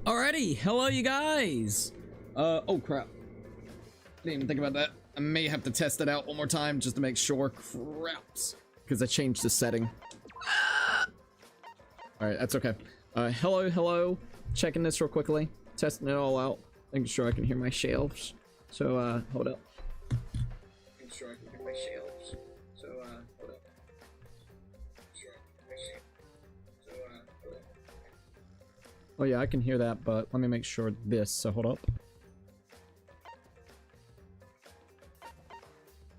Alrighty, hello you guys! Oh crap. Didn't even think about that. I may have to test it out one more time just to make sure. Craps. Because I changed the setting. Alright, that's okay. Hello. Checking this real quickly. Testing it all out. Making sure I can hear my shelves. So, hold up. Making sure I can hear my shelves. So, hold up. Oh yeah, I can hear that, but let me make sure this, so hold up.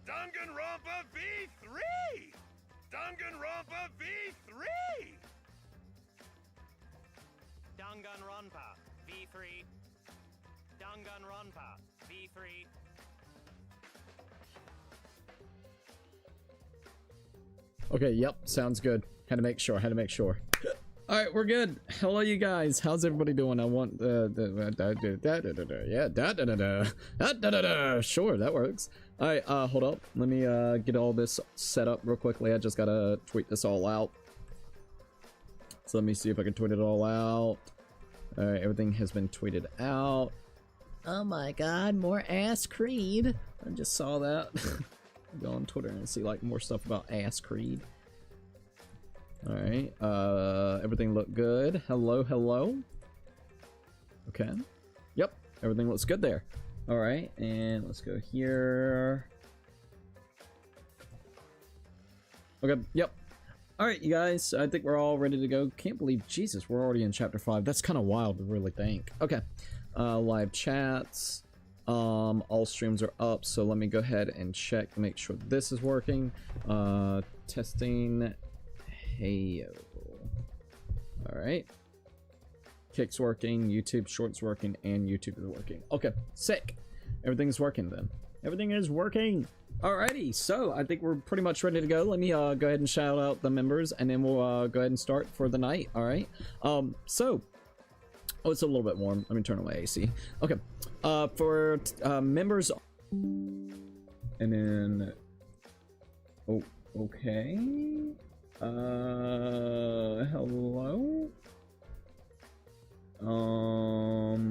Danganronpa V3! Danganronpa V3! Danganronpa V3. Danganronpa V3. Okay, yep, sounds good. Had to make sure. All right, we're good. Hello, you guys. How's everybody doing? I want Sure, that works. All right, hold up. Let me get all this set up real quickly. I just gotta tweet this all out. So let me see if I can tweet it all out. All right, everything has been tweeted out. Oh my God, more Ass Creed. I just saw that. Go on Twitter and see like more stuff about Ass Creed. Alright, everything looked good. Hello. Okay. Yep, everything looks good there. Alright, and let's go here. Okay, yep. Alright, you guys, I think we're all ready to go. Can't believe, Jesus, we're already in chapter 5. That's kind of wild to really think. Okay, live chats. All streams are up, so let me go ahead and check to make sure this is working. Testing. Heyo. Alright. Kick's working, YouTube Shorts working, and YouTube is working. Okay, sick. Everything's working then. Everything is working. Alrighty, so I think we're pretty much ready to go. Let me go ahead and shout out the members, and then we'll go ahead and start for the night. Alright. Oh, it's a little bit warm. Let me turn on my AC. Okay. For members, and then, oh, okay. Hello?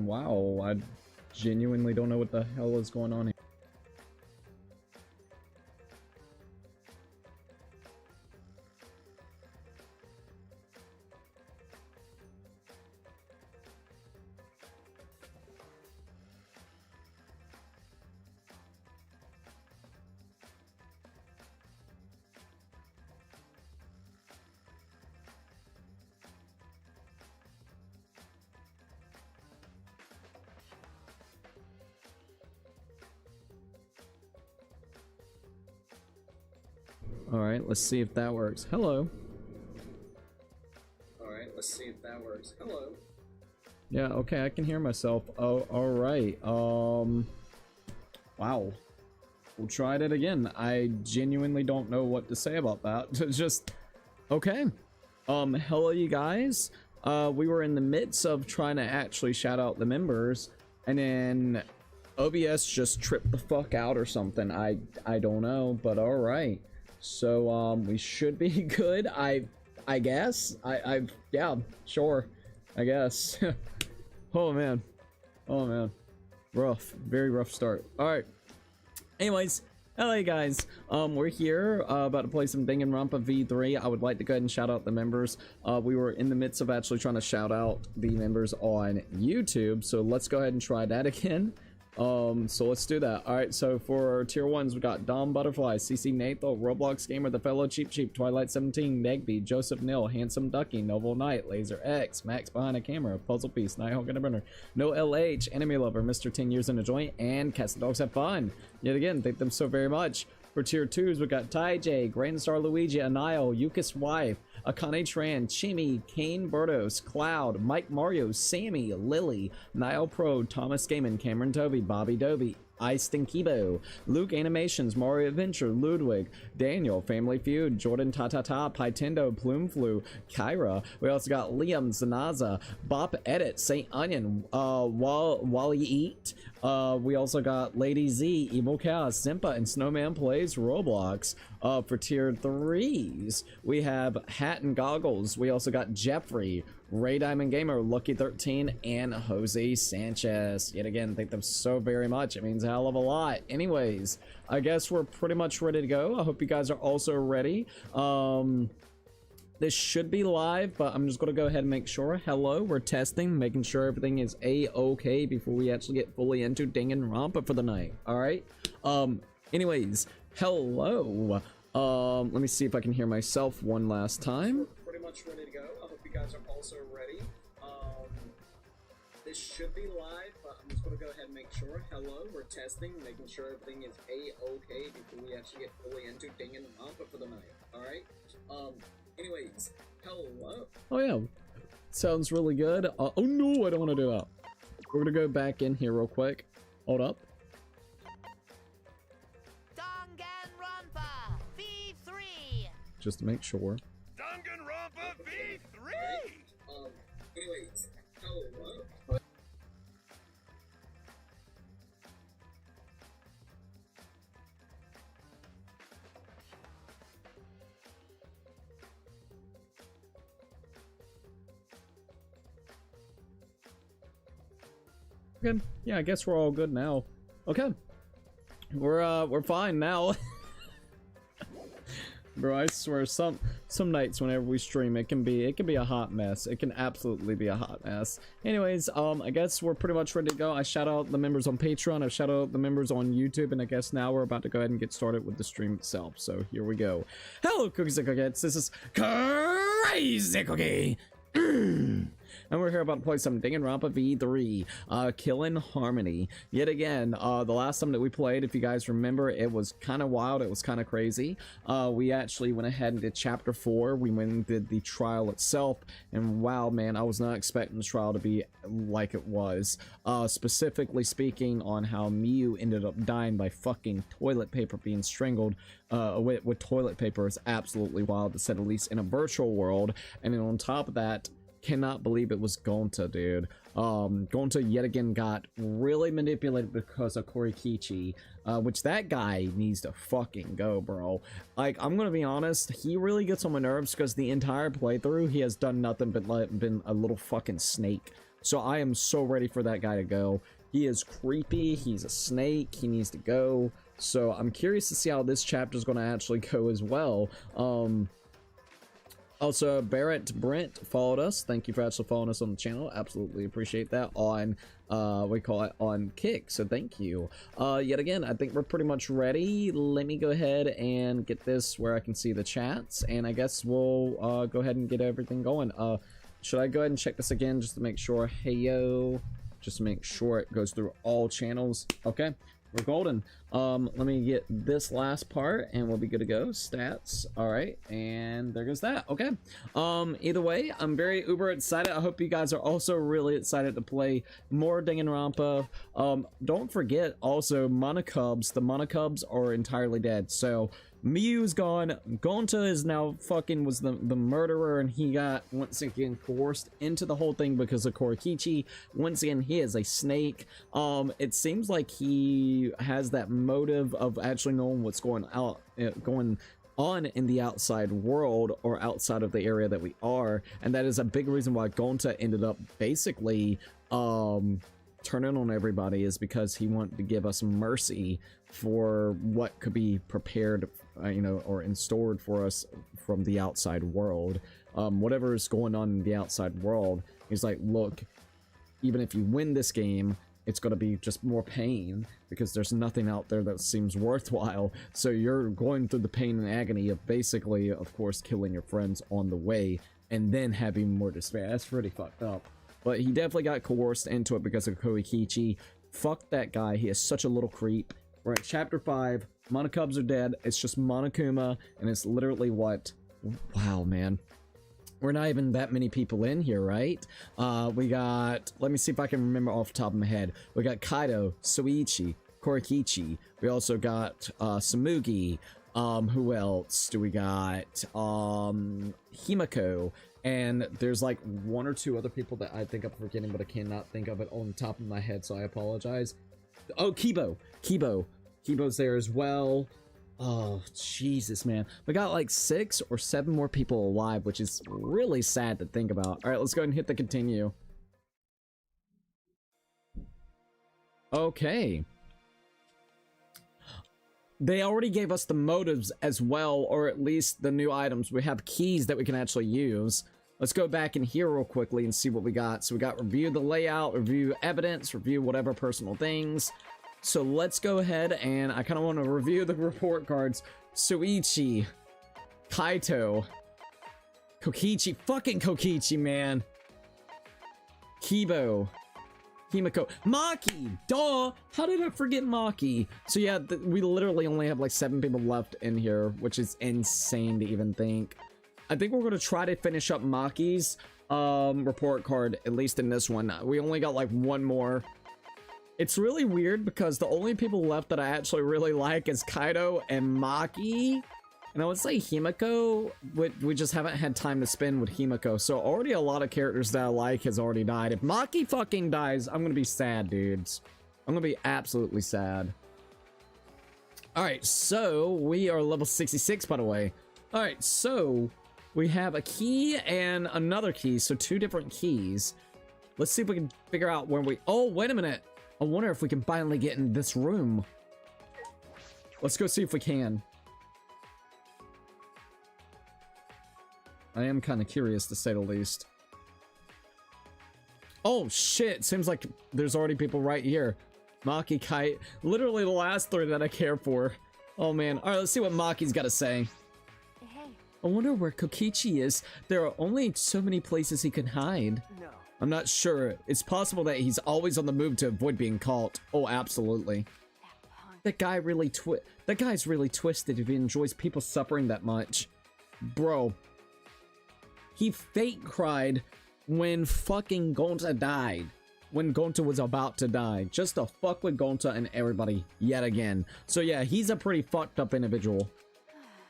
Wow, I genuinely don't know what the hell is going on here. Alright, let's see if that works. Hello. Alright, let's see if that works. Hello. Yeah, okay, I can hear myself. Oh, alright. Wow. We'll try it again. I genuinely don't know what to say about that. Just, okay. Hello, you guys. We were in the midst of trying to actually shout out the members, and then OBS just tripped the fuck out or something. I don't know, but alright. So, we should be good, I guess. Yeah, sure, I guess. Oh man. Rough, very rough start. Alright. Anyways, hello you guys. We're here, about to play some Danganronpa V3. I would like to go ahead and shout out the members. We were in the midst of actually trying to shout out the members on YouTube, so let's go ahead and try that again. So let's do that. All right, so for tier 1s, we got Dom Butterfly, CC Nathal, Roblox Gamer, The Fellow Cheap, Twilight 17, Negby, Joseph Nil, Handsome Ducky, Noble Knight, Laser X, Max Behind a Camera, Puzzle Piece, Nighthawk and a Burner, No LH, Enemy Lover, Mr. 10 Years in a Joint, and Cats and Dogs Have Fun. Yet again, thank them so very much. For tier 2s, we got Ty J, Grand Star Luigi, Anile, Yukis Wife, Akane Tran, Chimi, Kane Bertos, Cloud, Mike Mario, Sammy, Lily, Nile Pro, Thomas Gaiman, Cameron Toby, Bobby Doby, Ice Stinkibo, Luke Animations, Mario Adventure, Ludwig, Daniel, Family Feud, Jordan Tatata, Pytendo, Plume Flu, Kyra. We also got Liam, Zanaza, Bop Edit, Saint Onion, Wally Eat, We also got Lady Z, Evil Chaos, Simpa, and Snowman Plays Roblox. For tier 3s, we have Hat and Goggles. We also got Jeffrey, Ray Diamond Gamer, Lucky 13, and Jose Sanchez. Yet again, thank them so very much. It means a hell of a lot. Anyways, I guess we're pretty much ready to go. I hope you guys are also ready. This should be live, but I'm just going to go ahead and make sure. Hello, we're testing, making sure everything is a-okay before we actually get fully into Danganronpa for the night. All right. Anyways, hello. Let me see if I can hear myself one last time. We're pretty much ready to go. I hope you guys are also ready. This should be live, but I'm just going to go ahead and make sure. Hello, we're testing, making sure everything is a-okay before we actually get fully into Danganronpa for the night. All right. Anyways, hello. Oh yeah, sounds really good. Oh no, I don't want to do that. We're gonna go back in here real quick. Hold up. Danganronpa V3. Just to make sure. Danganronpa V3. Anyways, hello. Okay. Yeah, I guess we're all good now. Okay. We're fine now. Bro, I swear some nights whenever we stream it can be a hot mess. It can absolutely be a hot mess. Anyways, I guess we're pretty much ready to go. I shout out the members on Patreon, I shout out the members on YouTube, and I guess now we're about to go ahead and get started with the stream itself. So here we go. Hello, Cookies and Cookies. This is Crazy Cookie. And we're here about to play some Danganronpa V3, Kill in Harmony. Yet again, the last time that we played, if you guys remember, it was kind of wild, it was kind of crazy. We actually went ahead and did chapter 4, we went and did the trial itself, and wow, man, I was not expecting the trial to be like it was. Specifically speaking on how Miyu ended up dying by fucking toilet paper being strangled with toilet paper is absolutely wild, to say the least, in a virtual world. And then on top of that, cannot believe it was Gonta, dude. Gonta yet again got really manipulated because of Korikichi, which that guy needs to fucking go, bro. Like, I'm gonna be honest, he really gets on my nerves because the entire playthrough he has done nothing but been a little fucking snake. So I am so ready for that guy to go. He is creepy, he's a snake, he needs to go. So I'm curious to see how this chapter is gonna actually go as well. Also, Barrett Brent followed us. Thank you for actually following us on the channel. Absolutely appreciate that on, we call it on Kick. So thank you. Yet again, I think we're pretty much ready. Let me go ahead and get this where I can see the chats. And I guess we'll go ahead and get everything going. Should I go ahead and check this again just to make sure? Hey, yo. Just to make sure it goes through all channels. Okay. We're golden. Let me get this last part and we'll be good to go. Stats. All right, and there goes that. Okay. Either way, I'm very uber excited. I hope you guys are also really excited to play more Danganronpa. Don't forget also Monocubs. The Monocubs are entirely dead. So Miyu's gone. Gonta is now was the murderer, and he got once again coerced into the whole thing because of Korikichi. Once again, he is a snake. It seems like he has that motive of actually knowing what's going on in the outside world or outside of the area that we are, and that is a big reason why Gonta ended up basically turning on everybody, is because he wanted to give us mercy for what could be prepared, you know, or in stored for us from the outside world. Whatever is going on in the outside world, he's like, look, even if you win this game, it's going to be just more pain because there's nothing out there that seems worthwhile. So you're going through the pain and agony of basically, of course, killing your friends on the way and then having more despair. That's pretty fucked up. But he definitely got coerced into it because of Koikichi. Fuck that guy. He is such a little creep. We're at chapter 5. Monocubs are dead. It's just Monokuma, and it's literally what? Wow, man. We're not even that many people in here, right? We got, let me see if I can remember off the top of my head. We got Kaido, Soichi, Korikichi. We also got Samugi. Who else do we got? Himiko. And there's like 1 or 2 other people that I think I'm forgetting, but I cannot think of it on the top of my head, so I apologize. Oh, Kibo's there as well. Oh, Jesus, man. We got like 6 or 7 more people alive, which is really sad to think about. All right, let's go ahead and hit the continue. Okay. They already gave us the motives as well, or at least the new items. We have keys that we can actually use. Let's go back in here real quickly and see what we got. So we got review the layout, review evidence, review whatever personal things. So let's go ahead and I kind of want to review the report cards. Suichi, Kaito, Kokichi, fucking Kokichi, man. Kibo, Himiko, Maki, duh! How did I forget Maki? So yeah, we literally only have like 7 people left in here, which is insane to even think. I think we're going to try to finish up Maki's report card, at least in this one. We only got like 1 more. It's really weird because the only people left that I actually really like is Kaido and Maki. And I would say Himiko, we just haven't had time to spend with Himiko. So already a lot of characters that I like has already died. If Maki fucking dies, I'm gonna be sad, dudes. I'm gonna be absolutely sad. Alright, so we are level 66, by the way. Alright, so we have a key and another key, so 2 different keys. Let's see if we can figure out where we... Oh, wait a minute. I wonder if we can finally get in this room. Let's go see if we can. I am kind of curious, to say the least. Oh, shit. Seems like there's already people right here. Maki, Kite. Literally the last 3 that I care for. Oh, man. All right, let's see what Maki's got to say. Hey. I wonder where Kokichi is. There are only so many places he can hide. No. I'm not sure. It's possible that he's always on the move to avoid being caught. Oh, absolutely. That guy's really twisted if he enjoys people suffering that much. Bro. He fake cried when fucking Gonta died. When Gonta was about to die. Just to fuck with Gonta and everybody yet again. So yeah, he's a pretty fucked up individual.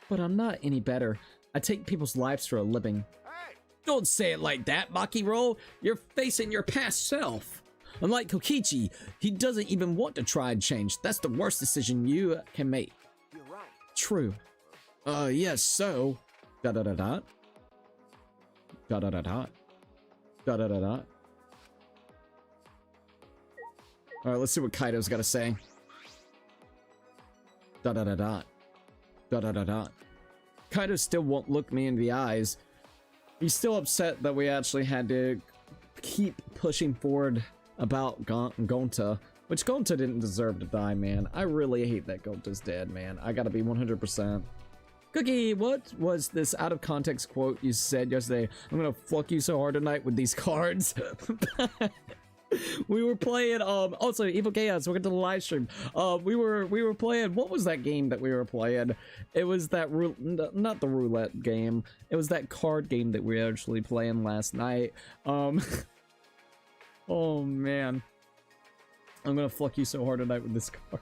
But I'm not any better. I take people's lives for a living. Don't say it like that, Makiro. You're facing your past self. Unlike Kokichi, he doesn't even want to try and change. That's the worst decision you can make. You're right. True. Yes, so... Da-da-da-da. Da-da-da-da. Da-da-da-da. Alright, let's see what Kaido's got to say. Da-da-da-da. Da-da-da-da. Kaido still won't look me in the eyes. He's still upset that we actually had to keep pushing forward about Gonta, which Gonta didn't deserve to die, man. I really hate that Gonta's dead, man. I gotta be 100%. Cookie, what was this out of context quote you said yesterday? I'm gonna fuck you so hard tonight with these cards. We were playing also Evil Chaos, welcome to the live stream. We were playing, what was that game that we were playing? It was that not the roulette game. It was that card game that we were actually playing last night. Oh man. I'm gonna fuck you so hard tonight with this card.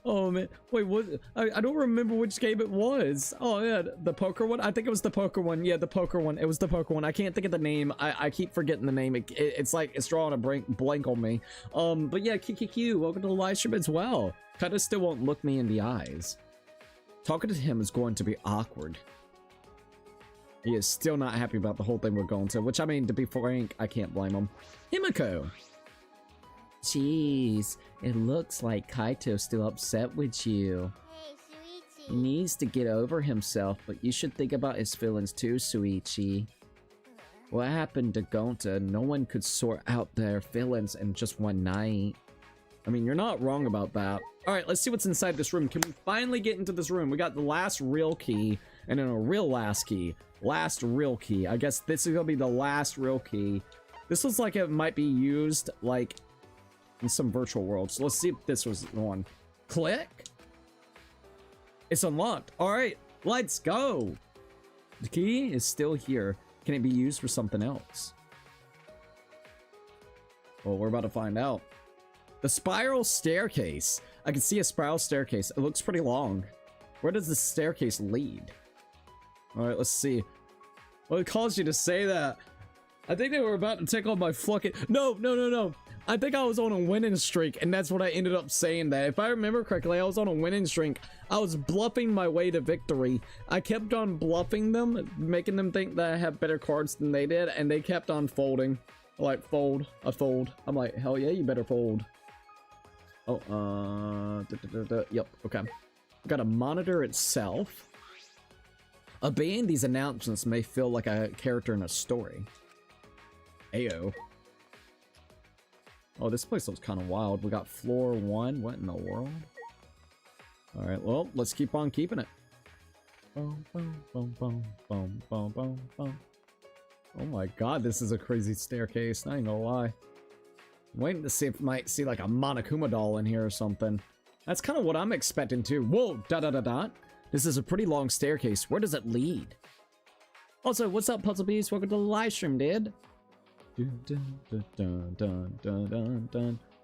Oh man, wait, what? I don't remember which game it was. Oh yeah, the poker one? I think it was the poker one. Yeah, the poker one. It was the poker one. I can't think of the name. I keep forgetting the name. It's like it's drawing a blank on me. But yeah, QQQ, welcome to the live stream as well. Kinda still won't look me in the eyes. Talking to him is going to be awkward. He is still not happy about the whole thing we're going to, which I mean, to be frank, I can't blame him. Himiko. Jeez, it looks like Kaito's still upset with you. Hey, He Suichi. needs to get over himself, but you should think about his feelings too, Suichi. What happened to Gonta? No one could sort out their feelings in just one night. I mean, you're not wrong about that. Alright, let's see what's inside this room. Can we finally get into this room? We got the last real key, and then a real last key. Last real key. I guess this is gonna be the last real key. This looks like it might be used, like, in some virtual world. So let's see if this was the one. Click. It's unlocked. All right, let's go. The key is still here. Can it be used for something else? Well, we're about to find out. The spiral staircase. I can see a spiral staircase. It looks pretty long. Where does the staircase lead? All right, let's see. What caused you to say that? I think they were about to take on my fucking... No. I think I was on a winning streak, and that's what I ended up saying. That if I remember correctly, I was on a winning streak. I was bluffing my way to victory. I kept on bluffing them, making them think that I have better cards than they did, and they kept on folding. Like, fold, I fold. I'm like, hell yeah, you better fold. Oh, yep, okay. Gotta monitor itself. Obeying these announcements may feel like a character in a story. Ayo. Oh, this place looks kind of wild. We got floor 1. What in the world? Alright, well, let's keep on keeping it. Boom, boom, boom, boom, boom, boom, boom, boom. Oh my god, this is a crazy staircase. I ain't gonna lie. I'm waiting to see if I might see like a Monokuma doll in here or something. That's kind of what I'm expecting too. Whoa, dot. This is a pretty long staircase. Where does it lead? Also, what's up, Puzzle Beast? Welcome to the live stream, dude. Dun.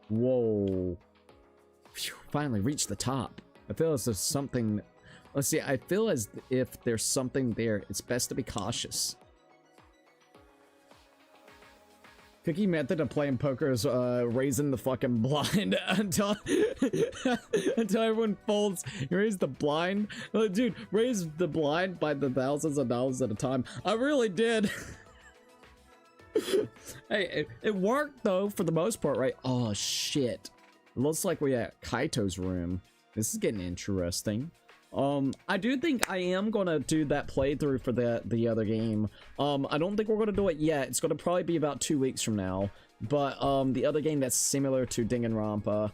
Whoa. Phew, finally reached the top. I feel as if something... Let's see, I feel as if there's something there. It's best to be cautious. Cookie method of playing poker is raising the fucking blind until until everyone folds. You raise the blind, dude. Raise the blind by the thousands of dollars at a time. I really did. Hey, it worked though for the most part, right? Oh shit! It looks like we're at Kaito's room. This is getting interesting. I do think I am gonna do that playthrough for the other game. I don't think we're gonna do it yet. It's gonna probably be about 2 weeks from now. But the other game that's similar to Danganronpa,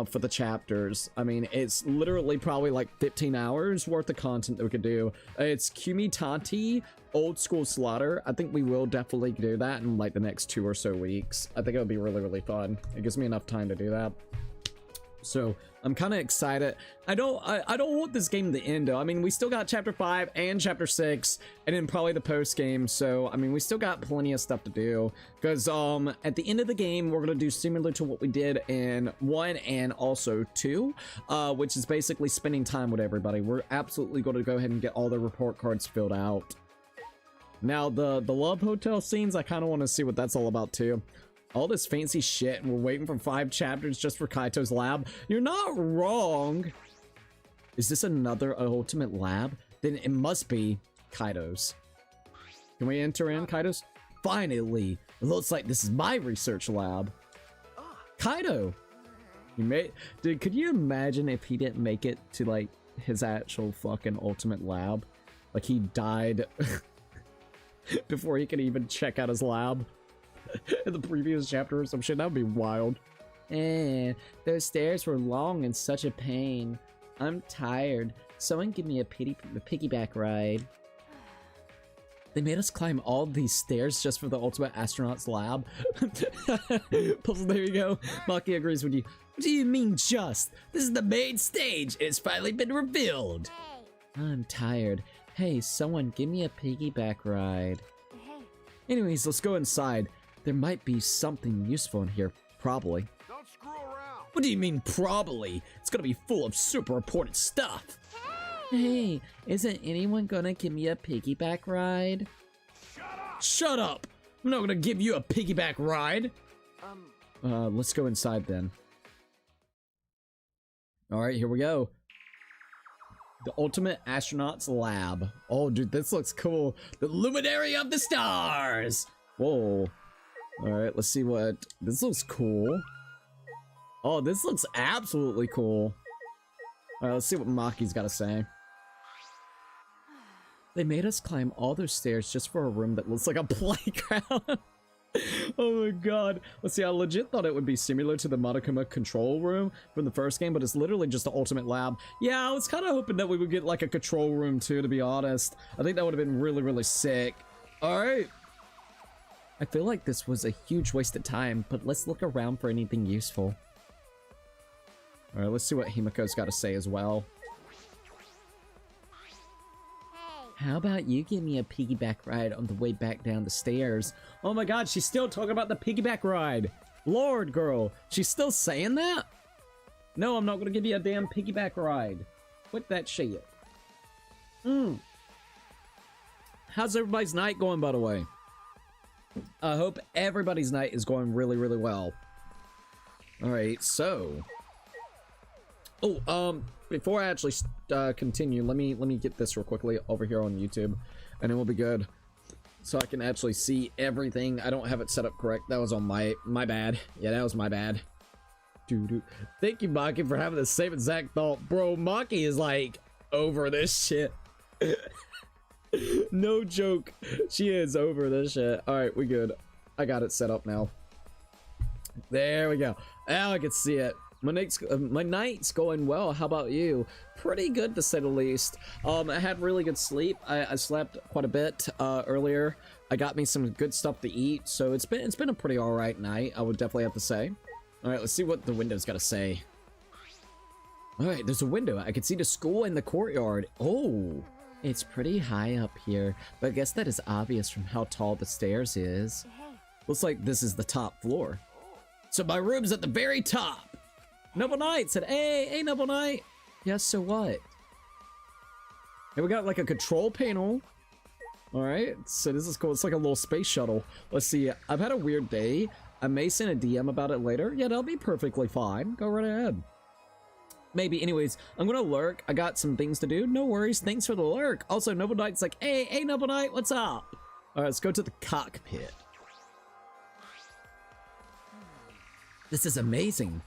for the chapters, I mean, it's literally probably like 15 hours worth of content that we could do. It's Kumitati Old School Slaughter. I think we will definitely do that in like the next 2 or so weeks. I think it would be really fun. It gives me enough time to do that. So I'm kind of excited. I don't want this game to end though. I mean, we still got chapter 5 and chapter 6 and then probably the post game. So I mean, we still got plenty of stuff to do because at the end of the game we're gonna do similar to what we did in 1 and also 2, which is basically spending time with everybody. We're absolutely going to go ahead and get all the report cards filled out. Now the love hotel scenes, I kind of want to see what that's all about too. All this fancy shit, and we're waiting for 5 chapters just for Kaito's lab. You're not wrong. Is this another ultimate lab? Then it must be Kaito's. Can we enter in Kaito's? Finally! It looks like this is my research lab. Kaito! Dude, could you imagine if he didn't make it to like his actual fucking ultimate lab? Like he died before he could even check out his lab. In the previous chapter or some shit. That would be wild. Those stairs were long and such a pain. I'm tired. Someone give me a piggyback ride. They made us climb all these stairs just for the ultimate astronaut's lab. Puzzle, there you go. Maki agrees with you. What do you mean just? This is the main stage. It's finally been revealed. I'm tired. Hey, someone give me a piggyback ride. Anyways, let's go inside. There might be something useful in here, probably. Don't screw around. What do you mean, probably? It's gonna be full of super important stuff. Hey, isn't anyone gonna give me a piggyback ride? Shut up. Shut up! I'm not gonna give you a piggyback ride. Let's go inside then. All right, here we go. The ultimate astronaut's lab. Oh, dude, this looks cool. The luminary of the stars. Whoa. All right, let's see what... This looks cool. Oh, this looks absolutely cool. All right, let's see what Maki's got to say. They made us climb all those stairs just for a room that looks like a playground. Oh my god. Let's see, I legit thought it would be similar to the Monokuma control room from the first game, but it's literally just the ultimate lab. Yeah, I was kind of hoping that we would get like a control room too, to be honest. I think that would have been really sick. All right. I feel like this was a huge waste of time, but let's look around for anything useful. All right, let's see what Himiko's got to say as well. How about you give me a piggyback ride on the way back down the stairs? Oh my god, she's still talking about the piggyback ride. Lord, girl, she's still saying that? No, I'm not gonna give you a damn piggyback ride. Quit that shit. How's everybody's night going, by the way? I hope everybody's night is going really well. All right, so. Oh, before I actually continue, let me get this real quickly over here on YouTube, and it will be good, so I can actually see everything. I don't have it set up correct. That was on my bad. Yeah, that was my bad. Doo-doo. Thank you, Maki, for having the same exact thought, bro. Maki is like over this shit. No joke, she is over this shit. All right, we good. I got it set up now. There we go. Now I can see it. My night's going well. How about you? Pretty good, to say the least. I had really good sleep. I slept quite a bit earlier. I got me some good stuff to eat, so it's been a pretty all right night, I would definitely have to say. All right, let's see what the window's got to say. All right, there's a window. I can see the school in the courtyard. Oh, it's pretty high up here, but I guess that is obvious from how tall the stairs is. Looks like this is the top floor. So my room's at the very top. Noble Knight said, hey, Noble Knight. Yes, so what? And we got like a control panel. All right, so this is cool. It's like a little space shuttle. Let's see. I've had a weird day. I may send a DM about it later. Yeah, that'll be perfectly fine. Go right ahead. Maybe. Anyways, I'm gonna lurk. I got some things to do. No worries. Thanks for the lurk. Also, Noble Knight's like, hey, Noble Knight, what's up? All right, let's go to the cockpit. This is amazing.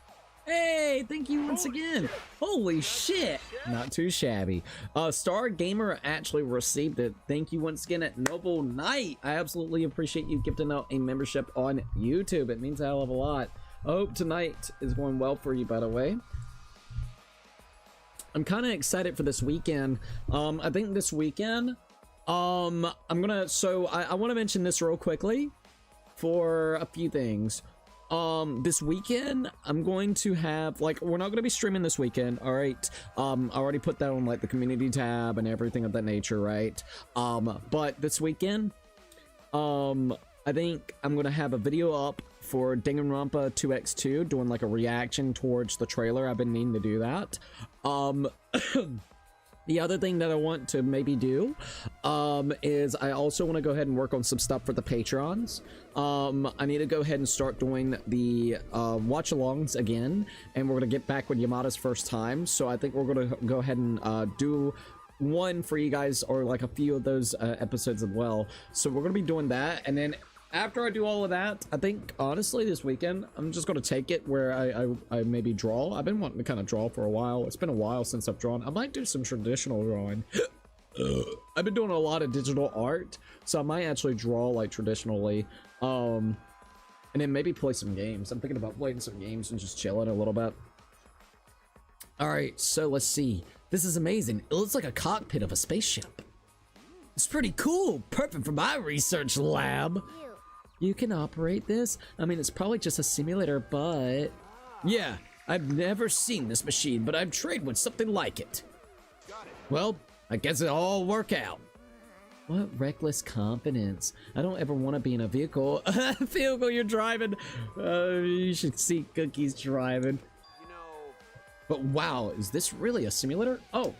Hey, thank you once again. Holy shit. Not too shabby. Star Gamer actually received it. Thank you once again at Noble Knight. I absolutely appreciate you gifting out a membership on YouTube. It means a hell of a lot. I hope tonight is going well for you, by the way. I'm kind of excited for this weekend. I think this weekend, I want to mention this real quickly for a few things. This weekend I'm going to have, like, we're not going to be streaming this weekend. All right. I already put that on like the community tab and everything of that nature, right? But this weekend, I think I'm going to have a video up for Danganronpa 2x2 doing like a reaction towards the trailer. I've been needing to do that. The other thing that I want to maybe do is I also want to go ahead and work on some stuff for the Patrons. I need to go ahead and start doing the watch-alongs again, and we're going to get back with Yamada's first time. So I think we're going to go ahead and do one for you guys, or like a few of those episodes as well. So we're going to be doing that, and then after I do all of that, I think honestly this weekend I'm just going to take it where I maybe draw. I've been wanting to kind of draw for a while. It's been a while since I've drawn. I might do some traditional drawing. I've been doing a lot of digital art, so I might actually draw like traditionally, and then maybe play some games. I'm thinking about playing some games and just chilling a little bit. All right, so let's see. This is amazing. It looks like a cockpit of a spaceship. It's pretty cool. Perfect for my research lab. You can operate this? I mean, it's probably just a simulator, but... Yeah, I've never seen this machine, but I've trained with something like it. Well, I guess it'll all work out. What reckless confidence. I don't ever want to be in a vehicle. Vehicle you're driving. You should see Cookie's driving. But wow, is this really a simulator? Oh,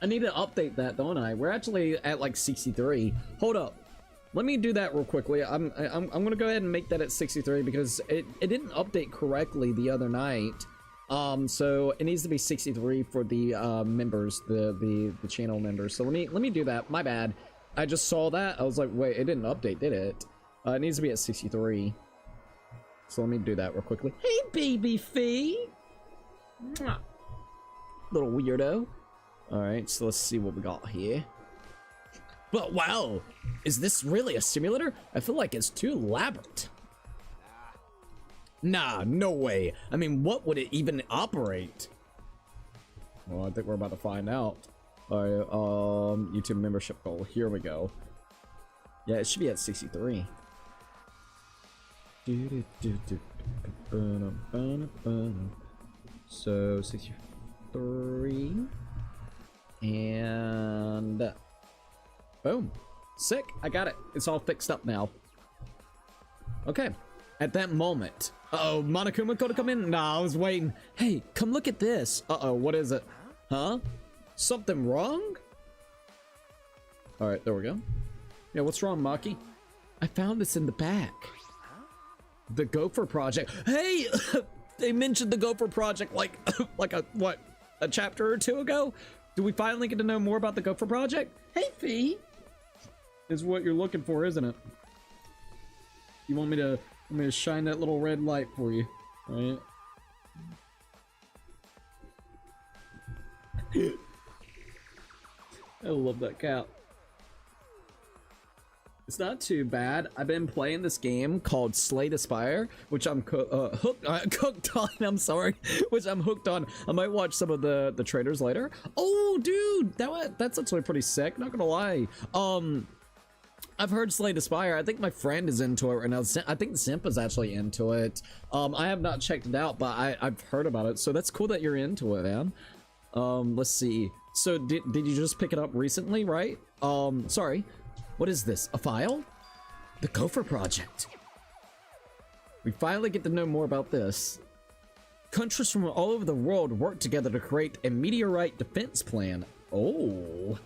I need to update that, don't I? We're actually at like 63. Hold up. Let me do that real quickly. I'm gonna go ahead and make that at 63 because it didn't update correctly the other night. So it needs to be 63 for the members, the channel members. So let me do that. My bad. I just saw that. I was like, wait, it didn't update, did it? It needs to be at 63. So let me do that real quickly. Hey, baby Fee. Mwah. Little weirdo. All right, so let's see what we got here. But wow, is this really a simulator? I feel like it's too elaborate. Nah, no way. I mean, what would it even operate? Well, I think we're about to find out. All right, YouTube membership goal. Here we go. Yeah, it should be at 63. So 63 and boom. Sick. I got it. It's all fixed up now. Okay. At that moment. Uh-oh, Monokuma gonna come in? Nah, I was waiting. Hey, come look at this. Uh-oh, what is it? Huh? Something wrong? Alright, there we go. Yeah, what's wrong, Maki? I found this in the back. The Gopher Project. Hey, they mentioned the Gopher Project like like a chapter or two ago. Do we finally get to know more about the Gopher Project? Hey, Fee. Is what you're looking for, isn't it? You want me to shine that little red light for you, right? I love that cat. It's not too bad. I've been playing this game called Slay the Spire, which I'm hooked on. I'm sorry, which I'm hooked on. I might watch some of the trailers later. Oh, dude, that's actually pretty sick. Not gonna lie. I've heard Slay the Spire. I think my friend is into it right now. I think Simp is actually into it. I have not checked it out, but I've heard about it. So that's cool that you're into it, man. Let's see. So did you just pick it up recently, right? Sorry. What is this? A file? The Gopher Project. We finally get to know more about this. Countries from all over the world work together to create a meteorite defense plan. Oh.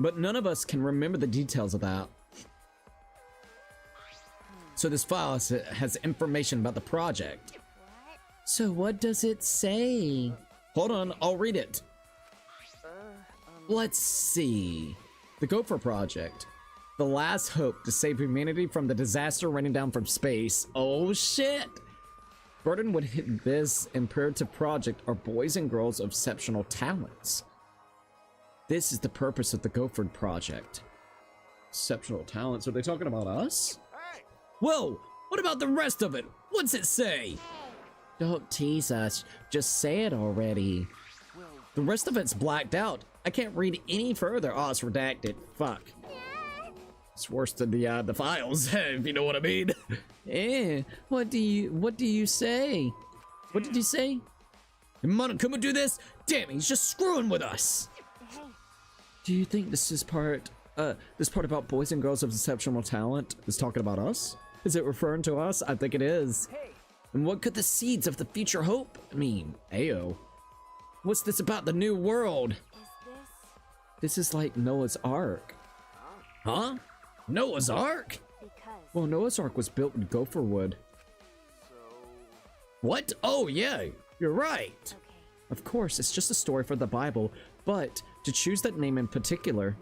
But none of us can remember the details of that. So this file has information about the project. So what does it say? Hold on, I'll read it. Let's see. The Gopher Project. The last hope to save humanity from the disaster raining down from space. Oh shit! Burden would hit this imperative project are boys and girls of exceptional talents. This is the purpose of the Gopher Project. Exceptional talents? Are they talking about us? Hey! Whoa! What about the rest of it? What's it say? Don't tease us. Just say it already. The rest of it's blacked out. I can't read any further. Oh, it's redacted. Fuck. It's worse than the files, if you know what I mean. What do you say? What did you say? Did Monokuma do this? Damn, he's just screwing with us. Do you think this part about boys and girls of exceptional talent is talking about us? Is it referring to us? I think it is. And what could the seeds of the future hope mean? Ayo. What's this about the new world? This is like Noah's Ark. Huh? Noah's Ark? Well, Noah's Ark was built in gopher wood. What? Oh, yeah, you're right. Of course, it's just a story for the Bible, but to choose that name in particular,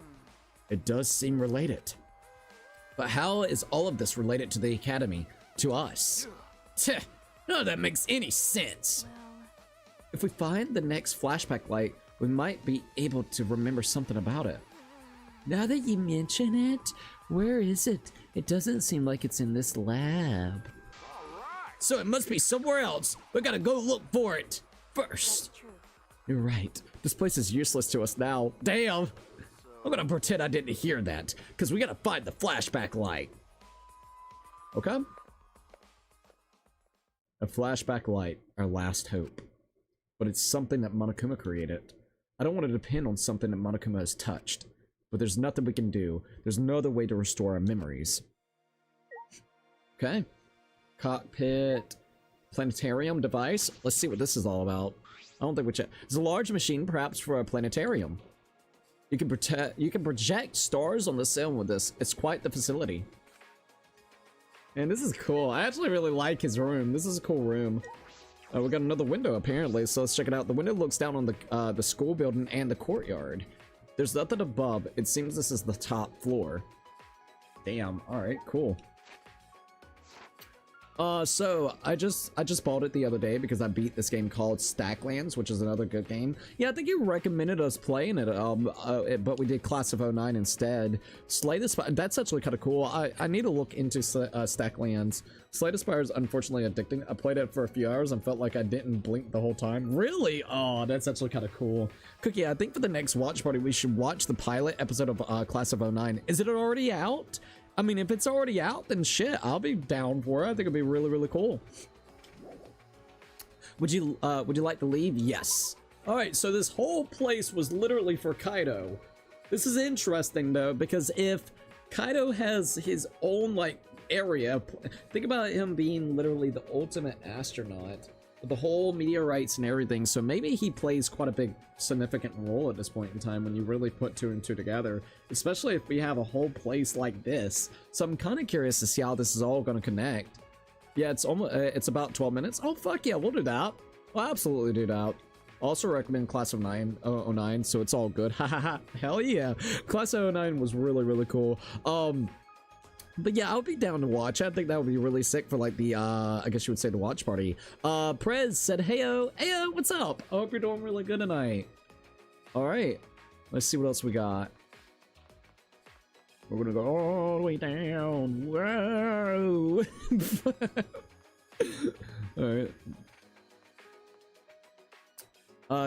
it does seem related. But how is all of this related to the Academy? To us? Tch, none of that makes any sense. If we find the next flashback light, we might be able to remember something about it. Now that you mention it, where is it? It doesn't seem like it's in this lab. So it must be somewhere else. We gotta go look for it first. You're right. This place is useless to us now. Damn. I'm gonna pretend I didn't hear that, because we gotta find the flashback light. Okay? A flashback light, our last hope. But it's something that Monokuma created. I don't want to depend on something that Monokuma has touched. But there's nothing we can do. There's no other way to restore our memories. Okay. Cockpit. Planetarium device. Let's see what this is all about. I don't think we check. It's a large machine, perhaps for a planetarium. You can project stars on the ceiling with this. It's quite the facility. And this is cool. I actually really like his room. This is a cool room. We got another window apparently, so let's check it out. The window looks down on the school building and the courtyard. There's nothing above. It seems this is the top floor. Damn. All right. Cool. So I just bought it the other day because I beat this game called Stacklands, which is another good game. Yeah, I think you recommended us playing it. But we did Class of 09 instead. Slay the Spire. That's actually kind of cool. I need to look into Stacklands. Slay the Spire is unfortunately addicting. I played it for a few hours and felt like I didn't blink the whole time. Really? Oh, that's actually kind of cool. Cookie, I think for the next watch party we should watch the pilot episode of Class of 09. Is it already out? I mean, if it's already out, then shit, I'll be down for it. I think it'd be really, really cool. Would you like to leave? Yes. All right, so this whole place was literally for Kaido. This is interesting though, because if Kaido has his own like area, think about him being literally the ultimate astronaut. with the whole media rights and everything. So maybe he plays quite a big significant role at this point in time when you really put two and two together, especially if we have a whole place like this. So I'm kind of curious to see how this is all going to connect. Yeah, it's almost it's about 12 minutes. Oh fuck yeah, we'll do that. We'll absolutely do that. Also recommend Class of 09, so it's all good. Hahaha. Hell yeah. Class of 09 was really cool. But yeah, I'll be down to watch. I think that would be really sick for like the I guess you would say the watch party. Prez said heyo. Heyo, what's up? I hope you're doing really good tonight. All right, let's see what else we got. We're gonna go all the way down. Whoa. All right.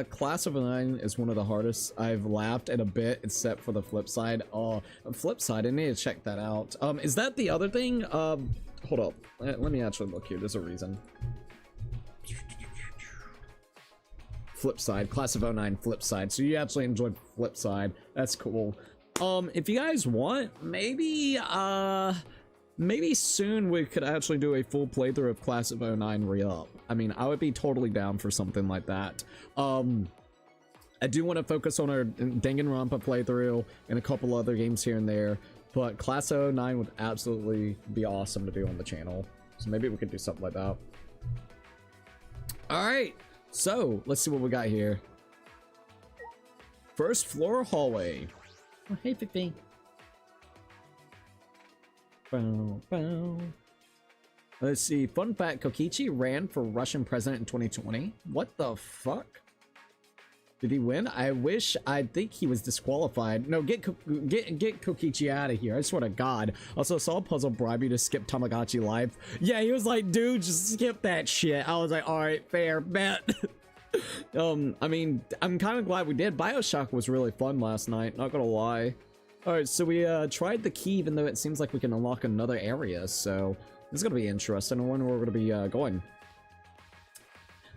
Class of 9 is one of the hardest. I've laughed at a bit, except for the flip side. Oh, flip side, I need to check that out. Is that the other thing? Hold up. Let me actually look here. There's a reason. Flip side, Class of 09 flip side. So you actually enjoyed flip side. That's cool. If you guys want, maybe soon we could actually do a full playthrough of Class of 09 re-up. I mean, I would be totally down for something like that. I do want to focus on our Danganronpa playthrough and a couple other games here and there, but Class of 09 would absolutely be awesome to do on the channel. So maybe we could do something like that. Alright, so let's see what we got here. First floor hallway. Oh, hey, Fifi. Bow, bow. Let's see. Fun fact: Kokichi ran for Russian president in 2020. What the fuck? Did he win? I wish. I think he was disqualified. No, get Kokichi out of here. I swear to God. Also, saw a puzzle bribe you to skip Tamagotchi Live. Yeah, he was like, dude, just skip that shit. I was like, all right, fair bet. I mean, I'm kind of glad we did. BioShock was really fun last night. Not gonna lie. All right, so we tried the key, even though it seems like we can unlock another area. So this is gonna be interesting. I wonder where we're gonna be going.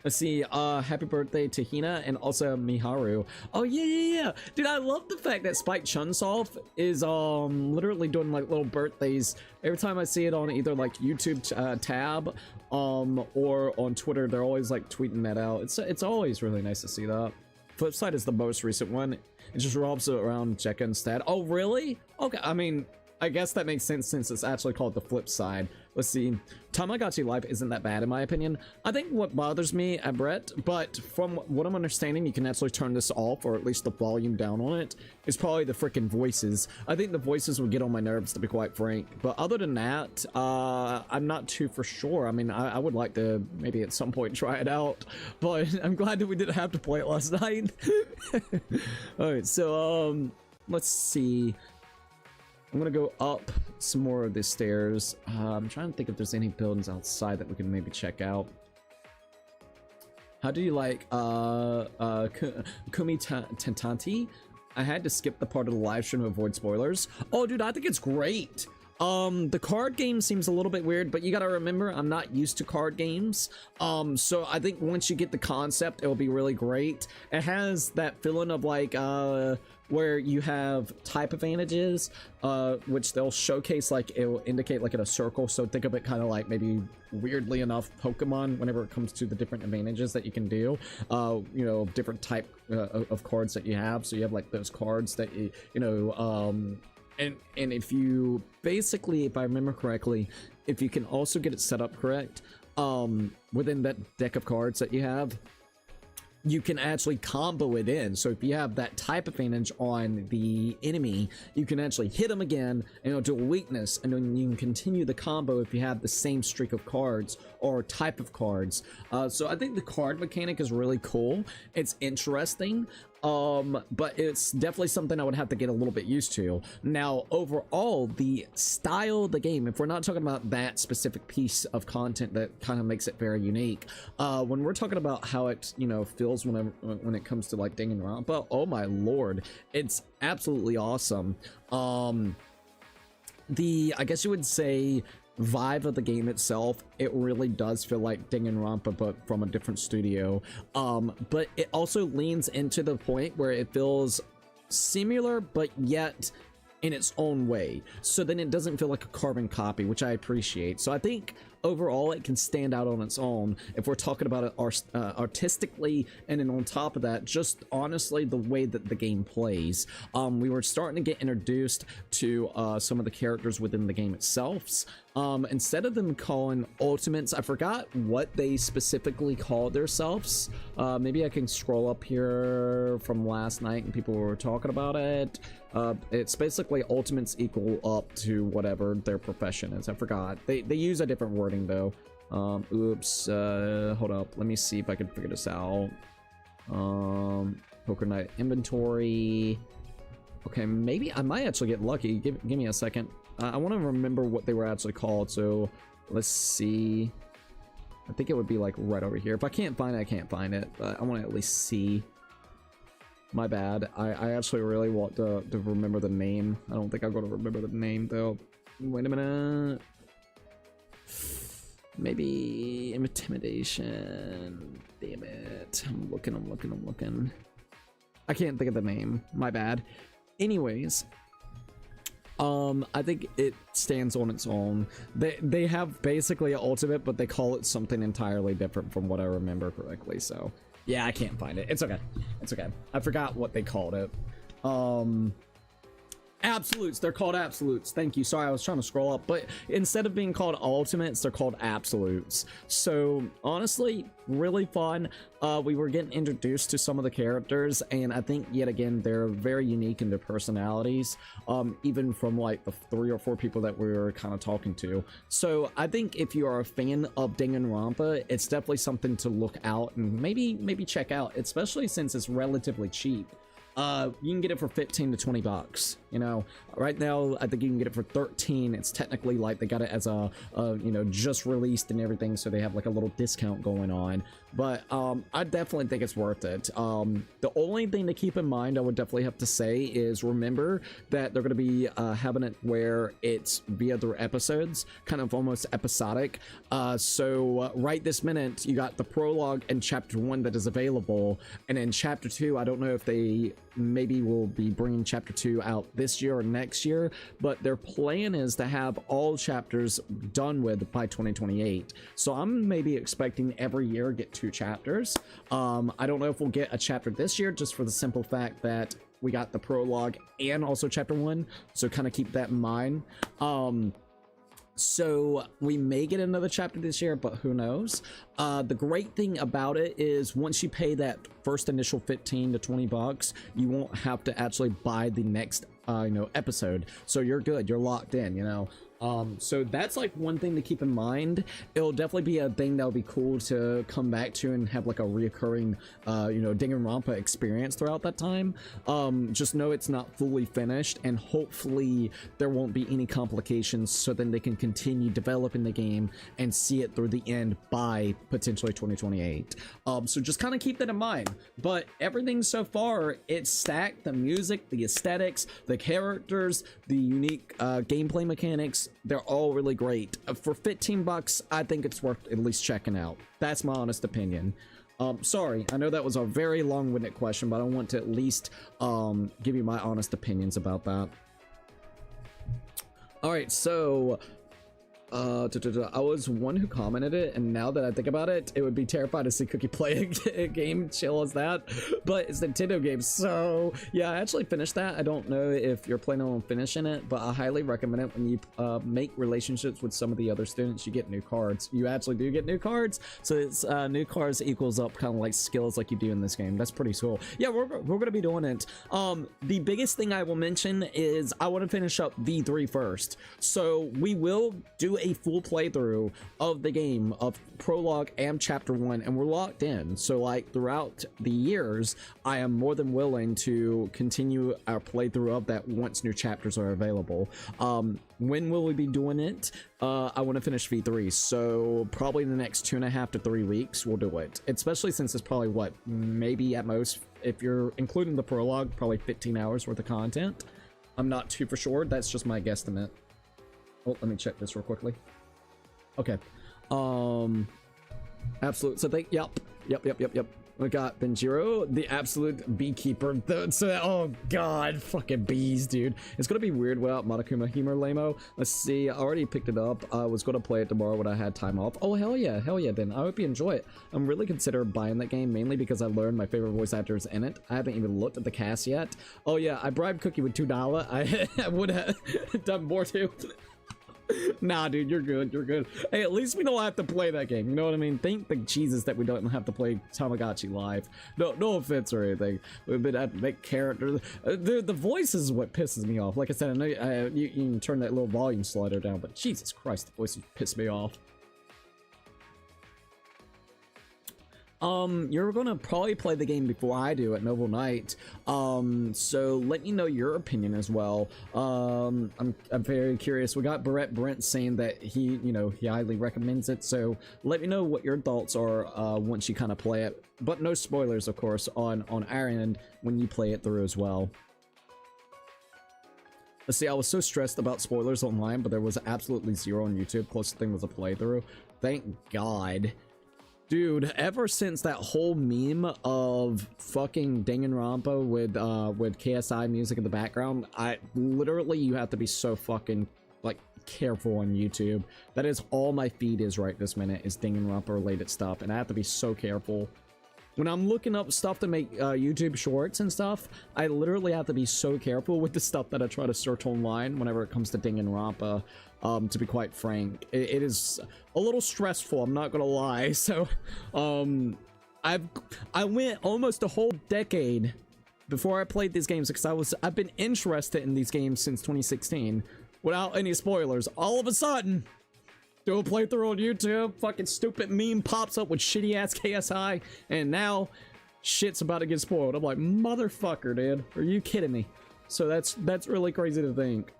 Let's see. Happy birthday to Hina and also Miharu. Oh yeah. Dude, I love the fact that Spike Chunsoft is literally doing like little birthdays every time I see it on either like YouTube tab or on Twitter. They're always like tweeting that out. It's always really nice to see that. Flipside is the most recent one. It just revolves around Jekka instead. Oh really? Okay, I mean, I guess that makes sense since it's actually called the flip side. Let's see. Tamagotchi Life isn't that bad in my opinion. I think what bothers me at Brett, but from what I'm understanding, you can actually turn this off or at least the volume down on it, is probably the freaking voices. I think the voices would get on my nerves, to be quite frank. But other than that, I'm not too for sure. I mean, I would like to maybe at some point try it out, but I'm glad that we didn't have to play it last night. Alright, so let's see. I'm gonna go up some more of the stairs. I'm trying to think if there's any buildings outside that we can maybe check out. How do you like Kumi Tentanti? I had to skip the part of the live stream to avoid spoilers. Oh dude, I think it's great. The card game seems a little bit weird, but you gotta remember I'm not used to card games. So I think once you get the concept, it'll be really great. It has that feeling of like where you have type advantages, which they'll showcase, like it will indicate like in a circle. So think of it kind of like maybe weirdly enough Pokemon whenever it comes to the different advantages that you can do, you know, different type of cards that you have. So you have like those cards that you know, and if you basically, if I remember correctly, if you can also get it set up correct within that deck of cards that you have, you can actually combo it in. So if you have that type advantage on the enemy, you can actually hit them again and it'll do a weakness, and then you can continue the combo if you have the same streak of cards or type of cards. So I think the card mechanic is really cool. It's interesting, but it's definitely something I would have to get a little bit used to. Now overall, the style of the game, if we're not talking about that specific piece of content that kind of makes it very unique, when we're talking about how it, you know, feels when it comes to like Danganronpa, oh my lord, it's absolutely awesome. I guess you would say vibe of the game itself, it really does feel like Danganronpa but from a different studio, but it also leans into the point where it feels similar but yet in its own way, so then it doesn't feel like a carbon copy, which I appreciate. So I think overall it can stand out on its own if we're talking about it artistically, and then on top of that, just honestly the way that the game plays. We were starting to get introduced to some of the characters within the game itself. Instead of them calling ultimates, I forgot what they specifically called themselves. Maybe I can scroll up here from last night and people were talking about it. It's basically ultimates equal up to whatever their profession is. I forgot. They use a different wording though. Oops. Hold up. Let me see if I can figure this out. Poker night inventory. Okay, maybe I might actually get lucky. Give me a second. I want to remember what they were actually called, so let's see. I think it would be like right over here. If I can't find it, I can't find it, but I want to at least see. My bad. I actually really want to remember the name. I don't think I'm going to remember the name though. Wait a minute. Maybe intimidation. Damn it. I'm looking. I can't think of the name. My bad. Anyways, I think it stands on its own. They have basically an ultimate, but they call it something entirely different from what I remember correctly. So yeah, I can't find it. It's okay. It's okay. I forgot what they called it. Absolutes. They're called absolutes. Thank you. Sorry, I was trying to scroll up, but instead of being called ultimates, they're called absolutes. So honestly, really fun. We were getting introduced to some of the characters, and I think yet again they're very unique in their personalities, even from like the 3 or 4 people that we were kind of talking to. So I think if you are a fan of Danganronpa, it's definitely something to look out and maybe check out, especially since it's relatively cheap. You can get it for 15 to 20 bucks. You know, right now I think you can get it for 13. It's technically like they got it as a you know, just released and everything, so they have like a little discount going on. But I definitely think it's worth it. The only thing to keep in mind, I would definitely have to say, is remember that they're going to be having it where it's via their episodes, kind of almost episodic. So right this minute you got the prologue and chapter 1 that is available, and in chapter 2 I don't know if they maybe will be bringing chapter 2 out this year or next year, but their plan is to have all chapters done with by 2028. So I'm maybe expecting every year get 2 chapters. I don't know if we'll get a chapter this year, just for the simple fact that we got the prologue and also chapter 1, so kind of keep that in mind. So we may get another chapter this year, but who knows. The great thing about it is once you pay that first initial 15 to 20 bucks, you won't have to actually buy the next you know, episode. So you're good, you're locked in, you know. So that's like one thing to keep in mind. It'll definitely be a thing that'll be cool to come back to and have like a reoccurring you know, Danganronpa experience throughout that time. Just know it's not fully finished, and hopefully there won't be any complications, so then they can continue developing the game and see it through the end by potentially 2028. So just kind of keep that in mind. But everything so far, it's stacked. The music, the aesthetics, the characters, the unique gameplay mechanics, they're all really great. For 15 bucks, I think it's worth at least checking out. That's my honest opinion. Sorry, I know that was a very long-winded question, but I want to at least give you my honest opinions about that. All right, so I was one who commented it, and now that I think about it, it would be terrified to see Cookie play a game chill as that, but it's Nintendo games. So yeah, I actually finished that. I don't know if you're planning on finishing it, but I highly recommend it. When you make relationships with some of the other students, you get new cards. You actually do get new cards, so it's new cards equals up kind of like skills like you do in this game. That's pretty cool. Yeah, we're gonna be doing it. The biggest thing I will mention is I want to finish up V3 first, so we will do a full playthrough of the game, of prologue and chapter 1, and we're locked in. So like throughout the years, I am more than willing to continue our playthrough of that once new chapters are available. When will we be doing it? I want to finish V3, so probably in the next 2.5 to 3 weeks we'll do it, especially since it's probably what, maybe at most, if you're including the prologue, probably 15 hours worth of content. I'm not too for sure, that's just my guesstimate. Oh, let me check this real quickly. Okay. Absolute. So yep. We got Benjiro, the absolute beekeeper. Oh god, fucking bees, dude. It's gonna be weird without Monokuma humor, Lamo. Let's see, I already picked it up. I was gonna play it tomorrow when I had time off. Oh, hell yeah, then. I hope you enjoy it. I'm really considering buying that game, mainly because I learned my favorite voice actors in it. I haven't even looked at the cast yet. Oh yeah, I bribed Cookie with $2. I would have done more too. Nah, dude, you're good. Hey, at least we don't have to play that game, you know what I mean? Thank the Jesus that we don't have to play Tamagotchi live. No offense or anything. We've been have to make characters. The voice is what pisses me off. Like I said, I know you can turn that little volume slider down, but Jesus Christ, the voices piss me off. You're gonna probably play the game before I do at Noble Night. So let me know your opinion as well. I'm very curious. We got Brent saying that he highly recommends it. So let me know what your thoughts are once you kind of play it. But no spoilers, of course, on our end when you play it through as well. Let's see, I was so stressed about spoilers online, but there was absolutely zero on YouTube. Closest thing was a playthrough. Thank God. Dude, ever since that whole meme of fucking Danganronpa with KSI music in the background, you have to be so fucking like careful on YouTube. That is all my feed is right this minute, is Danganronpa related stuff, and I have to be so careful. When I'm looking up stuff to make YouTube shorts and stuff, I literally have to be so careful with the stuff that I try to search online whenever it comes to Danganronpa. To be quite frank, it is a little stressful, I'm not gonna lie. So I went almost a whole decade before I played these games, because I've been interested in these games since 2016 without any spoilers. All of a sudden, do a playthrough on YouTube, fucking stupid meme pops up with shitty ass KSI, and now shit's about to get spoiled. I'm like, motherfucker, dude, are you kidding me? So that's really crazy to think.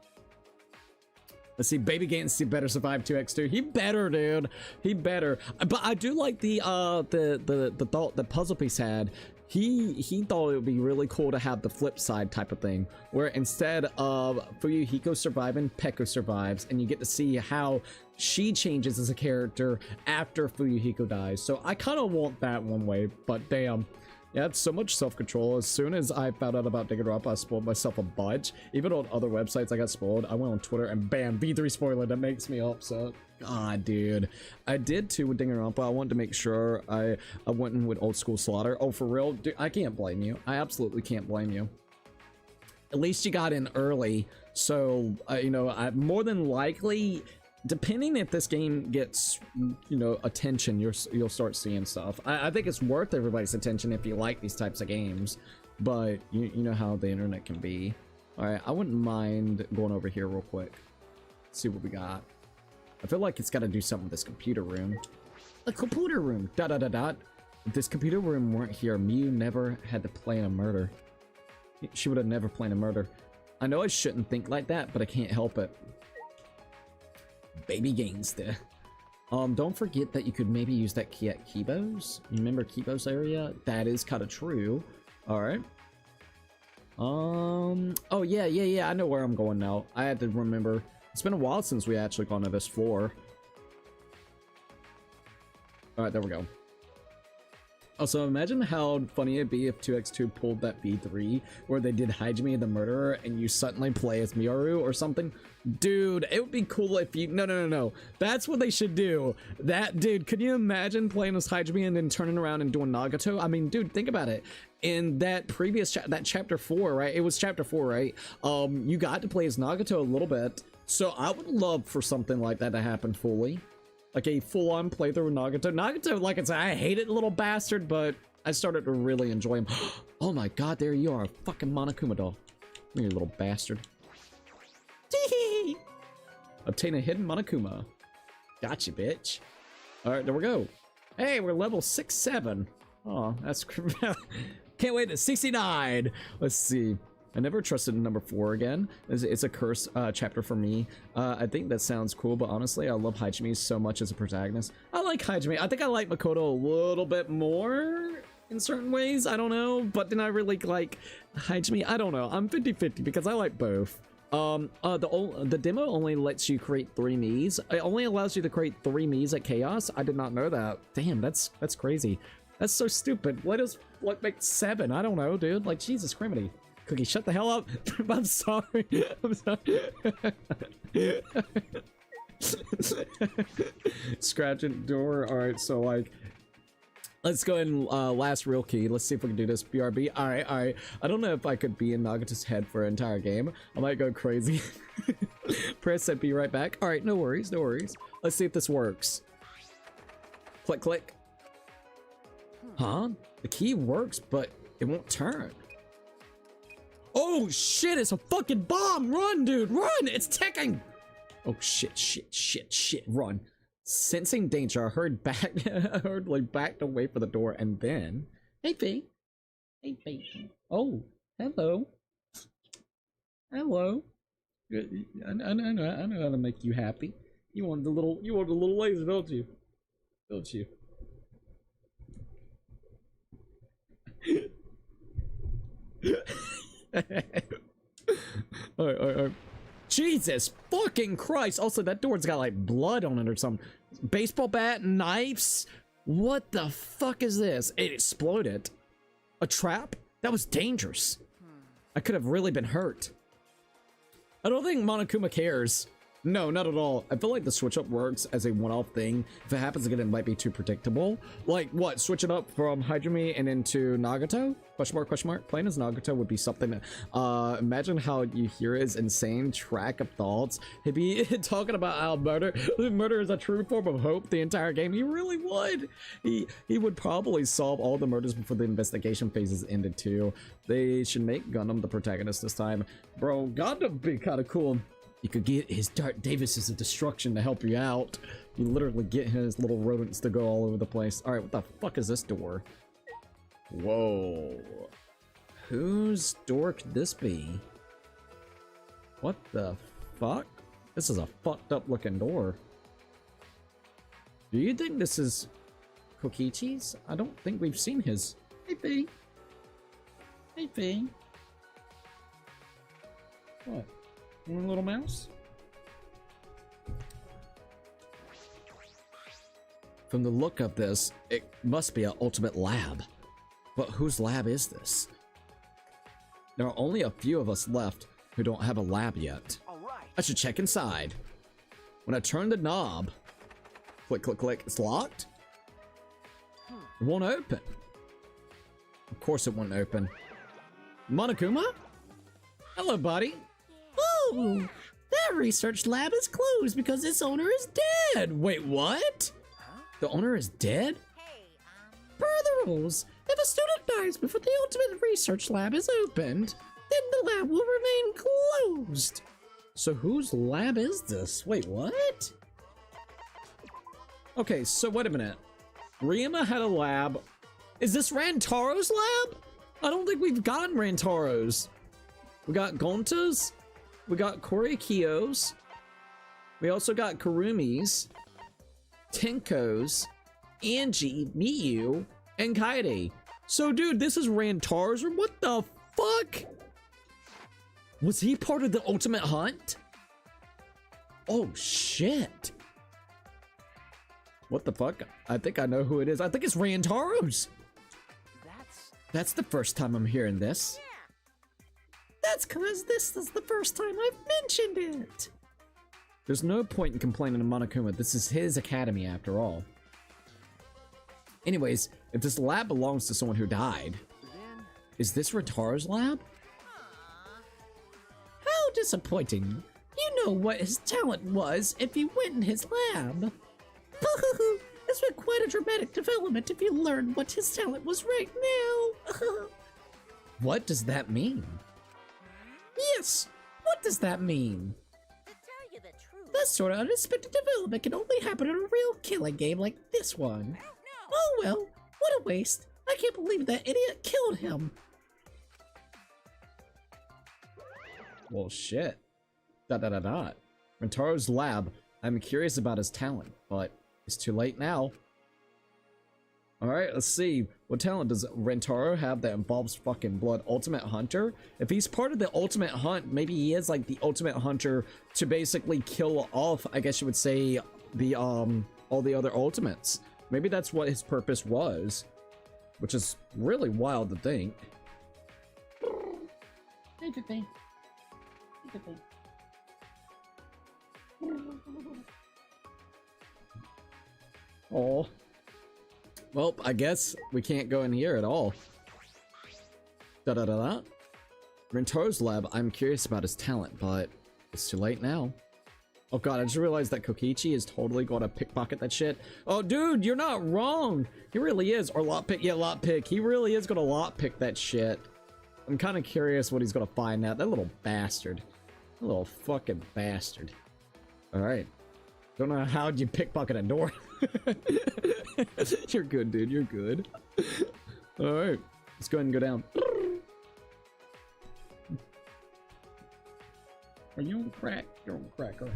Let's see, Baby Gansey better survive 2x2. He better, dude. He better. But I do like the thought that Puzzle Piece had. He thought it would be really cool to have the flip side type of thing, where instead of Fuyuhiko surviving, Peko survives, and you get to see how she changes as a character after Fuyuhiko dies. So I kind of want that one way, but damn. Yeah, it's so much self-control. As soon as I found out about Danganronpa, I spoiled myself a bunch. Even on other websites, I got spoiled. I went on Twitter and bam, V3 spoiler. That makes me upset. God, dude. I did too with Danganronpa. I wanted to make sure I went in with Old School Slaughter. Oh, for real? Dude, I can't blame you. I absolutely can't blame you. At least you got in early. So, I more than likely, depending if this game gets, attention, you'll start seeing stuff. I think it's worth everybody's attention if you like these types of games, but you know how the internet can be. All right, I wouldn't mind going over here real quick. See what we got. I feel like it's got to do something with this computer room. A computer room. ... If this computer room weren't here, Miu never had to plan a murder. She would have never planned a murder. I know I shouldn't think like that, but I can't help it. Baby Gangsta. Don't forget that you could maybe use that key at Kibo's. You remember Kibo's area? That is kind of true. All right. Oh yeah. I know where I'm going now. I had to remember. It's been a while since we actually gone to this floor. All right, there we go. Also, imagine how funny it'd be if 2x2 pulled that V3 where they did Hajime the Murderer and you suddenly play as Miyaru or something. Dude, it would be cool if you... No. That's what they should do. Dude, could you imagine playing as Hajime and then turning around and doing Nagato? I mean, dude, think about it. In that previous that chapter 4, right? It was chapter 4, right? You got to play as Nagato a little bit. So I would love for something like that to happen fully. Like a full-on playthrough with Nagato. Nagato, like I said, I hate it, little bastard, but I started to really enjoy him. Oh my god, there you are, a fucking Monokuma doll. You little bastard. Tee-hee! Obtain a hidden Monokuma. Gotcha, bitch. Alright, there we go. Hey, we're level 6-7. Oh, that's... Can't wait to 69! Let's see. I never trusted number 4 again. It's a curse chapter for me. I think that sounds cool, but honestly, I love Hajime so much as a protagonist. I like Hajime. I think I like Makoto a little bit more in certain ways. I don't know, but then I really like Hajime. I don't know. I'm 50-50 because I like both. The demo only lets you create 3 Miis. It only allows you to create 3 Miis at Chaos. I did not know that. Damn, that's crazy. That's so stupid. Let us like make 7. I don't know, dude. Like Jesus criminy. Cookie, shut the hell up. I'm sorry. I'm sorry. Scratching door. All right, so like, let's go ahead and last real key. Let's see if we can do this. BRB. All right, all right. I don't know if I could be in Nagato's head for an entire game. I might go crazy. Press that. Be right back. All right, no worries, no worries. Let's see if this works. Click, click. Huh? The key works, but it won't turn. Oh shit! It's a fucking bomb! Run, dude! Run! It's ticking! Oh shit! Shit! Shit! Shit! Run! Sensing danger, I heard back. I heard like backed away for the door, and then, hey Fee, hey Fee. Oh, hello, hello. I know how to make you happy. You want a little laser, don't you? Don't you? All right. Jesus fucking Christ. Also, that door's got like blood on it or something. Baseball bat, knives. What the fuck is this? It exploded. A trap? That was dangerous. I could have really been hurt. I don't think Monokuma cares. No, not at all. I feel like the switch up works as a one-off thing. If it happens again, it might be too predictable. Like, what? Switch it up from Hajime and into Nagato? Question mark, question mark. Playing as Nagato would be something that, imagine how you hear his insane track of thoughts. He'd be talking about how murder is a true form of hope the entire game. He really would. He would probably solve all the murders before the investigation phases ended too. They should make Gundam the protagonist this time. Bro, Gundam would be kind of cool. You could get his Dark Davises of destruction to help you out. You literally get his little rodents to go all over the place. All right, what the fuck is this door? Whoa. Whose door could this be? What the fuck? This is a fucked up looking door. Do you think this is Kokichi's? I don't think we've seen his. Hey, P. Hey, P. What? One little mouse? From the look of this, it must be an ultimate lab. But whose lab is this? There are only a few of us left who don't have a lab yet. All right. I should check inside. When I turn the knob, click, click, click, it's locked? It won't open. Of course it won't open. Monokuma? Hello, buddy. Oh, that research lab is closed because its owner is dead. Wait, what? The owner is dead? Per the rules, if a student dies before the ultimate research lab is opened, then the lab will remain closed. So whose lab is this? Wait, what? Okay, so wait a minute. Ryuma had a lab. Is this Rantaro's lab? I don't think we've gotten Rantaro's. We got Gonta's. We got Korikiyo's. We also got Karumi's, Tenko's, Angie, Miyu, and Kaede. So, dude, this is Rantaro's, or what the fuck? Was he part of the Ultimate Hunt? Oh, shit. What the fuck? I think I know who it is. I think it's Rantaro's. That's the first time I'm hearing this. That's because this is the first time I've mentioned it. There's no point in complaining to Monokuma. This is his academy after all. Anyways, if this lab belongs to someone who died, is this Rataro's lab? How disappointing. You know what his talent was if you went in his lab. This was quite a dramatic development if you learned what his talent was right now. What does that mean? Yes, what does that mean? To tell you the truth. That sort of unexpected development can only happen in a real killing game like this one. No. Oh well, what a waste. I can't believe that idiot killed him. Well, shit. Rentaro's lab. I'm curious about his talent, but it's too late now. Alright, let's see. What talent does Rentaro have that involves fucking blood? Ultimate Hunter? If he's part of the Ultimate Hunt, maybe he is like the Ultimate Hunter to basically kill off, I guess you would say, the all the other Ultimates. Maybe that's what his purpose was. which is really wild to think. Oh. Well, I guess we can't go in here at all. Da-da-da-da. Rento's lab, I'm curious about his talent, but it's too late now. Oh god, I just realized that Kokichi is totally gonna pickpocket that shit. Oh dude, you're not wrong! He really is. Or lockpick, yeah, lockpick. He really is gonna lockpick that shit. I'm kind of curious what he's gonna find out. That little bastard. That little fucking bastard. Alright. Don't know how you pickpocket a door. You're good, dude. You're good. Alright. Let's go ahead and go down. Are you on crack? You're on crack, right?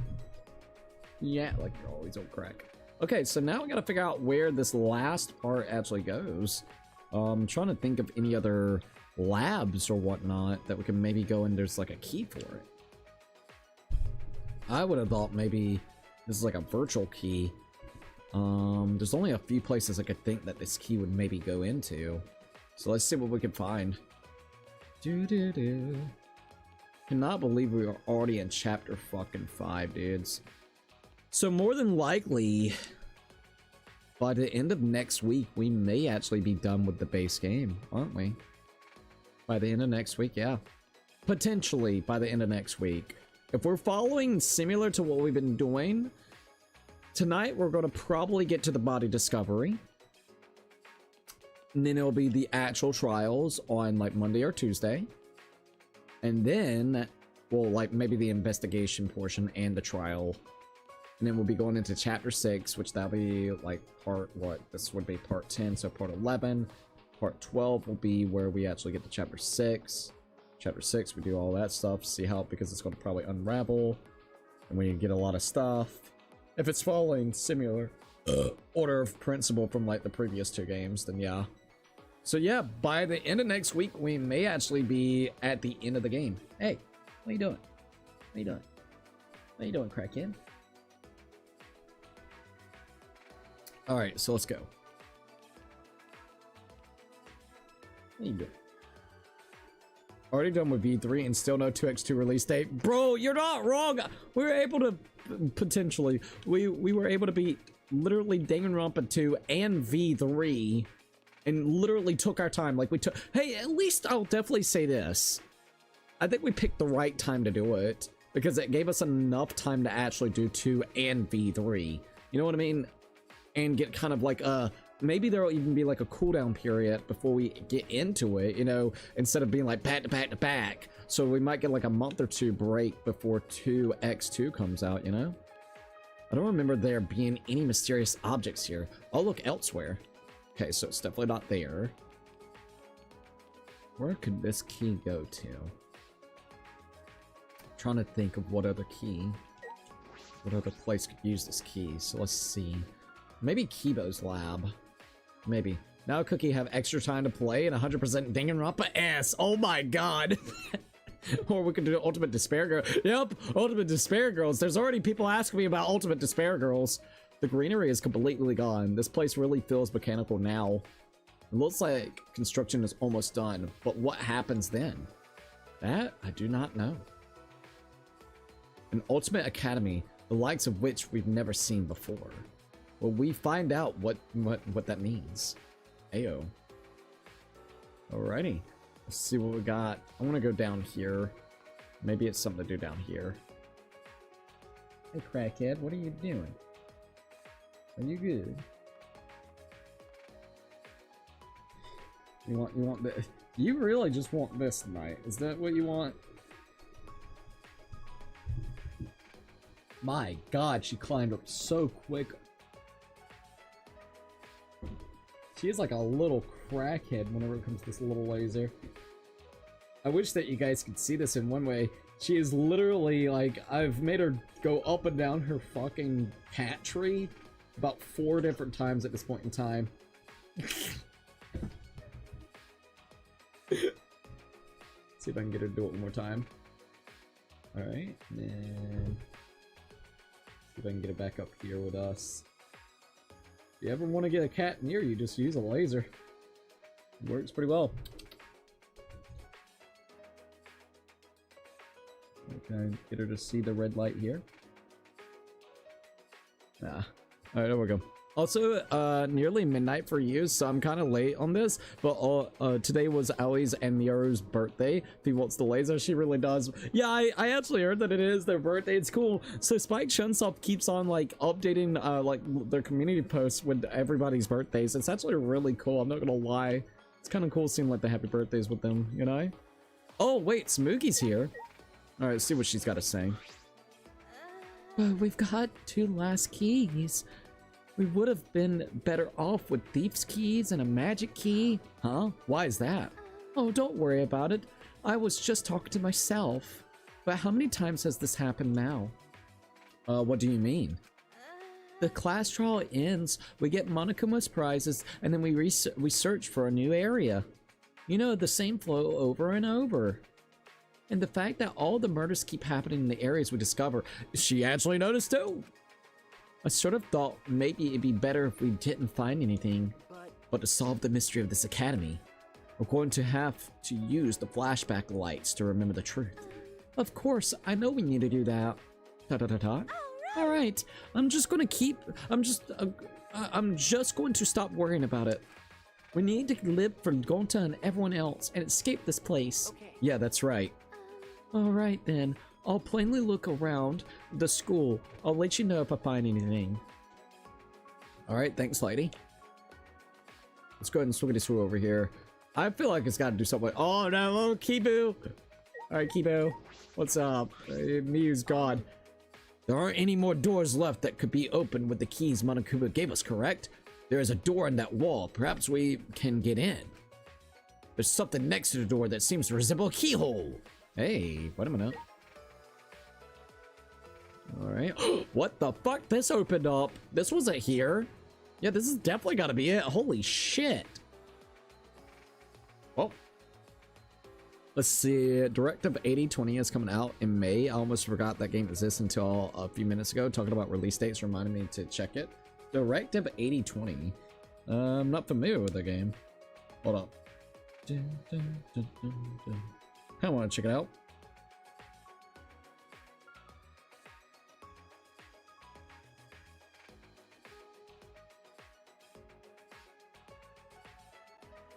Yeah, like you're always on crack. Okay, so now we gotta figure out where this last part actually goes. I'm trying to think of any other labs or whatnot that we can maybe go and there's like a key for it. I would have thought maybe this is like a virtual key. There's only a few places I could think that this key would maybe go into. So let's see what we can find. Doo-doo-doo. Cannot believe we are already in chapter fucking 5, dudes. So more than likely, by the end of next week, we may actually be done with the base game, aren't we? By the end of next week, yeah. Potentially by the end of next week. If we're following similar to what we've been doing, tonight we're going to probably get to the body discovery. And then it'll be the actual trials on like Monday or Tuesday. And then, well, like maybe the investigation portion and the trial. And then we'll be going into chapter 6, which that'll be like part, what? This would be part 10, so part 11. Part 12 will be where we actually get to chapter 6. Chapter 6, we do all that stuff, see how, because it's going to probably unravel. And we get a lot of stuff. If it's following similar order of principle from like the previous 2 games, then yeah. So yeah, by the end of next week, we may actually be at the end of the game. Hey, what are you doing? What are you doing? What are you doing, crackhead? Alright, so let's go. What are you doing? Already done with V3 and still no 2x2 release date. Bro, you're not wrong! We were able to, potentially, we were able to beat literally Danganronpa 2 and V3. And literally took our time, like we took. Hey, at least I'll definitely say this. I think we picked the right time to do it because it gave us enough time to actually do 2 and V3. You know what I mean? And get kind of like maybe there'll even be like a cooldown period before we get into it, you know, instead of being like back to back to back. So we might get like a month or 2 break before 2x2 comes out, you know? I don't remember there being any mysterious objects here. I'll look elsewhere. Okay, so it's definitely not there. Where could this key go to? I'm trying to think of what other key. What other place could use this key? So let's see. Maybe Kibo's lab. Maybe. Now Cookie have extra time to play and 100% Danganronpa S. Oh my god. Or we could do Ultimate Despair Girl. Yep, Ultimate Despair Girls. There's already people asking me about Ultimate Despair Girls. The greenery is completely gone. This place really feels mechanical now. It looks like construction is almost done, but what happens then? That I do not know. An ultimate academy, the likes of which we've never seen before. Well, we find out what that means. Ayo. Alrighty. Let's see what we got. I want to go down here. Maybe it's something to do down here. Hey, crackhead, what are you doing? Are you good? You want this? You really just want this tonight? Is that what you want? My god, she climbed up so quick. She is like a little crackhead whenever it comes to this little laser. I wish that you guys could see this in one way. She is literally like, I've made her go up and down her fucking cat tree about 4 different times at this point in time. See if I can get her to do it one more time. Alright, and then see if I can get it back up here with us. If you ever want to get a cat near you, just use a laser. Works pretty well. Okay, get her to see the red light here. Nah. Alright, there we go. Also, nearly midnight for you, so I'm kind of late on this, but today was Ali's and Miaru's birthday. If he wants the laser, she really does. Yeah, I actually heard that it is their birthday. It's cool. So Spike Chunsoft keeps on, like, updating, like, their community posts with everybody's birthdays. It's actually really cool, I'm not gonna lie. It's kind of cool seeing, like, the happy birthdays with them, you know? Oh, wait, Smokey's here. Alright, let's see what she's got to say. We've got 2 last keys. We would have been better off with Thief's keys and a magic key. Huh? Why is that? Oh, don't worry about it. I was just talking to myself. But how many times has this happened now? What do you mean? The class trial ends, we get Monokuma's prizes, and then we search for a new area. You know, the same flow over and over. And the fact that all the murders keep happening in the areas we discover, she actually noticed too. I sort of thought maybe it'd be better if we didn't find anything, but to solve the mystery of this academy, we're going to have to use the flashback lights to remember the truth. Of course, I know we need to do that. All right, I'm just going to stop worrying about it. We need to live for Gonta and everyone else and escape this place. Okay. Yeah, that's right. All right then. I'll plainly look around the school. I'll let you know if I find anything. Alright, thanks, lady. Let's go ahead and swing this over here. I feel like it's got to do something. Oh no, Kibu! Alright, Kibu. What's up? Miu's gone. There aren't any more doors left that could be opened with the keys Monokuma gave us, correct? There is a door in that wall. Perhaps we can get in. There's something next to the door that seems to resemble a keyhole. Hey, wait a minute. Alright. What the fuck? This opened up. This wasn't here. Yeah, this is definitely gotta be it. Holy shit. Oh. Let's see. Directive 8020 is coming out in May. I almost forgot that game exists until a few minutes ago. Talking about release dates reminded me to check it. Directive 8020. I'm not familiar with the game. Hold up. I want to check it out.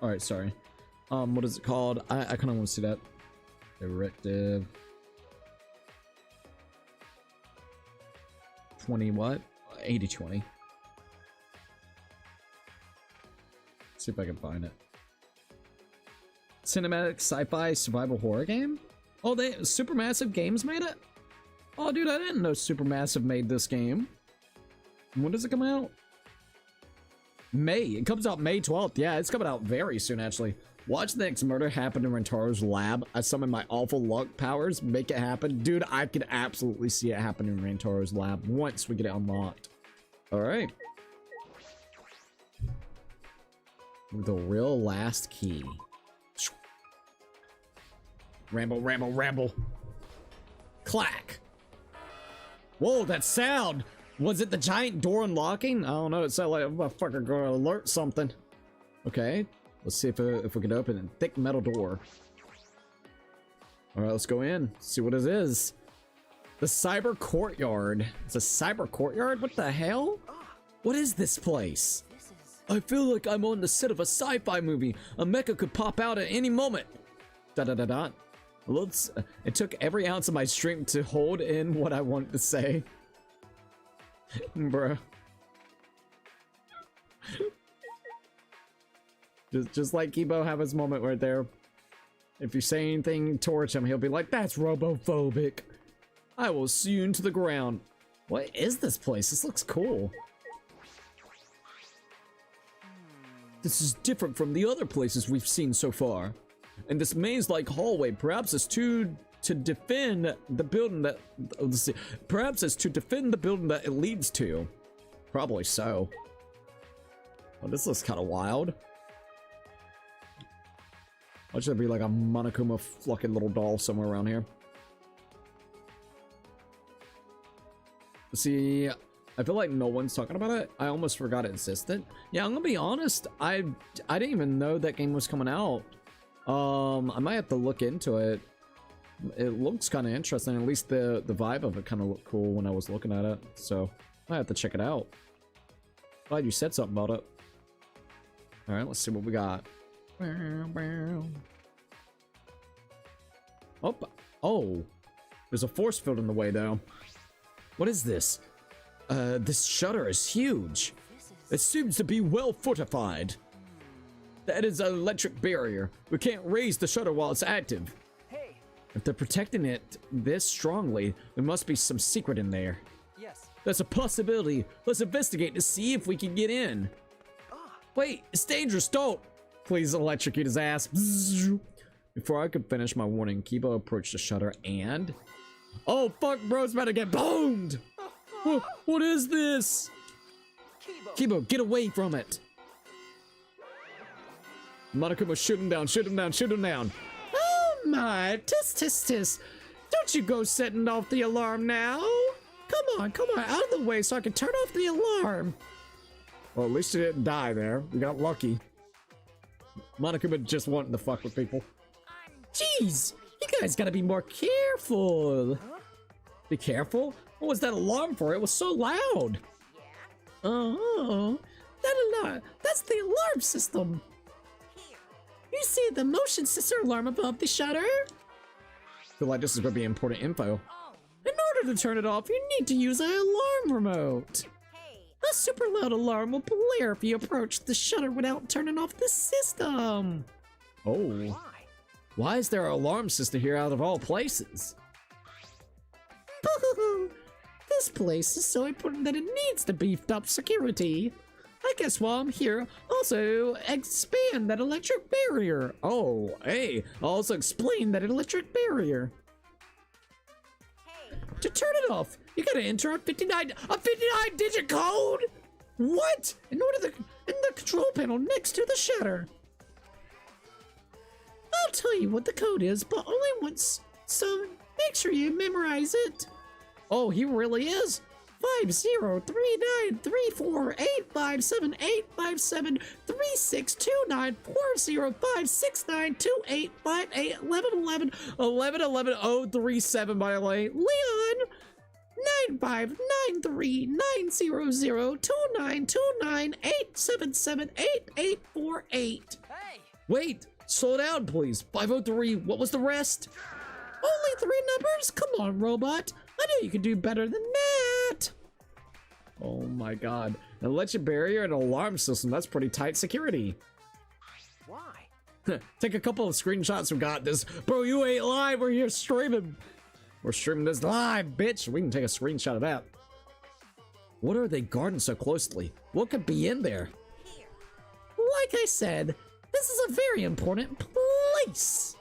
Alright, sorry. What is it called? I kind of want to see that. Directive 20 what? 8020. See if I can find it. Cinematic sci-fi survival horror game? Oh, Supermassive Games made it? Oh, dude, I didn't know Supermassive made this game. When does it come out? May. It comes out May 12th. Yeah, it's coming out very soon, actually. Watch the next murder happen in Rentaro's lab. I summon my awful luck powers. Make it happen. Dude, I could absolutely see it happen in Rentaro's lab once we get it unlocked. Alright. The real last key. Ramble, ramble, ramble. Clack. Whoa, that sound. Was it the giant door unlocking? I don't know. It sounded like a motherfucker gonna alert something. Okay. Let's see if we can open a thick metal door. Alright, let's go in. See what it is. The cyber courtyard. It's a cyber courtyard? What the hell? What is this place? I feel like I'm on the set of a sci-fi movie. A mecha could pop out at any moment. Da-da-da-da. Looks, it took every ounce of my stream to hold in what I wanted to say. Bruh. Just like Kibo have his moment right there. If you say anything towards him, he'll be like, that's robophobic. I will sue you into the ground. What is this place? This looks cool. This is different from the other places we've seen so far. And this maze-like hallway, perhaps it's to defend the building that, let's see, perhaps it's to defend the building that it leads to. Probably so. Oh, this looks kind of wild. Why should there be like a Monokuma fucking little doll somewhere around here? Let's see. I feel like no one's talking about it. I almost forgot it existed. Yeah, I'm gonna be honest. I didn't even know that game was coming out. I might have to look into it. It looks kind of interesting. At least the vibe of it kind of looked cool when I was looking at it. So I might have to check it out. Glad you said something about it. All right, let's see what we got. Oh, there's a force field in the way though. What is this? This shutter is huge. It seems to be well fortified. That is an electric barrier. We can't raise the shutter while it's active. Hey. If they're protecting it this strongly, there must be some secret in there. Yes. That's a possibility. Let's investigate to see if we can get in. Wait, it's dangerous. Don't. Please electrocute his ass. Before I could finish my warning, Kibo approached the shutter and... Oh, fuck, bro's about to get boned! What is this? Kibo, get away from it! Monokuma, shoot him down, shoot him down, shoot him down! Oh my, tis. Don't you go setting off the alarm now! Come on, out of the way so I can turn off the alarm! Well, at least he didn't die there. We got lucky. Monokuma just wanting to fuck with people. Jeez, you guys gotta be more careful. Be careful? What was that alarm for? It was so loud. Oh, that alarm. That's the alarm system. You see the motion sensor alarm above the shutter? I feel like this is gonna be important info. In order to turn it off, you need to use an alarm remote. A super loud alarm will blare if you approach the shutter without turning off the system. Oh. Why is there an alarm system here out of all places? This place is so important that it needs to beefed up security. I guess while I'm here, also expand that electric barrier. Oh, hey, also explain that electric barrier. To turn it off, you gotta enter a 59 digit code. What? In the control panel next to the shutter. I'll tell you what the code is, but only once, so make sure you memorize it. Oh, he really is. 50393485785736294692851111111137 by the way. Leon 95939092987788848. Hey. Wait, slow down please. 503. What was the rest? Only 3 numbers? Come on, robot. I know you can do better than that. Oh my god. An electric barrier and an alarm system. That's pretty tight security. Why? Take a couple of screenshots. We got this. Bro, you ain't live. We're here streaming. We're streaming this live, bitch. We can take a screenshot of that. What are they guarding so closely? What could be in there? Like I said, this is a very important place.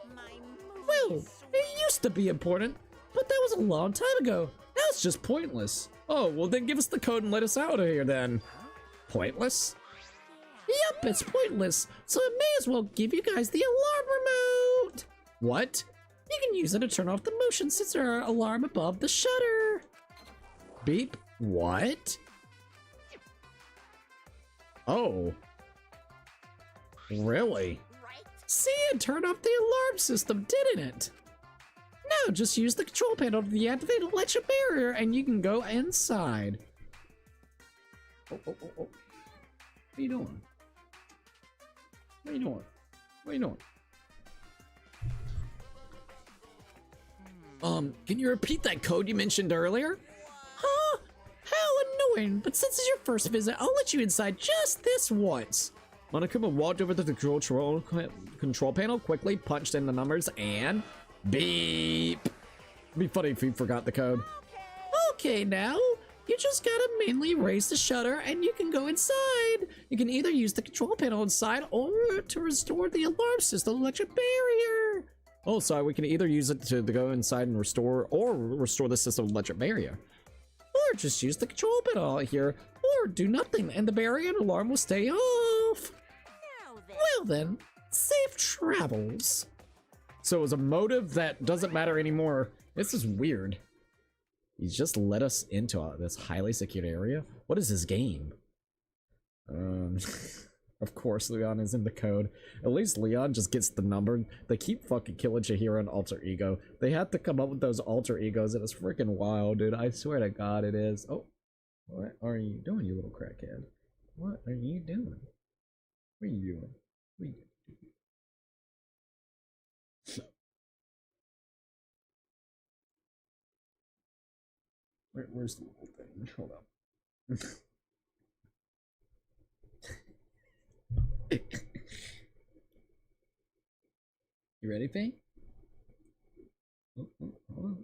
Well, it used to be important, but that was a long time ago. Now it's just pointless. Oh, well then give us the code and let us out of here then. Pointless? Yep, it's pointless. So I may as well give you guys the alarm remote. What? You can use it to turn off the motion sensor alarm above the shutter. Beep. What? Oh. Really? See, it turned off the alarm system, didn't it? Now just use the control panel to deactivate the electric barrier and you can go inside. Oh. What are you doing? What are you doing? What are you doing? Can you repeat that code you mentioned earlier? Huh? How annoying, but since it's your first visit, I'll let you inside just this once. Monokuma walked over to the control panel, quickly punched in the numbers, and beep. It'd be funny if he forgot the code. Okay, now, you just gotta mainly raise the shutter and you can go inside. You can either use the control panel inside or to restore the alarm system electric barrier. Oh, sorry, we can either use it to go inside and restore the system electric barrier. Or just use the control panel here, or do nothing and the barrier and alarm will stay off. Well then, safe travels. So it was a motive that doesn't matter anymore. This is weird. He just let us into this highly secured area. What is this game? Of course Leon is in the code. At least Leon just gets the number. They keep fucking killing Chihiro and Alter Ego. They had to come up with those alter egos, and it's freaking wild, dude. I swear to God it is. Oh, what are you doing, you little crackhead? What are you doing? What are you doing? What are you doing? Where's the little thing? Hold up. You ready, Faye? Oh, hold on.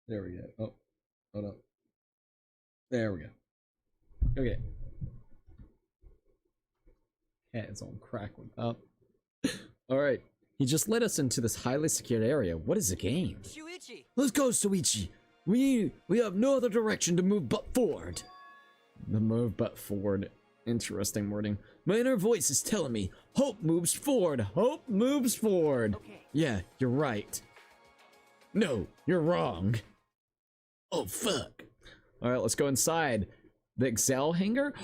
There we go. Oh, hold up. There we go. Okay. Cat is on crack one up. Alright. He just led us into this highly secured area. What is the game? Shuichi! Let's go, Suichi! We have no other direction to move but forward. The move but forward. Interesting wording. My inner voice is telling me, hope moves forward. Hope moves forward. Okay. Yeah, you're right. No, you're wrong. Oh, fuck. Alright, let's go inside. The Excel hanger?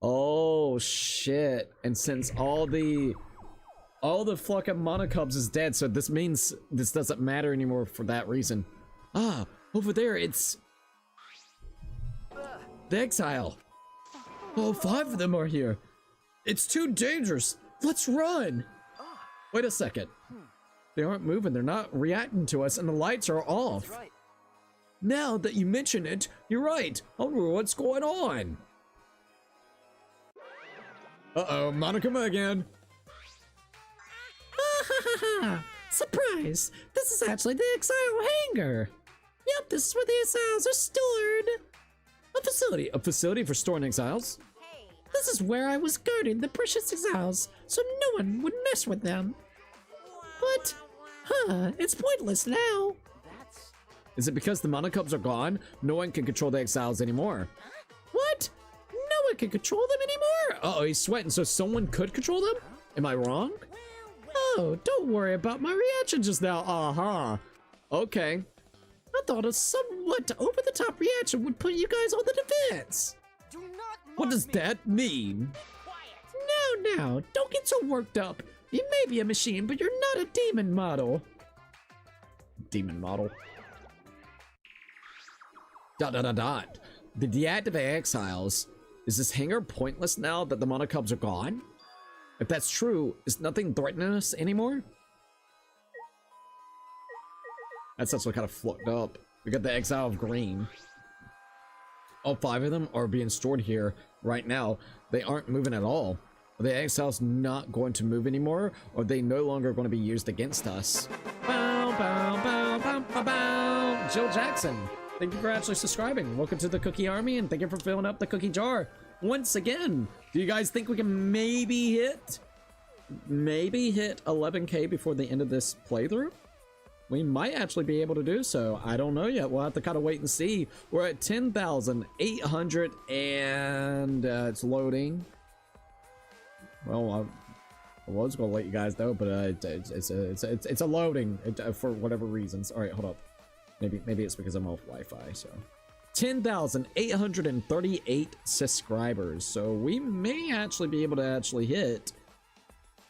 Oh, shit. And since all the fucking Monocubs is dead, so this means this doesn't matter anymore for that reason. Ah, over there, it's the Exile. Oh, 5 of them are here. It's too dangerous. Let's run. Wait a second. They aren't moving. They're not reacting to us, and the lights are off. That's right. Now that you mention it, you're right. I wonder what's going on. Uh-oh, Monokuma again. Surprise! This is actually the Exile hangar. Yep, this is where the Exiles are stored. A facility for storing Exiles? Hey, This is where I was guarding the precious Exiles, so no one would mess with them. But, it's pointless now. That's... Is it because the Monocubs are gone? No one can control the Exiles anymore. What? No one can control them anymore? Uh-oh, he's sweating, so someone could control them? Am I wrong? Oh, don't worry about my reaction just now. Okay. I thought a somewhat over-the-top reaction would put you guys on the defense. Do not What mock does me. that mean? Now, don't get so worked up. You may be a machine, but you're not a demon model. Demon model. ... To deactivate Exiles. Is this hangar pointless now that the Monocubs are gone? If that's true, is nothing threatening us anymore? That's actually kind of flipped up. We got the Exile of Green. All 5 of them are being stored here right now. They aren't moving at all. Are the Exiles not going to move anymore? Or are they no longer going to be used against us? Bow, bow, bow, bow, bow, bow. Jill Jackson, thank you for actually subscribing. Welcome to the Cookie Army, and thank you for filling up the cookie jar once again. Do you guys think we can maybe hit 11K before the end of this playthrough? We might actually be able to do so. I don't know yet. We'll have to kind of wait and see. We're at 10,800 and it's loading. Well, I was gonna let you guys know, but it's a loading for whatever reasons. All right, hold up. Maybe it's because I'm off Wi-Fi. So 10,838 subscribers. So we may actually be able to actually hit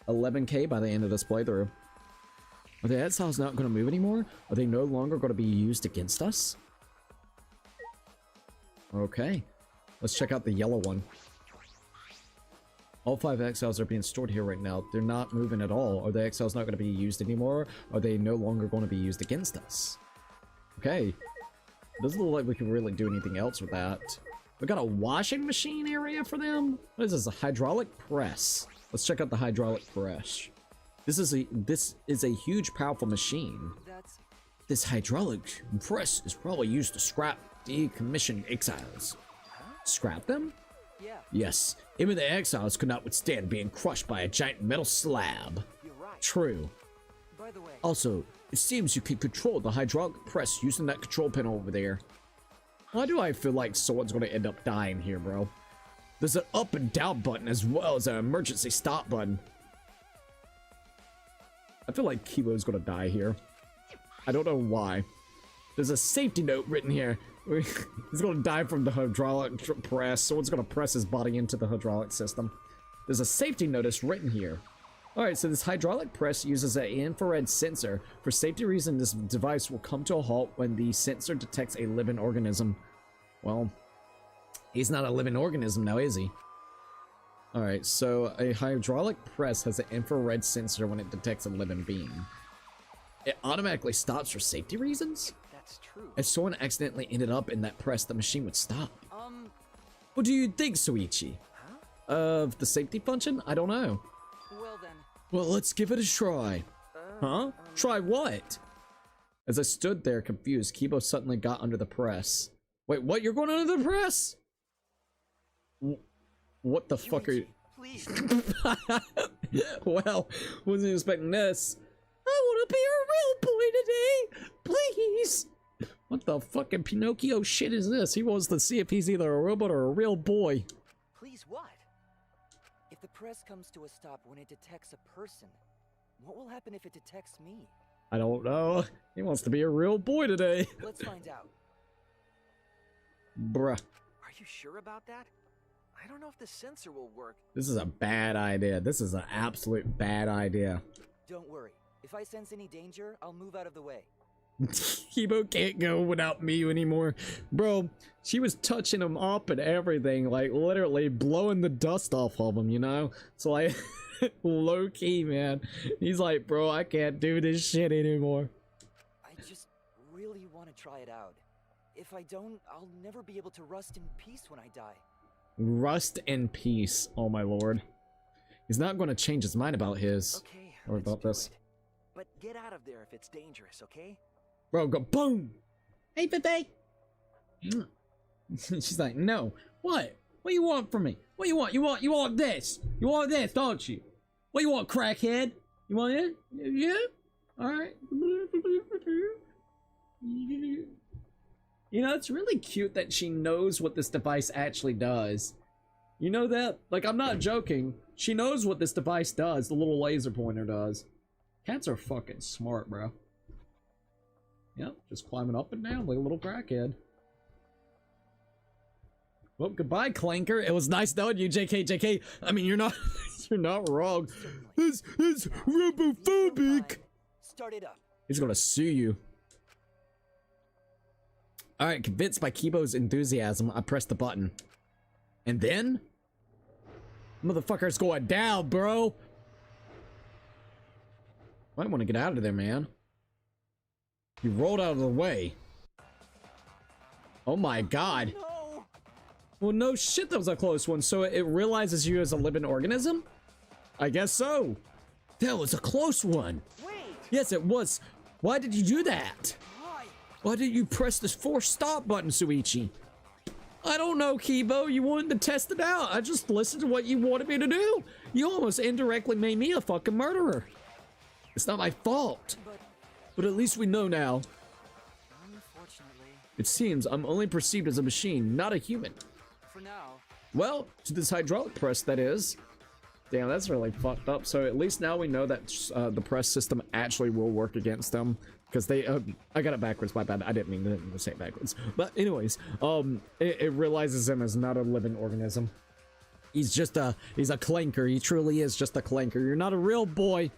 11K by the end of this playthrough. Are the Exiles not going to move anymore? Are they no longer going to be used against us? Okay, let's check out the yellow one. All 5 Exiles are being stored here right now. They're not moving at all. Are the Exiles not going to be used anymore? Are they no longer going to be used against us? Okay, doesn't look like we can really do anything else with that. We got a washing machine area for them? What is this, a hydraulic press? Let's check out the hydraulic press. This is a huge, powerful machine. That's... This hydraulic press is probably used to scrap decommissioned Exiles. Scrap them? Yeah, Yes. Even the Exiles could not withstand being crushed by a giant metal slab. you're right. True. By the way, Also, it seems you can control the hydraulic press using that control panel over there. Why do I feel like someone's going to end up dying here, bro? There's an up and down button as well as an emergency stop button. I feel like Kibo's gonna die here. I don't know why. There's a safety note written here. He's gonna die from the hydraulic press. Someone's gonna press his body into the hydraulic system. There's a safety notice written here. Alright, so this hydraulic press uses an infrared sensor. For safety reasons, this device will come to a halt when the sensor detects a living organism. Well, he's not a living organism now, is he? Alright, so a hydraulic press has an infrared sensor when it detects a living being. It automatically stops for safety reasons? That's true. If someone accidentally ended up in that press, the machine would stop. What do you think, Soichi? Huh? Of the safety function? I don't know. Well then. Well, let's give it a try. Huh? Try what? As I stood there confused, Kibo suddenly got under the press. Wait, what? You're going under the press? What the fuck are you? Please. Well, wasn't expecting this. I want to be a real boy today, please. What the fucking Pinocchio shit is this? He wants to see if he's either a robot or a real boy. Please what? If the press comes to a stop when it detects a person, what will happen if it detects me? I don't know. He wants to be a real boy today. Let's find out. Bruh. Are you sure about that? I don't know if the sensor will work. This is a bad idea. This is an absolute bad idea. Don't worry. If I sense any danger, I'll move out of the way. Kibo can't go without me anymore. Bro, she was touching him up and everything, like literally blowing the dust off of him, you know? So like, low key, man. He's like, bro, I can't do this shit anymore. I just really want to try it out. If I don't, I'll never be able to rest in peace when I die. Rust in peace, oh my lord. He's not going to change his mind about his, Okay, or let's about do this. it. But get out of there if it's dangerous, okay? Bro, go boom! Hey, Pepe! She's like, no. What? What do you want from me? What do you want? You want this. You want this, don't you? What do you want, crackhead? You want it? Yeah? Alright. You know, it's really cute that she knows what this device actually does. You know that? Like, I'm not joking. She knows what this device does, the little laser pointer does. Cats are fucking smart, bro. Yep, just climbing up and down like a little crackhead. Well, goodbye, Clanker. It was nice knowing you, JK. I mean, you're not you're not wrong. This is homophobic. Start it up. He's gonna sue you. Alright, convinced by Kibo's enthusiasm, I pressed the button. And then? Motherfucker's going down, bro! Might want to get out of there, man. You rolled out of the way. Oh my god. No. Well, no shit, that was a close one. So it realizes you as a living organism? I guess so. That was a close one. Wait. Yes, it was. Why did you do that? Why? Why did you press this force stop button, Soichi? I don't know, Kibo. You wanted to test it out. I just listened to what you wanted me to do. You almost indirectly made me a fucking murderer. It's not my fault. But at least we know now. Unfortunately. It seems I'm only perceived as a machine, not a human. For now. Well, to this hydraulic press, that is. Damn, that's really fucked up. So at least now we know that the press system actually will work against them. Because they, I got it backwards, my bad. I didn't mean to say it backwards. But anyways, it realizes him as not a living organism. He's just he's a clanker. He truly is just a clanker. You're not a real boy.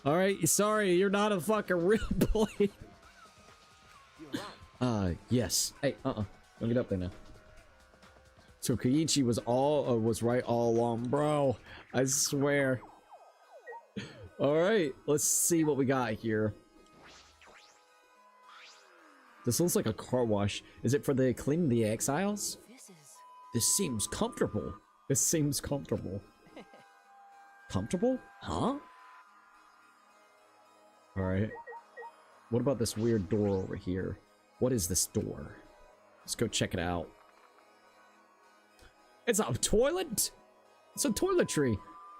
All right, sorry, you're not a fucking real boy. You're right. Yes. Hey, don't get up there now. So Koichi was right all along, bro. I swear. All right, let's see what we got here. This looks like a car wash. Is it for the cleaning the exiles? This seems comfortable. This seems comfortable. Comfortable? Huh? Alright. What about this weird door over here? What is this door? Let's go check it out. It's a toilet? It's a toiletry.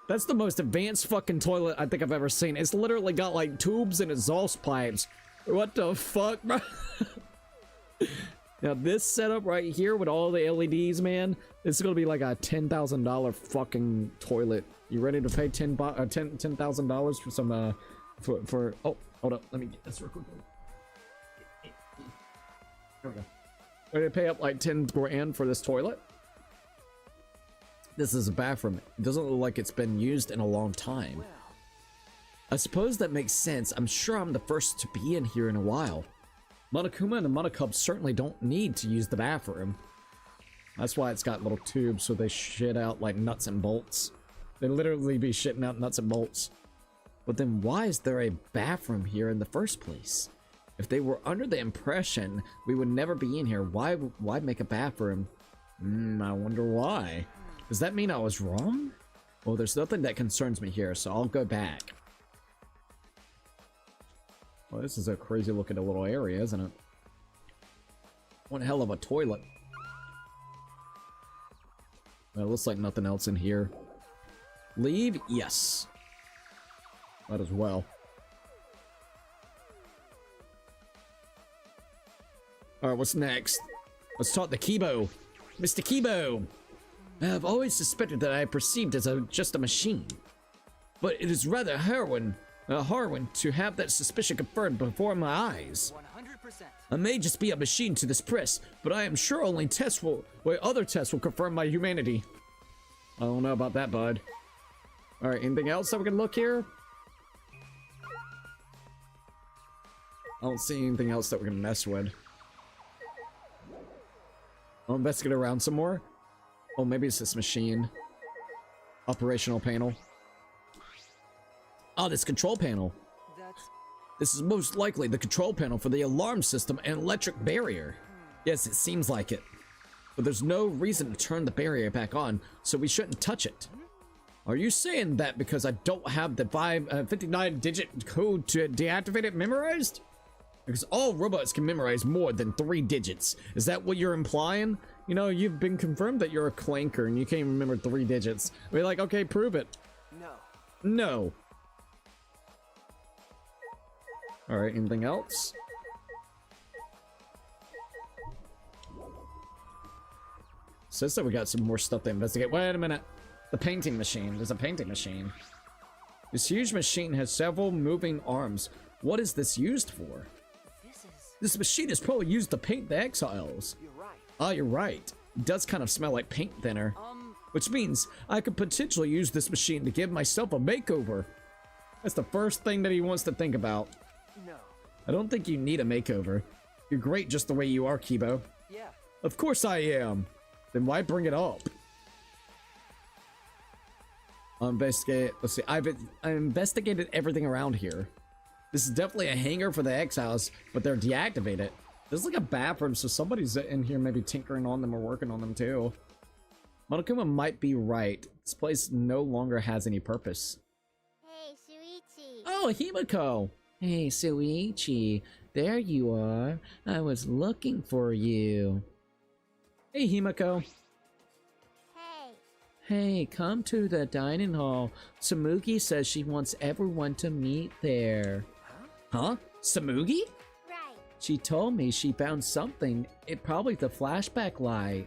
That's the most advanced fucking toilet I think I've ever seen. It's literally got like tubes and exhaust pipes. What the fuck, bro? Now this setup right here with all the LEDs, man, this is gonna be like a $10,000 fucking toilet. You ready to pay $10,000 for some oh, hold up, let me get this real quick. There we go. We're gonna pay up like 10 grand for this toilet. This is a bathroom. It doesn't look like it's been used in a long time. Well, I suppose that makes sense. I'm sure I'm the first to be in here in a while. Monokuma and the Monokub certainly don't need to use the bathroom. That's why it's got little tubes so they shit out like nuts and bolts. They literally be shitting out nuts and bolts. But then why is there a bathroom here in the first place? If they were under the impression we would never be in here, why make a bathroom? I wonder why. Does that mean I was wrong? Well, there's nothing that concerns me here, so I'll go back. Well, this is a crazy looking little area, isn't it? One hell of a toilet. Well, it looks like nothing else in here. Leave? Yes. Might as well. Alright, what's next? Let's talk to Kibo. Mr. Kibo! I've always suspected that I am perceived as just a machine. But it is rather harrowing to have that suspicion confirmed before my eyes. 100%. I may just be a machine to this press, but I am sure only other tests will confirm my humanity. I don't know about that, bud. Alright, anything else that we can look here? I don't see anything else that we can mess with. I'll investigate around some more. Oh, maybe it's this machine. Operational panel. Oh, this control panel. This is most likely the control panel for the alarm system and electric barrier. Yes, it seems like it. But there's no reason to turn the barrier back on, so we shouldn't touch it. Are you saying that because I don't have the 59-digit code to deactivate it memorized? Because all robots can memorize more than 3 digits. Is that what you're implying? You know, you've been confirmed that you're a clanker and you can't even remember 3 digits. We're like, okay, prove it. No. No. Alright, anything else? Says that we got some more stuff to investigate. Wait a minute. The painting machine. There's a painting machine. This huge machine has several moving arms. What is this used for? This machine is probably used to paint the exiles. You're right. Ah, you're right. It does kind of smell like paint thinner. Which means I could potentially use this machine to give myself a makeover. That's the first thing that he wants to think about. No. I don't think you need a makeover. You're great just the way you are, Kibo. Yeah. Of course I am. Then why bring it up? I'll investigate. Let's see. I investigated everything around here. This is definitely a hangar for the exiles, but they're deactivated. There's like a bathroom, so somebody's in here maybe tinkering on them or working on them too. Monokuma might be right. This place no longer has any purpose. Hey, Shuichi. Oh, Himiko! Hey, Suichi. There you are. I was looking for you. Hey, Himiko. Hey. Hey, come to the dining hall. Samugi says she wants everyone to meet there. Huh? Samugi? Right. She told me she found something. It probably the flashback light.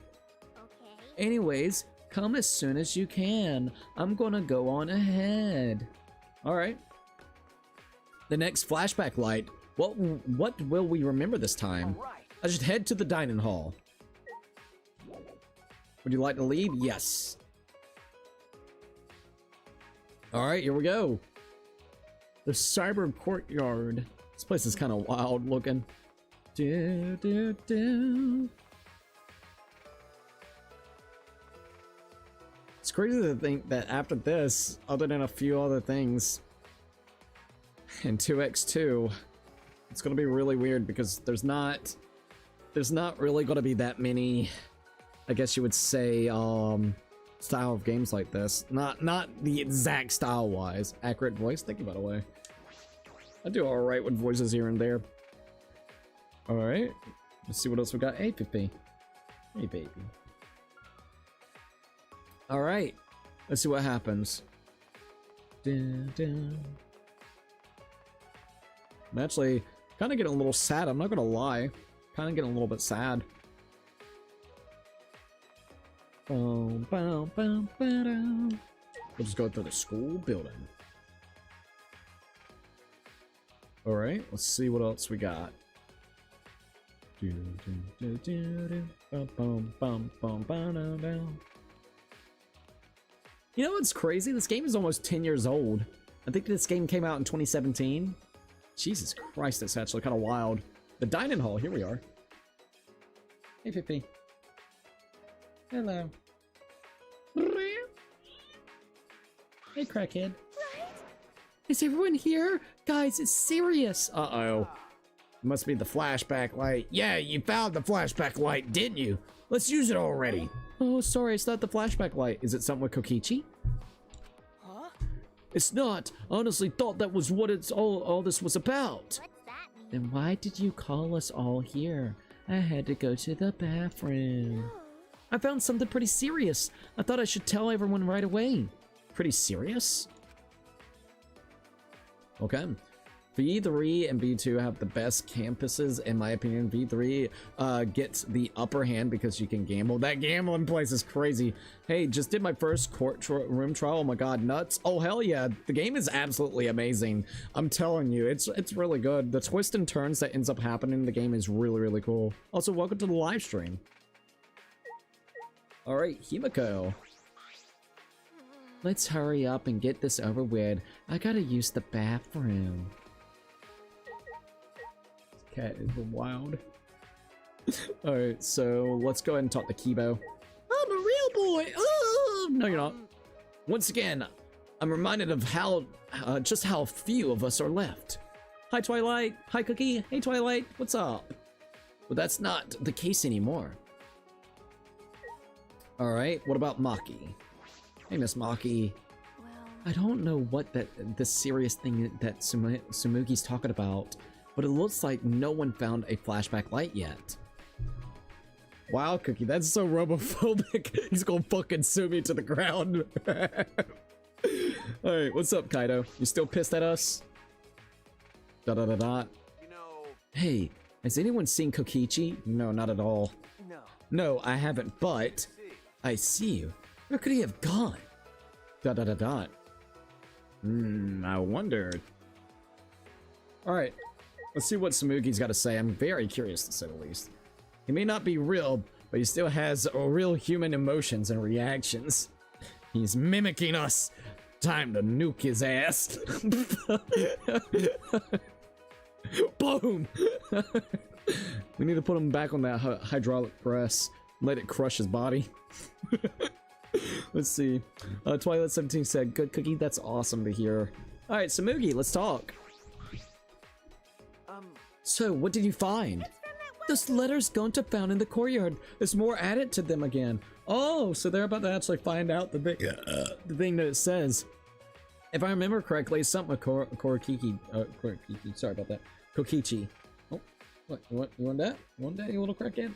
Okay. Anyways, come as soon as you can. I'm gonna go on ahead. Alright. The next flashback light. What will we remember this time? All right. I should head to the dining hall. Would you like to leave? Yes. Alright, here we go. The Cyber Courtyard. This place is kind of wild looking. Do, do, do. It's crazy to think that after this, other than a few other things, in 2x2, it's gonna be really weird because there's not really gonna be that many, I guess you would say, style of games like this. Not the exact style wise. Accurate voice, thank you by the way. I do alright with voices here and there. Alright. Let's see what else we got. Hey Pippi. Hey baby. Alright. Let's see what happens. Dun, dun. I'm actually kind of getting a little sad, I'm not gonna lie. Kind of getting a little bit sad. Boom, boom, boom, boom. We'll just go through the school building. Alright, let's see what else we got. You know what's crazy? This game is almost 10 years old. I think this game came out in 2017. Jesus Christ, that's actually kind of wild. The dining hall, here we are. Hey, Pippi. Hello. Hey, crackhead. Is everyone here? Guys, it's serious. Uh-oh. Must be the flashback light. Yeah, you found the flashback light, didn't you? Let's use it already. Oh, sorry, it's not the flashback light. Is it something with Kokichi? Huh? It's not. I honestly thought that was what it's all this was about. What's that mean? Then why did you call us all here? I had to go to the bathroom. I found something pretty serious. I thought I should tell everyone right away. Pretty serious? Okay. V3 and V2 have the best campuses, in my opinion. V3 gets the upper hand because you can gamble. That gambling place is crazy. Hey, just did my first room trial. Oh my god, nuts. Oh, hell yeah. The game is absolutely amazing. I'm telling you, it's really good. The twists and turns that ends up happening in the game is really, really cool. Also, welcome to the live stream. All right, Himiko. Let's hurry up and get this over with. I gotta use the bathroom. Cat is wild. Alright, so let's go ahead and talk to Kibo. I'm a real boy! Oh, no, you're not. Once again, I'm reminded of just how few of us are left. Hi, Twilight. Hi, Cookie. Hey, Twilight. What's up? Well, that's not the case anymore. Alright, what about Maki? Hey, Miss Maki. Well, I don't know what the serious thing that Sumugi's talking about, but it looks like no one found a flashback light yet. Wow, Cookie, that's so robophobic. He's gonna fucking sue me to the ground. Alright, what's up, Kaido? You still pissed at us? Da da da da. You know, Hey, has anyone seen Kokichi? No, not at all. No. No, I haven't, but see. I see you. Where could he have gone? Dot dot dot dot. I wondered. Alright, let's see what Sumugi's got to say. I'm very curious, to say the least. He may not be real, but he still has real human emotions and reactions. He's mimicking us. Time to nuke his ass. Boom! We need to put him back on that hydraulic press. Let it crush his body. Let's see. Twilight17 said, good, Cookie, that's awesome to hear. Alright, Sumugi, let's talk. So, what did you find? Those letters Gonta found in the courtyard. There's more added to them again. Oh, so they're about to actually find out the thing that it says. If I remember correctly, it's something with Kokichi. Sorry about that. Kokichi. Oh, what? You want that? You want that, you little crackhead?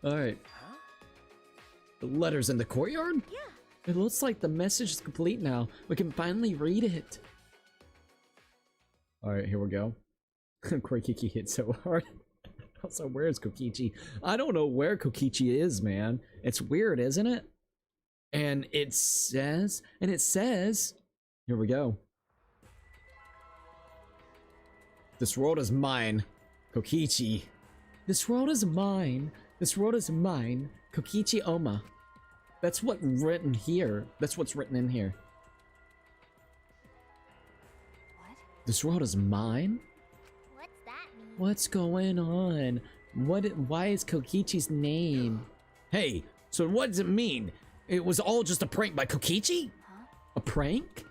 Alright. The letters in the courtyard? yeah. It looks like the message is complete now. We can finally read it. Alright, here we go. Kokichi hit so hard. Also, where is Kokichi? I don't know where Kokichi is, man. It's weird, isn't it? And it says, here we go. This world is mine, Kokichi. This world is mine. This world is mine, Kokichi Oma. That's what's written here. That's what's written in here. What? This world is mine? What's that mean? What's going on? Why is Kokichi's name? Hey, so what does it mean? It was all just a prank by Kokichi? Huh? A prank?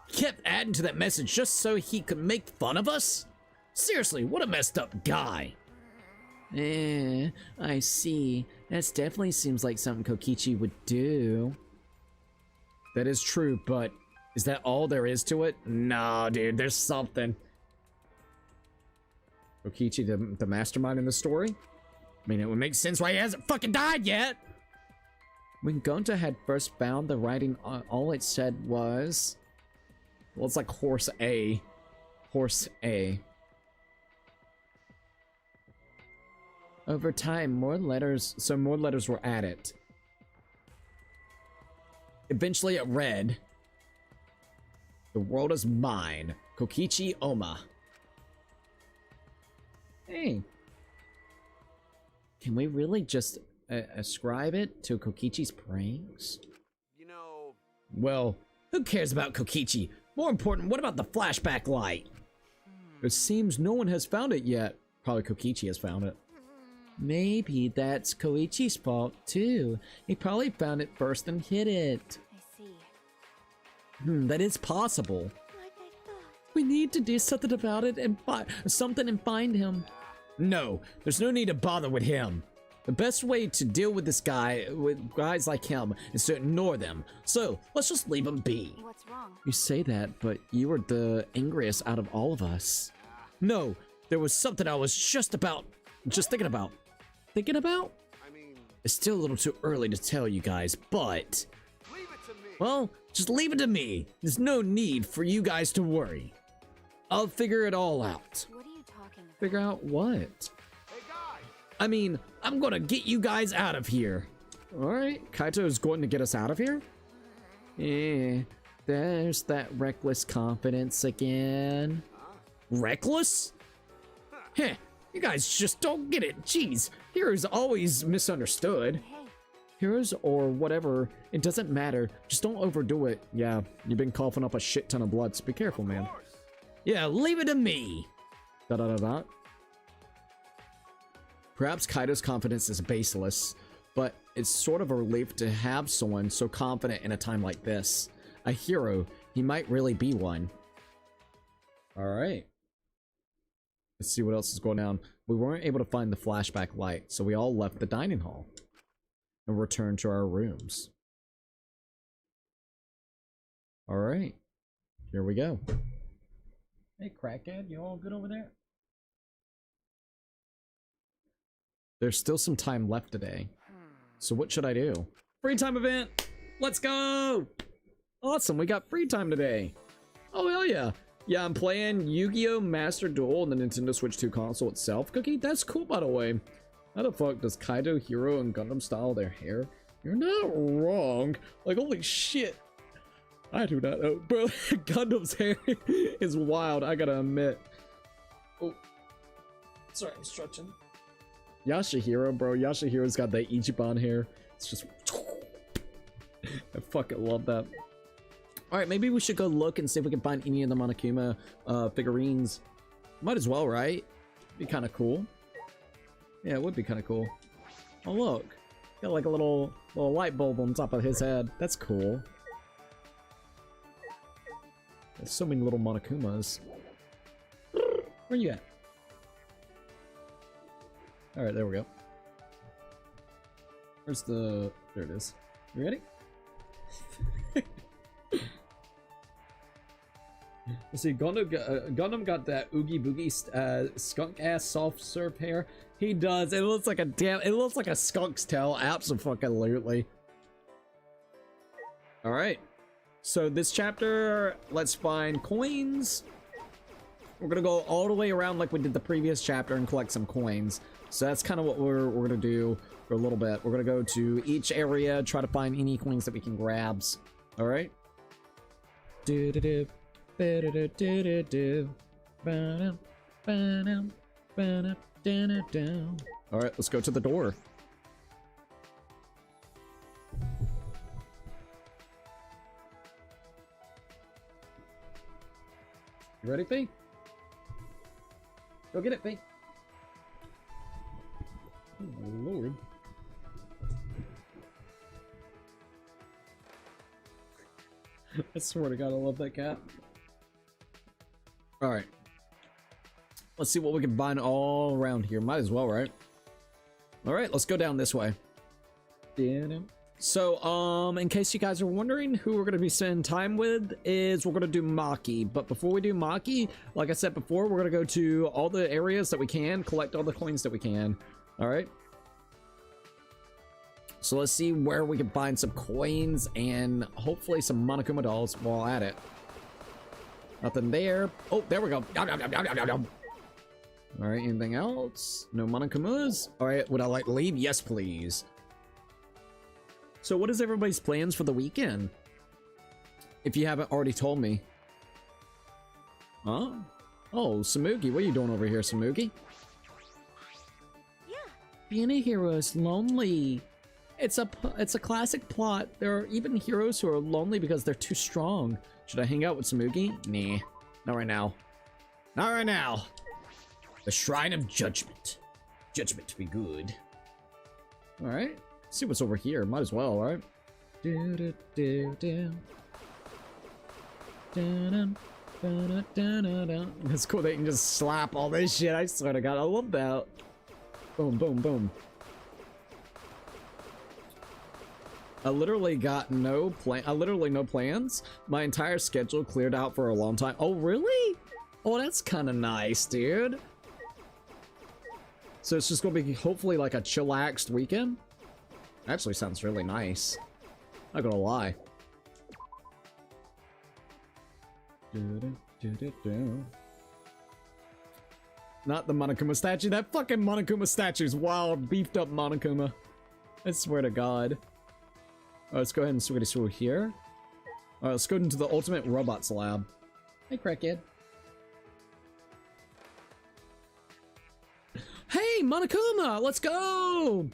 He kept adding to that message just so he could make fun of us? Seriously, what a messed up guy. I see. That definitely seems like something Kokichi would do. That is true, but is that all there is to it? Nah, dude, there's something. Kokichi, the mastermind in the story? I mean, it would make sense why he hasn't fucking died yet! When Gonta had first found the writing, all it said was... Well, it's like horse A. Horse A. Over time, more letters were added. Eventually it read, the world is mine, Kokichi Oma. Hey. Can we really just ascribe it to Kokichi's pranks? You know, Well, who cares about Kokichi? More important, what about the flashback light? It seems no one has found it yet. Probably Kokichi has found it. Maybe that's Koichi's fault too. He probably found it first and hid it. I see. That is possible. Like I thought. We need to do something about it and find him. No, there's no need to bother with him. The best way to deal with this guy, with guys like him, is to ignore them. So, let's just leave him be. What's wrong? You say that, but you were the angriest out of all of us. No, there was something I was just thinking about. Thinking about? I mean, It's still a little too early to tell you guys, but... leave it to me. Well, just leave it to me. There's no need for you guys to worry. I'll figure it all out. What are you talking about? Figure out what? Hey guys, I mean, I'm gonna get you guys out of here. Alright, Kaito is going to get us out of here? Yeah, there's that reckless confidence again. Reckless? Heh, you guys just don't get it. Jeez, heroes always misunderstood. Hey, Heroes or whatever, it doesn't matter. Just don't overdo it. Yeah, you've been coughing up a shit ton of blood, so be careful, man. of course. Yeah, leave it to me. Da-da-da-da. Perhaps Kaito's confidence is baseless, but it's sort of a relief to have someone so confident in a time like this. A hero, he might really be one. Alright. Let's see what else is going on. We weren't able to find the flashback light, so we all left the dining hall and returned to our rooms. Alright. Here we go. Hey, crackhead, you all good over there? There's still some time left today. So what should I do? Free time event! Let's go! Awesome, we got free time today. Oh, hell yeah. Yeah, I'm playing Yu-Gi-Oh! Master Duel on the Nintendo Switch 2 console itself. Cookie, that's cool, by the way. How the fuck does Kaido, Hero, and Gundam style their hair? You're not wrong. Like, holy shit. I do not know. Bro, Gundam's hair is wild, I gotta admit. Oh. Sorry, I'm stretching. Yashahiro, bro. Yashahiro's got that Ichiban hair. It's just... I fucking love that. Alright, maybe we should go look and see if we can find any of the Monokuma figurines. Might as well, right? Be kind of cool. Yeah, it would be kind of cool. Oh, look. Got like a little light bulb on top of his head. That's cool. There's so many little Monokumas. Where you at? Alright, there we go. Where's the... There it is. You ready? Let's see, Gundam got that oogie boogie skunk ass soft serve hair. He does. It looks like a skunk's tail. Absolutely. Alright. So this chapter, let's find coins. We're gonna go all the way around like we did the previous chapter and collect some coins. So that's kind of what we're gonna do for a little bit. We're gonna go to each area, try to find any coins that we can grab. All right. All right, let's go to the door. You ready, Fee? Go get it, Fee. Oh, my lord. I swear to God, I love that cat. Alright. Let's see what we can find all around here. Might as well, right? Alright, let's go down this way. So, in case you guys are wondering who we're going to be spending time with, is we're going to do Maki. But before we do Maki, like I said before, we're going to go to all the areas that we can, collect all the coins that we can. Alright. So let's see where we can find some coins and hopefully some Monokuma dolls while at it. Nothing there. Oh, there we go. Alright, anything else? No Monokumas? Alright, would I like to leave? Yes, please. So what is everybody's plans for the weekend? If you haven't already told me. Huh? Oh, Samugi, what are you doing over here, Samugi? being a hero is lonely. It's a classic plot. There are even heroes who are lonely because they're too strong. Should I hang out with Samugi? Nah, not right now. Not right now. The Shrine of Judgment. Judgment to be good. All right. See what's over here. Might as well, right? It's cool that you can just slap all this shit. I swear to God, I love that. Boom, boom, boom. I literally got no plans. My entire schedule cleared out for a long time. Oh, really? Oh, that's kind of nice, dude. So it's just gonna be hopefully like a chillaxed weekend. Actually sounds really nice. Not gonna lie. Not the Monokuma statue. That fucking Monokuma statue is wild. Beefed up Monokuma. I swear to God. Let's go ahead and switch through here. Let's go into the Ultimate Robots Lab. Hey, crackhead. Hey, Monokuma! Let's go!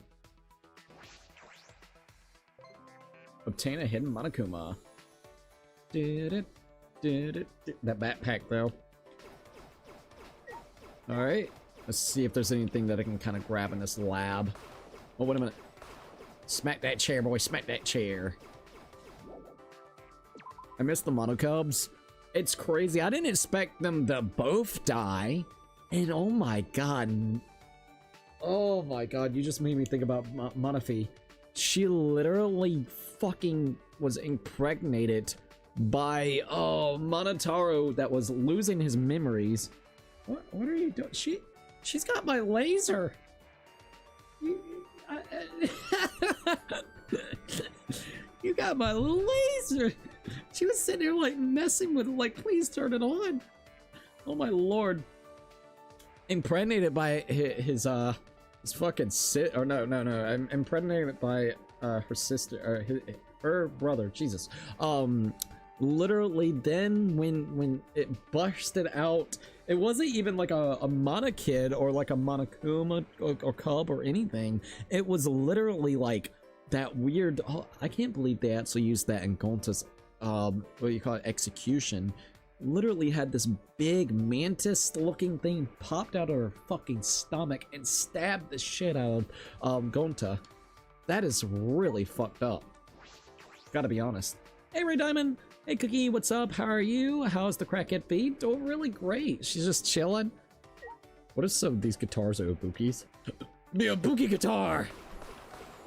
Obtain a hidden Monokuma. That backpack, though. Alright. Let's see if there's anything that I can kind of grab in this lab. Oh, wait a minute. Smack that chair, boy. Smack that chair. I missed the Monocubs. It's crazy. I didn't expect them to both die. And oh my God. Oh my God. You just made me think about Monofi. She literally fucking was impregnated by Monotaro that was losing his memories. What are you doing? She's got my laser. You got my laser. She was sitting there like messing with it, like, please turn it on. Oh my Lord. Impregnated by his fucking I'm impregnated by her sister, her brother. Jesus. Literally then when it busted out, it wasn't even like a Monokid or like a Monokuma or cub or anything. It was literally like that weird, I can't believe they actually used that in Gonta's what do you call it, execution. Literally had this big mantis looking thing popped out of her fucking stomach and stabbed the shit out of Gonta. That is really fucked up. Gotta be honest. Hey, Ray Diamond. Hey, Cookie, what's up? How are you? How's the crackhead feed? Oh, really great. She's just chilling. What if some of these guitars are Ibukis? Be a Ibuki guitar!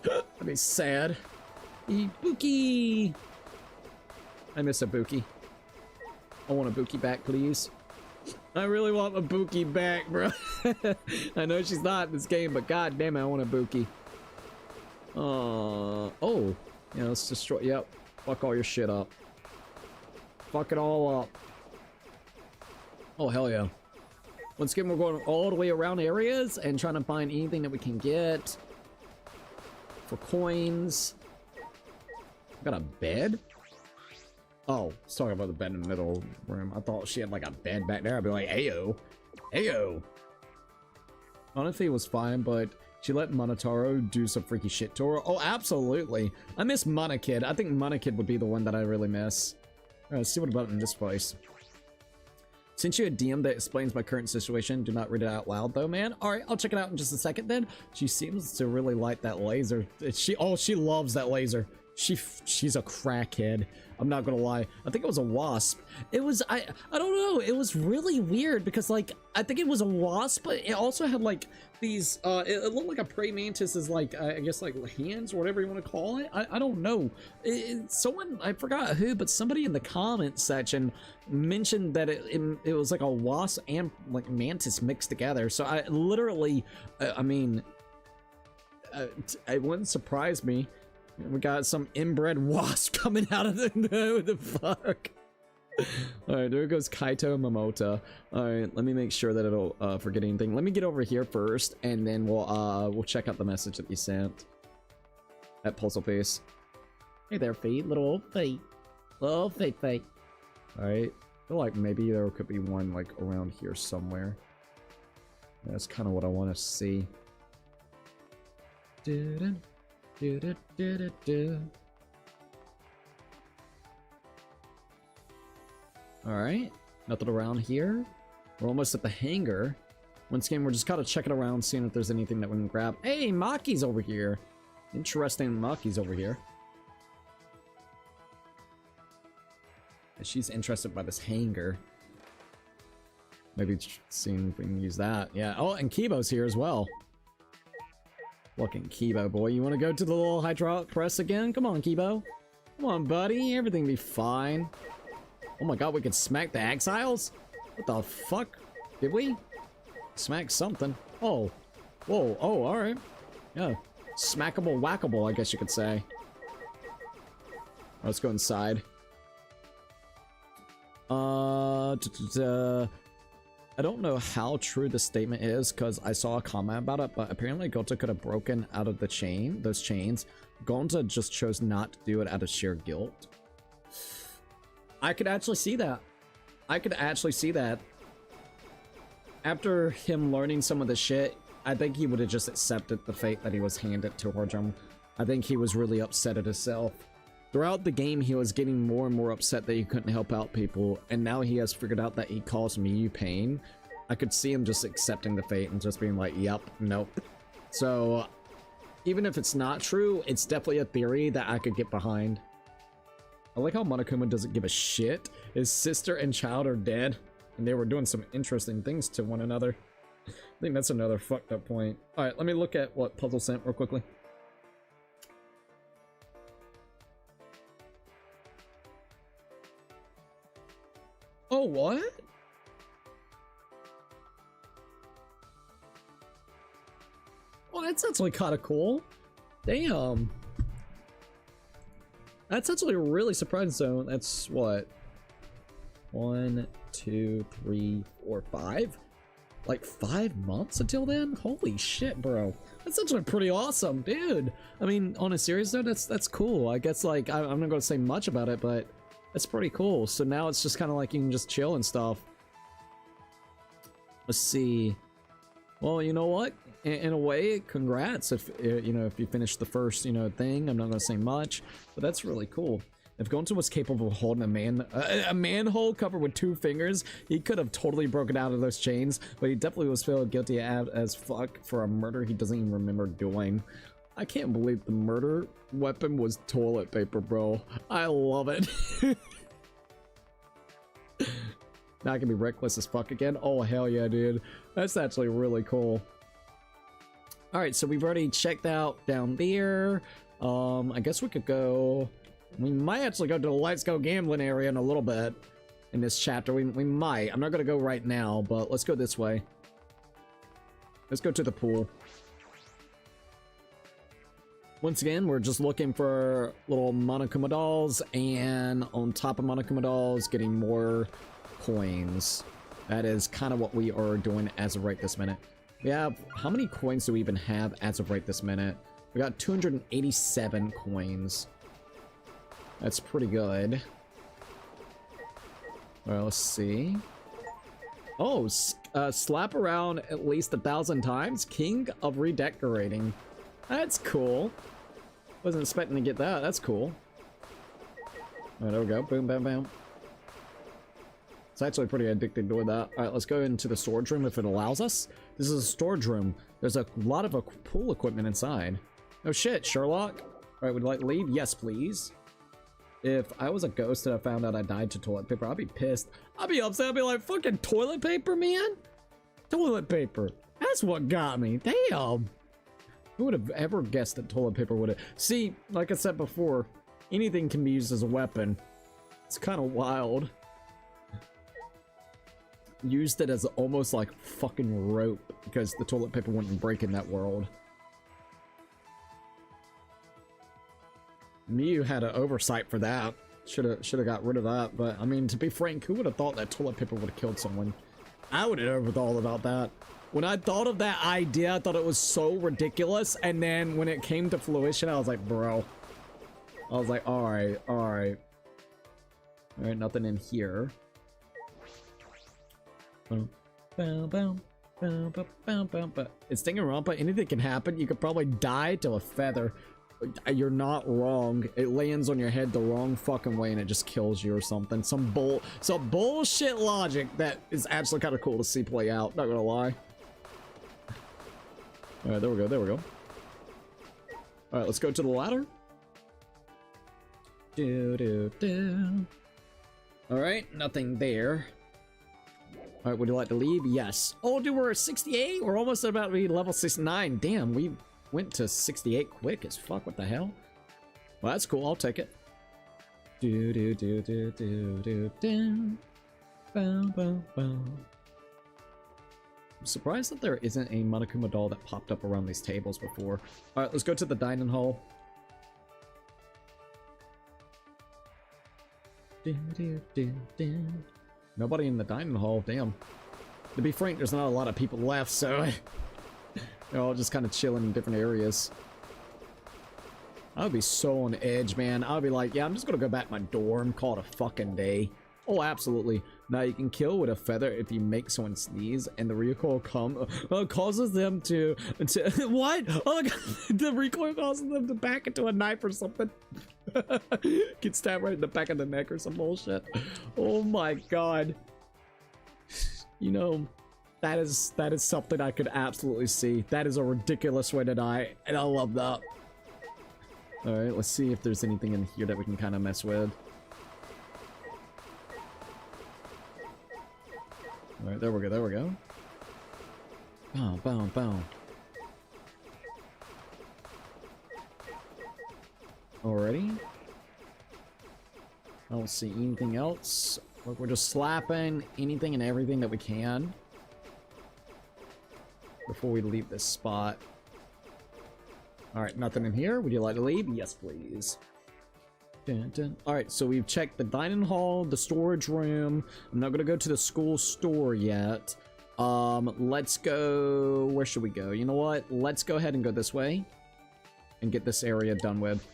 That'd be sad. Ibuki! I miss Ibuki. I want Ibuki back, please. I really want Ibuki back, bro. I know she's not in this game, but god damn it, I want Ibuki. Oh. Yeah, let's destroy. Yep. Fuck all your shit up. Fuck it all up. Oh, hell yeah. Once again, we're going all the way around areas and trying to find anything that we can get for coins. Got a bed? Oh, sorry about the bed in the middle room. I thought she had like a bed back there. I'd be like, heyo. Heyo. Honestly, it was fine, but she let Monotaro do some freaky shit to her. Oh, absolutely. I miss Monokid. I think Monokid would be the one that I really miss. Alright, let's see what about in this place. Since you a DM that explains my current situation, do not read it out loud though, man. Alright, I'll check it out in just a second then. She seems to really like that laser. She loves that laser. She's a crackhead. I'm not gonna lie. I think it was a wasp. It was, I don't know. It was really weird because like, I think it was a wasp, but it also had like these, it looked like a praying mantis's like, I guess like hands or whatever you want to call it. I don't know. Someone, I forgot who, but somebody in the comment section mentioned that it was like a wasp and like mantis mixed together. So I literally, I mean, it wouldn't surprise me. We got some inbred wasp coming out of the what the fuck. Alright, there goes Kaito Momota. Alright, let me make sure that it'll forget anything. Let me get over here first, and then we'll check out the message that you sent. That puzzle piece. Hey there, feet, little old feet. Little feet. Alright. I feel like maybe there could be one like around here somewhere. That's kind of what I want to see. Alright, nothing around here. We're almost at the hangar. Once again, we're just kind of checking around, seeing if there's anything that we can grab. Hey, Maki's over here. Interesting, Maki's over here. She's interested by this hangar. Maybe seeing if we can use that. Yeah. Oh, and Kibo's here as well. Fucking Kibo, boy. You want to go to the little hydraulic press again? Come on, Kibo. Come on, buddy. Everything be fine. Oh my god, we could smack the exiles? What the fuck? Did we? Smack something. Oh. Whoa. Oh, alright. Yeah. Smackable, whackable, I guess you could say. Let's go inside. I don't know how true the statement is, because I saw a comment about it, but apparently Gota could have broken out of the chain, those chains. Gonta just chose not to do it out of sheer guilt. I could actually see that. I could actually see that. After him learning some of the shit, I think he would have just accepted the fate that he was handed towards him. I think he was really upset at himself. Throughout the game, he was getting more and more upset that he couldn't help out people, and now he has figured out that he caused me pain. I could see him just accepting the fate and just being like, yep, nope. So, even if it's not true, it's definitely a theory that I could get behind. I like how Monokuma doesn't give a shit. His sister and child are dead, and they were doing some interesting things to one another. I think that's another fucked up point. Alright, let me look at what Puzzle sent real quickly. Oh, what? Well, that's actually kind of cool. Damn. That's actually really surprising. So that's what? 1, 2, 3, 4, 5? Like 5 months until then? Holy shit, bro. That's actually pretty awesome, dude. I mean, on a serious note, that's cool. I guess, like, I'm not gonna say much about it, but that's pretty cool. So now it's just kind of like you can just chill and stuff. Let's see. Well, you know what? In a way, congrats if you know, if you finish the first, you know, thing. I'm not gonna say much, but that's really cool. If Gonta was capable of holding a manhole covered with 2 fingers, he could have totally broken out of those chains, but he definitely was feeling guilty as fuck for a murder he doesn't even remember doing. I can't believe the murder weapon was toilet paper, bro. I love it. Now I can be reckless as fuck again. Oh, hell yeah, dude. That's actually really cool. Alright, so we've already checked out down there. I guess we could go... We might actually go to the Let's Go Gambling area in a little bit. In this chapter, we might. I'm not gonna go right now, but let's go this way. Let's go to the pool. Once again, we're just looking for little Monokuma dolls, and on top of Monokuma dolls, getting more coins. That is kind of what we are doing as of right this minute. We have, how many coins do we even have as of right this minute? We got 287 coins. That's pretty good. Well, let's see. Oh, slap around at least 1,000 times. King of redecorating. That's cool. Wasn't expecting to get that. That's cool. Alright, there we go. Boom, bam, bam. It's actually pretty addicting doing that. Alright, let's go into the storage room if it allows us. This is a storage room. There's a lot of pool equipment inside. Oh shit, Sherlock. Alright, would you like to leave? Yes, please. If I was a ghost and I found out I died to toilet paper, I'd be pissed. I'd be upset. I'd be like, fucking toilet paper, man? Toilet paper. That's what got me. Damn. Who would have ever guessed that toilet paper would have... See, like I said before, anything can be used as a weapon. It's kind of wild. Used it as almost like fucking rope because the toilet paper wouldn't break in that world. Mew had an oversight for that. Should have got rid of that. But I mean, to be frank, who would have thought that toilet paper would have killed someone? I would have never thought about that. When I thought of that idea, I thought it was so ridiculous. And then when it came to fruition, I was like, bro. I was like, alright, alright. Alright, nothing in here. Boom, boom, boom. It's Danganronpa. Anything can happen. You could probably die to a feather. You're not wrong. It lands on your head the wrong fucking way and it just kills you or something. Some bullshit logic that is actually kind of cool to see play out. Not gonna lie. All right, there we go. There we go. All right, let's go to the ladder. All right, nothing there. All right, would you like to leave? Yes. Oh, dude, we're at 68. We're almost about to be level 69. Damn, we went to 68 quick as fuck. What the hell? Well, that's cool. I'll take it. I'm surprised that there isn't a Monokuma doll that popped up around these tables before. All right, let's go to the dining hall. Nobody in the dining hall. Damn. To be frank, there's not a lot of people left, so they're all just kind of chilling in different areas. I would be so on edge, man. I would be like, yeah, I'm just gonna go back to my dorm, call it a fucking day. Oh, absolutely. Now you can kill with a feather if you make someone sneeze, and the recoil causes them to what? Oh my god, the recoil causes them to back into a knife or something. Get stabbed right in the back of the neck or some bullshit. Oh my god. You know, that is something I could absolutely see. That is a ridiculous way to die, and I love that. All right, let's see if there's anything in here that we can kind of mess with. All right, there we go, there we go. Bow, bow, bow. Alrighty. I don't see anything else. Look, we're just slapping anything and everything that we can before we leave this spot. Alright, nothing in here. Would you like to leave? Yes, please. Dun, dun. Alright, so we've checked the dining hall, the storage room. I'm not gonna go to the school store yet. Let's go... Where should we go? You know what? Let's go ahead and go this way and get this area done with.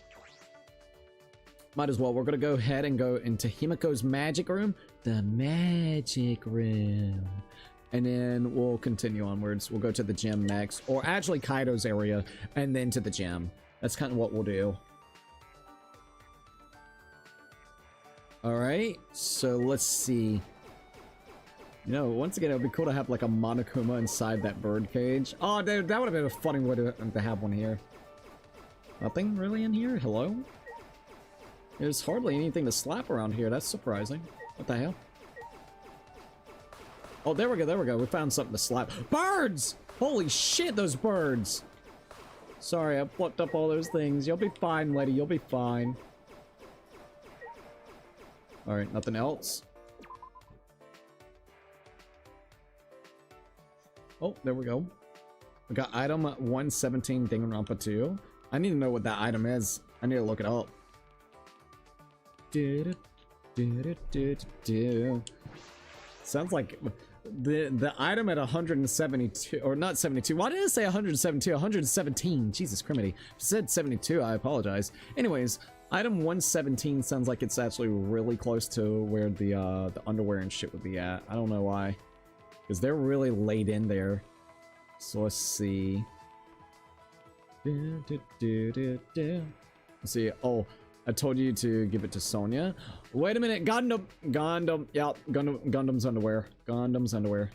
Might as well. We're gonna go ahead and go into Himiko's magic room. The magic room. And then we'll continue onwards. We'll go to the gym next. Or actually Kaido's area and then to the gym. That's kind of what we'll do. Alright, so let's see. You know, once again, it would be cool to have like a Monokuma inside that bird cage. Oh, dude, that would have been a funny way to have one here. Nothing really in here? Hello? There's hardly anything to slap around here. That's surprising. What the hell? Oh, there we go, there we go. We found something to slap. Birds! Holy shit, those birds! Sorry, I plucked up all those things. You'll be fine, lady. You'll be fine. Alright, nothing else. Oh, there we go. We got item 117 Danganronpa 2. I need to know what that item is. I need to look it up. Sounds like the item at 172, or not 72. Why did I say 172? 117. Jesus Criminy. If I said 72, I apologize. Anyways, item 117 sounds like it's actually really close to where the underwear and shit would be at. I don't know why, because they're really laid in there. So let's see. Let's see. Oh, I told you to give it to Sonya. Wait a minute, Gundam, yeah, Gundam's underwear. Gundam's underwear.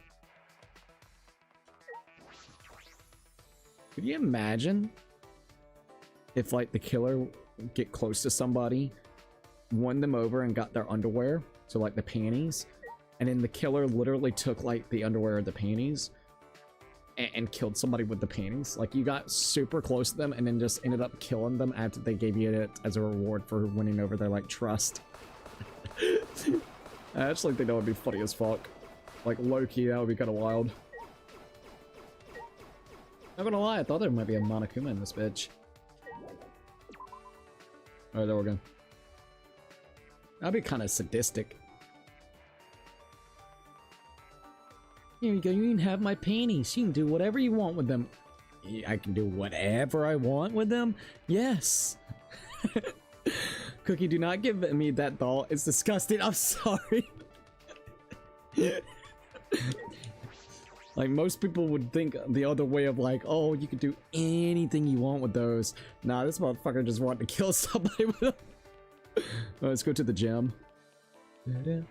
Could you imagine if, like, the killer get close to somebody, won them over and got their underwear, so like the panties, and then the killer literally took like the underwear or the panties and killed somebody with the panties? Like, you got super close to them and then just ended up killing them after they gave you it as a reward for winning over their, like, trust. I actually think that would be funny as fuck. Like, low-key, that would be kind of wild. Not gonna lie, I thought there might be a Monokuma in this bitch. Alright, there we go. That'd be kind of sadistic. Here you go, you can have my panties. You can do whatever you want with them. I can do whatever I want with them? Yes! Cookie, do not give me that doll. It's disgusting. I'm sorry. Like, most people would think the other way of like, oh, you could do anything you want with those. Nah, this motherfucker just wanted to kill somebody with them. Let's go to the gym. You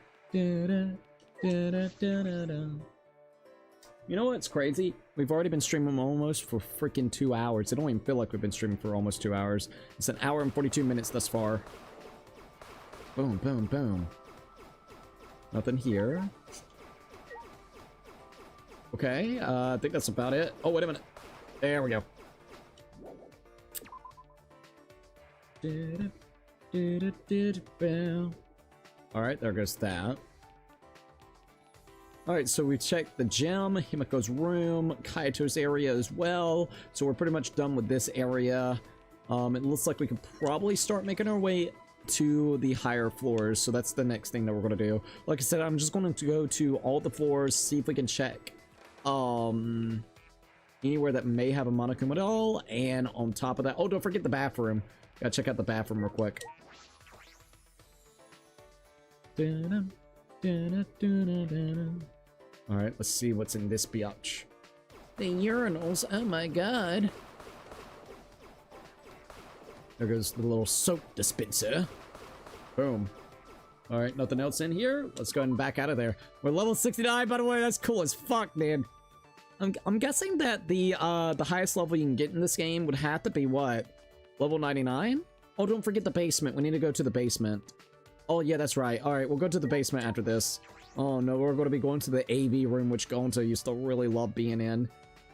know what's crazy? We've already been streaming almost for freaking 2 hours. It don't even feel like we've been streaming for almost 2 hours. It's an hour and 42 minutes thus far. Boom, boom, boom. Nothing here. Okay, I think that's about it. Oh, wait a minute. There we go. Alright, there goes that. Alright, so we checked the gym, Himiko's room, Kaito's area as well. So we're pretty much done with this area. It looks like we could probably start making our way to the higher floors. So that's the next thing that we're going to do. Like I said, I'm just going to go to all the floors, see if we can check anywhere that may have a Monokuma at all. And on top of that, oh, don't forget the bathroom. Gotta check out the bathroom real quick. Alright, let's see what's in this biatch. The urinals, oh my god. There goes the little soap dispenser. Boom. Alright, nothing else in here. Let's go ahead and back out of there. We're level 69, by the way. That's cool as fuck, man. I'm guessing that the highest level you can get in this game would have to be what? Level 99? Oh, don't forget the basement. We need to go to the basement. Oh, yeah, that's right. Alright, we'll go to the basement after this. Oh, no, we're going to be going to the AV room, which Gonzo used to really love being in.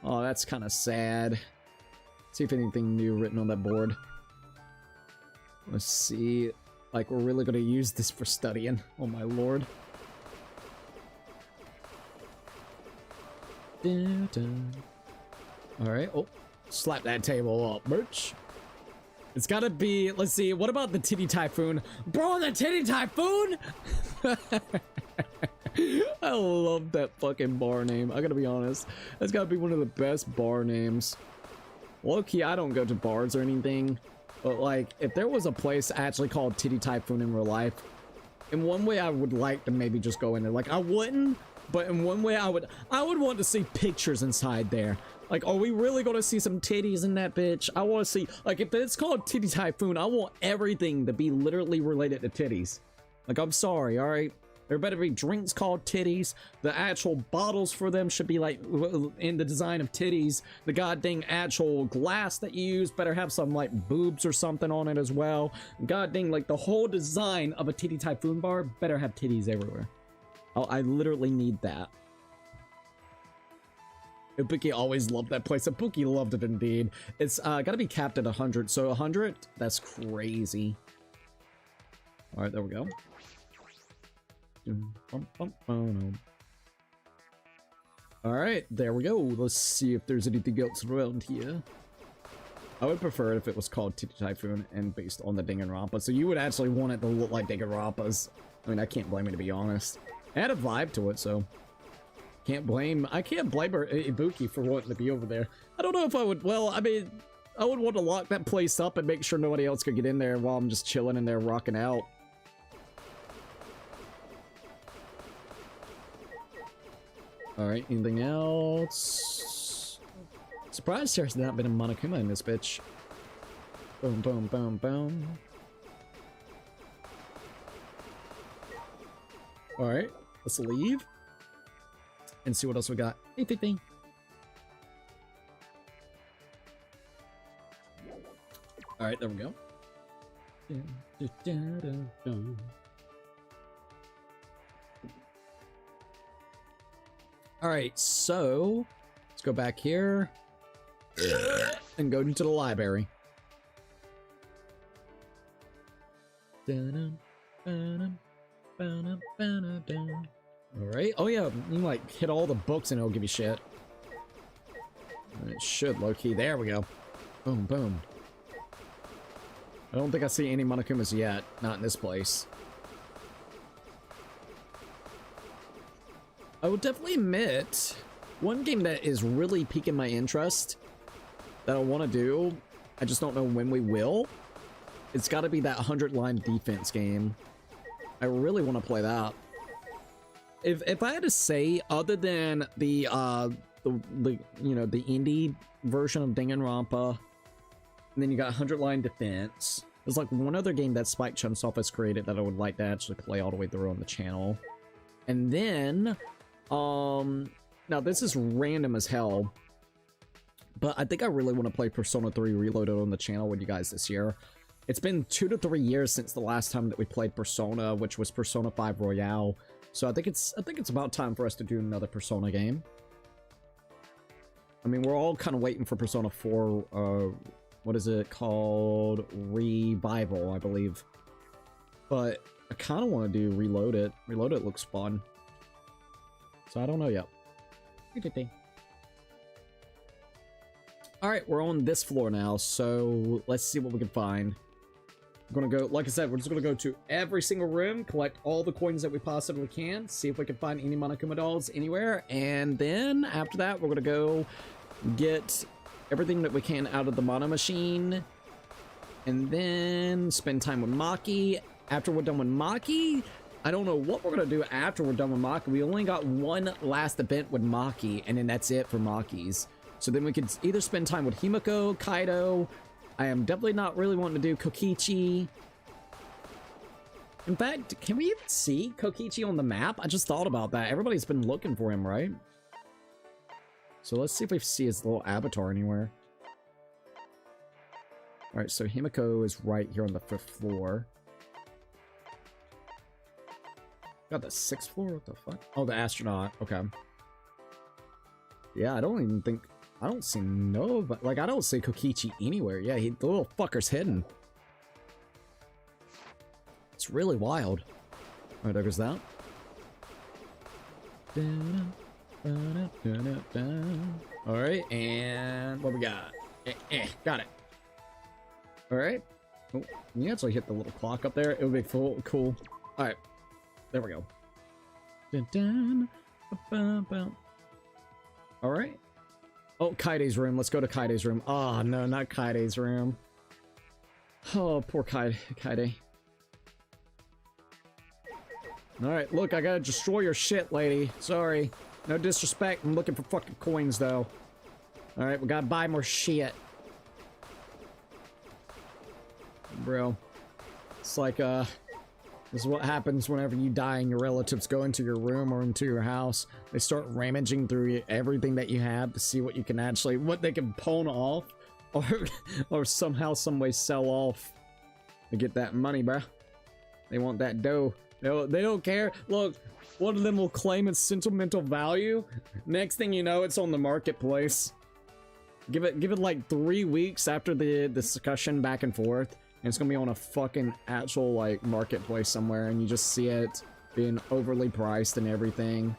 Oh, that's kind of sad. See if anything new written on that board. Let's see. Like, we're really going to use this for studying. Oh, my lord. Alright, oh. Slap that table up, bitch. It's gotta be, let's see, what about the Titty Typhoon? Bro, the Titty Typhoon? I love that fucking bar name, I gotta be honest. That's gotta be one of the best bar names. Low-key, I don't go to bars or anything, but like, if there was a place actually called Titty Typhoon in real life, in one way I would like to maybe just go in there. Like, I wouldn't, but in one way I would want to see pictures inside there. Like, are we really gonna see some titties in that bitch? I want to see, like, if it's called Titty Typhoon, I want everything to be literally related to titties. Like, I'm sorry, alright? There better be drinks called titties. The actual bottles for them should be, like, in the design of titties. The goddamn actual glass that you use better have some, like, boobs or something on it as well. Goddamn, like, the whole design of a Titty Typhoon bar better have titties everywhere. I literally need that. Ibuki always loved that place. Ibuki loved it indeed. It's gotta be capped at 100. So 100? That's crazy. Alright, there we go. Alright, there we go. Let's see if there's anything else around here. I would prefer it if it was called Titty Typhoon and based on the Danganronpa. So you would actually want it to look like Danganronpa's. I mean, I can't blame it, to be honest. It had a vibe to it, so... I can't blame her, Ibuki, for wanting to be over there. I don't know if I would, well, I mean, I would want to lock that place up and make sure nobody else could get in there while I'm just chilling in there rocking out. Alright, anything else? Surprised there's not been a Monokuma in this bitch. Boom, boom, boom, boom. Alright, let's leave. And see what else we got. Hey, Pippy. Alright, there we go. Alright, so let's go back here and go into the library. Alright, oh yeah, you like hit all the books and it'll give you shit. It should, low-key. There we go. Boom, boom. I don't think I see any Monokumas yet. Not in this place. I will definitely admit, one game that is really piquing my interest that I want to do, I just don't know when we will. It's got to be that 100-line defense game. I really want to play that. if I had to say, other than the you know, the indie version of Danganronpa, and then you got 100 Line Defense. There's like one other game that Spike Chunsoft has created that I would like to actually play all the way through on the channel. And then, now this is random as hell, but I think I really want to play Persona 3 Reloaded on the channel with you guys this year. It's been 2 to 3 years since the last time that we played Persona, which was Persona 5 Royale. So I think it's about time for us to do another Persona game. I mean, we're all kind of waiting for Persona 4, what is it called? Revival, I believe. But I kind of want to do Reloaded. Reloaded looks fun. So I don't know yet. Alright, we're on this floor now, so let's see what we can find. We're gonna go, like I said, we're just gonna go to every single room, collect all the coins that we possibly can, see if we can find any Monokuma dolls anywhere, and then after that, we're gonna go get everything that we can out of the Mono Machine, and then spend time with Maki. After we're done with Maki, I don't know what we're gonna do after we're done with Maki. We only got one last event with Maki, and then that's it for Makis. So then we could either spend time with Himiko, Kaido. I am definitely not really wanting to do Kokichi. In fact, can we even see Kokichi on the map? I just thought about that. Everybody's been looking for him, right? So let's see if we see his little avatar anywhere. Alright, so Himiko is right here on the 5th floor. Got the 6th floor? What the fuck? Oh, the astronaut. Okay. Yeah, I don't even think... I don't see like, I don't see Kokichi anywhere. Yeah, the little fucker's hidden. It's really wild. Alright, there goes that. Alright, and what we got? Got it. Alright. Oh, you actually hit the little clock up there. It would be cool. Alright. There we go. Alright. Oh, Kaide's room. Let's go to Kaide's room. Oh, no, not Kaide's room. Oh, poor Kaide. Alright, look, I gotta destroy your shit, lady. Sorry. No disrespect. I'm looking for fucking coins, though. Alright, we gotta buy more shit. Bro. It's like, this is what happens whenever you die and your relatives go into your room or into your house. They start rummaging through everything that you have to see what you can actually, what they can pawn off, or somehow, some way sell off to get that money, bruh. They want that dough. They don't care. Look, one of them will claim its sentimental value. Next thing you know, it's on the marketplace. Give it like 3 weeks after the discussion back and forth. And it's gonna be on a fucking actual, like, marketplace somewhere, and you just see it being overly priced and everything.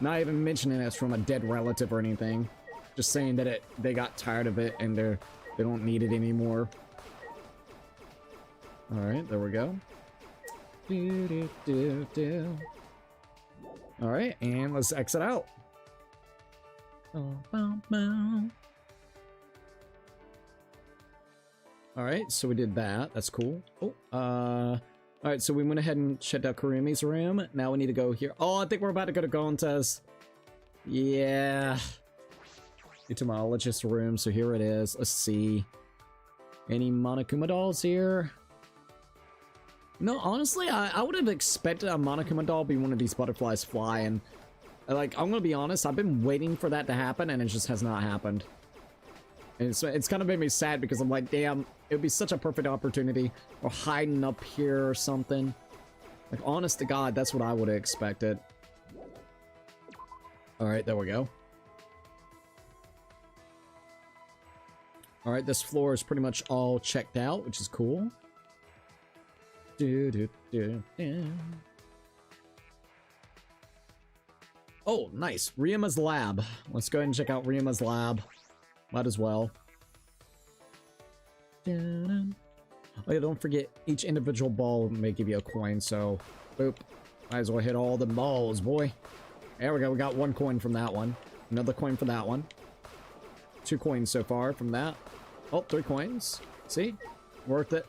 Not even mentioning it's from a dead relative or anything. Just saying that they got tired of it and they don't need it anymore. Alright, there we go. Alright, and let's exit out. Alright, so we did that. That's cool. Oh, alright, so we went ahead and checked out Kurumi's room. Now we need to go here. Oh, I think we're about to go to Gonta's. Yeah. Entomologist's room, so here it is. Let's see. Any Monokuma dolls here? No, honestly, I would have expected a Monokuma doll be one of these butterflies flying. Like, I'm gonna be honest, I've been waiting for that to happen, and it just has not happened. And it's kind of made me sad because I'm like, damn, it would be such a perfect opportunity. Or hiding up here or something. Like, honest to God, that's what I would have expected. Alright, there we go. Alright, this floor is pretty much all checked out, which is cool. Oh, nice. Ryuma's lab. Let's go ahead and check out Ryuma's lab. Might as well. Oh yeah, don't forget, each individual ball may give you a coin, so boop. Might as well hit all the balls, boy. There we go, we got 1 coin from that one. Another coin for that one. 2 coins so far from that. Oh, 3 coins. See? Worth it.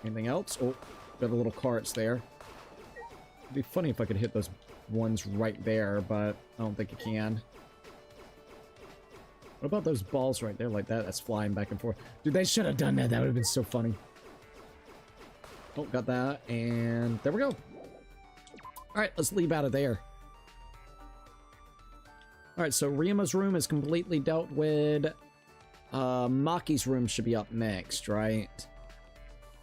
Anything else? Oh, got the little carts there. be funny if I could hit those ones right there, but I don't think you can. What about those balls right there like that? That's flying back and forth. Dude, they should have done that. That would have been so funny. Oh, got that. And there we go. Alright, let's leave out of there. Alright, so Rima's room is completely dealt with. Maki's room should be up next, right?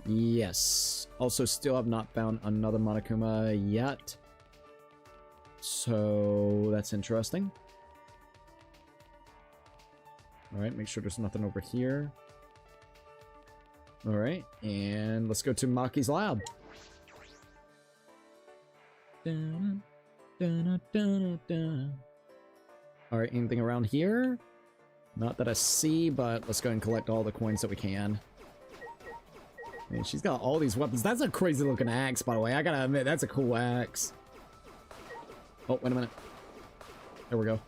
Yes. Also, still have not found another Monokuma yet. So, that's interesting. Alright, make sure there's nothing over here. Alright, and let's go to Maki's lab. Alright, anything around here? Not that I see, but let's go and collect all the coins that we can. Man, she's got all these weapons. That's a crazy looking axe, by the way. I gotta admit, that's a cool axe. Oh, wait a minute. There we go.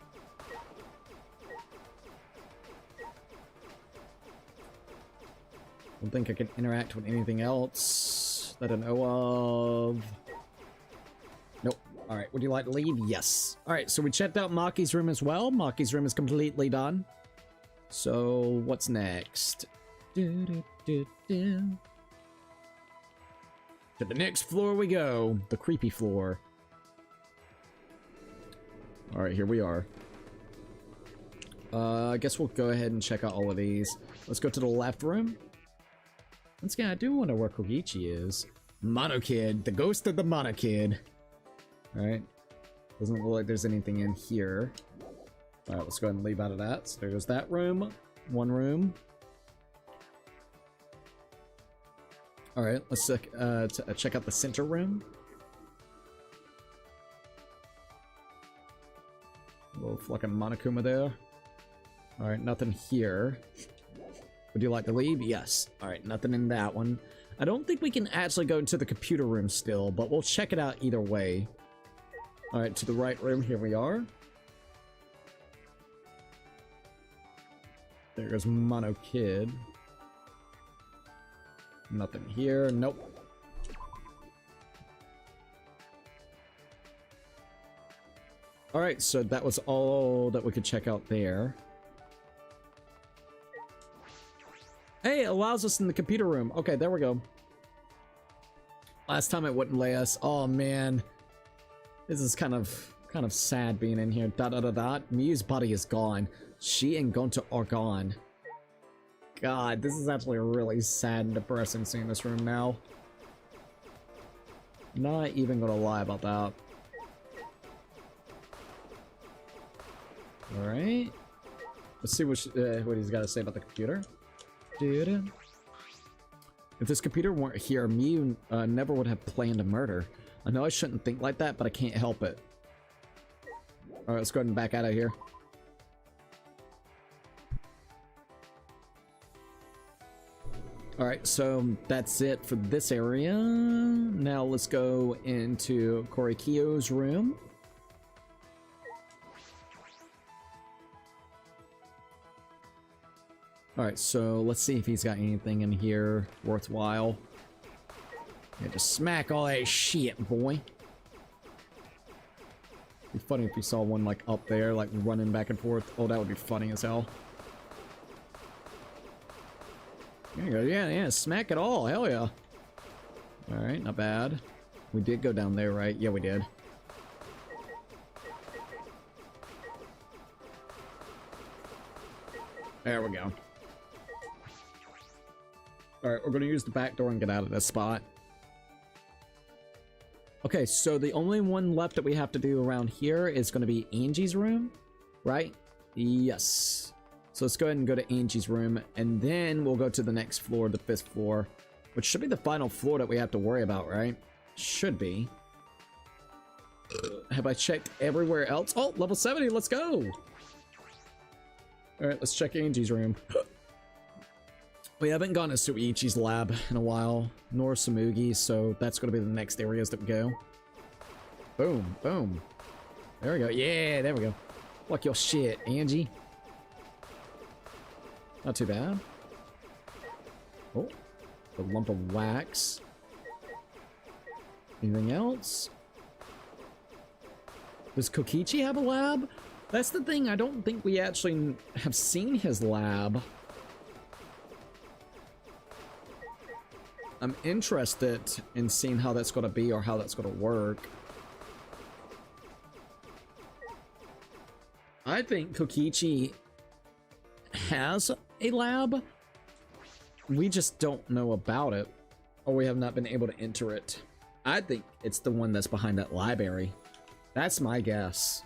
Don't think I can interact with anything else that I know of. Nope. Alright, would you like to leave? Yes. Alright, so we checked out Maki's room as well. Maki's room is completely done. So, what's next? To the next floor we go. The creepy floor. Alright, here we are. I guess we'll go ahead and check out all of these. Let's go to the left room. Once again, I do wonder where Kogichi is. Mono Kid, the ghost of the Mono Kid. Alright. Doesn't look like there's anything in here. Alright, let's go ahead and leave out of that. So there's that room. One room. Alright, let's check out the center room. A little fucking Monokuma there. Alright, nothing here. Would you like to leave? Yes. Alright, nothing in that one. I don't think we can actually go into the computer room still, but we'll check it out either way. Alright, to the right room, here we are. There goes Mono Kid. Nothing here. Nope. Alright, so that was all that we could check out there. Hey, it allows us in the computer room. Okay, there we go. Last time it wouldn't lay us. Oh man, this is kind of sad being in here. Dot dot dot dot. Miu's body is gone. She and Gonta are gone. God, this is actually really sad and depressing seeing this room now. Not even gonna lie about that. All right. Let's see what he's got to say about the computer. If this computer weren't here, Miu never would have planned a murder. I know I shouldn't think like that, but I can't help it. Alright, let's go ahead and back out of here. Alright, so that's it for this area. Now let's go into Korikyo's room. Alright, so let's see if he's got anything in here worthwhile. Yeah, just smack all that shit, boy. It'd be funny if you saw one, like, up there, like, running back and forth. Oh, that would be funny as hell. There you go. Yeah, smack it all. Hell yeah. Alright, not bad. We did go down there, right? Yeah, we did. There we go. Alright, we're gonna use the back door and get out of this spot. Okay, so the only one left that we have to do around here is gonna be Angie's room, right? Yes. So let's go ahead and go to Angie's room, and then we'll go to the next floor, the 5th floor, which should be the final floor that we have to worry about, right? Should be. Have I checked everywhere else? Oh, level 70, let's go! Alright, let's check Angie's room. We haven't gone to Suichi's lab in a while, nor Samugi's, so that's going to be the next areas that we go. Boom, boom. There we go. Yeah, there we go. Fuck your shit, Angie. Not too bad. Oh, the lump of wax. Anything else? Does Kokichi have a lab? That's the thing, I don't think we actually have seen his lab. I'm interested in seeing how that's gonna be or how that's gonna work. I think Kokichi has a lab. We just don't know about it, or we have not been able to enter it. I think it's the one that's behind that library. That's my guess.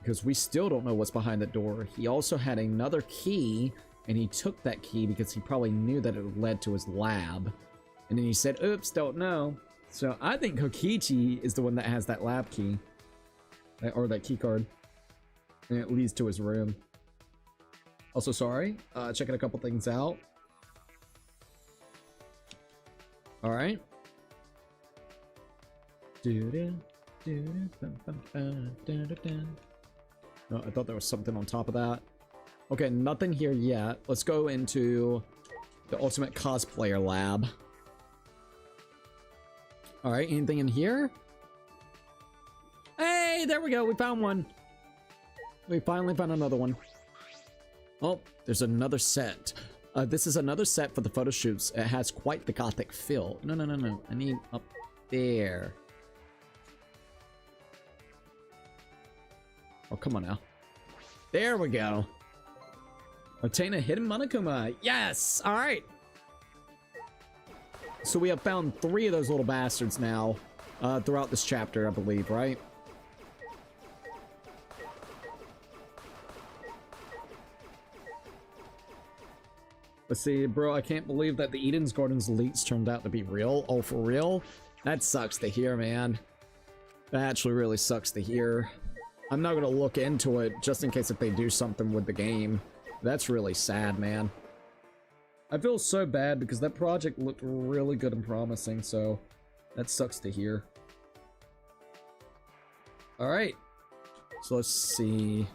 Because we still don't know what's behind the door. He also had another key, and he took that key because he probably knew that it led to his lab. And then he said, oops, don't know. So I think Kokichi is the one that has that lab key. Or that key card. And it leads to his room. Also, sorry, checking a couple things out. Alright. No, I thought there was something on top of that. Okay, nothing here yet. Let's go into the ultimate cosplayer lab. Alright, anything in here? Hey, there we go. We found one. We finally found another one. Oh, there's another set. This is another set for the photo shoots. It has quite the gothic feel. No, no, no, no. I need up there. Oh, come on now. There we go. Obtain a hidden Monokuma. Yes! Alright. So we have found 3 of those little bastards now. Throughout this chapter, I believe, right? Let's see, bro, I can't believe that the Eden's Gardens leaks turned out to be real. Oh, for real? That sucks to hear, man. That actually really sucks to hear. I'm not gonna look into it just in case if they do something with the game. That's really sad, man. I feel so bad because that project looked really good and promising, so that sucks to hear. Alright. So let's see.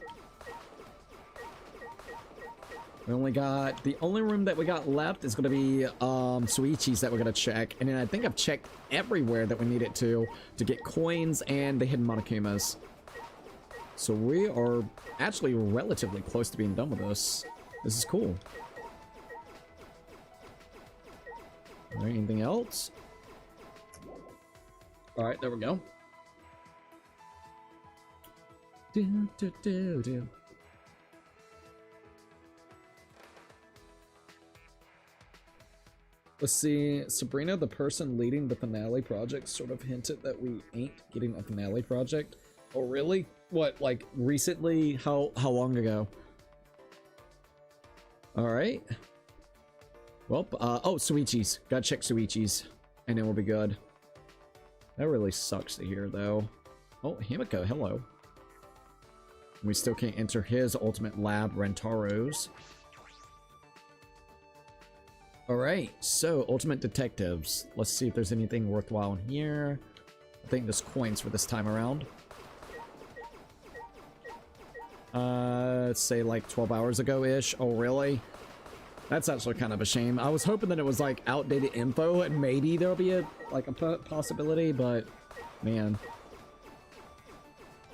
We only got, the only room that we got left is going to be Suichi's that we're going to check. And then I think I've checked everywhere that we needed to get coins and the hidden Monokumas. So we are actually relatively close to being done with this. This is cool. All right, anything else? All right, there we go. Do, do, do, do. Let's see, Sabrina, the person leading the finale project, sort of hinted that we ain't getting a finale project. Oh, really? What, like, recently? How long ago? Alright. Well, oh, Suichi's. Gotta check Suichi's, and then we'll be good. That really sucks to hear, though. Oh, Himiko, hello. We still can't enter his ultimate lab, Rentaro's. Alright, so Ultimate Detectives. Let's see if there's anything worthwhile in here. I think there's coins for this time around. Let's say like 12 hours ago-ish. Oh, really? That's actually kind of a shame. I was hoping that it was like outdated info and maybe there'll be a possibility, but man.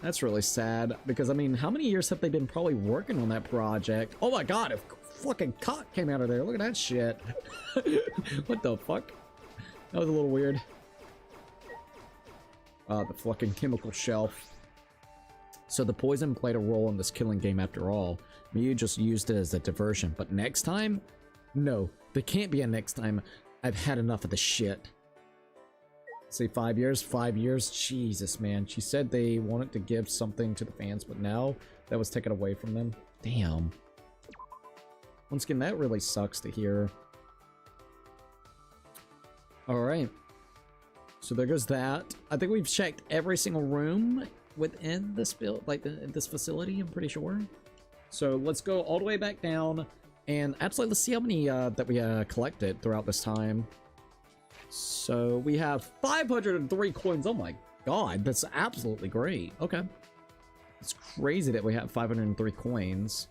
That's really sad because I mean, how many years have they been probably working on that project? Oh my god, if fucking cock came out of there. Look at that shit. What the fuck? That was a little weird. The fucking chemical shelf. So the poison played a role in this killing game after all. Miyu just used it as a diversion, but next time? No, there can't be a next time. I've had enough of this shit. Say 5 years? 5 years? Jesus, man. She said they wanted to give something to the fans, but now that was taken away from them. Damn. Once again, that really sucks to hear. Alright. So there goes that. I think we've checked every single room within this build, like this facility, I'm pretty sure. So let's go all the way back down. And actually, let's see how many that we collected throughout this time. So we have 503 coins. Oh my god, that's absolutely great. Okay. It's crazy that we have 503 coins.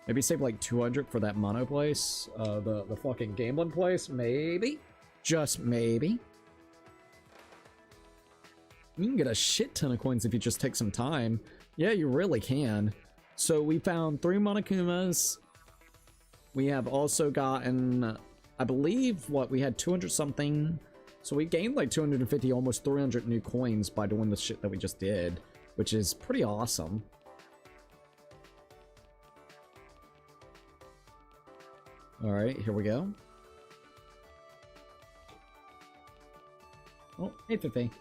Maybe save like 200 for that mono place. The fucking gambling place. Maybe. Just maybe. You can get a shit ton of coins if you just take some time. Yeah, you really can. So we found 3 Monokumas. We have also gotten, I believe, what, we had 200 something. So we gained like 250, almost 300 new coins by doing the shit that we just did, which is pretty awesome. All right, here we go. Oh, hey, Fifi.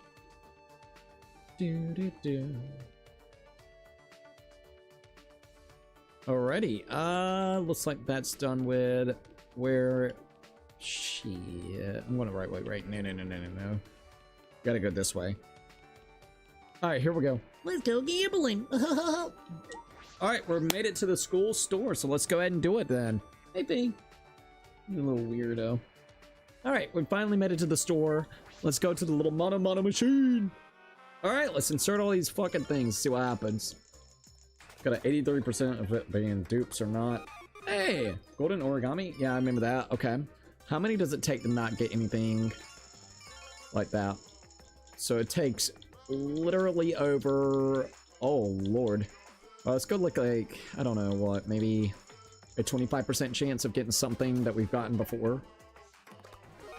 Alrighty, looks like that's done with where shit. I'm going the right way, right? No. Gotta go this way. Alright, here we go. Let's go gambling. Alright, we've made it to the school store, so let's go ahead and do it then. Hey, Bing. You little weirdo. Alright, we finally made it to the store. Let's go to the little mono machine. Alright, let's insert all these fucking things, see what happens. Got an 83% of it being dupes or not. Hey! Golden origami? Yeah, I remember that. Okay. How many does it take to not get anything like that? So it takes literally over... Oh, Lord. Let's go look like, I don't know what, maybe a 25% chance of getting something that we've gotten before.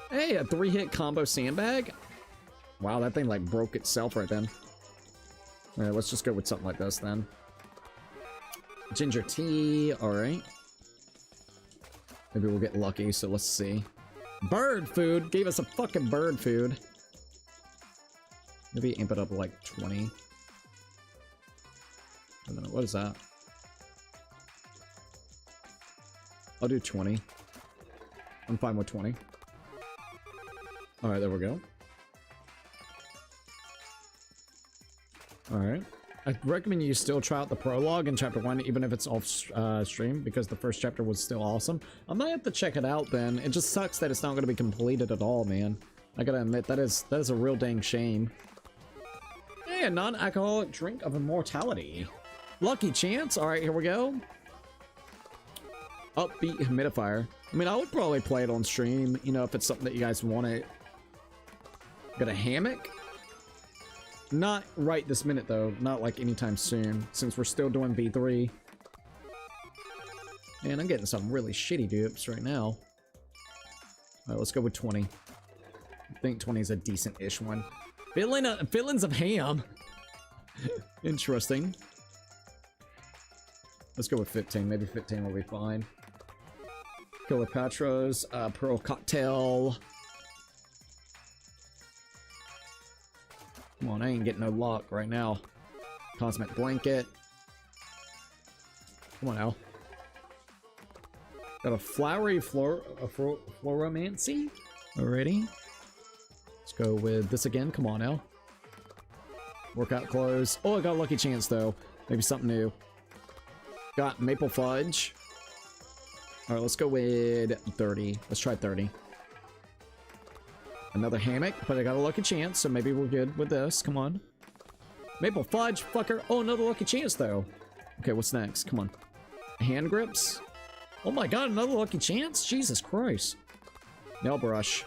Hey, a 3-hit combo sandbag? Wow, that thing like broke itself right then. Alright, let's just go with something like this then. Ginger tea, alright. Maybe we'll get lucky, so let's see. Bird food! Gave us a fucking bird food. Maybe amp it up like 20. I don't know, what is that? I'll do 20. I'm fine with 20. Alright, there we go. Alright. I recommend you still try out the prologue in chapter 1, even if it's off stream, because the first chapter was still awesome. I might have to check it out then. It just sucks that it's not going to be completed at all, man. I gotta admit, that is a real dang shame. Hey, a non-alcoholic drink of immortality. Lucky chance. Alright, here we go. Upbeat humidifier. I mean, I would probably play it on stream, you know, if it's something that you guys wanted. Got a hammock? Not right this minute, though. Not like anytime soon, since we're still doing V3. Man, I'm getting some really shitty dupes right now. Alright, let's go with 20. I think 20 is a decent-ish one. Fillings of ham. Interesting. Let's go with 15. Maybe 15 will be fine. Cleopatra's pearl cocktail. Come on, I ain't getting no luck right now. Cosmic blanket. Come on now. Got a flowery floromancy. Alrighty. Let's go with this again. Come on now. Workout clothes. Oh, I got a lucky chance though. Maybe something new. Got maple fudge. Alright, let's go with 30. Let's try 30. Another hammock, but I got a lucky chance, so maybe we're good with this. Come on. Maple fudge, fucker. Oh, another lucky chance, though. Okay, what's next? Come on. Hand grips. Oh my god, another lucky chance? Jesus Christ. Nail brush.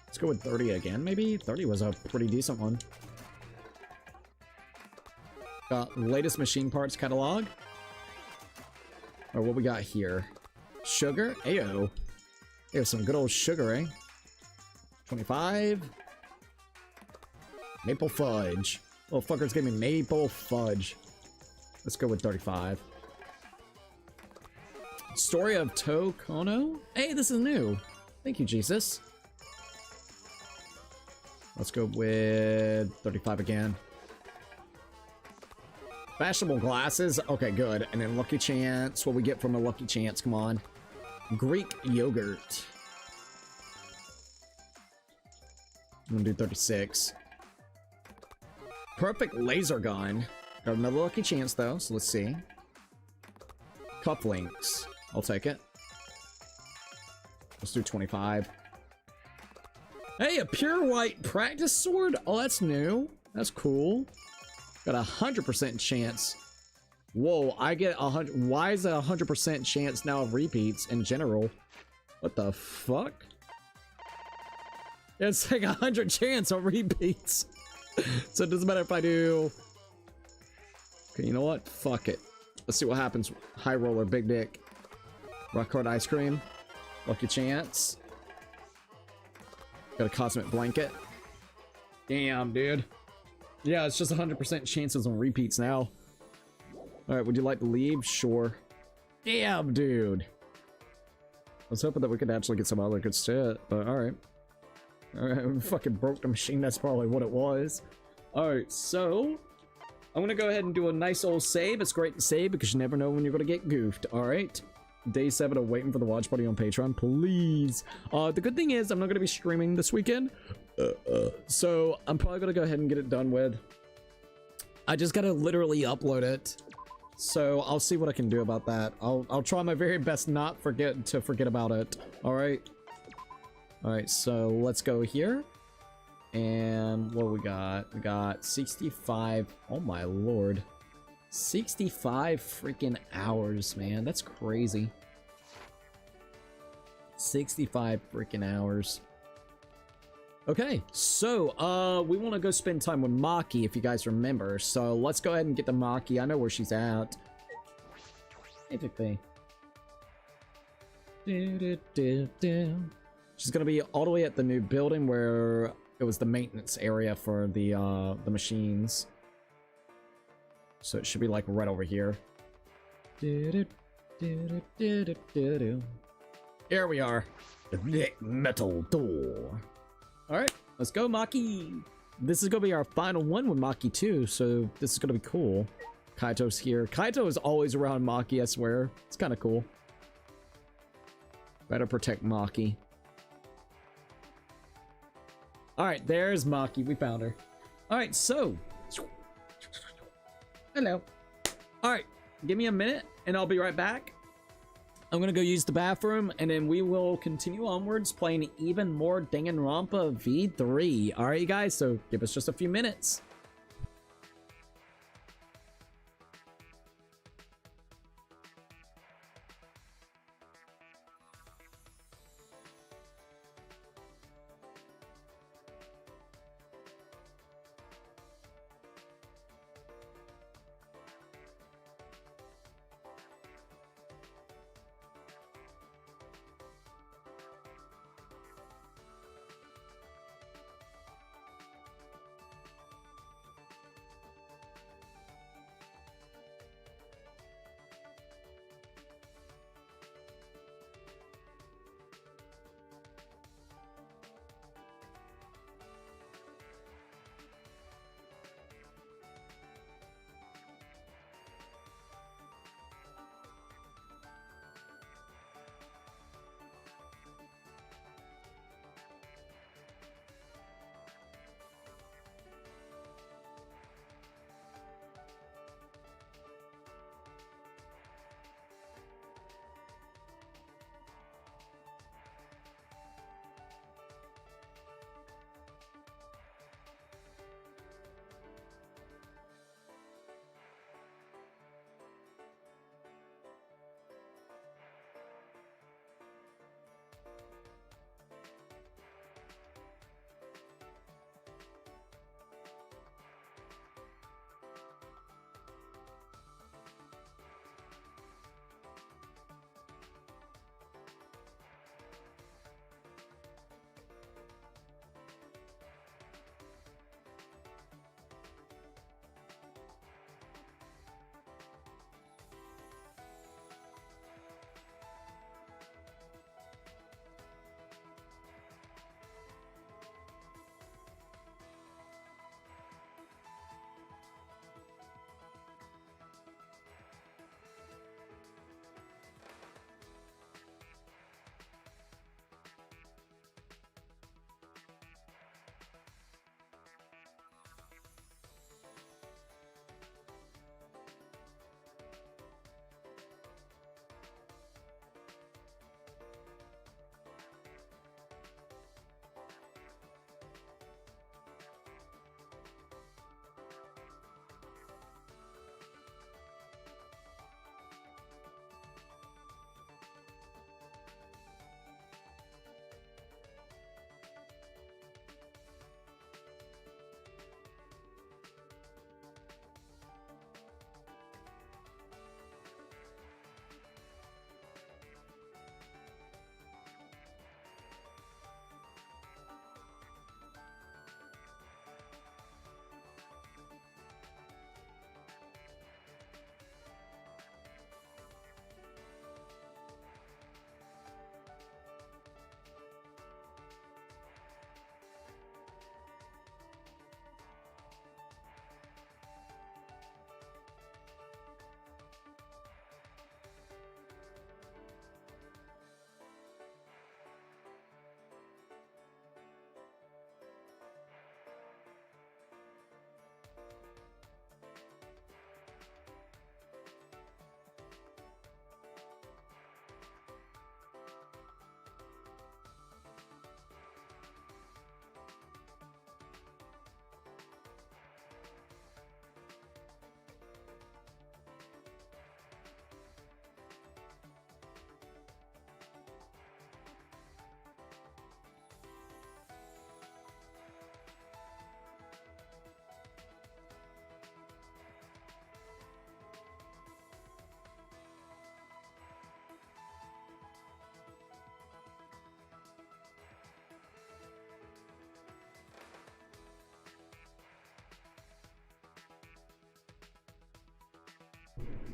Let's go with 30 again, maybe? 30 was a pretty decent one. Got latest machine parts catalog. Or what we got here? Sugar? Ayo. We have some good old sugar, eh? 25. Maple fudge. Little fuckers gave me maple fudge. Let's go with 35. Story of Tokono? Hey, this is new. Thank you, Jesus. Let's go with 35 again. Fashionable glasses. Okay, good. And then lucky chance. What we get from a lucky chance? Come on. Greek yogurt. I'm gonna do 36. Perfect laser gun. Got another lucky chance though, so let's see. Cufflinks. I'll take it. Let's do 25. Hey, a pure white practice sword? Oh, that's new. That's cool. Got a 100% chance. Whoa, I get 100. Why is it 100% chance now of repeats in general? What the fuck? It's like 100 chance on repeats. So it doesn't matter if I do. Okay, you know what? Fuck it. Let's see what happens. High roller, big dick. Rock hard ice cream. Lucky chance. Got a cosmic blanket. Damn, dude. Yeah, it's just 100% chances on repeats now. Alright, would you like to leave? Sure. Damn, dude. I was hoping that we could actually get some other good shit, but alright. Alright, we fucking broke the machine, that's probably what it was. Alright, so I'm gonna go ahead and do a nice old save. It's great to save because you never know when you're gonna get goofed, alright? Day 7 of waiting for the watch party on Patreon, please. The good thing is I'm not gonna be streaming this weekend. So I'm probably gonna go ahead and get it done with. I just gotta literally upload it. So I'll see what I can do about that. I'll try my very best not forget about it. Alright. Alright, so let's go here. And what do we got? We got 65. Oh my lord. 65 freaking hours, man. That's crazy. 65 freaking hours. Okay, so we want to go spend time with Maki, if you guys remember. So let's go ahead and get the Maki. I know where she's at. Hey, Vic. She's gonna be all the way at the new building where it was the maintenance area for the machines. So it should be like right over here. Here we are. The metal door. Alright, let's go, Maki. This is gonna be our final one with Maki too, so this is gonna be cool. Kaito's here. Kaito is always around Maki, I swear. It's kind of cool. Better protect Maki. Alright, there's Maki. We found her. Alright, so. Hello. Alright, give me a minute and I'll be right back. I'm gonna go use the bathroom and then we will continue onwards playing even more Danganronpa V3. Alright, you guys, so give us just a few minutes.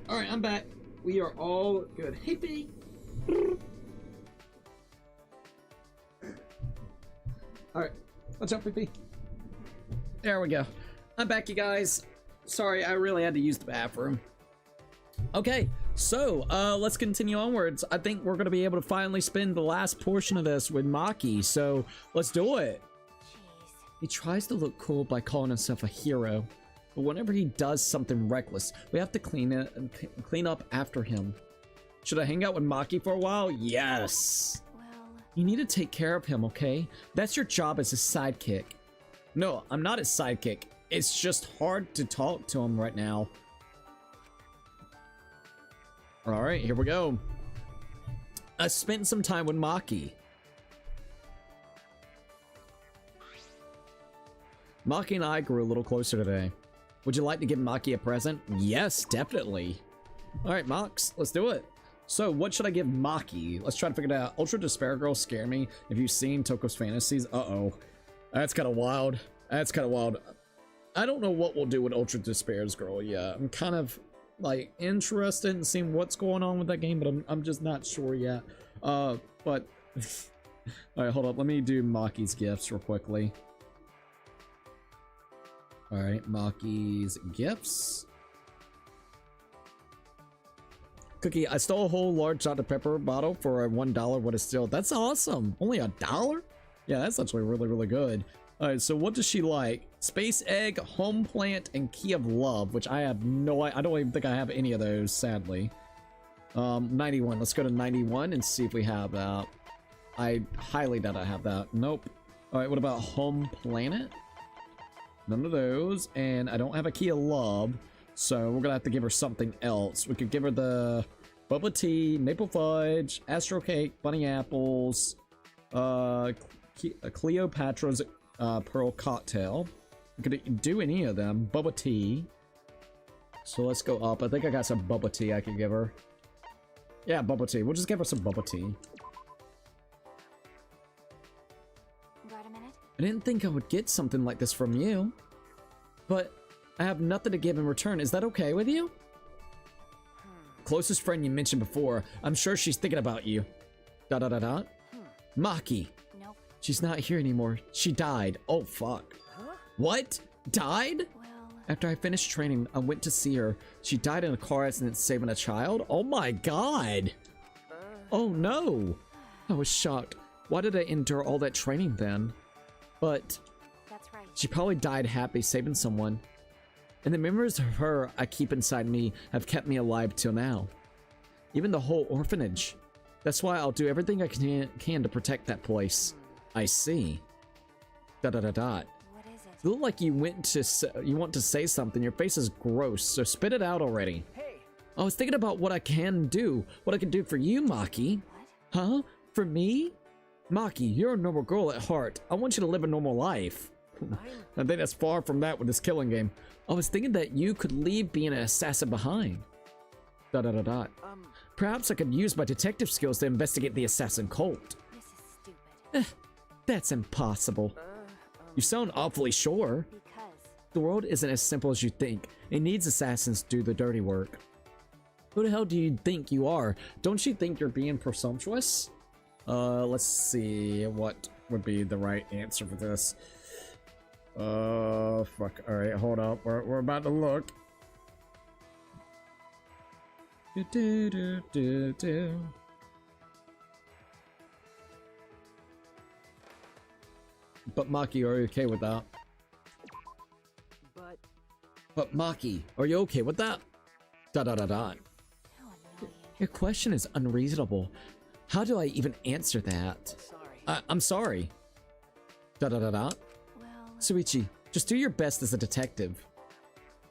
Alright, I'm back. We are all good. Hey, B. Alright, watch out, PP. There we go. I'm back, you guys. Sorry, I really had to use the bathroom. Okay, so let's continue onwards. I think we're gonna be able to finally spend the last portion of this with Maki, so let's do it. Jeez. He tries to look cool by calling himself a hero, but whenever he does something reckless, we have to clean up after him. Should I hang out with Maki for a while? Yes. Well, You need to take care of him, okay? That's your job as his sidekick. No, I'm not his sidekick. It's just hard to talk to him right now. Alright, here we go. I spent some time with Maki. Maki and I grew a little closer today. Would you like to give Maki a present? Yes, definitely. Alright, Mox, let's do it. So, what should I give Maki? Let's try to figure it out. Ultra Despair Girl scare me. If you've seen Toko's Fantasies, uh-oh. That's kind of wild. That's kind of wild. I don't know what we'll do with Ultra Despair's Girl yet. I'm kind of, like, interested in seeing what's going on with that game, but I'm just not sure yet. But... Alright, hold up. Let me do Maki's gifts real quickly. Alright, Maki's gifts. Cookie, I stole a whole large Dr. Pepper bottle for a $1 what is still. That's awesome. Only $1? Yeah, that's actually really, really good. Alright, so what does she like? Space Egg, Home Plant, and Key of Love, which I have no... I don't even think I have any of those, sadly. 91. Let's go to 91 and see if we have that. I highly doubt I have that. Nope. Alright, what about Home Planet? None of those. And I don't have a Key of Love, so we're gonna have to give her something else. We could give her the Bubble Tea, Maple Fudge, Astro Cake, Bunny Apples, Cleopatra's Pearl Cocktail. We could do any of them. Bubble Tea. So let's go up. I think I got some Bubble Tea I can give her. Yeah, Bubble Tea. We'll just give her some Bubble Tea. got a minute? I didn't think I would get something like this from you, but I have nothing to give in return. Is that okay with you? Closest friend you mentioned before. I'm sure she's thinking about you. ... Maki. Nope. She's not here anymore. She died. Oh, fuck. Huh? What? Died? Well, After I finished training, I went to see her. She died in a car accident saving a child? Oh my god. Oh no. I was shocked. Why did I endure all that training then? But that's right. she probably died happy saving someone. And the memories of her I keep inside me have kept me alive till now. Even the whole orphanage. That's why I'll do everything I can to protect that place. I see. ... What is it? You look like you want to say something. Your face is gross, so spit it out already. Hey, I was thinking about what I can do. What I can do for you, Maki. What? Huh? For me? Maki, you're a normal girl at heart. I want you to live a normal life. I think that's far from that with this killing game. I was thinking that you could leave being an assassin behind. ... Perhaps I could use my detective skills to investigate the assassin cult. This is stupid. That's impossible. You sound awfully sure. Because The world isn't as simple as you think. It needs assassins to do the dirty work. Who the hell do you think you are? Don't you think you're being presumptuous? Let's see what would be the right answer for this. Fuck. Alright, hold up. We're about to look. But Maki, are you okay with that? But Maki, are you okay with that? ... how annoying. Your question is unreasonable. How do I even answer that? sorry. I'm sorry. ... Well, Suichi, just do your best as a detective.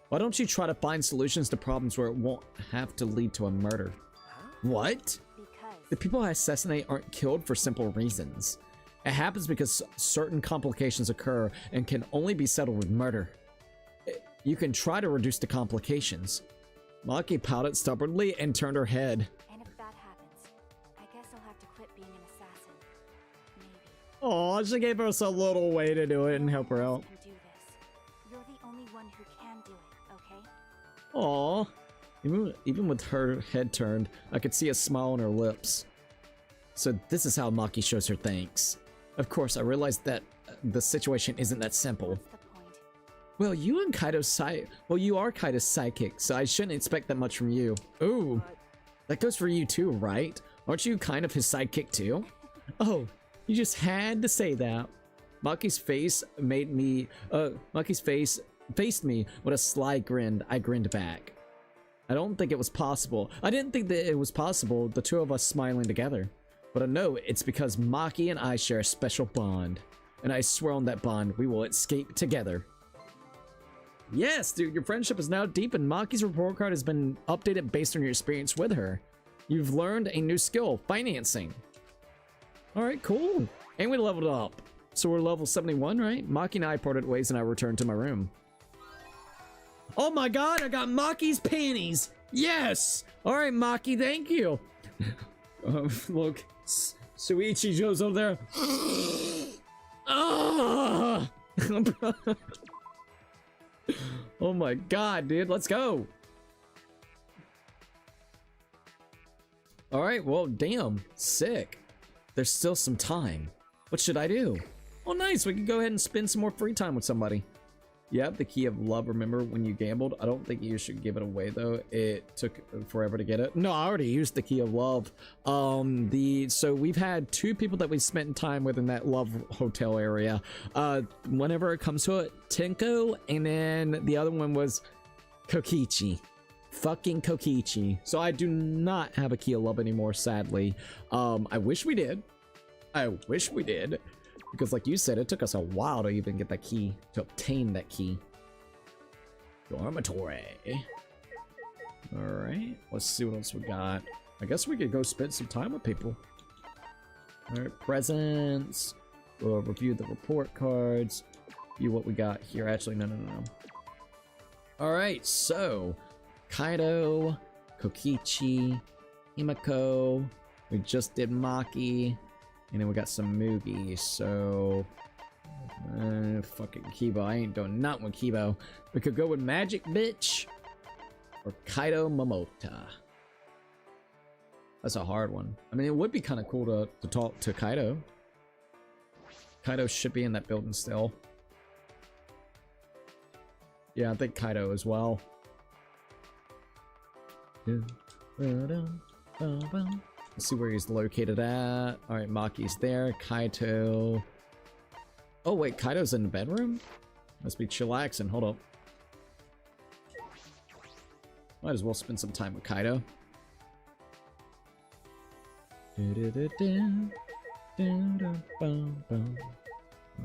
Why don't you try to find solutions to problems where it won't have to lead to a murder? What? because The people I assassinate aren't killed for simple reasons. It happens because certain complications occur and can only be settled with murder. You can try to reduce the complications. Maki pouted stubbornly and turned her head. and if that happens, I guess I'll have to quit being an assassin. Maybe. Oh, she gave us a little way to do it and help her out. Can do this. You're the only one who can do it, okay? Aw. Even with her head turned, I could see a smile on her lips. So this is how Maki shows her thanks. Of course, I realized that the situation isn't that simple. What's the point? Well, you are Kaido's psychic, so I shouldn't expect that much from you. Ooh, that goes for you too, right? Aren't you kind of his sidekick too? Oh, you just had to say that. Maki's face faced me with a sly grin. I grinned back. I don't think it was possible. I didn't think that it was possible, the two of us smiling together. But I know it's because Maki and I share a special bond. And I swear on that bond, we will escape together. Yes, dude, your friendship is now deep and Maki's report card has been updated based on your experience with her. You've learned a new skill, financing. Alright, cool. And we leveled up. So we're level 71, right? Maki and I parted ways and I returned to my room. Oh my god, I got Maki's panties! Yes! Alright, Maki, thank you! Look, Suichi Joe's over there. Ah! Oh my god, dude, let's go! Alright, well, damn, sick. There's still some time. What should I do? Oh, nice, we can go ahead and spend some more free time with somebody. Yep, the key of love, remember when you gambled? I don't think you should give it away, though. It took forever to get it. No, I already used the key of love. So we've had 2 people that we spent time with in that love hotel area. Whenever it comes to it, Tenko, and then the other one was Kokichi. Fucking Kokichi. So I do not have a key of love anymore, sadly. I wish we did. I wish we did. Because like you said, it took us a while to even get that key, to obtain that key. Dormitory. Alright, let's see what else we got. I guess we could go spend some time with people. Alright, presents. We'll review the report cards. View what we got here. Actually, no. Alright, so Kaido, Kokichi, Himiko. We just did Maki. And then we got some Mugi, so... fucking Kibo. I ain't doing nothing with Kibo. We could go with Magic Bitch. Or Kaido Momota. That's a hard one. I mean, it would be kind of cool to talk to Kaido. Kaido should be in that building still. Yeah, I think Kaido as well. Let's see where he's located at. Alright, Maki's there. Kaito. Oh, wait, Kaito's in the bedroom? Must be chillaxing. Hold up. Might as well spend some time with Kaito.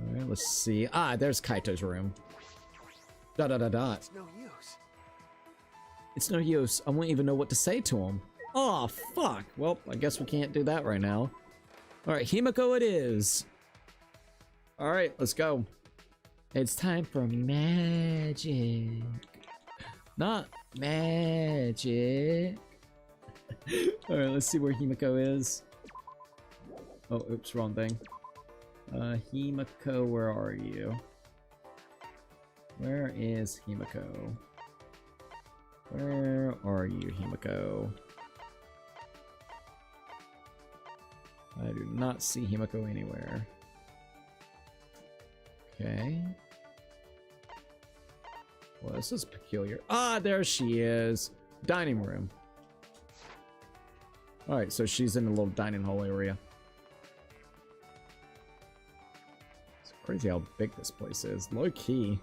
Alright, let's see. Ah, there's Kaito's room. It's no use. It's no use. I won't even know what to say to him. Oh, fuck. Well, I guess we can't do that right now. Alright, Himiko it is. Alright, let's go. It's time for magic. Not magic. Alright, let's see where Himiko is. Oh, oops, wrong thing. Himiko, where are you? Where is Himiko? Where are you, Himiko? I do not see Himiko anywhere. Okay. Well, this is peculiar. Ah, there she is. Dining room. Alright, so she's in the little dining hall area. It's crazy how big this place is. Low key.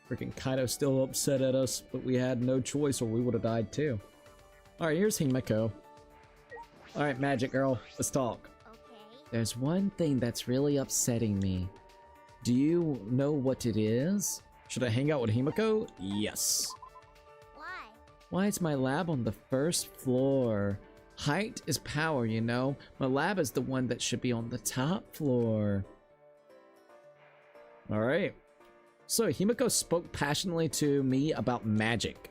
Freaking Kaido's still upset at us, but we had no choice or we would have died too. Alright, here's Himiko. Alright, Magic Girl, let's talk. Okay. There's one thing that's really upsetting me. Do you know what it is? Should I hang out with Himiko? Yes. Why? Why is my lab on the first floor? Height is power, you know? My lab is the one that should be on the top floor. Alright. So, Himiko spoke passionately to me about magic.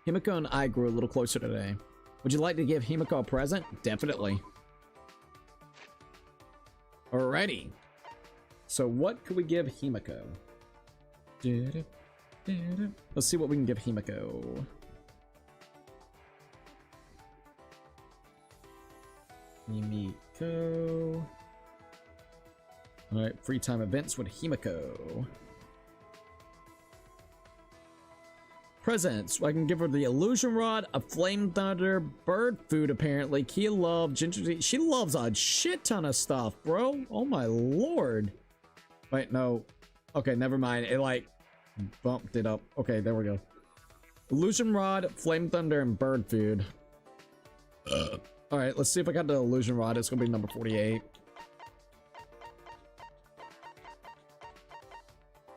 Himiko and I grew a little closer today. Would you like to give Himiko a present? Definitely. Alrighty. So what could we give Himiko? Let's see what we can give Himiko. Himiko. Alright, free time events with Himiko. Presents. I can give her the illusion rod, a flame thunder, bird food apparently, key of love, ginger tea. She loves a shit ton of stuff, bro. Oh my lord. Wait, no. Okay, never mind. It like bumped it up. Okay, there we go. Illusion rod, flame thunder, and bird food. Alright, let's see if I got the illusion rod. It's gonna be number 48.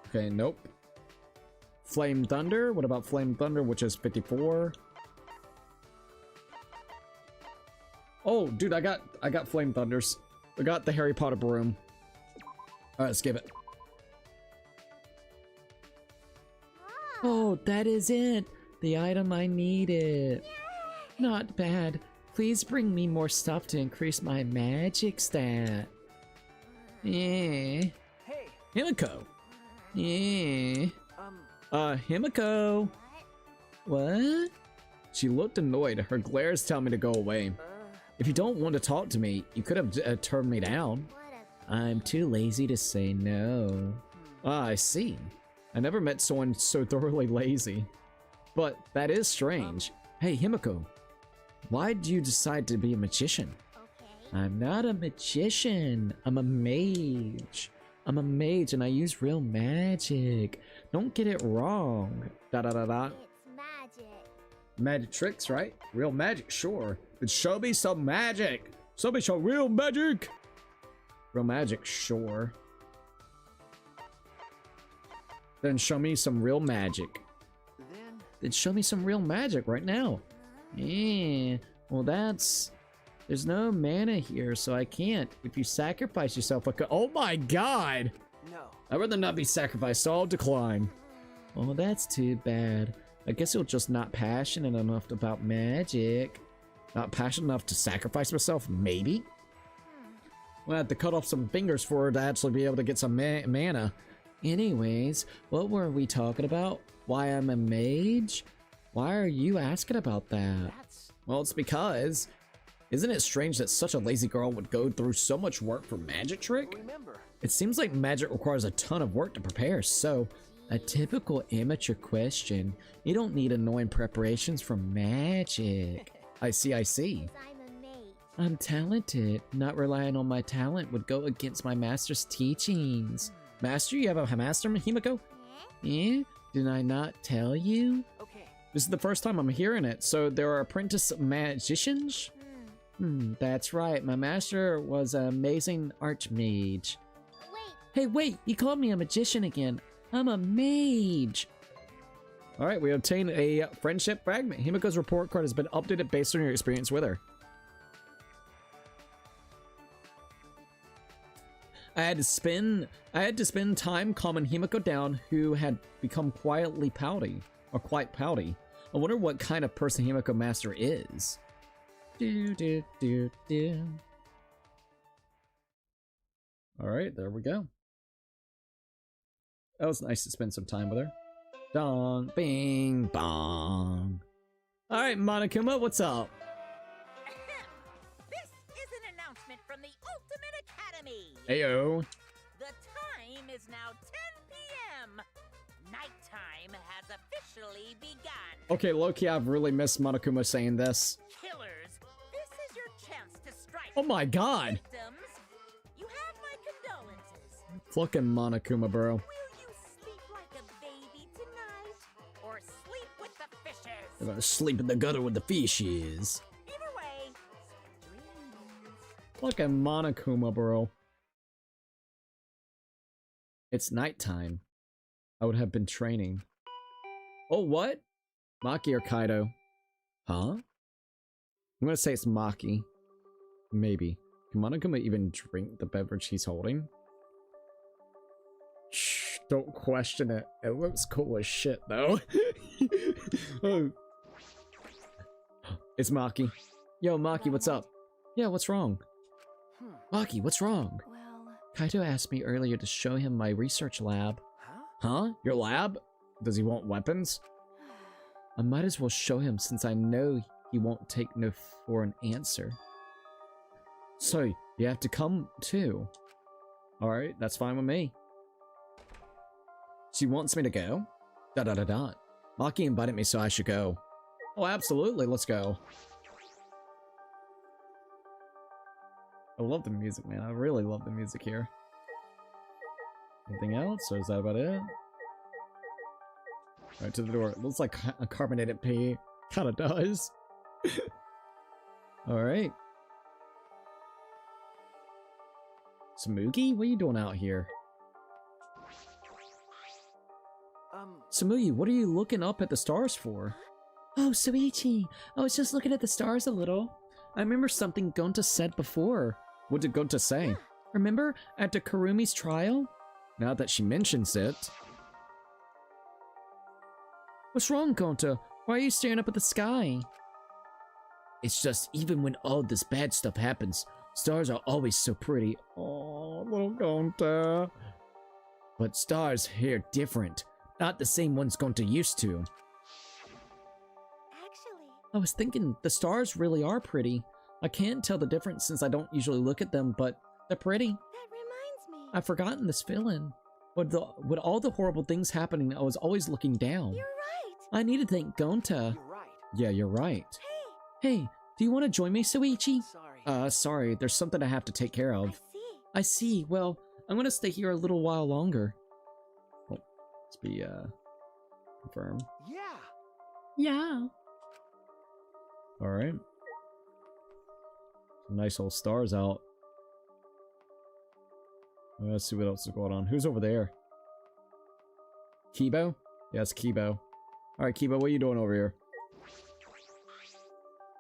Okay, nope. Flame Thunder. What about Flame Thunder, which is 54? Oh, dude, I got Flame Thunders. I got the Harry Potter broom. Alright, let's give it. Oh, that is it. The item I needed. Not bad. Please bring me more stuff to increase my magic stat. Yeah. Hey. Himiko. Yeah. Himiko. What? She looked annoyed. Her glares tell me to go away. If you don't want to talk to me, you could have turned me down. I'm too lazy to say no. Ah, I see. I never met someone so thoroughly lazy. But that is strange. Hey, Himiko. Why'd you decide to be a magician? I'm not a magician. I'm a mage. I'm a mage and I use real magic. Don't get it wrong. Da da da da. It's magic. Magic tricks, right? Real magic, sure. But show me some magic. Show me some real magic. Real magic, sure. Then show me some real magic. Then show me some real magic right now. Yeah. Well, there's no mana here, so I can't. If you sacrifice yourself, oh my god! No. I'd rather not be sacrificed, so I'll decline. Oh, that's too bad. I guess you're just not passionate enough about magic. Not passionate enough to sacrifice myself, maybe? Well, I have to cut off some fingers for her to actually be able to get some mana. Anyways, what were we talking about? Why I'm a mage? Why are you asking about that? Well, it's because... Isn't it strange that such a lazy girl would go through so much work for magic trick? Remember. It seems like magic requires a ton of work to prepare, so a typical amateur question. You don't need annoying preparations for magic. I see, I see. I'm a mage. I'm talented. Not relying on my talent would go against my master's teachings. Master, you have a master, Himiko? Yeah? Did I not tell you? Okay. This is the first time I'm hearing it, so there are apprentice magicians? That's right. My master was an amazing archmage. Wait. Hey, wait! You called me a magician again. I'm a mage! Alright, we obtained a friendship fragment. Himiko's report card has been updated based on your experience with her. I had to spend time calming Himiko down, who had become quietly pouty. Or quite pouty. I wonder what kind of person Himiko Master is. Alright, there we go. That was nice to spend some time with her. Dong, bing, bong. Alright, Monokuma, what's up? This is an announcement from the Ultimate Academy. Heyo. The time is now 10 p.m. Nighttime has officially begun. Okay, low-key, I've really missed Monokuma saying this. Killers, this is your chance to strike. Oh my god! Victims, you have my condolences. Fucking Monokuma, bro. Will you sleep like a baby tonight, or sleep with the fishes? I'm gonna sleep in the gutter with the fishes. Either way, sweet dreams. Fucking Monokuma, bro. It's nighttime. I would have been training. Oh, what? Maki or Kaido? Huh? I'm gonna say it's Maki. Maybe. Can Monokuma even drink the beverage he's holding? Shh, don't question it. It looks cool as shit, though. Oh. It's Maki. Yo, Maki, what's up? Yeah, what's wrong? Maki, what's wrong? Well, Kaito asked me earlier to show him my research lab. Huh? Huh? Your lab? Does he want weapons? I might as well show him since I know he won't take no for an answer. So, you have to come too. Alright, that's fine with me. She wants me to go? Da-da-da-da. Maki invited me, so I should go. Oh, absolutely, let's go. I love the music, man. I really love the music here. Anything else, or is that about it? Right to the door. It looks like a carbonated pee. Kinda does. Alright. Samugi? What are you doing out here? Samugi, what are you looking up at the stars for? Oh, Soichi. I was just looking at the stars a little. I remember something Gonta said before. What did Gonta say? Remember at the Kurumi's trial? Now that she mentions it. What's wrong, Gonta? Why are you staring up at the sky? It's just, even when all this bad stuff happens, stars are always so pretty. Oh, little Gonta. But stars here different. Not the same ones Gonta used to. Actually, I was thinking, the stars really are pretty. I can't tell the difference since I don't usually look at them, but they're pretty. that reminds me. I've forgotten this feeling. With all the horrible things happening, I was always looking down. You're right. I need to thank Gonta. You're right. Yeah, you're right. Hey, Hey, do you want to join me, Soichi? Sorry. Sorry, there's something I have to take care I of. see. I see. Well, I'm gonna stay here a little while longer. Oh, let's be, confirm. Yeah. Yeah. Alright. Nice old stars out. Let's see what else is going on. Who's over there? Kibo? Yes, Kibo. Alright, Kibo, what are you doing over here?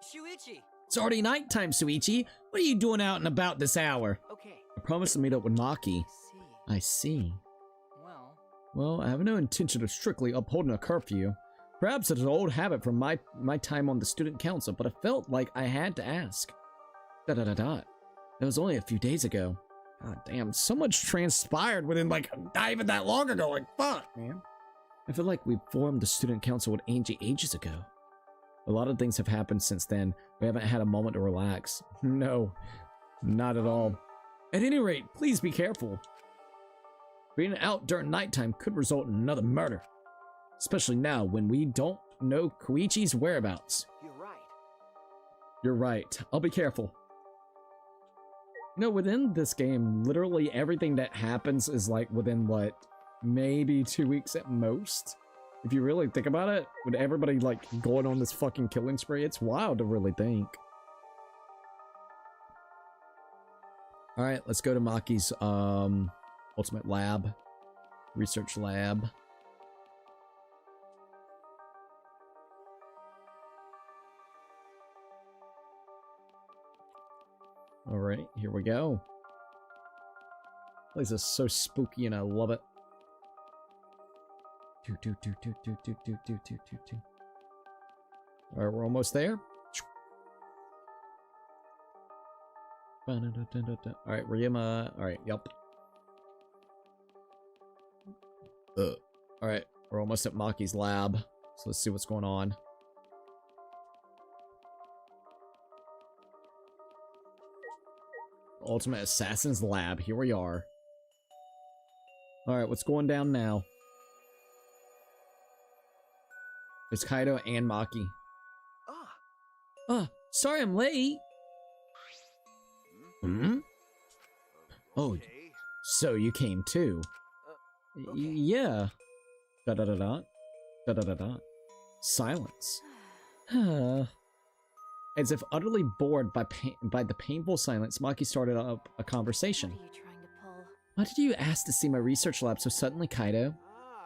Shuichi. It's already nighttime, Suichi. What are you doing out and about this hour? Okay. I promised to meet up with Maki. See. I see. Well, Well, I have no intention of strictly upholding a curfew. Perhaps it's an old habit from my time on the student council, but I felt like I had to ask. Da-da-da-da. It was only a few days ago. God damn, so much transpired within, like, not even that long ago. Like, fuck, man. I feel like we formed the student council with Angie ages ago. A lot of things have happened since then. We haven't had a moment to relax. No, not at all. At any rate, please be careful. Being out during nighttime could result in another murder. Especially now, when we don't know Koichi's whereabouts. you're right. You're right. I'll be careful. No, within this game, literally everything that happens is like within, what, maybe 2 weeks at most? If you really think about it, with everybody like going on this fucking killing spree, it's wild to really think. Alright, let's go to Maki's ultimate lab. Research lab. Alright, here we go. This is so spooky and I love it. Alright, we're almost there. Alright, Ryuma. Alright, yep. Alright, we're almost at Maki's lab. So let's see what's going on. Ultimate Assassin's Lab. Here we are. Alright, what's going down now? It's Kaido and Maki. Sorry I'm late. Hmm? Oh, Okay. so you came too. Okay. Yeah. Da-da-da-da. Da-da-da-da. Silence. As if utterly bored by the painful silence, Maki started up a conversation. What are you trying to pull? Why did you ask to see my research lab so suddenly, Kaido?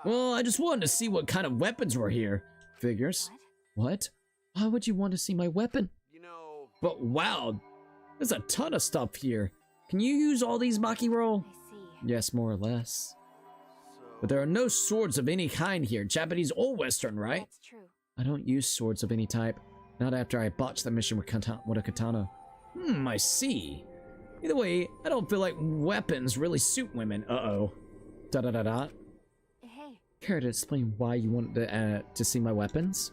Well, I just wanted to see what kind of weapons were here. Figures. What? Why would you want to see my weapon? You know, But wow, there's a ton of stuff here. Can you use all these, Maki roll? I see. Yes, more or less. so But there are no swords of any kind here, Japanese or Western, right? That's true. I don't use swords of any type. Not after I botched the mission with a katana. I see. Either way, I don't feel like weapons really suit women. Uh-oh. Da-da-da-da. Hey, Care to explain why you wanted to see my weapons?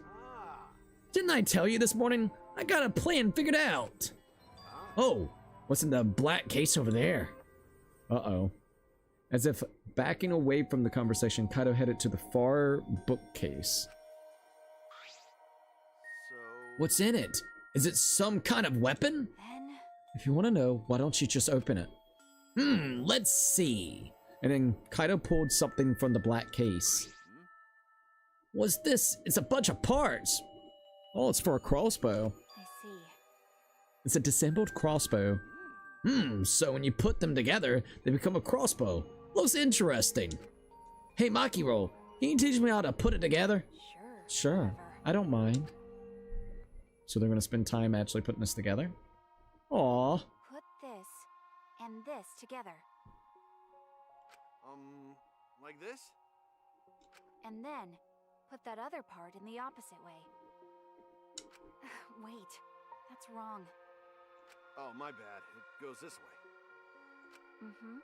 Didn't I tell you this morning? I got a plan figured out. Oh, what's in the black case over there? Uh-oh. As if backing away from the conversation, Kaido headed to the far bookcase. So... What's in it? Is it some kind of weapon? then If you want to know, why don't you just open it? Let's see. And then Kaido pulled something from the black case. What's this? It's a bunch of parts. Oh, it's for a crossbow. I see. It's a disassembled crossbow. So when you put them together, they become a crossbow. Looks interesting. Hey, Makiro, can you teach me how to put it together? Sure. Sure, whatever. I don't mind. So they're gonna spend time actually putting this together? Aww. Put this and this together, Like this? and then put that other part in the opposite way. Wait, that's wrong. Oh, my bad. It goes this way. Mm-hmm.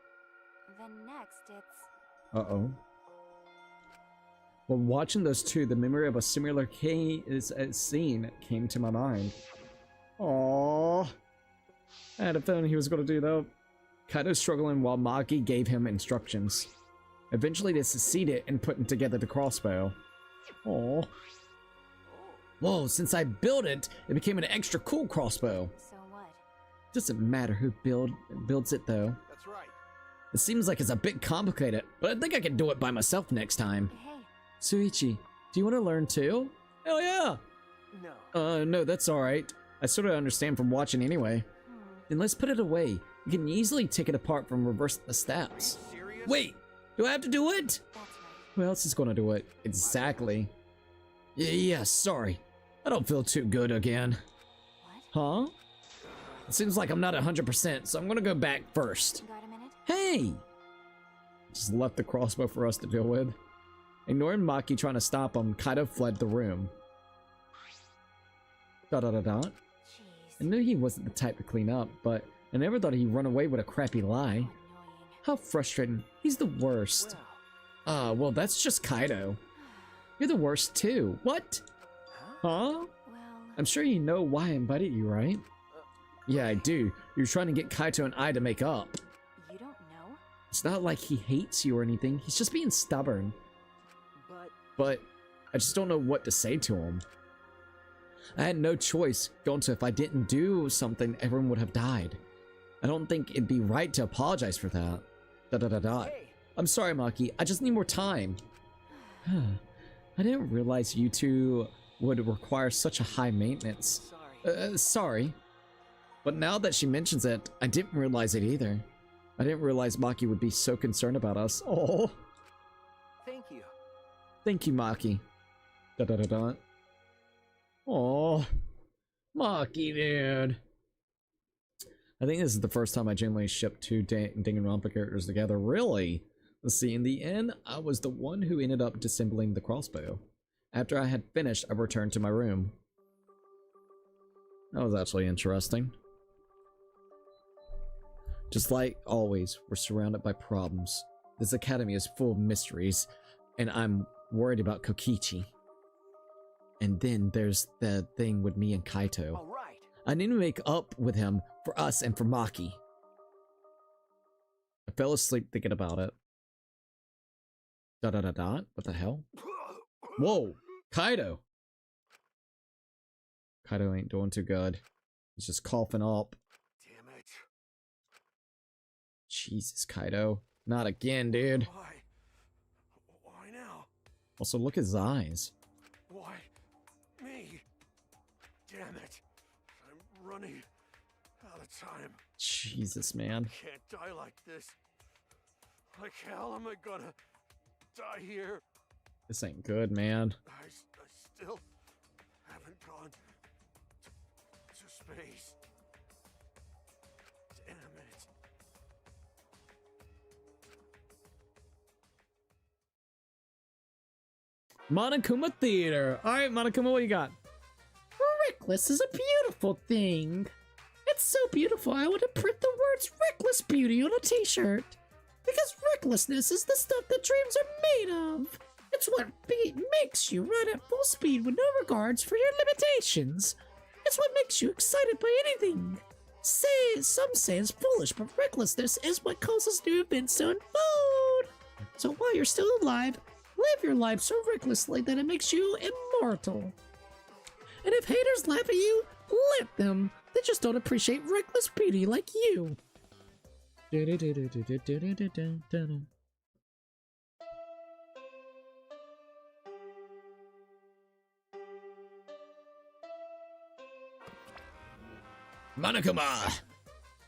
Then next it's... Uh-oh. While watching those two, the memory of a similar scene came to my mind. Aww. I had a feeling he was going to do that. Kaido's struggling while Maki gave him instructions. Eventually they succeeded in putting together the crossbow. Aww. Whoa, since I built it, it became an extra cool crossbow. So what? Doesn't matter who builds it though. That's right. It seems like it's a bit complicated, but I think I can do it by myself next time. Hey, Suichi, do you want to learn too? Hell yeah! No. No, that's alright. I sort of understand from watching anyway. Then let's put it away. You can easily take it apart from reverse the steps. Serious? Wait, do I have to do it? that's right. Who else is gonna do it? Exactly. Yeah, sorry. I don't feel too good again. What? Huh? It seems like I'm not 100%, so I'm gonna go back first. Got a minute? Hey! Just left the crossbow for us to deal with. Ignoring Maki trying to stop him, Kaido fled the room. Jeez. I knew he wasn't the type to clean up, but I never thought he'd run away with a crappy lie. Annoying. How frustrating. He's the worst. Well, that's just Kaido. You're the worst too. What? Huh? Well, I'm sure you know why I invited you, right? Yeah, I do. You're trying to get Kaito and I to make up. you don't know? It's not like he hates you or anything. He's just being stubborn. But I just don't know what to say to him. I had no choice, Gonta. If I didn't do something, everyone would have died. I don't think it'd be right to apologize for that. Hey. I'm sorry, Maki. I just need more time. I didn't realize you two would require such a high maintenance. Sorry. Sorry. But now that she mentions it, I didn't realize it either. I didn't realize Maki would be so concerned about us. Oh, Thank you. thank you, Maki. Oh, Maki, dude. I think this is the first time I genuinely shipped two Danganronpa characters together. Really? Let's see, in the end, I was the one who ended up disassembling the crossbow. After I had finished, I returned to my room. That was actually interesting. Just like always, we're surrounded by problems. This academy is full of mysteries, and I'm worried about Kokichi. And then there's the thing with me and Kaito. All right. I need to make up with him for us and for Maki. I fell asleep thinking about it. What the hell? Whoa! Kaito! Kaito ain't doing too good. He's just coughing up. Damn it. Jesus, Kaito. Not again, dude. Why? Why now? Also, look at his eyes. Why? Me? Damn it. I'm running out of time. Jesus, man. Can't die like this. Like hell am I gonna die here? This ain't good, man. I still haven't gone to space. Damn it. Monokuma Theater. Alright, Monokuma, what you got? Reckless is a beautiful thing. It's so beautiful, I want to print the words Reckless Beauty on a t-shirt. Because recklessness is the stuff that dreams are made of. It's what makes you run at full speed with no regards for your limitations. It's what makes you excited by anything. Some say it's foolish, but recklessness is what causes new events to unfold. So while you're still alive, live your life so recklessly that it makes you immortal. And if haters laugh at you, let them. They just don't appreciate reckless beauty like you. Monokuma!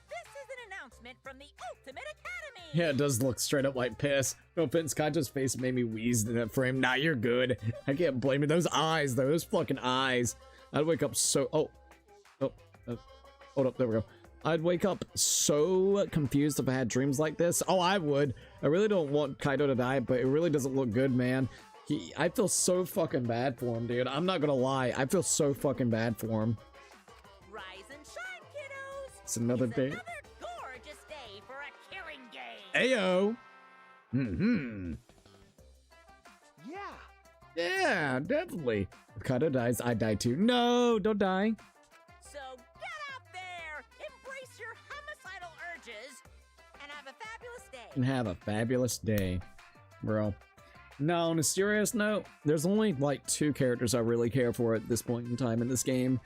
This is an announcement from the Ultimate Academy! Yeah, it does look straight up like piss. No offense, Kaito's face made me wheeze in that frame. Nah, you're good. I can't blame you. Those eyes, though. Those fucking eyes. I'd wake up so... Hold up, there we go. I'd wake up so confused if I had dreams like this. Oh, I would. I really don't want Kaito to die, but it really doesn't look good, man. I feel so fucking bad for him, dude. I'm not gonna lie. I feel so fucking bad for him. Rise and shine, kiddos! It's another day. Another gorgeous day for a killing game! Ayo! Mm-hmm. Yeah. Yeah, definitely. If Kaito dies, I die too. No, don't die. So get out there, embrace your homicidal urges, and have a fabulous day. And have a fabulous day, bro. No, on a serious note, there's only like 2 characters I really care for at this point in time in this game.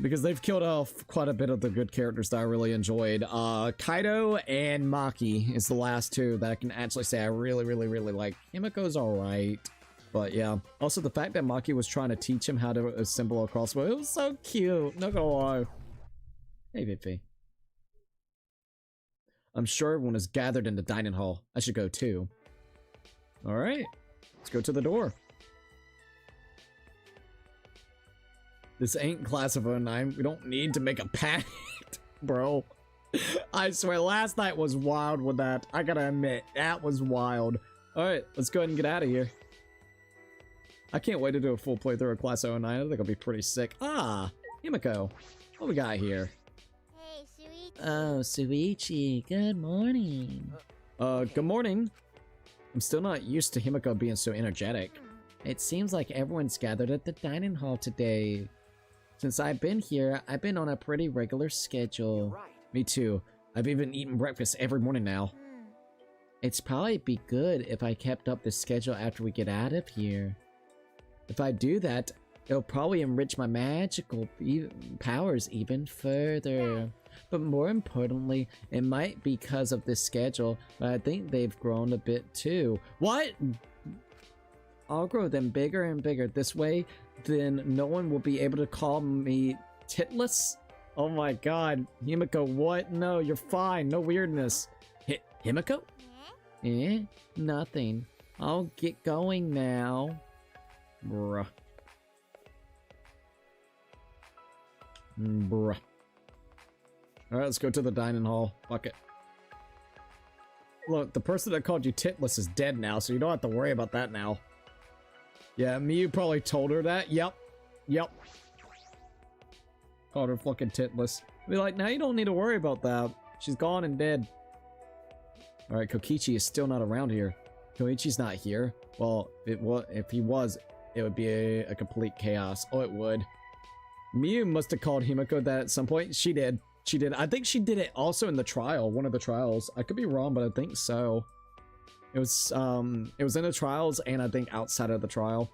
Because they've killed off quite a bit of the good characters that I really enjoyed. Kaito and Maki is the last 2 that I can actually say I really like. Himiko's alright. But yeah. Also, the fact that Maki was trying to teach him how to assemble a crossbow, it was so cute. Not gonna lie. Hey, Vivi. I'm sure everyone is gathered in the dining hall. I should go too. Alright. Let's go to the door. This ain't class of 09. We don't need to make a pact, bro. I swear, last night was wild with that. I gotta admit, that was wild. Alright, let's go ahead and get out of here. I can't wait to do a full playthrough of Class 09. I think it'll be pretty sick. Ah, Himiko. What we got here? Hey, Shuichi. Oh, Suichi, good morning. Good morning. I'm still not used to Himiko being so energetic. It seems like everyone's gathered at the dining hall today. Since I've been here, I've been on a pretty regular schedule. Right. Me too. I've even eaten breakfast every morning now. It's probably be good if I kept up the schedule after we get out of here. If I do that, it'll probably enrich my magical powers even further. But more importantly, it might be because of this schedule, but I think they've grown a bit too. What? I'll grow them bigger and bigger. This way, then no one will be able to call me titless. Oh my god. Himiko, what? No, you're fine. No weirdness. Himiko? Eh? Nothing. I'll get going now. Bruh. Bruh. Alright, let's go to the dining hall. Fuck it. Look, the person that called you titless is dead now, so you don't have to worry about that now. Yeah, Miyu probably told her that. Yep. Yep. Called her fucking titless. Be like, now you don't need to worry about that. She's gone and dead. Alright, Kokichi is still not around here. Koichi's not here. Well, if he was, it would be a complete chaos. Oh, it would. Miyu must have called Himiko that at some point. She did. She did. I think she did it also in the trial, one of the trials. I could be wrong, but I think so. It was in the trials and I think outside of the trial.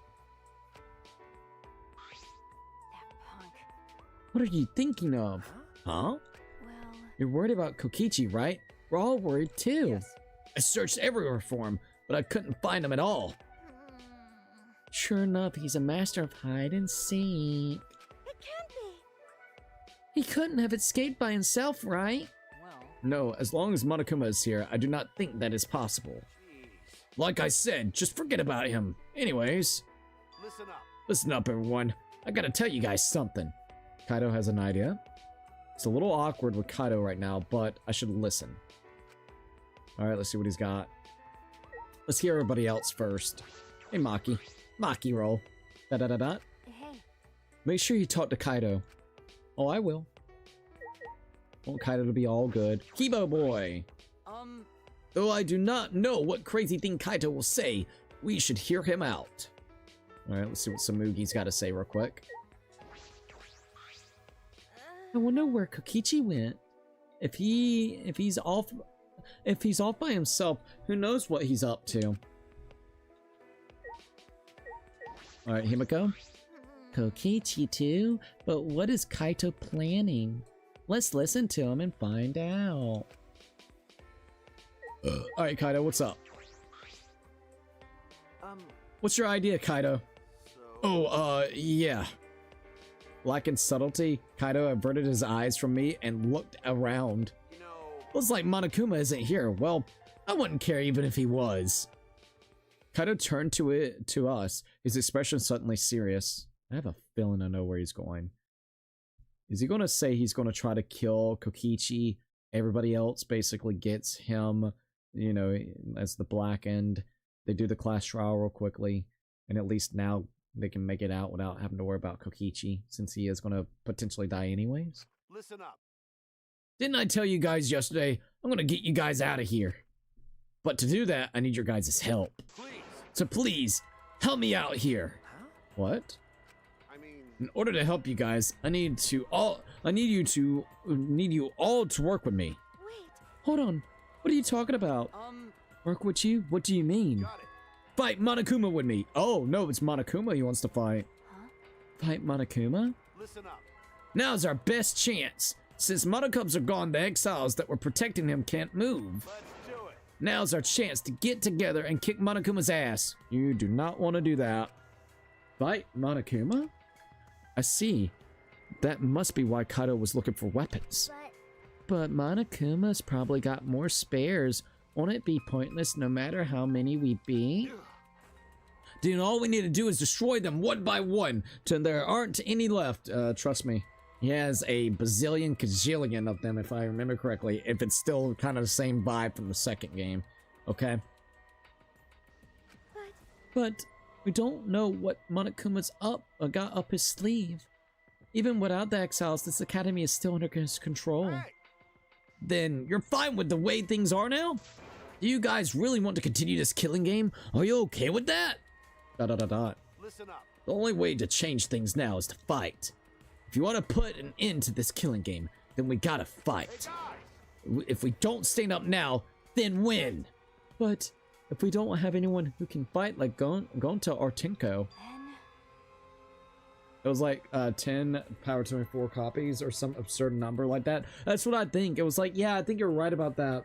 That punk. What are you thinking of? Huh? Well, You're worried about Kokichi, right? We're all worried too. Yes. I searched everywhere for him, but I couldn't find him at all. Sure enough, he's a master of hide and seek. it can't be. He couldn't have escaped by himself, right? Well, No, as long as Monokuma is here, I do not think that is possible. Jeez. Like I said, just forget about him. Anyways, Listen up. listen up everyone. I gotta tell you guys something. Kaito has an idea. It's a little awkward with Kaito right now, but I should listen. Alright, let's see what he's got. Let's hear everybody else first. Hey Maki. Maki roll. Da-da-da-da. Hey, Make sure you talk to Kaito. Oh, I will. Want Kaido to be all good. Kibo boy! Though I do not know what crazy thing Kaito will say, we should hear him out. Alright, let's see what Samugi's got to say real quick. I wonder where Kokichi went. If he's off by himself, who knows what he's up to. Alright, Himiko. Kokichi too? But what is Kaito planning? Let's listen to him and find out. Alright, Kaito, what's up? What's your idea, Kaito? Yeah. Lacking subtlety, Kaito averted his eyes from me and looked around. Looks like Monokuma isn't here. Well, I wouldn't care even if he was. Kaito turned to us, his expression suddenly serious. I have a feeling I know where he's going. Is he going to say he's going to try to kill Kokichi? Everybody else basically gets him, you know, as the black end. They do the class trial real quickly, and at least now they can make it out without having to worry about Kokichi, since he is going to potentially die anyways. Listen up. Didn't I tell you guys yesterday, I'm going to get you guys out of here? But to do that, I need your guys' help. Please. So please, help me out here. Huh? What? I mean, In order to help you guys, I need you all to work with me. Wait, Hold on. What are you talking about? Work with you? What do you mean? got it. Fight Monokuma with me. Oh, no, it's Monokuma he wants to fight. huh? Fight Monokuma? Listen up. Now's our best chance. Since Monokubs are gone, the exiles that were protecting him can't move. Let's do it. Now's our chance to get together and kick Monokuma's ass. You do not want to do that. Fight Monokuma? I see. That must be why Kaito was looking for weapons. But Monokuma's probably got more spares. Won't it be pointless no matter how many we beat? Dude, all we need to do is destroy them one by one till there aren't any left. Trust me. He has a bazillion kajillion of them, if I remember correctly, if it's still kind of the same vibe from the second game. Okay? But we don't know what Monokuma's got up his sleeve. Even without the exiles, this academy is still under his control. Hey, Then you're fine with the way things are now? Do you guys really want to continue this killing game? Are you okay with that? ... listen up. The only way to change things now is to fight. If you want to put an end to this killing game, then we gotta Hey, fight. guys. If we don't stand up now, then when? But if we don't have anyone who can fight like Gonta or Tenko, Then it was like 10 power 24 copies or some absurd number like that. That's what I think. It was like, yeah, I think you're right about that.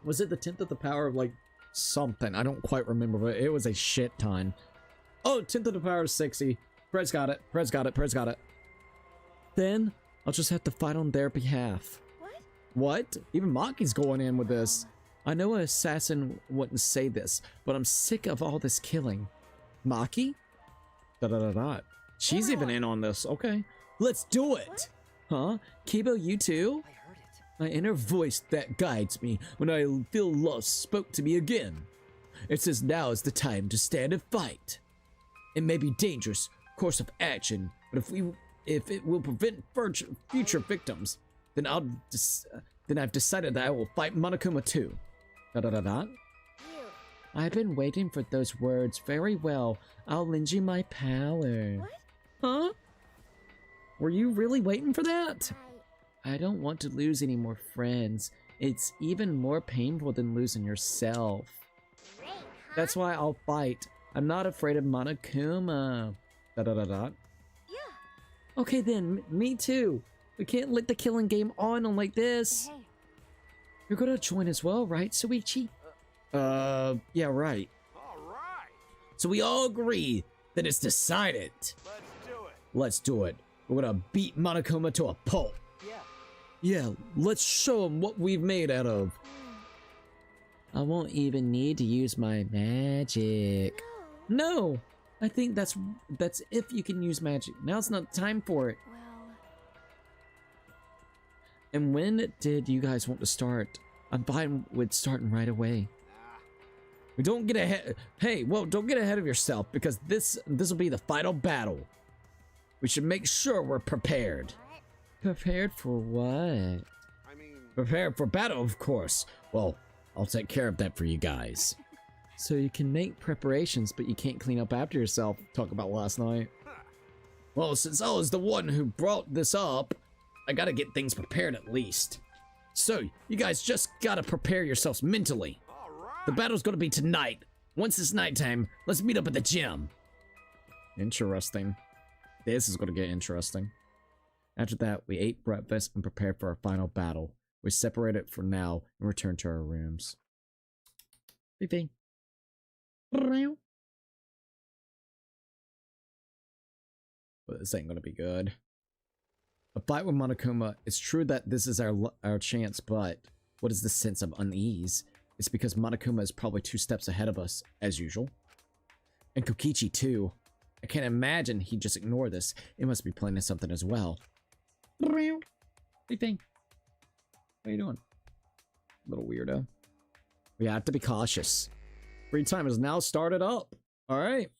Was it the 10th of the power of like something? I don't quite remember, but it was a shit ton. Oh, 10th of the power of 60. Prez got it. Prez got it. Prez got it. Then I'll just have to fight on their behalf. what? What? Even Maki's going in with this. I know an assassin wouldn't say this, but I'm sick of all this killing. Maki? She's even in on this. Okay. Let's do it! Huh? Kibo, you too? I heard it. My inner voice that guides me when I feel lost spoke to me again. It says now is the time to stand and fight. It may be dangerous course of action, but if it will prevent future victims, then I've decided that I will fight Monokuma too. You. I've been waiting for those words. Very well. I'll lend you my power. What? Huh? Were you really waiting for that? I don't want to lose any more friends. It's even more painful than losing yourself. Great, huh? That's why I'll fight. I'm not afraid of Monokuma. Yeah. Okay then, me too. We can't let the killing game on like this. Hey, You're gonna join as well, right, Suichi? Yeah, right. All right. So we all agree that it's decided. Let's do it. Let's do it. We're gonna beat Monokuma to a pulp. Yeah. Yeah, let's show him what we've made out of. I won't even need to use my magic. no. No! I think that's if you can use magic. Now's not time for it. Well, And when did you guys want to start? I'm fine with starting right away. We don't get ahead. Hey, well, don't get ahead of yourself because this will be the final battle. We should make sure we're prepared. Prepared for what? I mean, Prepared for battle, of course. Well, I'll take care of that for you guys. So you can make preparations, but you can't clean up after yourself. Talk about last night. Well, since I was the one who brought this up, I gotta get things prepared at least. So, you guys just gotta prepare yourselves mentally. all right. The battle's gonna be tonight. Once it's nighttime, let's meet up at the gym. Interesting. This is gonna get interesting. After that, we ate breakfast and prepared for our final battle. We separated for now and returned to our rooms. Beep. But this ain't gonna be good. A fight with Monokuma. It's true that this is our chance, but what is the sense of unease? It's because Monokuma is probably 2 steps ahead of us, as usual. And Kokichi too. I can't imagine he'd just ignore this. It must be planning something as well. Hey, thing. What are you doing? Little weirdo. We have to be cautious. Free time is now started up. Alright.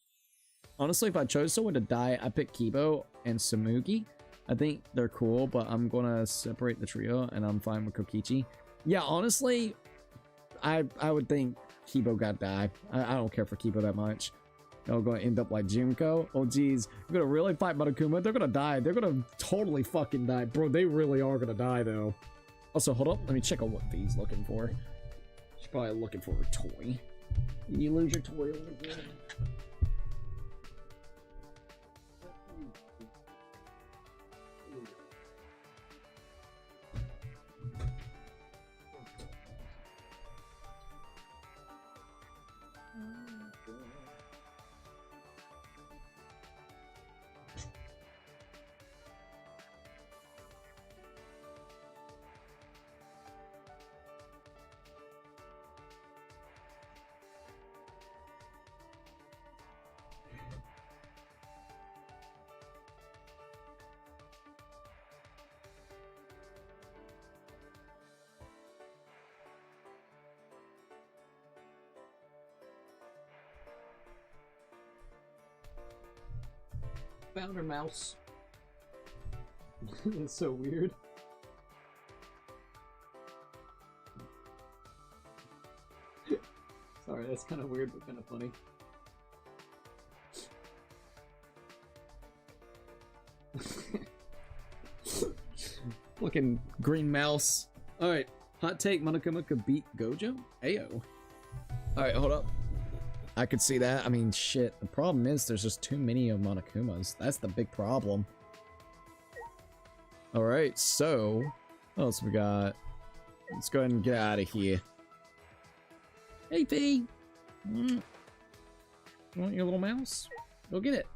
Honestly, if I chose someone to die, I pick Kibo and Samugi. I think they're cool, but I'm gonna separate the trio, and I'm fine with Kokichi. Yeah, honestly, I would think Kibo got die. I don't care for Kibo that much. They're gonna end up like Junko. Oh geez, we're gonna really fight Monokuma. They're gonna die. They're gonna totally fucking die, bro. They really are gonna die though. Also, hold up. Let me check on what V's looking for. She's probably looking for a toy. You lose your toy over here. Found her mouse. That's so weird. Sorry, that's kind of weird, but kind of funny. Fucking green mouse. Alright, hot take, Monokuma could beat Gojo? Ayo. Alright, hold up. I could see that. I mean, shit. The problem is there's just too many of Monokumas. That's the big problem. Alright, so... What else we got? Let's go ahead and get out of here. Hey, P! You want your little mouse? Go get it.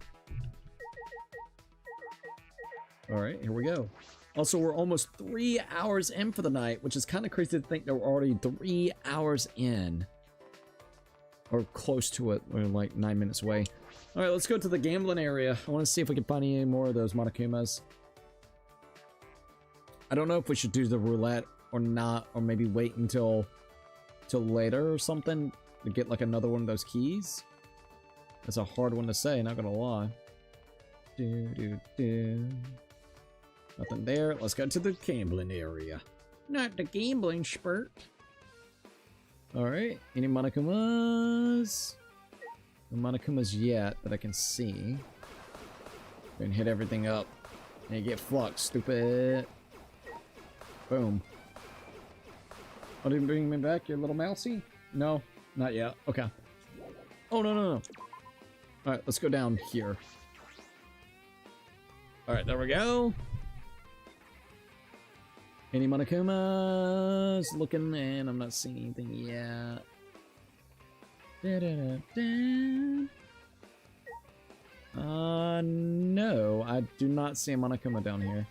Alright, here we go. Also, we're almost 3 hours in for the night, which is kind of crazy to think that we're already 3 hours in. Or close to it. We're like 9 minutes away. Alright, let's go to the gambling area. I want to see if we can find any more of those Monokumas. I don't know if we should do the roulette or not, or maybe wait until later or something to get like another one of those keys. That's a hard one to say, not gonna lie. Nothing there. Let's go to the gambling area. Not the gambling spurt. Alright, any Monokumas? No Monokumas yet that I can see. Go and hit everything up. And you get fluxed, stupid. Boom. Oh, didn't bring me back, your little mousey? No, not yet. Okay. Oh, no. Alright, let's go down here. Alright, there we go. Any Monokumas looking, and I'm not seeing anything yet. No, I do not see a Monokuma down here.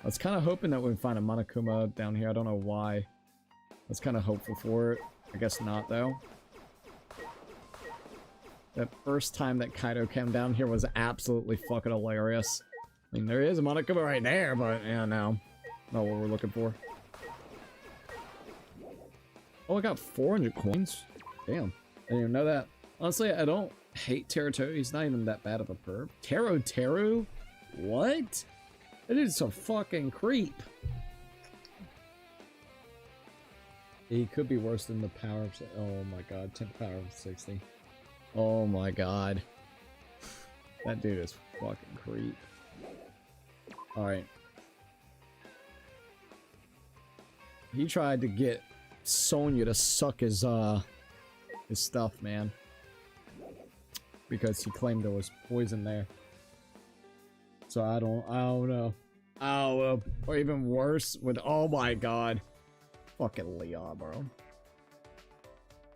I was kind of hoping that we'd find a Monokuma down here. I don't know why. I was kind of hopeful for it. I guess not, though. That first time that Kaido came down here was absolutely fucking hilarious. I mean, there is a Monokuma right there, but yeah, no. Not what we're looking for. Oh, I got 400 coins. Damn. I didn't even know that. Honestly, I don't hate Teruto. He's not even that bad of a perp. Teru? What? That dude's a fucking creep. He could be worse than the power of... Oh my god, 10 power of 60. Oh my god. That dude is fucking creep. Alright. He tried to get Sonya to suck his stuff, man. Because he claimed there was poison there. So I don't know. Oh, or even worse with, oh my god. Fucking Leon, bro.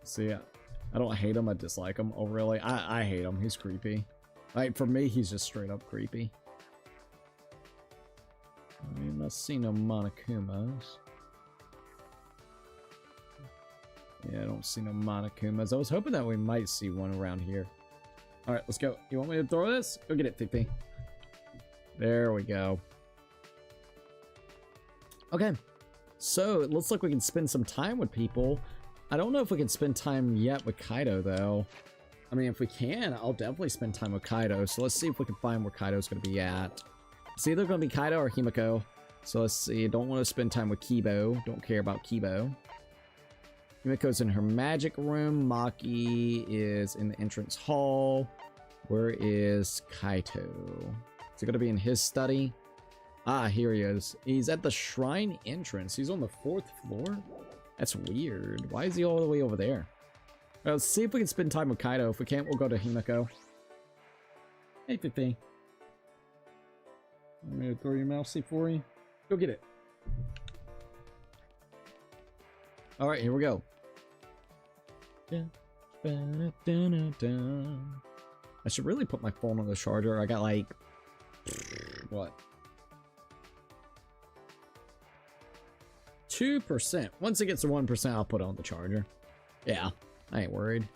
See, I don't hate him, I dislike him. Oh, really? I hate him. He's creepy. Like, for me, he's just straight up creepy. I mean, I see no Monokumas. Yeah, I don't see no Monokumas. I was hoping that we might see one around here. Alright, let's go. You want me to throw this? Go get it, Fifi. There we go. Okay. So, it looks like we can spend some time with people. I don't know if we can spend time yet with Kaido, though. I mean, if we can, I'll definitely spend time with Kaido. So let's see if we can find where Kaido's going to be at. It's either going to be Kaido or Himiko. So let's see. Don't want to spend time with Kibo. Don't care about Kibo. Himiko's in her magic room. Maki is in the entrance hall. Where is Kaito? Is he going to be in his study? Ah, here he is. He's at the shrine entrance. He's on the 4th floor? That's weird. Why is he all the way over there? Well, let's see if we can spend time with Kaido. If we can't, we'll go to Himiko. Hey, Fifi. Want me to throw your mousey for you? Go get it. Alright, here we go. I should really put my phone on the charger. I got like... what? 2%. Once it gets to 1%, I'll put it on the charger. Yeah, I ain't worried.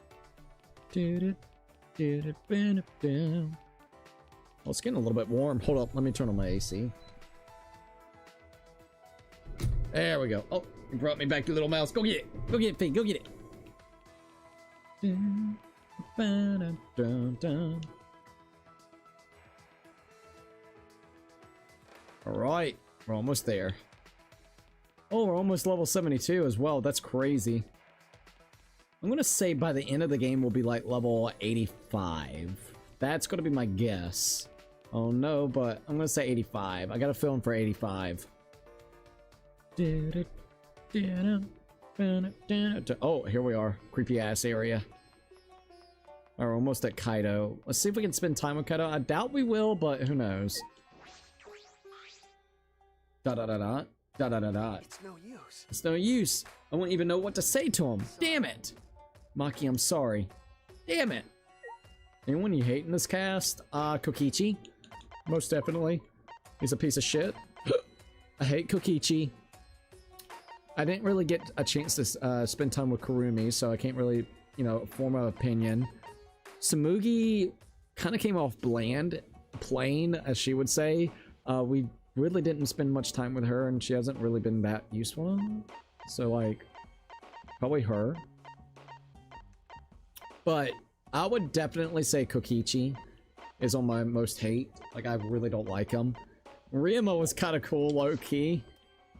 Oh, it's getting a little bit warm. Hold up, let me turn on my AC. There we go. Oh, you brought me back to Little Mouse. Go get it. Go get it, Fee. Go get it. Alright, we're almost there. Oh, we're almost level 72 as well. That's crazy. I'm gonna say by the end of the game we'll be like level 85. That's gonna be my guess. Oh no, but I'm gonna say 85. I got a feeling for 85. Oh, here we are. Creepy ass area. We're almost at Kaido. Let's see if we can spend time with Kaido. I doubt we will, but who knows. Da-da-da-da. Da-da-da-da. It's no use. It's no use. I won't even know what to say to him. Damn it. Maki, I'm sorry. Damn it. Anyone you hate in this cast? Kokichi. Most definitely. He's a piece of shit. I hate Kokichi. I didn't really get a chance to spend time with Kurumi, so I can't really, you know, form an opinion. Samugi kind of came off bland, plain, as she would say. We really didn't spend much time with her, and she hasn't really been that useful. So, like, probably her. But I would definitely say Kokichi is on my most hate. Like, I really don't like him. Ryuma was kind of cool, low-key.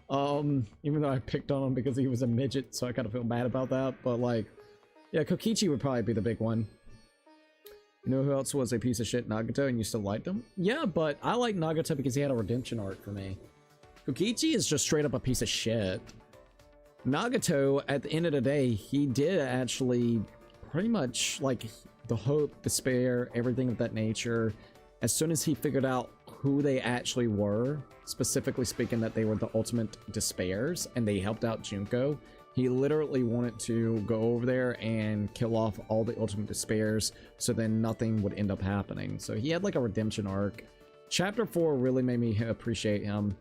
Even though I picked on him because he was a midget, so I kind of feel bad about that. But, like, yeah, Kokichi would probably be the big one. You know who else was a piece of shit? Nagato, and you still liked him? Yeah, but I like Nagato because he had a redemption arc for me. Kokichi is just straight up a piece of shit. Nagato, at the end of the day, he did actually pretty much, like, the hope, despair, everything of that nature. As soon as he figured out who they actually were, specifically speaking that they were the ultimate despairs, and they helped out Junko, he literally wanted to go over there and kill off all the ultimate despairs, so then nothing would end up happening. So he had like a redemption arc. Chapter 4 really made me appreciate him.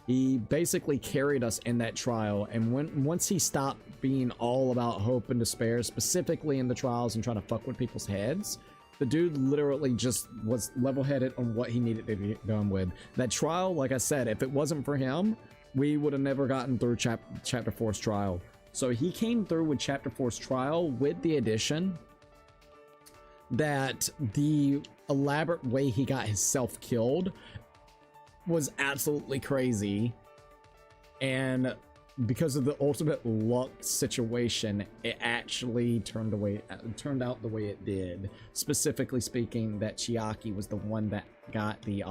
He basically carried us in that trial, and once he stopped being all about hope and despair, specifically in the trials and trying to fuck with people's heads, the dude literally just was level-headed on what he needed to be done with. That trial, like I said, if it wasn't for him, we would have never gotten through Chapter 4's trial. So he came through with Chapter 4's trial with the addition that the elaborate way he got himself killed was absolutely crazy, and because of the ultimate luck situation, it actually turned out the way it did. Specifically speaking, that Chiaki was the one that got the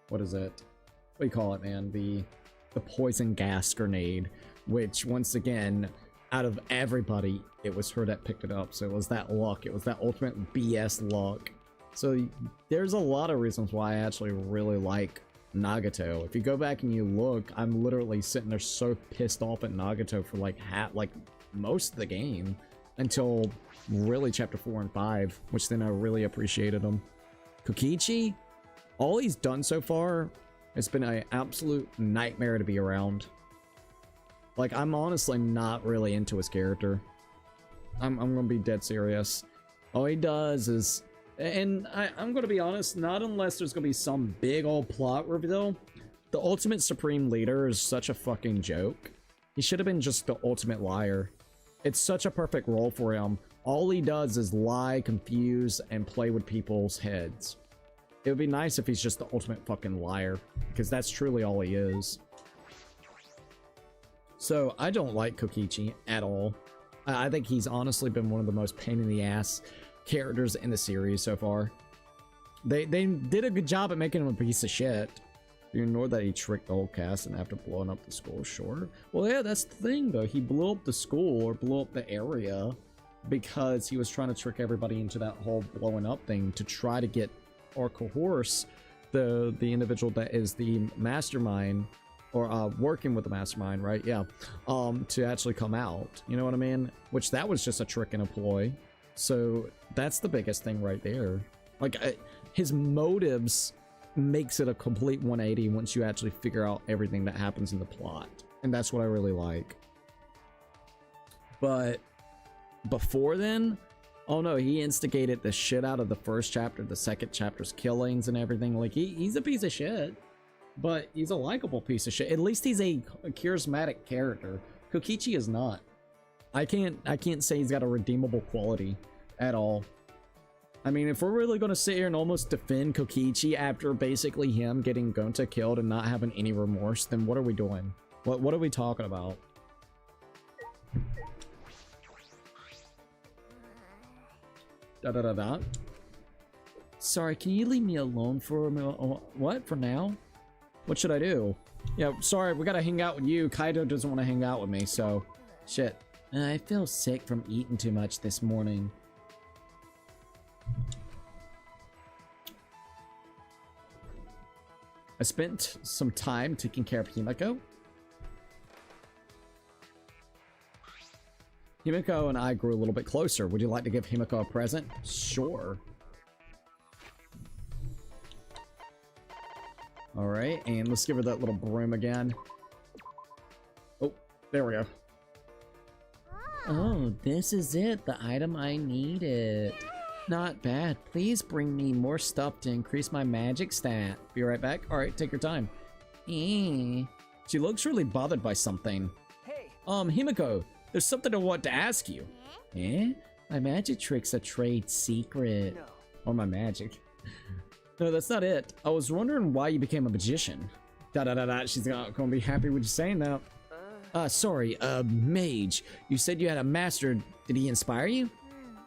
what is it? What do you call it, man? The poison gas grenade, which once again, out of everybody, it was her that picked it up. So it was that luck. It was that ultimate BS luck. So there's a lot of reasons why I actually really like Nagato. If you go back and you look, I'm literally sitting there so pissed off at Nagato for like most of the game until really chapter 4 and 5, which then I really appreciated him. Kokichi, all he's done so far, it's been an absolute nightmare to be around. Like, I'm honestly not really into his character. I'm gonna be dead serious. All he does is, and I'm gonna be honest, not unless there's gonna be some big old plot reveal. The ultimate supreme leader is such a fucking joke. He should have been just the ultimate liar. It's such a perfect role for him. All he does is lie, confuse, and play with people's heads. It would be nice if he's just the ultimate fucking liar, because that's truly all he is. So, I don't like Kokichi at all. I think he's honestly been one of the most pain in the ass characters in the series so far. They did a good job at making him a piece of shit. You ignore that he tricked the whole cast and after blowing up the school, sure. Well, yeah, that's the thing though. He blew up the school, or blew up the area, because he was trying to trick everybody into that whole blowing up thing to try to get, or coerce the individual that is the mastermind, or working with the mastermind, right? Yeah, to actually come out. You know what I mean? Which that was just a trick and a ploy. So that's the biggest thing right there. Like, his motives makes it a complete 180 once you actually figure out everything that happens in the plot, and that's what I really like. But before then, oh no, he instigated the shit out of the first chapter, the second chapter's killings and everything. Like, he's a piece of shit, but he's a likable piece of shit. At least he's a charismatic character. Kokichi is not. I can't say he's got a redeemable quality at all. I mean, if we're really gonna sit here and almost defend Kokichi after basically him getting Gonta killed and not having any remorse, then what are we doing? What are we talking about? Da. Sorry, can you leave me alone for a minute? What? For now? What should I do? Yeah, sorry, we gotta hang out with you. Kaido doesn't want to hang out with me, so... Shit. I feel sick from eating too much this morning. I spent some time taking care of Himiko. Himiko and I grew a little bit closer. Would you like to give Himiko a present? Sure. Alright, and let's give her that little broom again. Oh, there we go. Oh, this is it. The item I needed. Not bad. Please bring me more stuff to increase my magic stat. Be right back. Alright, take your time. She looks really bothered by something. Hey! Himiko, there's something I want to ask you. Eh? My magic trick's a trade secret. No. Or my magic. No, that's not it. I was wondering why you became a magician. She's not gonna be happy with you saying that. Sorry, mage. You said you had a master. Did he inspire you?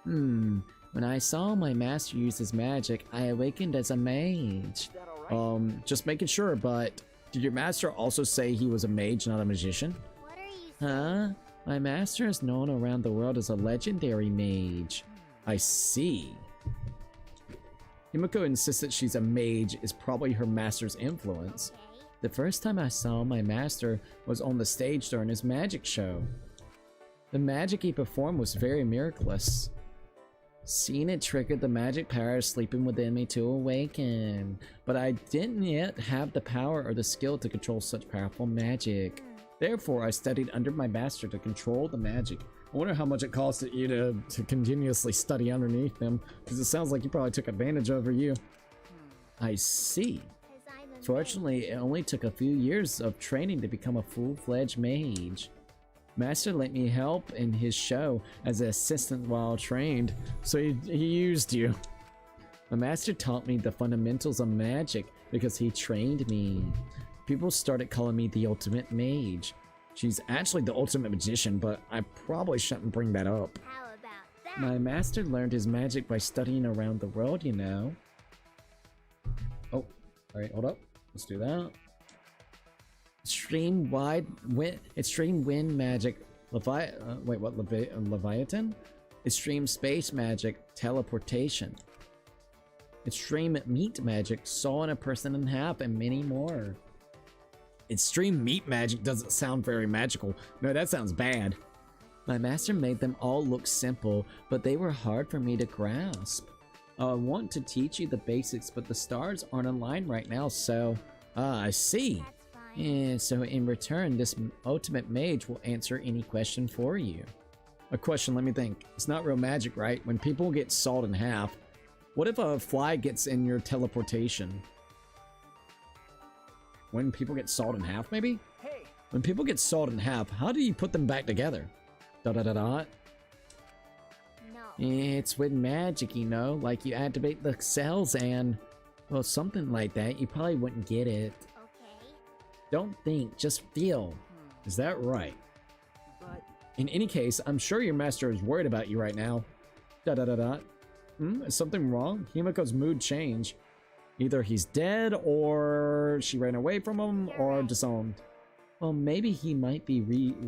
When I saw my master use his magic, I awakened as a mage. Is that all right? Just making sure, but did your master also say he was a mage, not a magician? What are you Huh? My master is known around the world as a legendary mage. I see. Himiko insists that she's a mage is probably her master's influence. The first time I saw my master was on the stage during his magic show. The magic he performed was very miraculous. Seeing it triggered the magic power sleeping within me to awaken, but I didn't yet have the power or the skill to control such powerful magic. Therefore, I studied under my master to control the magic. I wonder how much it costed you to continuously study underneath him, because it sounds like he probably took advantage over you. I see. Fortunately, it only took a few years of training to become a full-fledged mage. Master let me help in his show as an assistant while trained, so he used you. My master taught me the fundamentals of magic because he trained me. People started calling me the ultimate mage. She's actually the ultimate magician, but I probably shouldn't bring that up. How about that? My master learned his magic by studying around the world, you know. Oh, alright, hold up. Let's do that. Extreme wind magic. Leviathan? Extreme space magic, teleportation. Extreme meat magic, sawing a person in half, and many more. Extreme meat magic doesn't sound very magical. No, that sounds bad. My master made them all look simple, but they were hard for me to grasp. I want to teach you the basics, but the stars aren't aligned right now, so... I see. That's fine. And so in return, this ultimate mage will answer any question for you. A question, let me think. It's not real magic, right? When people get sawed in half, what if a fly gets in your teleportation? When people get sawed in half, maybe? Hey, When people get sawed in half, how do you put them back together? Da da da da. No. It's with magic, you know? Like you activate the cells and... Well, something like that. You probably wouldn't get it. Okay. Don't think, just feel. Is that right? but In any case, I'm sure your master is worried about you right now. Da da da da. Is something wrong? Himiko's mood changed. Either he's dead, or she ran away from him, or disowned. Well, maybe he might be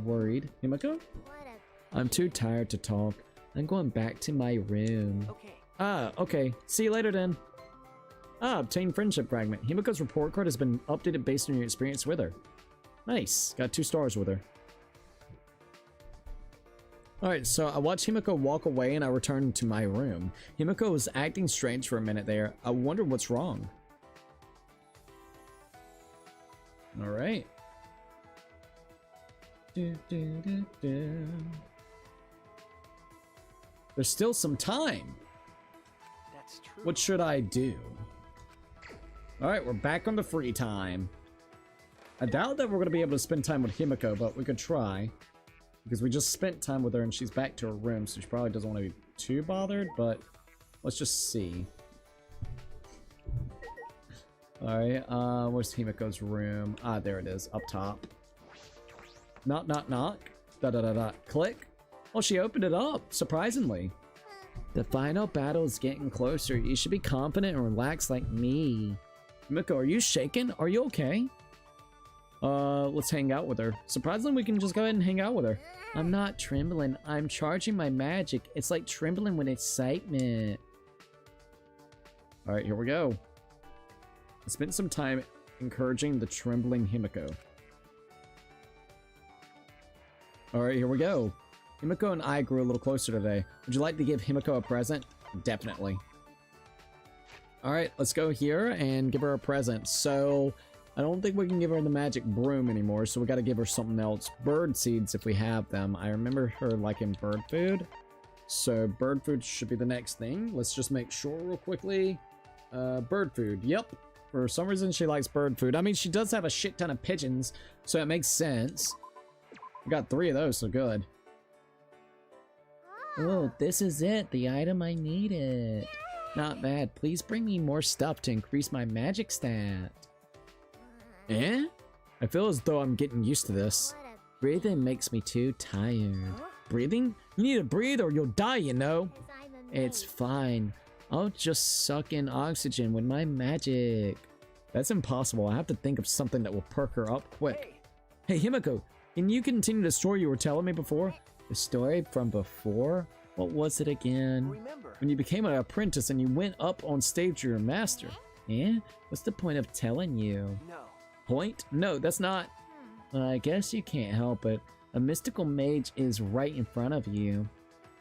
worried. Himiko? What a I'm too tired to talk. I'm going back to my room. okay. Ah, okay. See you later then. Ah, obtain friendship fragment. Himiko's report card has been updated based on your experience with her. Nice. Got 2 stars with her. Alright, so I watched Himiko walk away and I returned to my room. Himiko was acting strange for a minute there. I wonder what's wrong. Alright. There's still some time. That's true. What should I do? Alright, we're back on the free time. I doubt that we're going to be able to spend time with Himiko, but we could try. Because we just spent time with her and she's back to her room, so she probably doesn't want to be too bothered, but let's just see. Alright, where's Himiko's room? Ah, there it is, up top. Knock, knock, knock. Da da da da. Click. Oh, she opened it up, surprisingly. The final battle is getting closer. You should be confident and relaxed like me. Himiko, are you shaking? Are you okay? Let's hang out with her. Surprisingly, we can just go ahead and hang out with her. I'm not trembling. I'm charging my magic. It's like trembling with excitement. Alright, here we go. I spent some time encouraging the trembling Himiko. Alright, here we go. Himiko and I grew a little closer today. Would you like to give Himiko a present? Definitely. Alright, let's go here and give her a present. So, I don't think we can give her the magic broom anymore, so we gotta give her something else. Bird seeds if we have them. I remember her liking bird food. So, bird food should be the next thing. Let's just make sure real quickly. Bird food, yep. For some reason she likes bird food. I mean, she does have a shit ton of pigeons, so it makes sense. We got 3 of those, so good. Oh, this is it. The item I needed. Not bad. Please bring me more stuff to increase my magic stat. Eh? I feel as though I'm getting used to this. what a Breathing makes me too tired. Breathing? You need to breathe or you'll die, you know. because I'm a It's maid. fine. I'll just suck in oxygen with my magic. That's impossible. I have to think of something that will perk her up quick. Hey, Hey, Himiko, can you continue the story you were telling me before? The story from before? What was it again? remember. When you became an apprentice and you went up on stage to your master. Eh? What's the point of telling you? No. Point? No, that's not. I guess you can't help it. A mystical mage is right in front of you.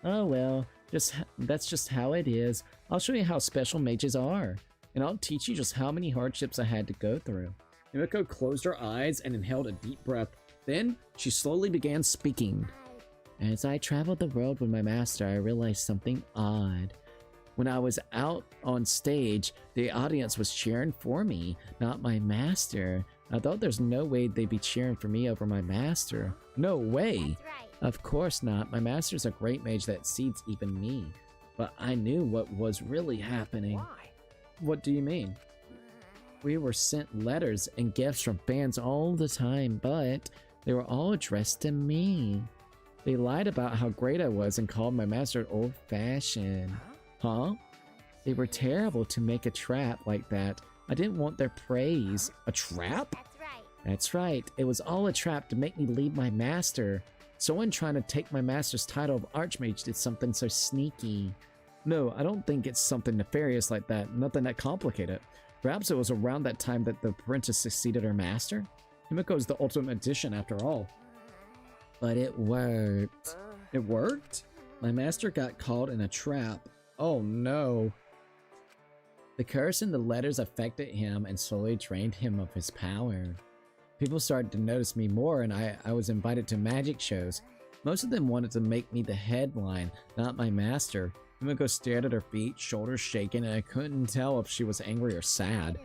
Oh well, that's just how it is. I'll show you how special mages are. And I'll teach you just how many hardships I had to go through. Himiko closed her eyes and inhaled a deep breath. Then, she slowly began speaking. As I traveled the world with my master, I realized something odd. When I was out on stage, the audience was cheering for me, not my master. I thought there's no way they'd be cheering for me over my master. No way! That's right. Of course not. My master's a great mage that exceeds even me. But I knew what was really happening. Why? What do you mean? We were sent letters and gifts from fans all the time, but they were all addressed to me. They lied about how great I was and called my master old-fashioned. Huh? They were terrible to make a trap like that. I didn't want their praise. A trap? That's right. That's right. It was all a trap to make me leave my master. Someone trying to take my master's title of Archmage did something so sneaky. No, I don't think it's something nefarious like that. Nothing that complicated. Perhaps it was around that time that the apprentice succeeded her master? Himiko is the ultimate magician after all. But it worked. It worked? My master got caught in a trap. Oh no. The curse in the letters affected him and slowly drained him of his power. People started to notice me more and I was invited to magic shows. Most of them wanted to make me the headline, not my master. Himiko stared at her feet, shoulders shaking, and I couldn't tell if she was angry or sad.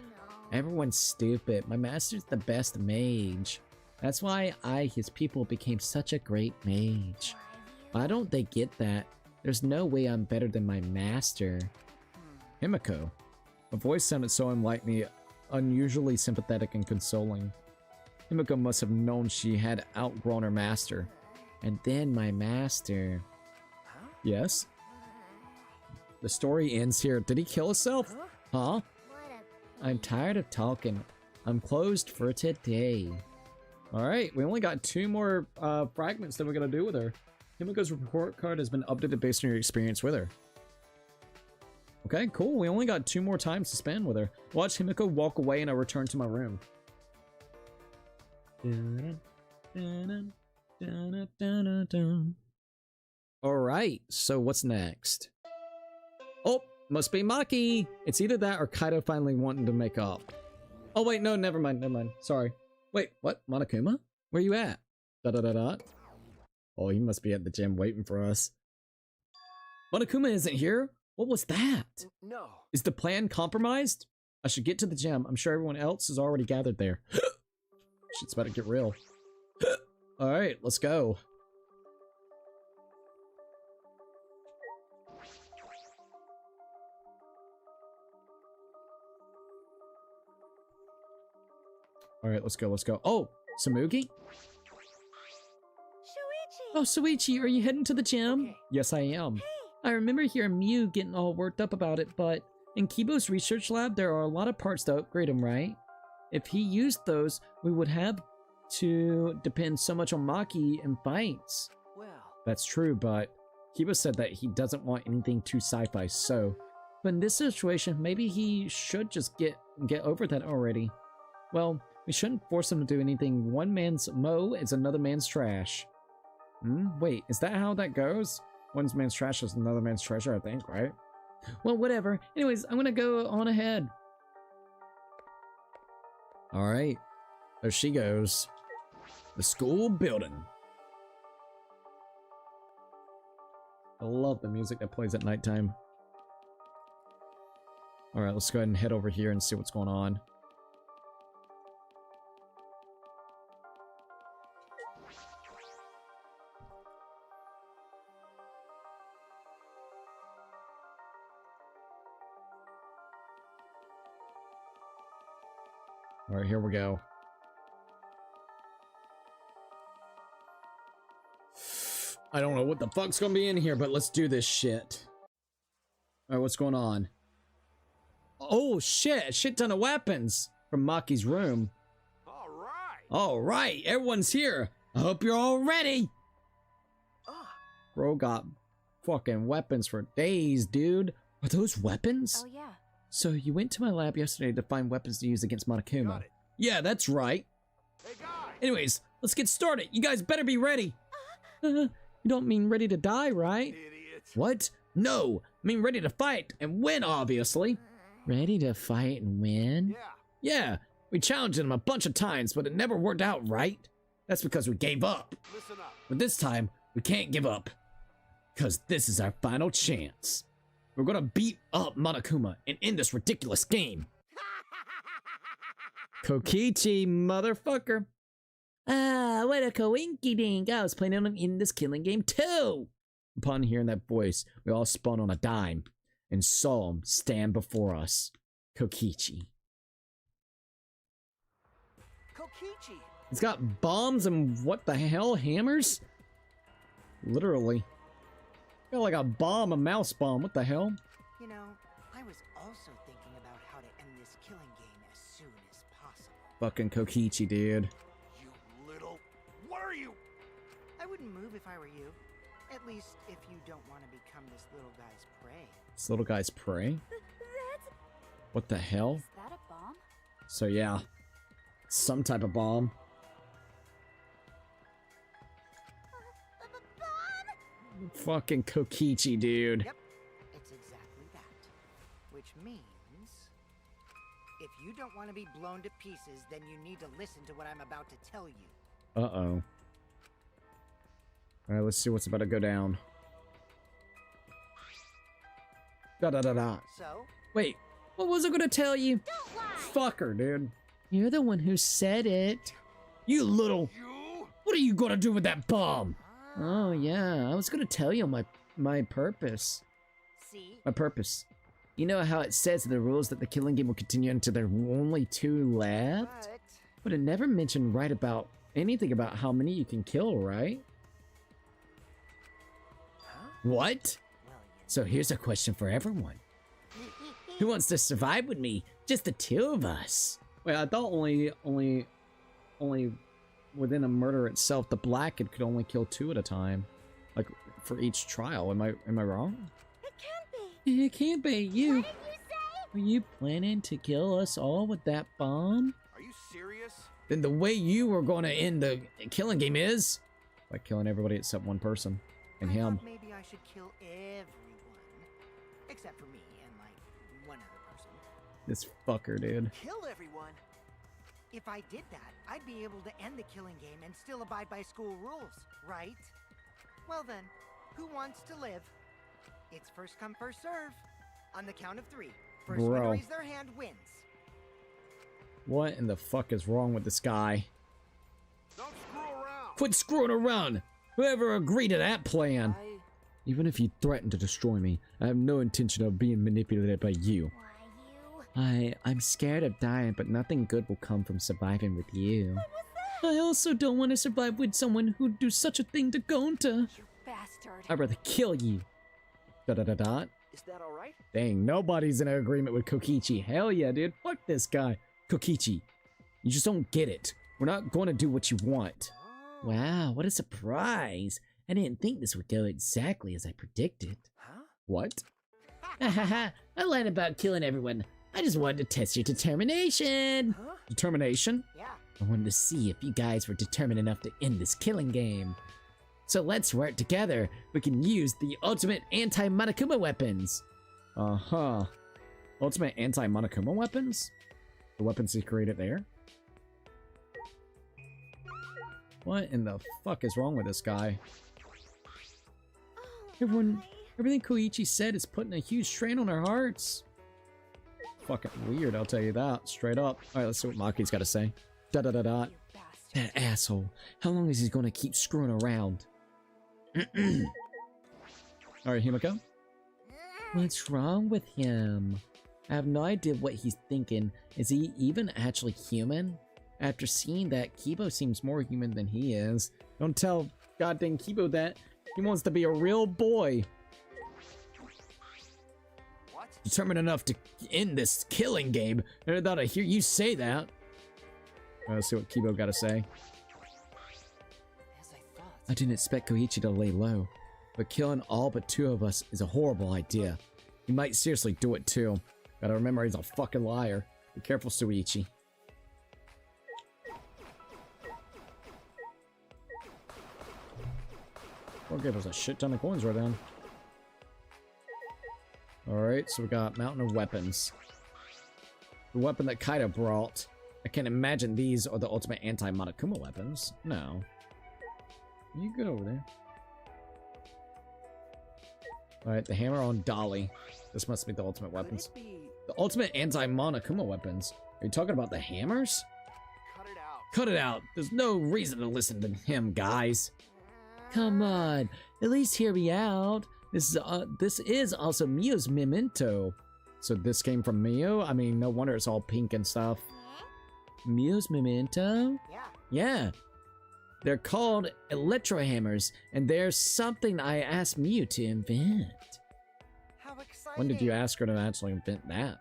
Everyone's stupid. My master's the best mage. That's why his people, became such a great mage. Why don't they get that? There's no way I'm better than my master. Himiko. Her voice sounded so unlike me, unusually sympathetic and consoling. Himiko must have known she had outgrown her master. And then my master... Yes? The story ends here. Did he kill himself? Huh? I'm tired of talking. I'm closed for today. Alright, we only got 2 more fragments that we're gonna do with her. Himiko's report card has been updated based on your experience with her. Okay, cool. We only got 2 more times to spend with her. Watch Himiko walk away and I return to my room. Alright, so what's next? Oh, must be Maki! It's either that or Kaido finally wanting to make up. Oh wait, no, never mind, sorry. Wait, what? Monokuma? Where you at? Da-da-da-da. Oh, he must be at the gym waiting for us. Monokuma isn't here? What was that? No. Is the plan compromised? I should get to the gym. I'm sure everyone else is already gathered there. Shit's about to get real. Alright, let's go. Alright, let's go, let's go. Oh, Samugi? Shuichi! Oh, Suichi, are you heading to the gym? Okay. Yes, I am. I remember hearing Mew getting all worked up about it, but in Kibo's research lab, there are a lot of parts to upgrade him, right? If he used those, we would have to depend so much on Maki in fights. Well, That's true, but Kibo said that he doesn't want anything too sci-fi, so... But in this situation, maybe he should just get over that already. Well, we shouldn't force him to do anything. One man's mow is another man's trash. Wait, is that how that goes? One man's trash is another man's treasure, I think, right? Well, whatever. Anyways, I'm gonna go on ahead. Alright. There she goes. The school building. I love the music that plays at nighttime. Alright, let's go ahead and head over here and see what's going on. Alright, here we go. I don't know what the fuck's gonna be in here, but let's do this shit. Alright, what's going on? Oh shit, a shit ton of weapons from Maki's room. All right. Alright, everyone's here. I hope you're all ready. Bro got fucking weapons for days, dude. Are those weapons? Oh, yeah. So you went to my lab yesterday to find weapons to use against Monokuma. Got it. Yeah, that's right. Hey, guys. Anyways, let's get started. You guys better be ready. You don't mean ready to die, right? Idiot. What? No, I mean ready to fight and win, obviously. Ready to fight and win? Yeah. Yeah, we challenged him a bunch of times, but it never worked out right. That's because we gave up. Listen up. But this time, we can't give up. Because this is our final chance. We're gonna beat up Monokuma and end this ridiculous game. Kokichi, motherfucker. Ah, what a coinky-dink. I was planning on ending this killing game too. Upon hearing that voice, we all spun on a dime and saw him stand before us. Kokichi. Kokichi! It's got bombs and what the hell? Hammers? Literally. Got like a bomb, a mouse bomb. What the hell? You know, I was also thinking about how to end this killing game as soon as possible. Fucking Kokichi, dude. You little... What are you? I wouldn't move if I were you. At least if you don't want to become this little guy's prey. This little guy's prey? That's... What the hell? Is that a bomb? So yeah. Some type of bomb. Bomb? Fucking Kokichi, dude. Yep, it's exactly that. Which means... if you don't want to be blown to pieces, then you need to listen to what I'm about to tell you. Uh-oh. Alright, let's see what's about to go down. Da-da-da-da. So, Wait, what was I gonna tell you? Don't lie! Fuck her, dude. You're the one who said it. You little... You? What are you gonna do with that bomb? Oh yeah, I was gonna tell you my purpose. see? My purpose. You know how it says in the rules that the killing game will continue until there are only 2 left? But it never mentioned anything about how many you can kill, right? What? Well, So here's a question for everyone. Who wants to survive with me? Just the 2 of us. Wait, I thought only within a murder itself, the black could only kill 2 at a time. Like, for each trial. Am I wrong? It can't be. It can't be you. What did you say? Are you planning to kill us all with that bomb? Are you serious? Then the way you were gonna end the killing game is by killing everybody except one person. And I him. thought maybe I should kill everyone. Except for me and, like, one other person. This fucker, dude. Kill everyone? If I did that, I'd be able to end the killing game and still abide by school rules, right? Well then, who wants to live? It's first come, first serve. On the count of 3. First one to Bro. raise their hand wins. What in the fuck is wrong with this guy? Don't screw around! Quit screwing around! Whoever agreed to that plan? Even if you threaten to destroy me, I have no intention of being manipulated by you. Why, you... I'm scared of dying, but nothing good will come from surviving with you. I also don't want to survive with someone who'd do such a thing to Gonta. You bastard. I'd rather kill you. Da-da-da-da. Is that alright? Dang, nobody's in agreement with Kokichi. Hell yeah, dude. Fuck this guy. Kokichi, you just don't get it. We're not going to do what you want. Wow, what a surprise. I didn't think this would go exactly as I predicted. Huh? What? I lied about killing everyone. I just wanted to test your determination. Huh? Determination? Yeah. I wanted to see if you guys were determined enough to end this killing game. So let's work together. We can use the ultimate anti-Monokuma weapons. Uh-huh. Ultimate anti-Monokuma weapons? The weapons he created there? What in the fuck is wrong with this guy? Everyone, everything Koichi said is putting a huge strain on our hearts. Fucking weird, I'll tell you that. Straight up. Alright, let's see what Maki's got to say. Da-da-da-da. You bastard. That asshole. How long is he gonna keep screwing around? Alright, Himiko? What's wrong with him? I have no idea what he's thinking. Is he even actually human? After seeing that, Kibo seems more human than he is. Don't tell goddamn Kibo that. He wants to be a real boy. What? Determined enough to end this killing game. Never thought I'd hear you say that. Let's see what Kibo got to say. As I thought. I didn't expect Koichi to lay low, But killing all but 2 of us is a horrible idea. He might seriously do it too. Gotta remember he's a fucking liar. Be careful, Suichi. Or gave us a shit ton of coins right down. Alright, so we got Mountain of Weapons. The weapon that Kaido brought. I can't imagine these are the ultimate anti-Monokuma weapons. No. You good over there. Alright, the hammer on Dolly. This must be the ultimate weapons. Could it be... The ultimate anti-Monokuma weapons? Are you talking about the hammers? Cut it out. Cut it out. There's no reason to listen to him, guys. come on, at least hear me out. This is also Mio's memento. So this came from Mio? I mean, no wonder it's all pink and stuff. Mio's memento? Yeah. Yeah. They're called electro hammers, and they're something I asked Mio to invent. How exciting. When did you ask her to actually invent that?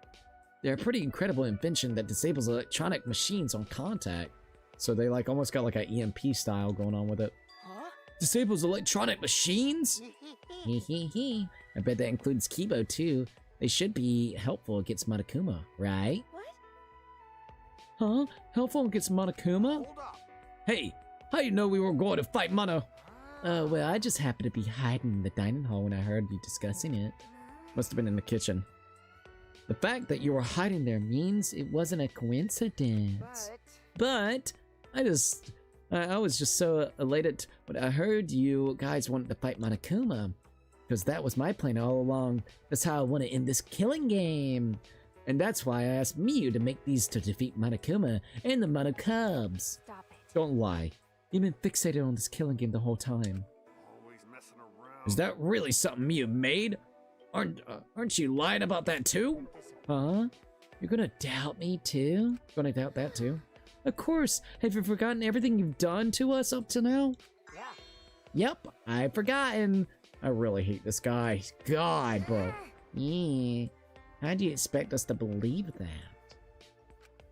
They're a pretty incredible invention that disables electronic machines on contact. So they like almost got like an EMP style going on with it. Huh? Disables electronic machines? Hehehe. I bet that includes Kibo too. They should be helpful against Monokuma, right? What? Huh? Helpful against Monokuma? Hold up. Hey, how you know we were going to fight Mono? Well, I just happened to be hiding in the dining hall when I heard you discussing it. Must have been in the kitchen. The fact that you were hiding there means it wasn't a coincidence. But I was just so elated when I heard you guys wanted to fight Monokuma. Because that was my plan all along. That's how I want to end this killing game. And that's why I asked Miyu to make these to defeat Monokuma and the Mono Cubs. Stop it. Don't lie. You've been fixated on this killing game the whole time. Always messing around. Is that really something Miyu made? Aren't you lying about that too? Huh? You're gonna doubt me too? Gonna doubt that too? Of course. Have you forgotten everything you've done to us up to now? Yeah. Yep, I've forgotten. I really hate this guy. God, bro. Yeah. How do you expect us to believe that?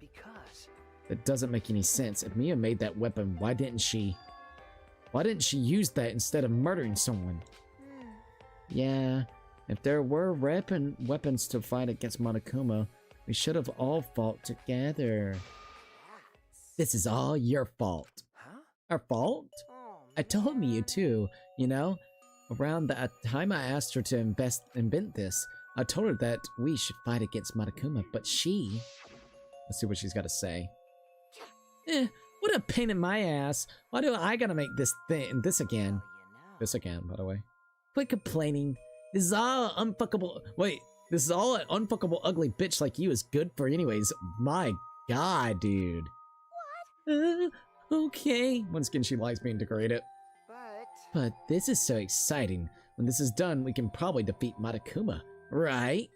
Because That doesn't make any sense. If Mia made that weapon, why didn't she use that instead of murdering someone? Yeah, if there were weapons to fight against Monokuma, we should have all fought together. This is all your fault. huh? Our fault? Oh, I told Miyu too, you know? Around the time I asked her to invent this, I told her that we should fight against Monokuma, but she... Let's see what she's got to say. What a pain in my ass. Why do I gotta make this again? You know. This again, by the way. Quit complaining. This is all unfuckable... Wait, this is all an unfuckable ugly bitch like you is good for anyways. My god, dude. What? Okay. Once again, she likes being degraded. But this is so exciting. When this is done, we can probably defeat Monokuma, right?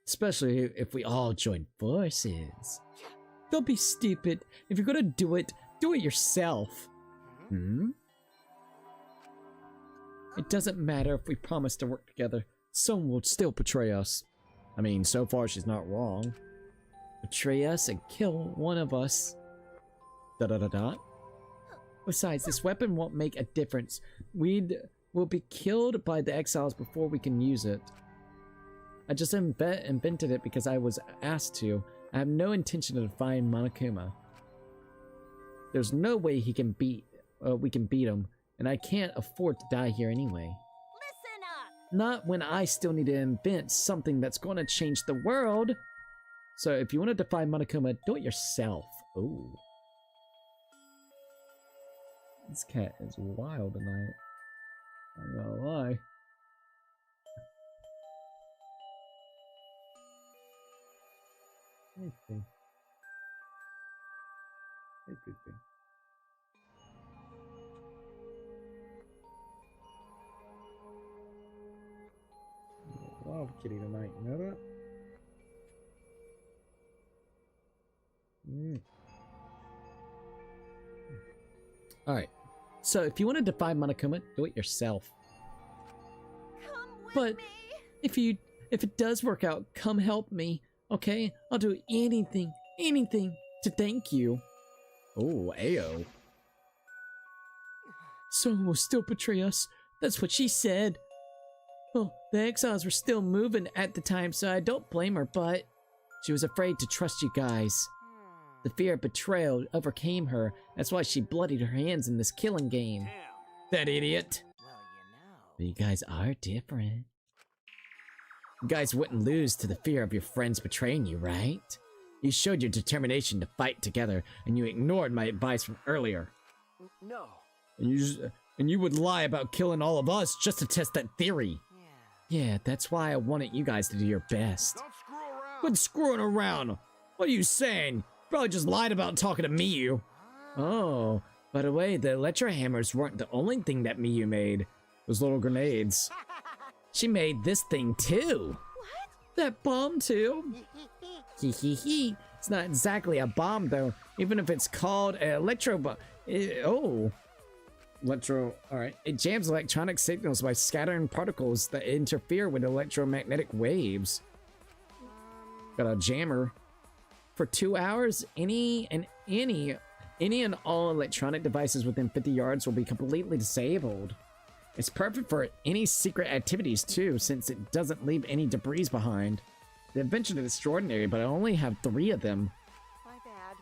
Especially if we all join forces. Don't be stupid. If you're gonna do it yourself. Hmm? It doesn't matter if we promise to work together. Someone will still betray us. I mean, so far she's not wrong. Betray us and kill one of us. Da-da-da-da. Besides, this weapon won't make a difference. We'll be killed by the exiles before we can use it. I just invented it because I was asked to. I have no intention of defying Monokuma. There's no way we can beat him, and I can't afford to die here anyway. Listen up! Not when I still need to invent something that's going to change the world. So if you want to defy Monokuma, do it yourself. Ooh. This cat is wild tonight. I'm not gonna lie. Hey, thing. Hey, good thing. Wild kitty tonight, you know that? Alright. So if you want to defy Monokuma, do it yourself. Come with But me! if it does work out, come help me. Okay? I'll do anything to thank you. Oh, Ayo. Someone will still betray us. That's what she said. Well, the exiles were still moving at the time, so I don't blame her, but she was afraid to trust you guys. The fear of betrayal overcame her. That's why she bloodied her hands in this killing game. Damn. That idiot. Well, you know. But you guys are different. You guys wouldn't lose to the fear of your friends betraying you, right? You showed your determination to fight together, and you ignored my advice from earlier. No. And you would lie about killing all of us just to test that theory. Yeah, that's why I wanted you guys to do your best. Don't screw around. Quit screwing around. What are you saying? Probably just lied about talking to Miyu. Oh, by the way, the electro hammers weren't the only thing that Miyu made. Those little grenades. She made this thing too. that bomb too. Hee hee hee. It's not exactly a bomb though, even if it's called an electro bomb. Oh. Electro, alright. It jams electronic signals by scattering particles that interfere with electromagnetic waves. Got a jammer. For 2 hours, any and all electronic devices within 50 yards will be completely disabled. It's perfect for any secret activities too, since it doesn't leave any debris behind. The invention is extraordinary, but I only have 3 of them. My bad.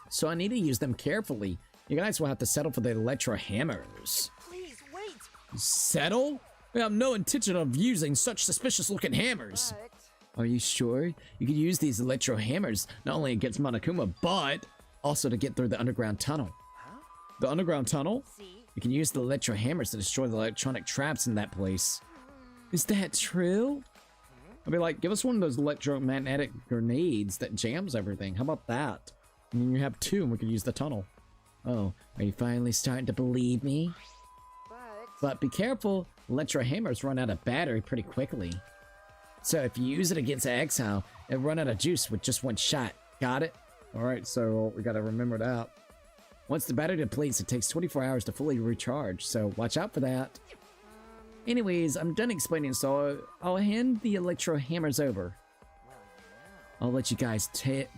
So I need to use them carefully. You guys will have to settle for the electro hammers. Please, wait! Settle? We have no intention of using such suspicious looking hammers. But... Are you sure? You can use these electro hammers not only against Monokuma, but also to get through the underground tunnel. Huh? The underground tunnel? See? You can use the electro hammers to destroy the electronic traps in that place. Is that true? I'd be like, give us one of those electromagnetic grenades that jams everything. How about that? And then you have 2 and we could use the tunnel. Oh, are you finally starting to believe me? But be careful, electro hammers run out of battery pretty quickly. So if you use it against an exile, it'll run out of juice with just 1 shot. Got it? Alright, so we gotta remember that. Once the battery depletes, it takes 24 hours to fully recharge, so watch out for that. Anyways, I'm done explaining, so I'll hand the electro hammers over. I'll let you guys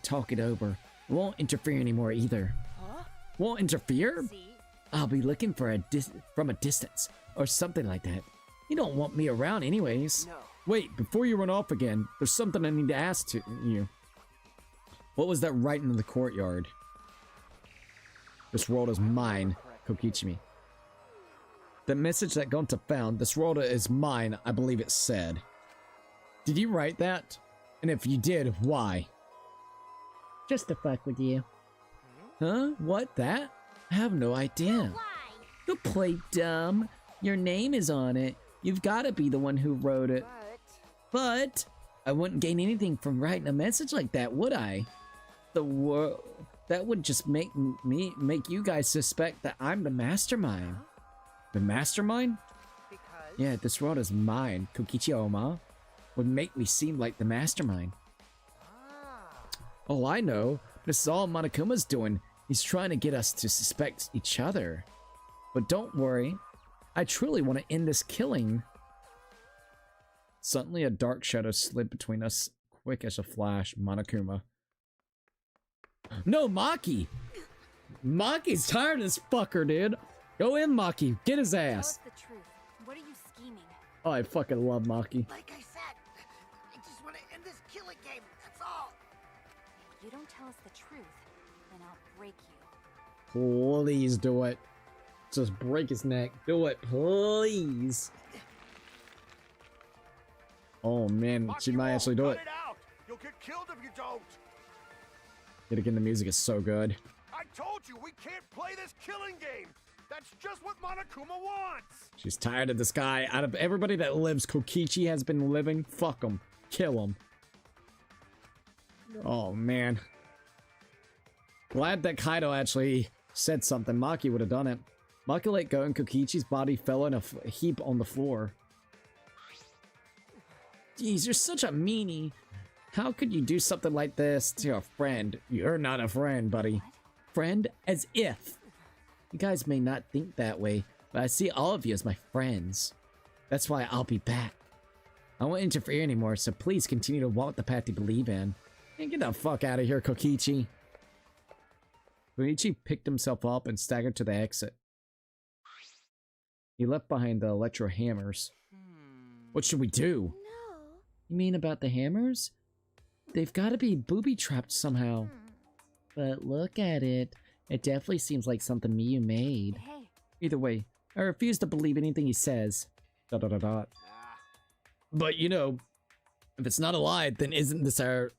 talk it over. It won't interfere anymore either. Huh? Won't interfere? See? I'll be looking for from a distance, or something like that. You don't want me around anyways. No. Wait, before you run off again, there's something I need to ask to you. What was that writing in the courtyard? This world is mine, Kokichimi. The message that Gonta found, this world is mine, I believe it said. Did you write that? And if you did, why? Just to fuck with you. Huh? What, that? I have no idea. Don't play dumb. Your name is on it. You've got to be the one who wrote it. But I wouldn't gain anything from writing a message like that, would I? That would just make you guys suspect that I'm the mastermind. The mastermind? Because... Yeah, this world is mine. Kokichi Oma would make me seem like the mastermind. Oh, I know. This is all Monokuma's doing. He's trying to get us to suspect each other. But don't worry. I truly want to end this killing. Suddenly a dark shadow slid between us, quick as a flash. Monokuma. No, Maki! Maki's tired of this fucker, dude. Go in, Maki. Get his Tell ass. us the truth. What are you scheming? Oh, I fucking love Maki. Like I said, I just want to end this killing game, that's all. If you don't tell us the truth, then I'll break you. Please do it. Just break his neck. Do it, please. Oh man, she might actually do it. Cut it out. You'll get killed if you don't. Yet again, the music is so good. I told you we can't play this killing game. That's just what Monokuma wants. She's tired of this guy. Out of everybody that lives, Kokichi has been living. Fuck him. Kill him. Oh man. Glad that Kaido actually said something. Maki would have done it. Maki let go and Kokichi's body fell in a heap on the floor. Jeez, you're such a meanie. How could you do something like this to a friend? You're not a friend, buddy. Friend? As if. You guys may not think that way, but I see all of you as my friends. That's why I'll be back. I won't interfere anymore, so please continue to walk the path you believe in. And get the fuck out of here, Kokichi. Kokichi picked himself up and staggered to the exit. He left behind the electro hammers. What should we do? No. You mean about the hammers? They've got to be booby-trapped somehow. But look at it. It definitely seems like something Miyu made. Hey, Either way, I refuse to believe anything he says. ... But you know, if it's not a lie, then isn't this our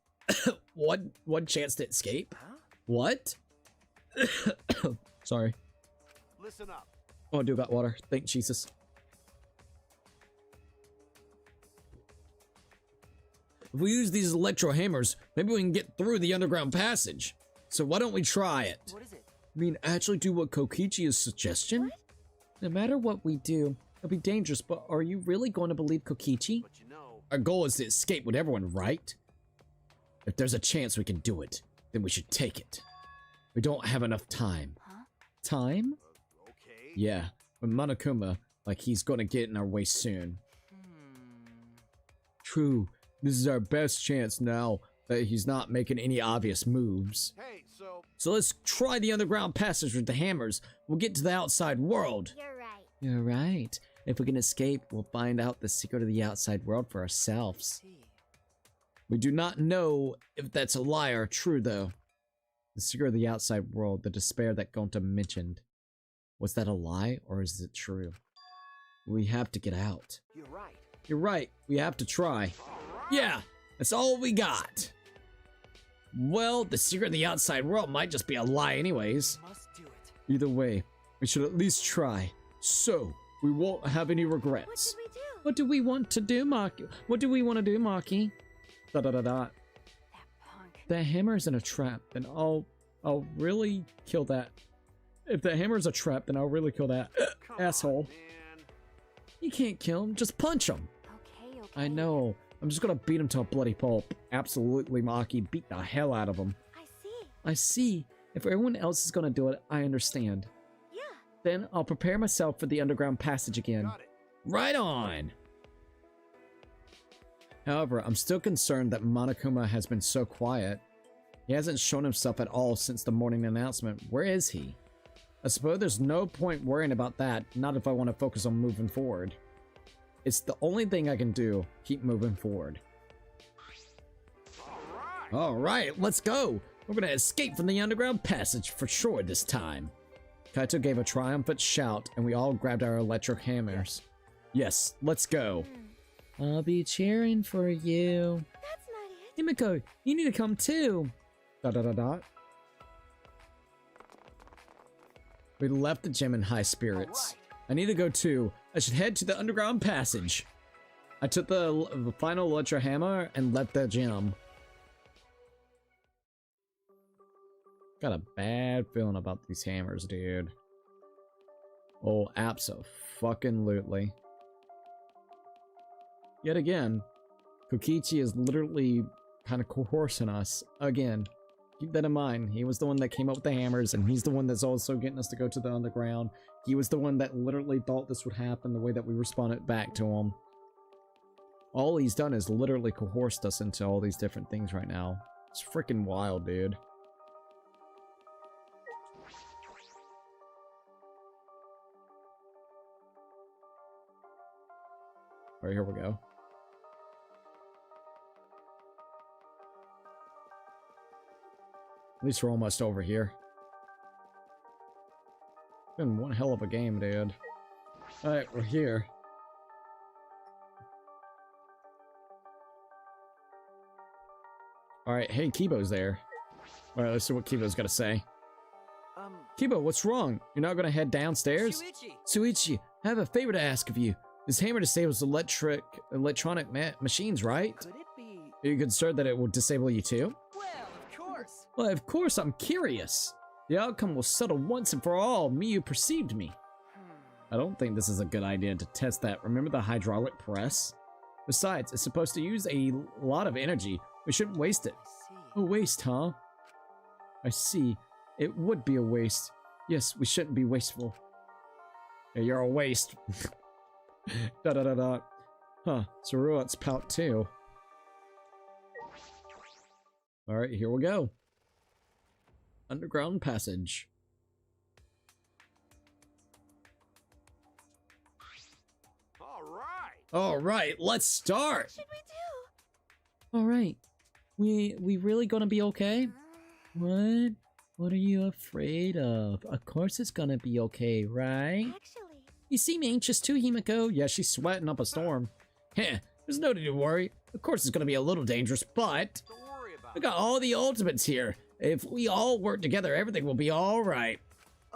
one chance to escape? Huh? What? Sorry. Listen up. Oh, I do got water. Thank Jesus. If we use these electro hammers, maybe we can get through the underground passage. So why don't we try it? What is it? I mean, actually do what Kokichi is suggesting? No matter what we do, it'll be dangerous, but are you really going to believe Kokichi? But you know, Our goal is to escape with everyone, right? If there's a chance we can do it, then we should take it. We don't have enough time. Huh? Time? Okay. Yeah, with Monokuma, like he's gonna get in our way soon. True, this is our best chance now that he's not making any obvious moves. Hey, so So let's try the underground passage with the hammers. We'll get to the outside world. You're right. You're right. If we can escape, we'll find out the secret of the outside world for ourselves. We do not know if that's a lie or true, though. The secret of the outside world, the despair that Gonta mentioned. Was that a lie, or is it true? We have to get out. You're right. You're right, we have to try. Yeah, that's all we got. Well, the secret of the outside world might just be a lie anyways. Must do it. Either way, we should at least try. So, we won't have any What regrets. should we do? What do we want to do, Maki? What do we want to do, Maki? Da da da da. That punk. The hammer's in a trap, then I'll really kill that. If the hammer's a trap, then I'll really kill that come asshole. on, man. You can't kill him, just punch him. Okay, okay. I know. I'm just gonna beat him to a bloody pulp. Absolutely, Maki. Beat the hell out of him. I see. I see. If everyone else is gonna do it, I understand. Yeah. Then I'll prepare myself for the underground passage again. Got it. Right on! However, I'm still concerned that Monokuma has been so quiet. He hasn't shown himself at all since the morning announcement. Where is he? I suppose there's no point worrying about that, not if I want to focus on moving forward. It's the only thing I can do, keep moving forward. Alright, let's go! We're gonna escape from the underground passage for sure this time. Kaito gave a triumphant shout, and we all grabbed our electric hammers. Yes, let's go. I'll be cheering for you. That's not it. Himiko, you need to come too. Dot dot dot dot. We left the gym in high spirits. I need to go too. I should head to the underground passage. I took the final electro hammer and left the gym. Got a bad feeling about these hammers, dude. Oh, abso-fucking-lutely. Yet again, Kokichi is literally kind of coercing us. Again, keep that in mind. He was the one that came up with the hammers, and he's the one that's also getting us to go to the underground. He was the one that literally thought this would happen the way that we responded back to him. All he's done is literally coerced us into all these different things right now. It's freaking wild, dude. Alright, here we go. At least we're almost over here. Been one hell of a game, dude. Alright, we're here. Alright, hey, Kibo's there. Alright, let's see what Kibo's gotta say. Kibo, what's wrong? You're not gonna head downstairs? Suichi, I have a favor to ask of you. This hammer disables electronic machines, right? Could it be? Are you concerned that it will disable you too? Well, of course. Well, of course, I'm curious. The outcome will settle once and for all. You perceived me. I don't think this is a good idea to test that. Remember the hydraulic press? Besides, it's supposed to use a lot of energy. We shouldn't waste it. I see. A waste, huh? I see. It would be a waste. Yes, we shouldn't be wasteful. Yeah, you're a waste. Da da da da. Huh, so Ruat's pout too. Alright, here we go. Underground passage. Alright, let's start! What should we do? Alright. We really gonna be okay? What? What are you afraid of? Of course it's gonna be okay, right? Actually, You seem anxious too, Himiko. Yeah, she's sweating up a storm. Heh, there's no need to worry. Of course it's gonna be a little dangerous, but Don't worry about we got all the ultimates here. If we all work together, everything will be alright.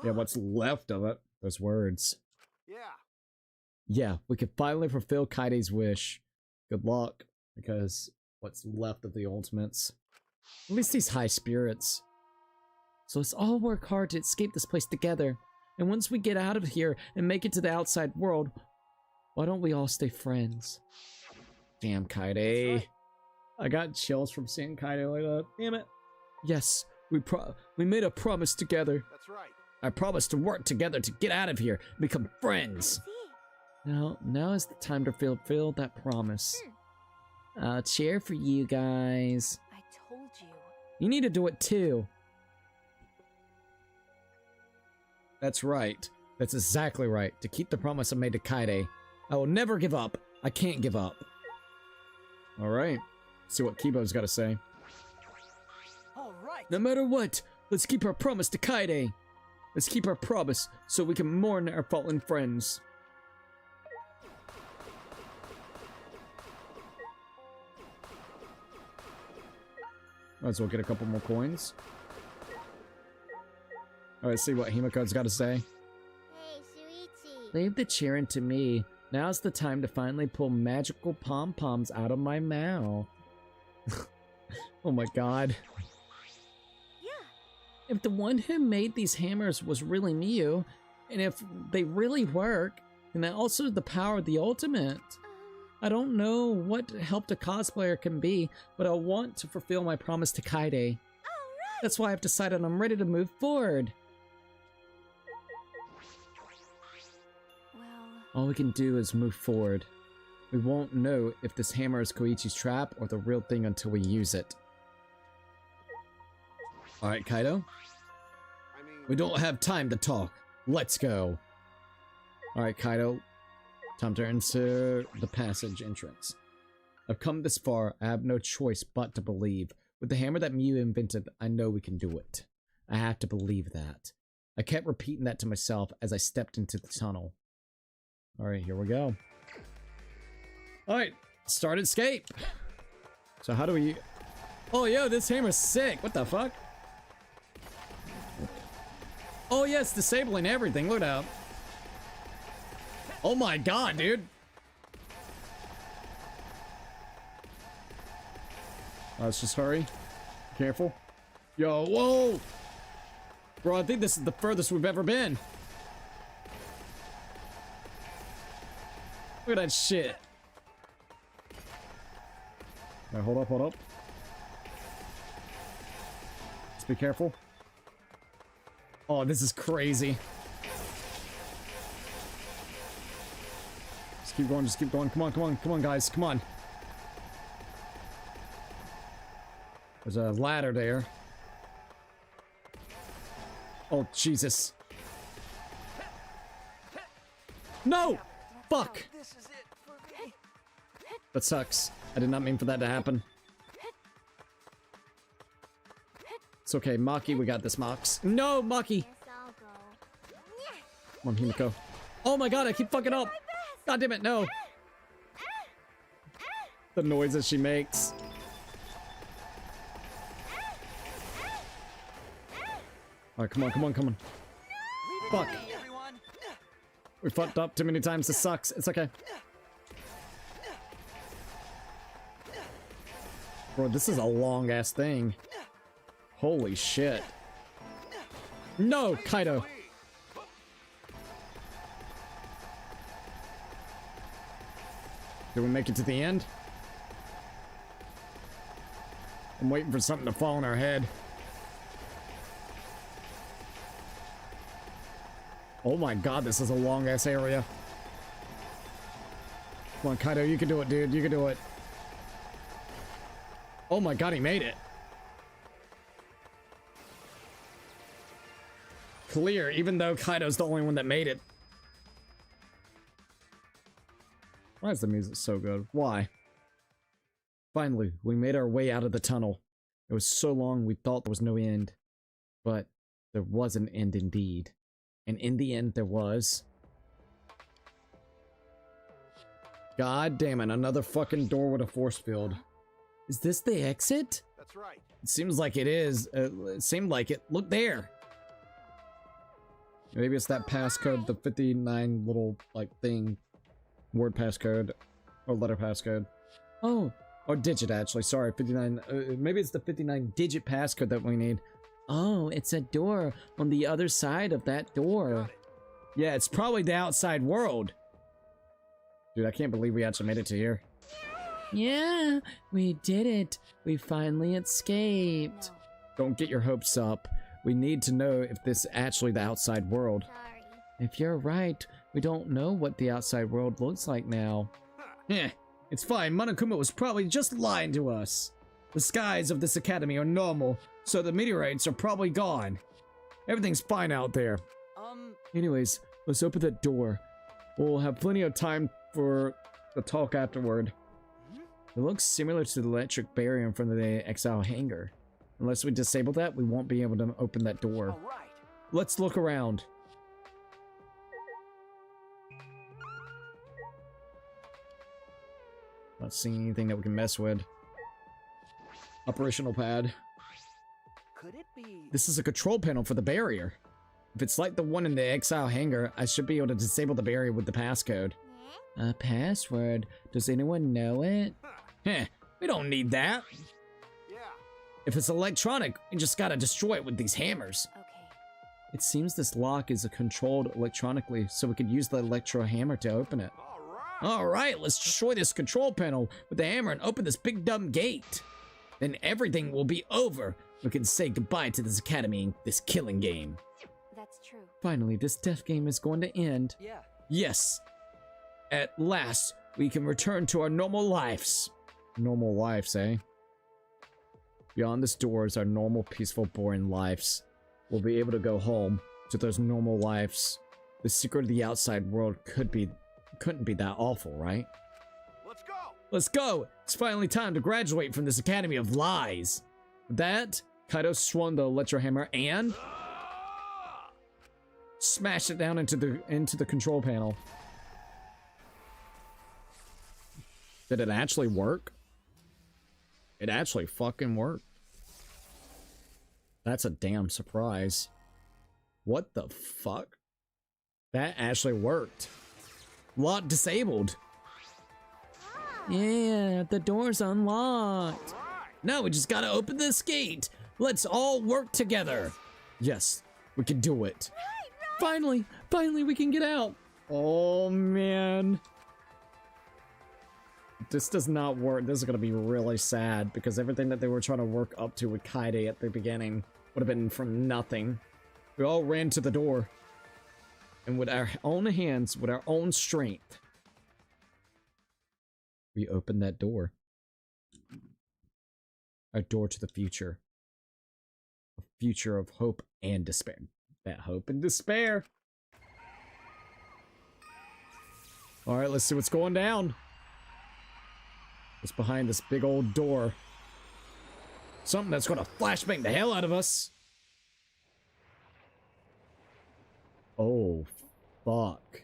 Yeah, what's left of it? Those words. it. Yeah. Yeah, we could finally fulfill Kaide's wish. Good luck, because what's left of the ultimates? At least these high spirits. So let's all work hard to escape this place together. And once we get out of here and make it to the outside world, why don't we all stay friends? Damn, Kaide. right. I got chills from seeing Kaide like that. Damn it. Yes, we made a promise together. That's right. I promised to work together to get out of here, and become friends. See? Now is the time to fulfill that promise. Cheer for you guys. I told you. You need to do it too. That's right. That's exactly right. To keep the promise I made to Kaide. I will never give up. I can't give up. Alright. See what Kibo's got to say. All right. No matter what, let's keep our promise to Kaide. Let's keep our promise so we can mourn our fallen friends. Might as well get a couple more coins. Alright, see what Himiko's got to say. Hey, Shuichi. Leave the cheering to me. Now's the time to finally pull magical pom-poms out of my mouth. Oh my god. Yeah. If the one who made these hammers was really Miu, and if they really work, then that also the power of the ultimate. I don't know what help a cosplayer can be, but I want to fulfill my promise to Kaide. Alright. That's why I've decided I'm ready to move forward. Well, All we can do is move forward. We won't know if this hammer is Koichi's trap or the real thing until we use it. Alright, Kaido. I mean, We don't have time to talk. Let's go. Alright, Kaido. Time to enter the passage entrance. I've come this far. I have no choice but to believe. With the hammer that Miu invented, I know we can do it. I have to believe that. I kept repeating that to myself as I stepped into the tunnel. Alright, here we go. Alright, start escape. So how do we... Oh, yo, this hammer's sick. What the fuck? Oh, yeah, it's disabling everything. Look out. Oh my god, dude. Let's just hurry. Careful. Yo, whoa! Bro, I think this is the furthest we've ever been. Look at that shit. Alright, hold up, hold up. Let's be careful. Oh, this is crazy. Just keep going, just keep going. Come on, come on, come on, guys, come on. There's a ladder there. Oh, Jesus. No! Fuck! This is it for me. That sucks. I did not mean for that to happen. It's okay, Maki, we got this, Mox. No, Maki! Guess I'll go. Come on, Himiko. Oh my god, I keep fucking up! God damn it, no! The noises she makes. Alright, come on, come on, come on. Fuck. Everyone. We fucked up too many times, this sucks. It's okay. Bro, this is a long ass thing. Holy shit. No, Kaido. Did we make it to the end? I'm waiting for something to fall on our head. Oh my god, this is a long ass area. Come on, Kaido, you can do it, dude. You can do it. Oh my god, he made it. Clear, even though Kaido's the only one that made it. Why is the music so good? Why? Finally, we made our way out of the tunnel. It was so long we thought there was no end. But there was an end indeed. And in the end, there was... God damn it, another fucking door with a force field. Is this the exit? That's right. It seems like it is. It seemed like it. Look there! Maybe it's that passcode, the 59 little, like, thing. Word passcode. Or letter passcode. Oh! Or digit, actually. Sorry, 59. Maybe it's the 59 digit passcode that we need. Oh, it's a door on the other side of that door. Yeah, it's probably the outside world. Dude, I can't believe we actually made it to here. Yeah, we did it. We finally escaped. No. Don't get your hopes up. We need to know if this is actually the outside world. Sorry. If you're right, we don't know what the outside world looks like now. Yeah, it's fine. Monokuma was probably just lying to us. The skies of this academy are normal, so the meteorites are probably gone. Everything's fine out there. Anyways, let's open that door. We'll have plenty of time for the talk afterward. It looks similar to the electric barrier in front of the exile hangar. Unless we disable that, we won't be able to open that door. All right. Let's look around. Not seeing anything that we can mess with. Operational pad. Could it be? This is a control panel for the barrier. If it's like the one in the exile hangar, I should be able to disable the barrier with the passcode. A password? Does anyone know it? Heh, we don't need that. Yeah. If it's electronic, we just gotta destroy it with these hammers. Okay. It seems this lock is controlled electronically, so we could use the electro hammer to open it. All right. Alright, let's destroy this control panel with the hammer and open this big dumb gate. Then everything will be over. We can say goodbye to this academy, this killing game. That's true. Finally, this death game is going to end. Yeah. Yes. At last, we can return to our normal lives. Normal lives, eh? Beyond this door is our normal, peaceful, boring lives. We'll be able to go home to those normal lives. The secret of the outside world couldn't be that awful, right? Let's go. Let's go! It's finally time to graduate from this academy of lies. With that, Kaido swung the electro hammer and smashed it down into the control panel. Did it actually work? It actually fucking worked. That's a damn surprise. What the fuck? That actually worked. Lock disabled. Yeah, the door's unlocked. Now we just gotta open this gate. Let's all work together. Yes, we can do it. Finally we can get out. Oh man. This does not work. This is gonna be really sad because everything that they were trying to work up to with Kaide at the beginning would have been from nothing. We all ran to the door. And with our own hands, with our own strength, we opened that door. A door to the future. A future of hope and despair. That hope and despair. Alright, let's see what's going down. What's behind this big old door? Something that's gonna flashbang the hell out of us. Oh, fuck.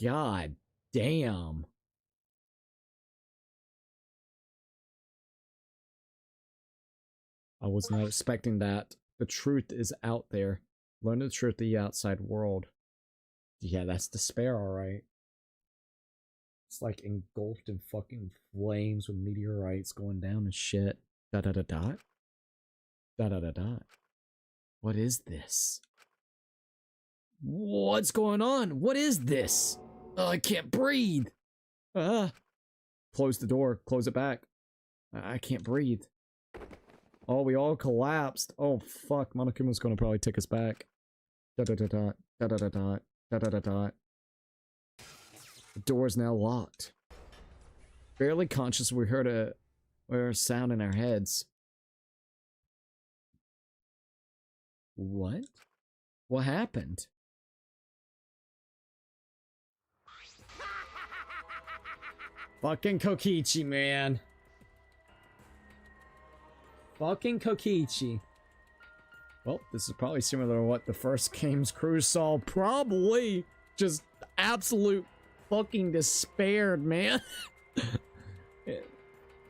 God damn. I was not expecting that. The truth is out there. Learn the truth of the outside world. Yeah, that's despair, alright. It's like engulfed in fucking flames with meteorites going down and shit. Dot dot dot dot. Dot dot dot dot. What is this? What's going on? What is this? Oh, I can't breathe. Close the door. Close it back. I can't breathe. Oh, we all collapsed. Oh, fuck. Monokuma's gonna probably take us back. Dot dot dot dot. Dot dot dot dot. Dot dot dot dot. The door is now locked. Barely conscious, we heard a sound in our heads. What? What happened? Fucking Kokichi, man. Fucking Kokichi. Well, this is probably similar to what the first game's crew saw. Probably just absolute fucking despair, man.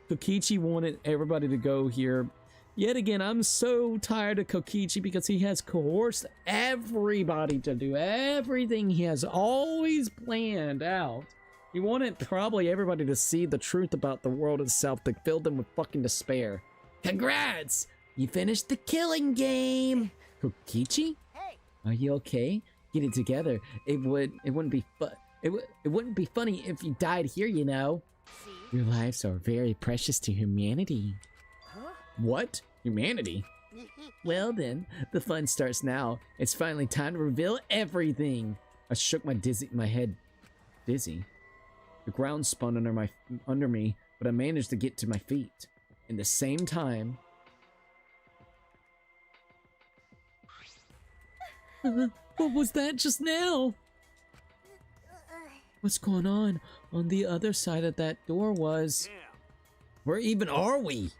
Kokichi wanted everybody to go here. Yet again, I'm so tired of Kokichi because he has coerced everybody to do everything he has always planned out. He wanted probably everybody to see the truth about the world itself that filled them with fucking despair. Congrats! You finished the killing game! Kokichi? Hey! Are you okay? Get it together. It wouldn't be It wouldn't be funny if you died here, you know. See? Your lives are very precious to humanity. Huh? What? Humanity? Well then, the fun starts now. It's finally time to reveal everything. I shook my head dizzy. The ground spun under me, but I managed to get to my feet. In the same time... What was that just now? What's going on the other side of that door was... Damn. Where even are we?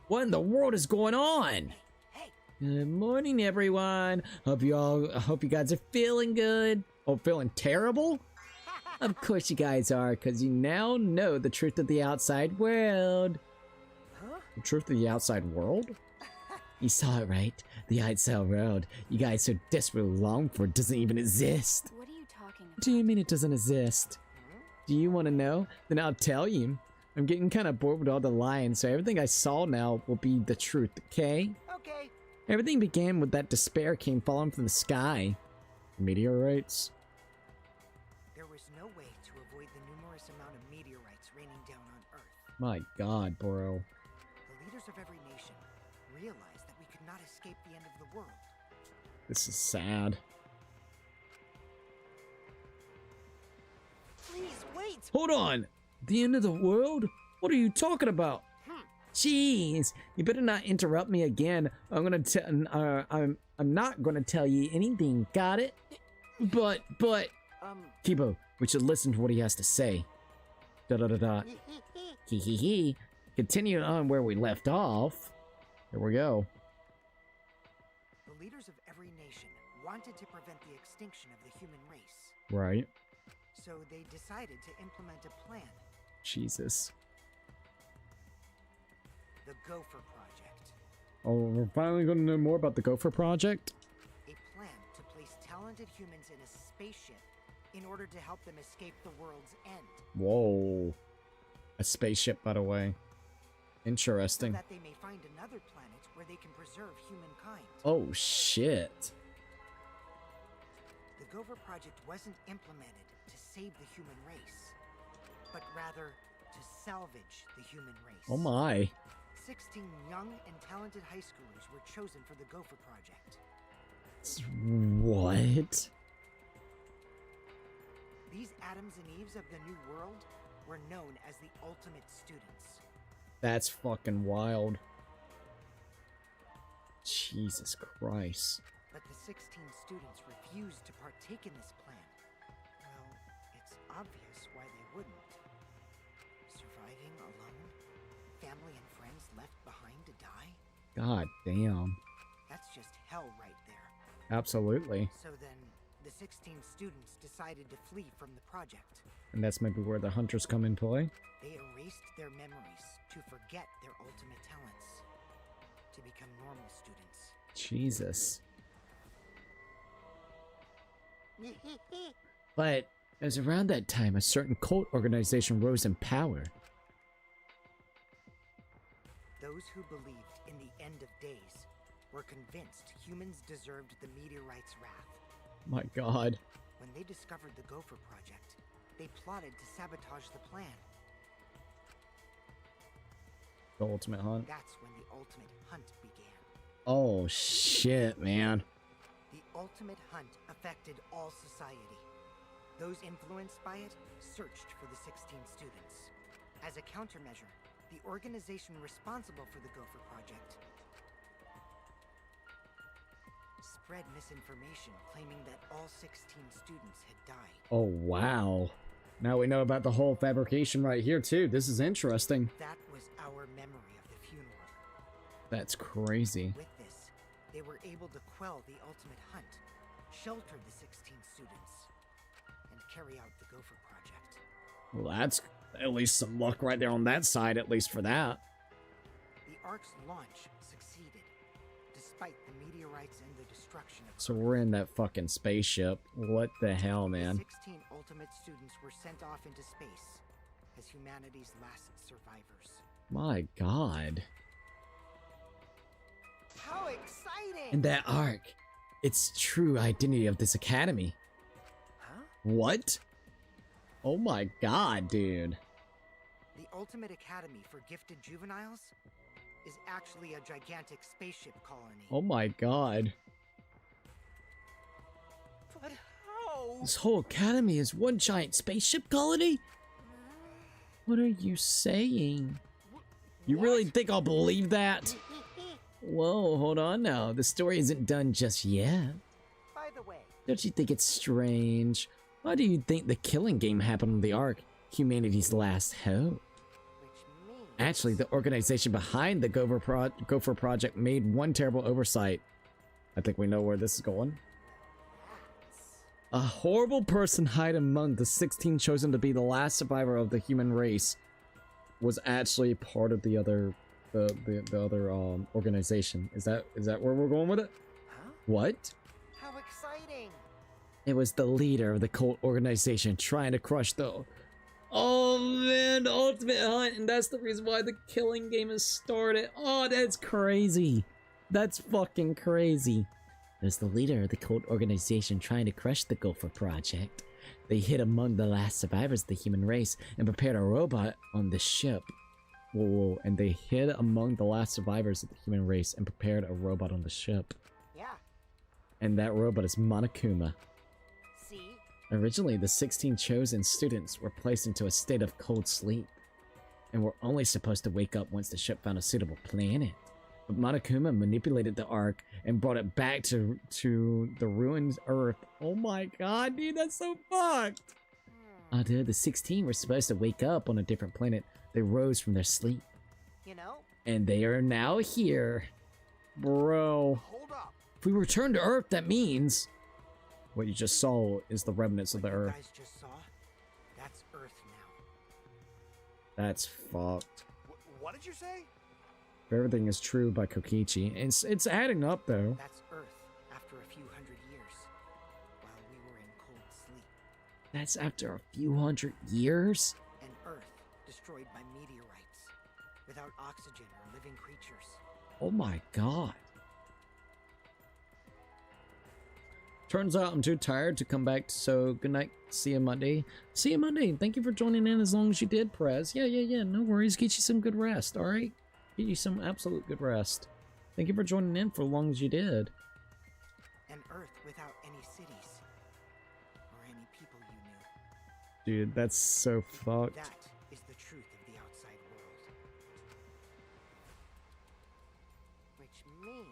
What in the world is going on? Good morning, everyone. I hope you guys are feeling good. Oh, feeling terrible? Of course you guys are, because you now know the truth of the outside world. Huh? The truth of the outside world? You saw it, right? The outside world you guys so desperately long for doesn't even exist. What are you talking about? What do you mean it doesn't exist? Do you want to know? Then I'll tell you. I'm getting kind of bored with all the lying, so everything I saw now will be the truth, okay? Okay. Everything began with that despair came falling from the sky. Meteorites? There was no way to avoid the numerous amount of meteorites raining down on Earth. My god, bro. The leaders of every nation realized that we could not escape the end of the world. This is sad. Please wait. Hold on! The end of the world? What are you talking about? Jeez, you better not interrupt me again. I'm not gonna tell you anything, got it? But... Kibo, we should listen to what he has to say. Da-da-da-da. Hee hee hee. Continuing on where we left off. Here we go. The leaders of every nation wanted to prevent the extinction of the human race. Right. So they decided to implement a plan, Jesus. the Gopher Project. Oh, we're finally going to know more about the Gopher Project? A plan to place talented humans in a spaceship in order to help them escape the world's end. Whoa. A spaceship, by the way. So Interesting. that they may find another planet where they can preserve humankind. Oh, shit. The Gopher Project wasn't implemented to save the human race, but rather to salvage the human race. Oh my. 16 young and talented high schoolers were chosen for the Gopher Project. What? These Adams and Eves of the New World were known as the ultimate students. That's fucking wild. Jesus Christ. But the 16 students refused to partake in this plan. Well, it's obvious why they wouldn't. Surviving alone? Family and friends left behind to die? God damn. That's just hell right there. Absolutely. So then, the 16 students decided to flee from the project. And that's maybe where the hunters come in play. They erased their memories to forget their ultimate talents, to become normal students. Jesus. But it was around that time a certain cult organization rose in power. Those who believed in the end of days were convinced humans deserved the meteorite's wrath. My god. When they discovered the Gopher Project, they plotted to sabotage the plan. The ultimate hunt. That's when the ultimate hunt began. Oh shit, man. The ultimate hunt affected all society. Those influenced by it searched for the 16 students. As a countermeasure, the organization responsible for the Gopher Project spread misinformation claiming that all 16 students had died. Oh wow. Now we know about the whole fabrication right here too. This is interesting. That was our memory of the funeral. That's crazy. With this, they were able to quell the ultimate hunt, shelter the 16 students, and carry out the Gopher Project. Well, that's at least some luck right there on that side, at least for that. The Ark's launch succeeded, despite the meteorites and the destruction of So Earth. we're in that fucking spaceship. What the hell, man? The 16 ultimate students were sent off into space as humanity's last survivors. My god. How exciting! And that arc, it's true identity of this academy. Huh? What? Oh my god, dude. The ultimate academy for gifted juveniles is actually a gigantic spaceship colony. Oh my god. But how? This whole academy is one giant spaceship colony? What are you saying? You really think I'll believe that? Whoa, hold on now. The story isn't done just yet. By the way, Don't you think it's strange? Why do you think the killing game happened on the Ark, humanity's last hope? which means... Actually, the organization behind the Gopher Project made one terrible oversight. I think we know where this is going. A horrible person hid among the 16 chosen to be the last survivor of the human race Was actually part of the other organization. Is that where we're going with it? Huh? What? How exciting! It was the leader of the cult organization trying to crush the... Oh man, the ultimate hunt, and that's the reason why the killing game has started. Oh, that's crazy. That's fucking crazy. It was the leader of the cult organization trying to crush the Gopher Project. They hid among the last survivors of the human race and prepared a robot on the ship. Whoa, and they hid among the last survivors of the human race and prepared a robot on the ship. Yeah, And that robot is Monokuma. see? Originally, the 16 chosen students were placed into a state of cold sleep and were only supposed to wake up once the ship found a suitable planet. But Monokuma manipulated the Ark and brought it back to the ruined Earth. Oh my god, dude, that's so fucked. Although the 16 were supposed to wake up on a different planet, they rose from their sleep. You know? And they are now here. Bro, Hold up. If we return to Earth, that means... what you just saw is the remnants of the What you Earth. guys just saw? That's Earth now. That's fucked. What did you say? If everything is true by Kokichi, it's adding up though. That's Earth after a few hundred years, while we were in cold sleep. That's after a few hundred years? And Earth destroyed by meteorites, without oxygen or living creatures. Oh my god. Turns out I'm too tired to come back, so good night. See you Monday. See you Monday. Thank you for joining in as long as you did, Prez. Yeah. No worries. Get you some good rest, alright? Get you some absolute good rest. Thank you for joining in for as long as you did. An Earth without any cities, or any people you knew. Dude, that's so fucked. That is the truth of the outside world. Which means...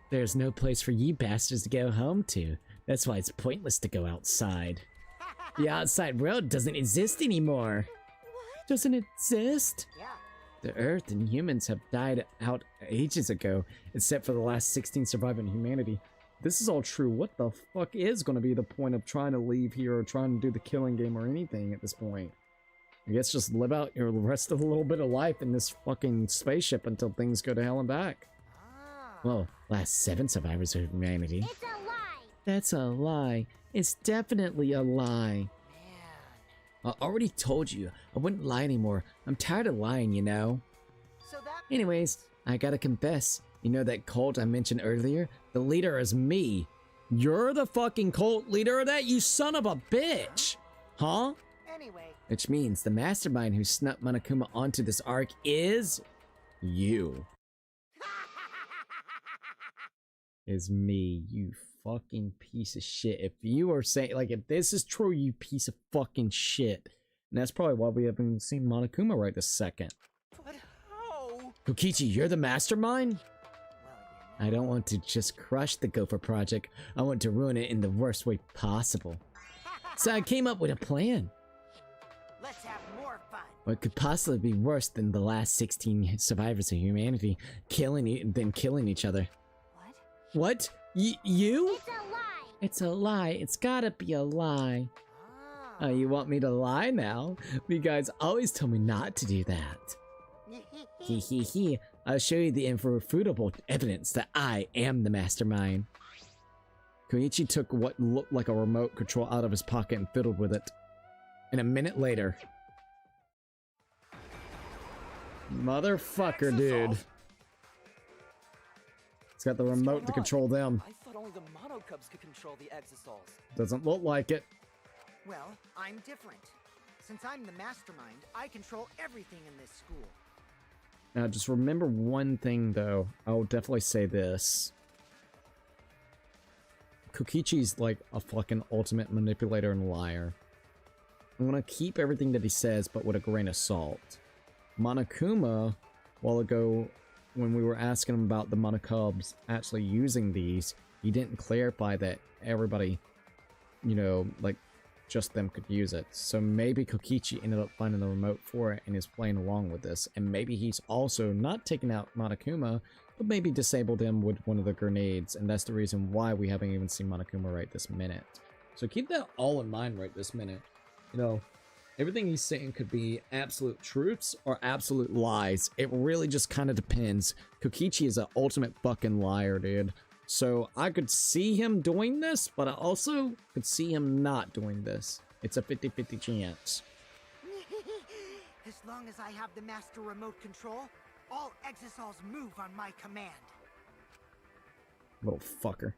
There's no place for you bastards to go home to. That's why it's pointless to go outside. The outside world doesn't exist anymore. Doesn't exist? Yeah. The Earth and humans have died out ages ago, except for the last 16 surviving humanity. This is all true. What the fuck is going to be the point of trying to leave here or trying to do the killing game or anything at this point? I guess just live out your rest of the little bit of life in this fucking spaceship until things go to hell and back. Well, last 7 survivors of humanity. It's a lie. That's a lie. It's definitely a lie. I already told you, I wouldn't lie anymore. I'm tired of lying, you know. So that... Anyways, I gotta confess, you know that cult I mentioned earlier? The leader is me. You're the fucking cult leader of that, you son of a bitch! Huh? Anyway, Which means the mastermind who snuck Monokuma onto this arc is... you. Is me, you fucking piece of shit. If you are saying, like, if this is true, you piece of fucking shit. And that's probably why we haven't seen Monokuma right this second. But how? Kokichi, you're the mastermind? well, you I don't want to just crush the Gopher Project. I want to ruin it in the worst way possible. So I came up with a plan. know. Let's have more fun. What could possibly be worse than the last 16 survivors of humanity killing each other? What? What? You? It's a lie. It's a lie. It's gotta be a lie. Oh, you want me to lie now? You guys always tell me not to do that. Hee hee hee. I'll show you the irrefutable evidence that I am the mastermind. Koichi took what looked like a remote control out of his pocket and fiddled with it. And a minute later... Motherfucker, dude. He's got the remote to control them. I thought only the Mono Cubs could control the Exosols. Doesn't look like it. Well, I'm different. Since I'm the mastermind, I control everything in this school. Now, just remember one thing, though. I'll definitely say this. Kokichi's like a fucking ultimate manipulator and liar. I'm gonna keep everything that he says, but with a grain of salt. Monokuma, a while ago, when we were asking him about the Monokubs actually using these, he didn't clarify that everybody, you know, like, just them could use it. So maybe Kokichi ended up finding the remote for it and is playing along with this. And maybe he's also not taken out Monokuma, but maybe disabled him with one of the grenades. And that's the reason why we haven't even seen Monokuma right this minute. So keep that all in mind right this minute. You know, everything he's saying could be absolute truths or absolute lies. It really just kind of depends. Kokichi is an ultimate fucking liar, dude. So I could see him doing this, but I also could see him not doing this. It's a 50-50 chance. As long as I have the master remote control, all Exosols move on my command. Little fucker.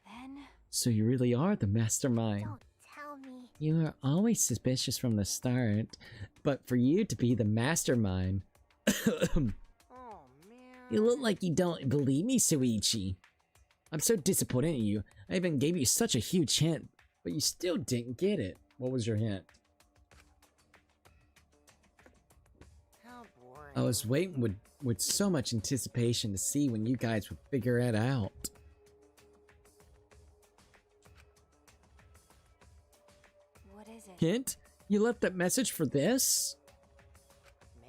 Then So you really are the mastermind. Don't tell me. You were always suspicious from the start, but for you to be the mastermind... Oh, man. You look like you don't believe me, Suichi. I'm so disappointed in you. I even gave you such a huge hint, but you still didn't get it. What was your hint? How boring. I was waiting with so much anticipation to see when you guys would figure it out. what is it? Hint? You left that message for this?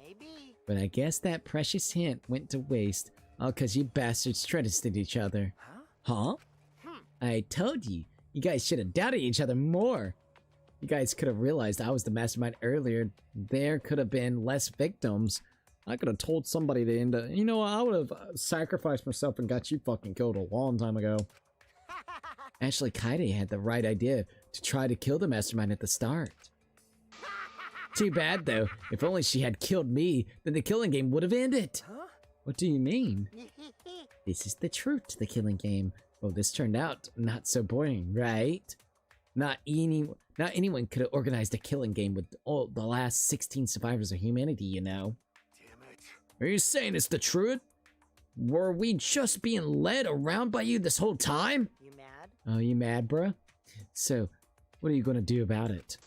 Maybe. But I guess that precious hint went to waste, all cause you bastards trusted each other. Huh? Huh? I told you, you guys should have doubted each other more. You guys could have realized I was the mastermind earlier. There could have been less victims. I could have told somebody to end up, you know, I would have sacrificed myself and got you fucking killed a long time ago. Actually, Kaide had the right idea to try to kill the mastermind at the start. Too bad, though. If only she had killed me, then the killing game would have ended. Huh? What do you mean? This is the truth to the killing game. Well, this turned out not so boring, right? Not anyone could have organized a killing game with all the last 16 survivors of humanity, you know. Damn it. Are you saying it's the truth? Were we just being led around by you this whole time? You mad? Oh, you mad, bruh? So, what are you gonna do about it?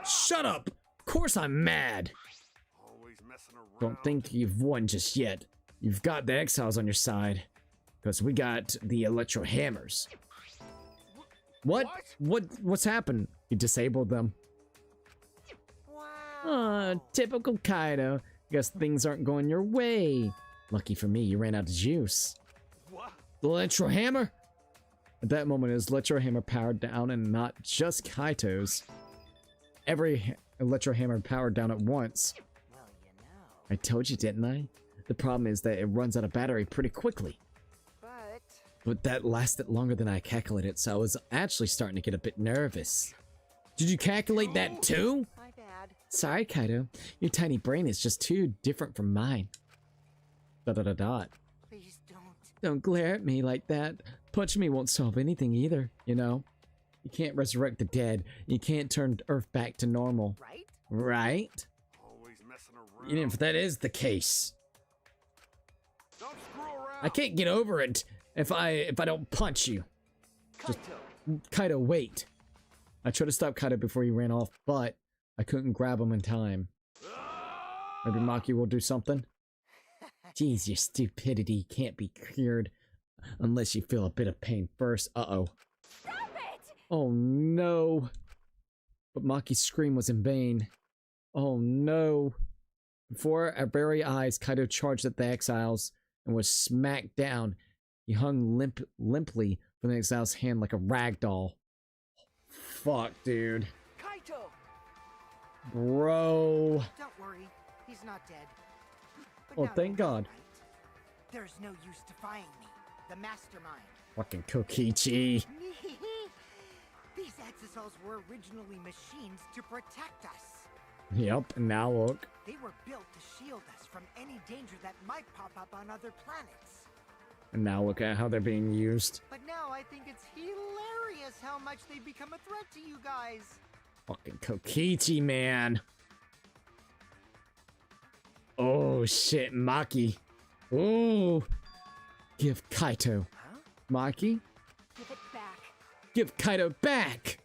Shut up! Of course I'm mad! Always messing around. Don't think you've won just yet. You've got the exiles on your side. Because we got the electro hammers. What? What's happened? You disabled them. Wow. Typical Kaido. Guess things aren't going your way. Lucky for me, you ran out of juice. What? The electro hammer? At that moment, his electro hammer powered down, and not just Kaito's. Every electro hammer powered down at once. Well, you know. I told you, didn't I? The problem is that it runs out of battery pretty quickly. But that lasted longer than I calculated, so I was actually starting to get a bit nervous. Did you calculate that too? My bad. Sorry, Kaido. Your tiny brain is just too different from mine. ... Please don't. Don't glare at me like that. Punching me won't solve anything either, you know? You can't resurrect the dead. You can't turn Earth back to normal. Right? Right? Always messing around. Even if that is the case. Don't screw around. I can't get over it if I don't punch you. Kaito! Kaido, wait. I tried to stop Kaido before he ran off, but I couldn't grab him in time. Maybe Maki will do something? Jeez, your stupidity can't be cured unless you feel a bit of pain first. Uh-oh. Stop it! Oh no. But Maki's scream was in vain. Oh no. Before our very eyes, Kaido charged at the exiles and was smacked down. He hung limply from the exile's hand like a rag doll. Fuck, dude. Kaito! Bro. Don't worry. He's not dead. But Oh, now thank you're God. right. There's no use defying me. The mastermind. Fucking Kokichi. These Exosols were originally machines to protect us. Yep, and now look. They were built to shield us from any danger that might pop up on other planets. And now look at how they're being used. But now I think it's hilarious how much they've become a threat to you guys. Fucking Kokichi, man. Oh shit, Maki. Oh. Give Kaito. Maki? Give it back. Give Kaito back!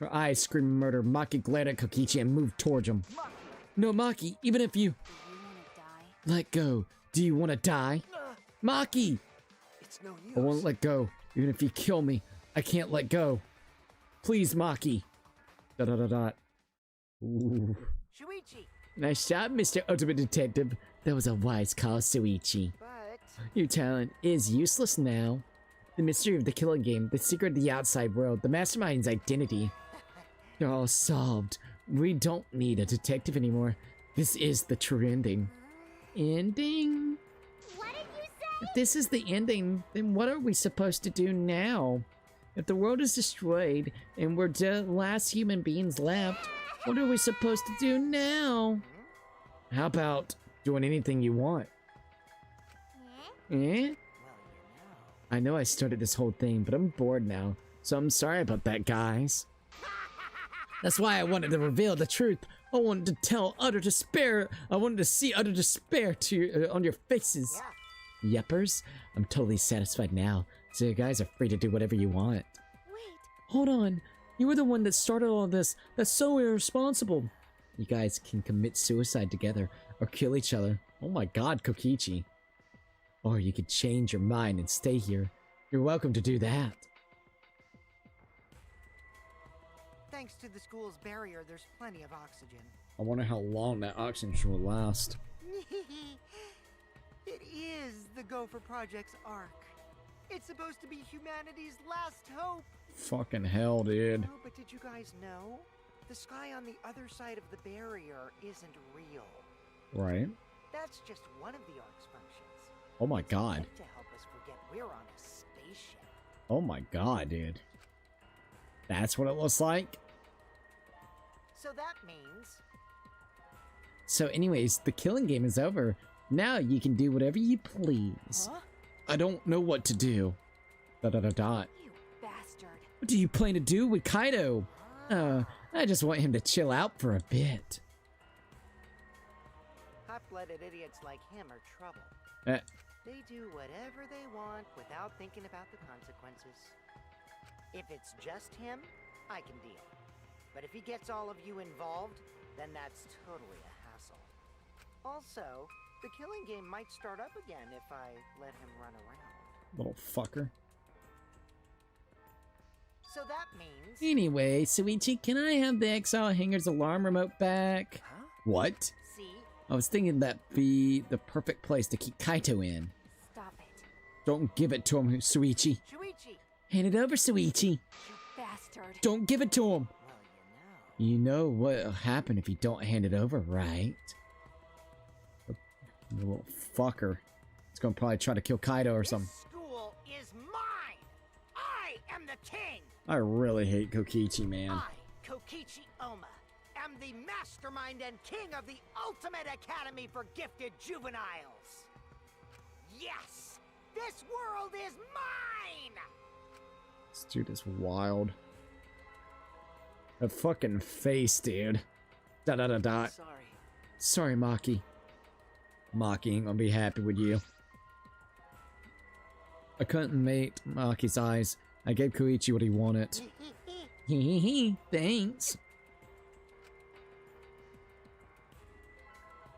Her eyes scream murder. Maki glared at Kokichi and moved towards him. No, Maki, even if you... Do you want to die? Let go. Do you want to die? Maki! It's no use. I won't let go. Even if you kill me, I can't let go. Please, Maki. Da da da da. Ooh. Shuichi, Nice job, Mr. Ultimate Detective. That was a wise call, Suichi. but Your talent is useless now. The mystery of the killing game, the secret of the outside world, the mastermind's identity. They're all solved. We don't need a detective anymore. This is the true ending. Ending? What did you say? If this is the ending, then what are we supposed to do now? If the world is destroyed and we're the last human beings left, what are we supposed to do now? How about doing anything you want? Eh? Eh? I know I started this whole thing, but I'm bored now, so I'm sorry about that, guys. That's why I wanted to reveal the truth. I wanted to tell utter despair. I wanted to see utter despair on your faces. Yeppers, I'm totally satisfied now, so you guys are free to do whatever you want. Wait. Hold on. You were the one that started all this. That's so irresponsible. You guys can commit suicide together or kill each other. Oh my god, Kokichi. Or you could change your mind and stay here. You're welcome to do that. thanks to the school's barrier, there's plenty of oxygen. I wonder how long that oxygen will last. It is the Gopher Project's arc. It's supposed to be humanity's last hope. Fucking hell, dude. Oh, but did you guys know? The sky on the other side of the barrier isn't real. Right. That's just one of the arc's functions. Oh my It's god. meant to help us forget we're on a spaceship. Oh my god, dude. That's what it looks like? So that means... So anyways, the killing game is over. Now you can do whatever you please. Huh? I don't know what to do. Dot dot dot dot. You bastard. What do you plan to do with Kaido? I just want him to chill out for a bit. Hot-blooded idiots like him are trouble. Eh. They do whatever they want without thinking about the consequences. If it's just him, I can deal. But if he gets all of you involved, then that's totally a hassle. Also, the killing game might start up again if I let him run around. Little fucker. So that means... Anyway, Suichi, can I have the Exile Hanger's alarm remote back? Huh? What? See? I was thinking that'd be the perfect place to keep Kaito in. Stop it. Don't give it to him, Suichi. Shuichi! Hand it over, Suichi. You bastard. Don't give it to him. Well, You know what'll happen if you don't hand it over, right? The little fucker. He's gonna probably try to kill Kaido or this something. school is mine! I am the king! I really hate Kokichi, man. I, Kokichi Oma, am the mastermind and king of the ultimate academy for gifted juveniles! Yes! This world is mine! This dude is wild. That fucking face, dude. Da da da da. Sorry. Sorry, Maki. Maki ain't gonna be happy with you. I couldn't mate Maki's eyes. I gave Koichi what he wanted. Hee thanks.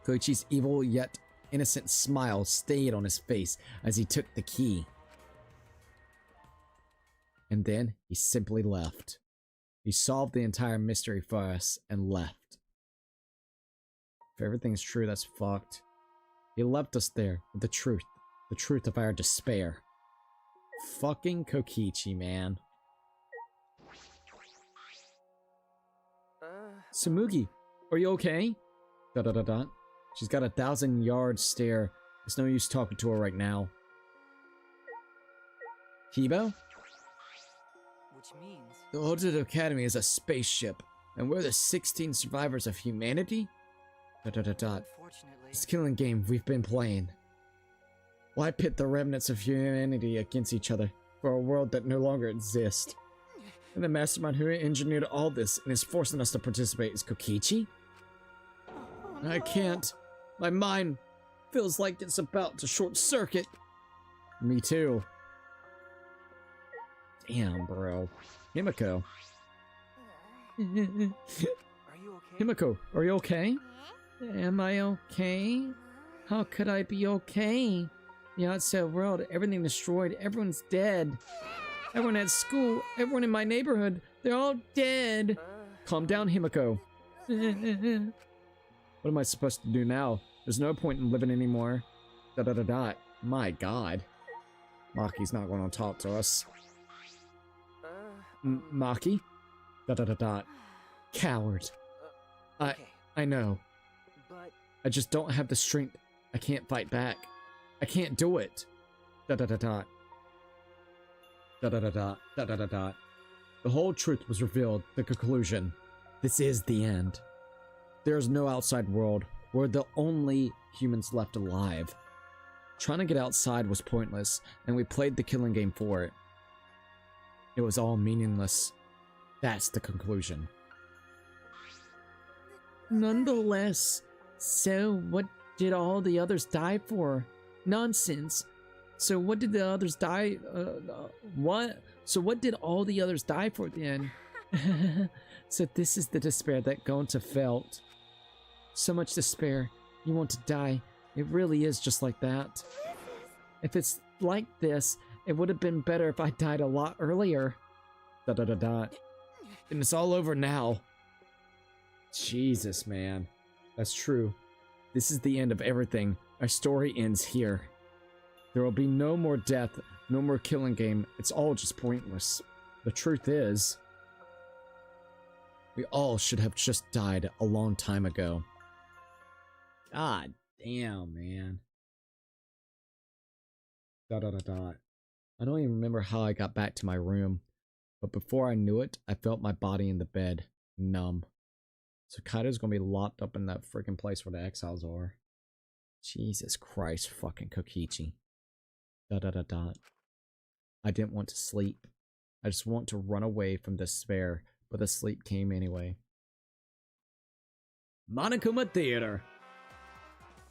Koichi's evil yet innocent smile stayed on his face as he took the key. And then he simply left. He solved the entire mystery for us and left. If everything's true, that's fucked. He left us there with the truth of our despair. Fucking Kokichi, man. Tsumugi, are you okay? Da da da da. She's got a 1,000-yard stare. It's no use talking to her right now. Hibo? Which means... The Ultimate Academy is a spaceship, and we're the 16 survivors of humanity? Da da da da. Unfortunately... This killing game we've been playing. Why pit the remnants of humanity against each other for a world that no longer exists? And the mastermind who engineered all this and is forcing us to participate is Kokichi? I can't. My mind feels like it's about to short circuit. Me too. Damn, bro. Himiko. Are you okay? Himiko, are you okay? Am I okay? How could I be okay? The outside world, everything destroyed, everyone's dead. Everyone at school, everyone in my neighborhood, they're all dead. Calm down, Himiko. What am I supposed to do now? There's no point in living anymore. My god. Maki's not going to talk to us. Maki? Coward. Okay, I know. but I just don't have the strength. I can't fight back. I can't do it. The whole truth was revealed. The conclusion. This is the end. There's no outside world. We're the only humans left alive. Trying to get outside was pointless, and we played the killing game for it. It was all meaningless. That's the conclusion. Nonetheless, so what did all the others die for? Nonsense. So what did the others die? What? So what did all the others die for then? So this is the despair that Gonta felt. So much despair. You want to die. It really is just like that. If it's like this, it would have been better if I died a lot earlier. And it's all over now. Jesus, man. That's true. This is the end of everything. Our story ends here. There will be no more death, no more killing game. It's all just pointless. The truth is, we all should have just died a long time ago. God damn, man. I don't even remember how I got back to my room, but before I knew it, I felt my body in the bed, numb. So Kaido's gonna be locked up in that freaking place where the exiles are. Jesus Christ, fucking Kokichi. I didn't want to sleep. I just want to run away from despair, but the sleep came anyway. Monokuma Theater.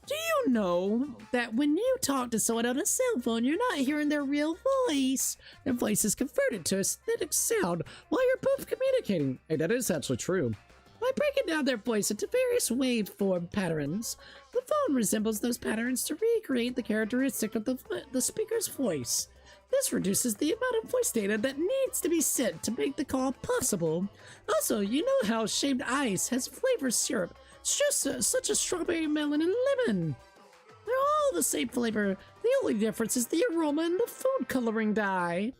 Do you know that when you talk to someone on a cell phone, you're not hearing their real voice? Their voice is converted to a synthetic sound while you're both communicating. Hey, that is actually true. By breaking down their voice into various waveform patterns, the phone resembles those patterns to recreate the characteristic of the speaker's voice. This reduces the amount of voice data that needs to be sent to make the call possible. Also, you know how shaved ice has flavor syrup, such as strawberry, melon, and lemon. They're all the same flavor. The only difference is the aroma and the food coloring dye.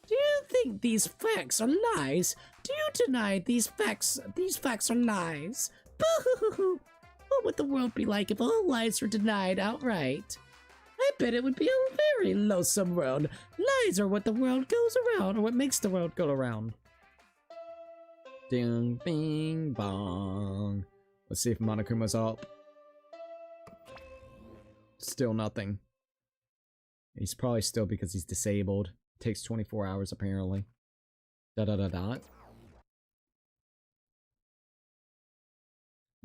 Do you think these facts are lies? Do you deny these facts are lies? Boo-hoo-hoo-hoo. What would the world be like if all lies were denied outright? I bet it would be a very loathsome world. Lies are what the world goes around, or what makes the world go around. Ding, bing, bong. Let's see if Monokuma's up. Still nothing. He's probably still because he's disabled. Takes 24 hours apparently.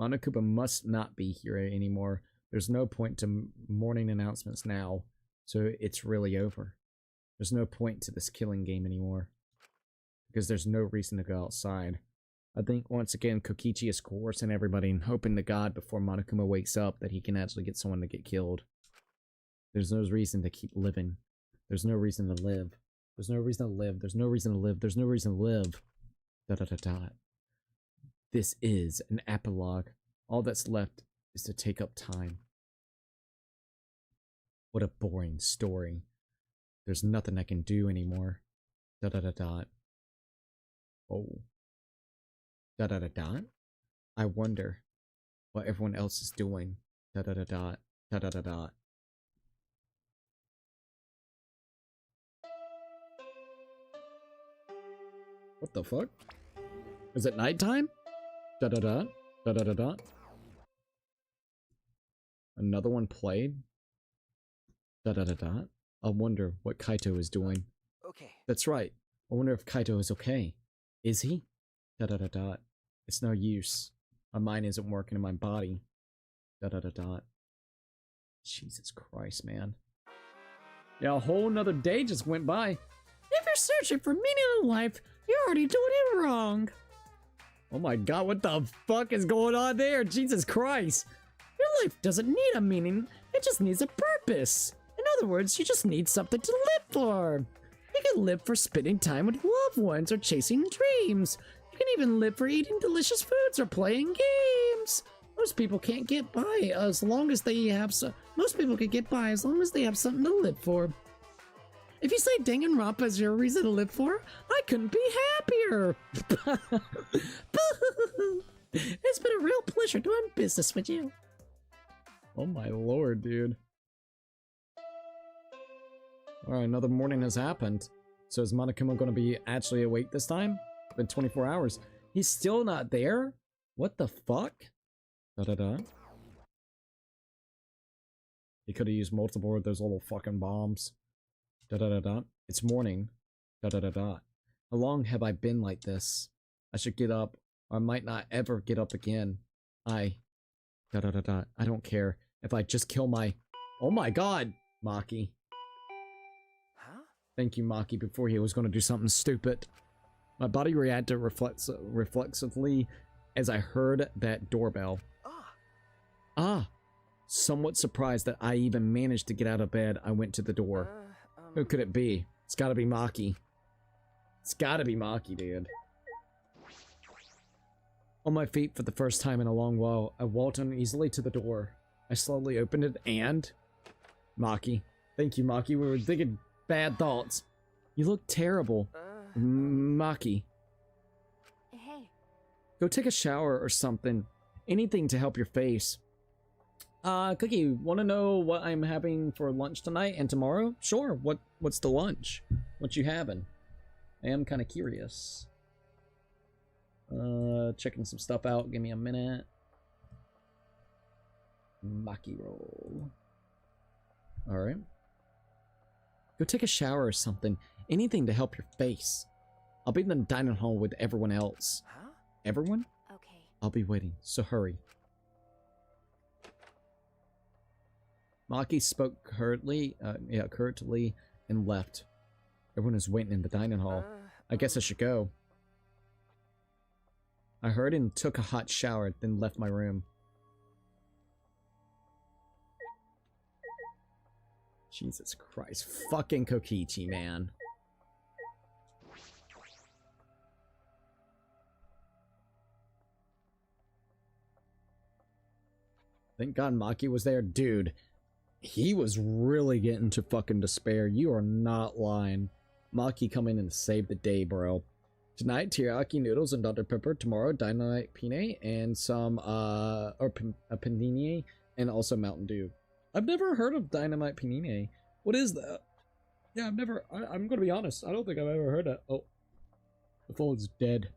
Monokuma must not be here anymore. There's no point to morning announcements now, so it's really over. There's no point to this killing game anymore, because there's no reason to go outside. I think once again Kokichi is coercing everybody and hoping to God before Monokuma wakes up that he can actually get someone to get killed. There's no reason to keep living. There's no reason to live. There's no reason to live. There's no reason to live. There's no reason to live. This is an epilogue. All that's left is to take up time. What a boring story. There's nothing I can do anymore. Oh. I wonder what everyone else is doing. What the fuck? Is it nighttime? Another one played? Dot dot dot dot. I wonder what Kaito is doing. Okay. That's right. I wonder if Kaito is okay. Is he? Dot dot dot dot. It's no use. My mind isn't working in my body. Dot dot dot dot. Jesus Christ, man. Yeah, a whole nother day just went by. If you're searching for meaning in life, you're already doing it wrong. Oh my god, what the fuck is going on there? Jesus Christ. Your life doesn't need a meaning, it just needs a purpose. In other words, you just need something to live for. You can live for spending time with loved ones or chasing dreams. You can even live for eating delicious foods or playing games. Most people can't get by as long as they have most people can get by as long as they have something to live for. If you say Danganronpa is your reason to live for, I couldn't be happier. It's been a real pleasure doing business with you. Oh my lord, dude. Alright, another morning has happened. So is Monokuma gonna be actually awake this time? It's been 24 hours. He's still not there? What the fuck? Da-da-da. He could have used multiple of those little fucking bombs. Da-da-da-da. It's morning. Da-da-da-da. How long have I been like this? I should get up, or I might not ever get up again. Da-da-da-da. I don't care. If I just kill my... Oh my god! Maki. Huh? Thank you, Maki, before he was going to do something stupid. My body reacted reflexively as I heard that doorbell. Somewhat surprised that I even managed to get out of bed, I went to the door. Who could it be? It's gotta be Maki. It's gotta be Maki, dude. On my feet for the first time in a long while, I walked uneasily to the door. I slowly opened it and... Maki. Thank you, Maki. We were thinking bad thoughts. You look terrible. Maki. Hey. Go take a shower or something. Anything to help your face. Cookie, want to know what I'm having for lunch tonight and tomorrow? Sure. What's the lunch? What you having? I am kind of curious. Checking some stuff out. Give me a minute. Maki roll. Alright. Go take a shower or something. Anything to help your face. I'll be in the dining hall with everyone else. Huh? Everyone? Okay. I'll be waiting, so hurry. Maki spoke curtly and left. Everyone is waiting in the dining hall. I guess I should go. I heard and took a hot shower, then left my room. Jesus Christ. Fucking Kokichi, man. Thank God Maki was there. Dude, he was really getting to fucking despair. You are not lying. Maki come in and save the day, bro. Tonight, teriyaki noodles and Dr. Pepper. Tomorrow, dynamite penne and some, a panini and also Mountain Dew. I've never heard of dynamite panini. What is that? Yeah, I'm gonna be honest. I don't think I've ever heard that. Oh. The phone's dead.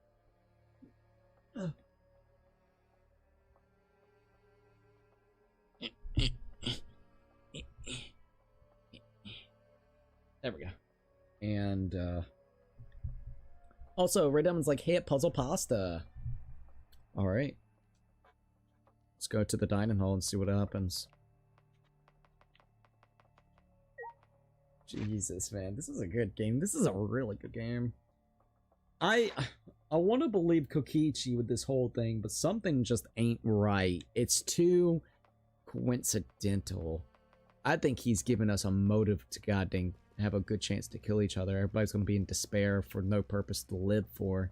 There we go. And, also, Ray Diamond's like, hey, puzzle pasta. Alright. Let's go to the dining hall and see what happens. Jesus, man. This is a good game. This is a really good game. I want to believe Kokichi with this whole thing, but something just ain't right. It's too coincidental. I think he's given us a motive to goddamn have a good chance to kill each other. Everybody's going to be in despair for no purpose to live for.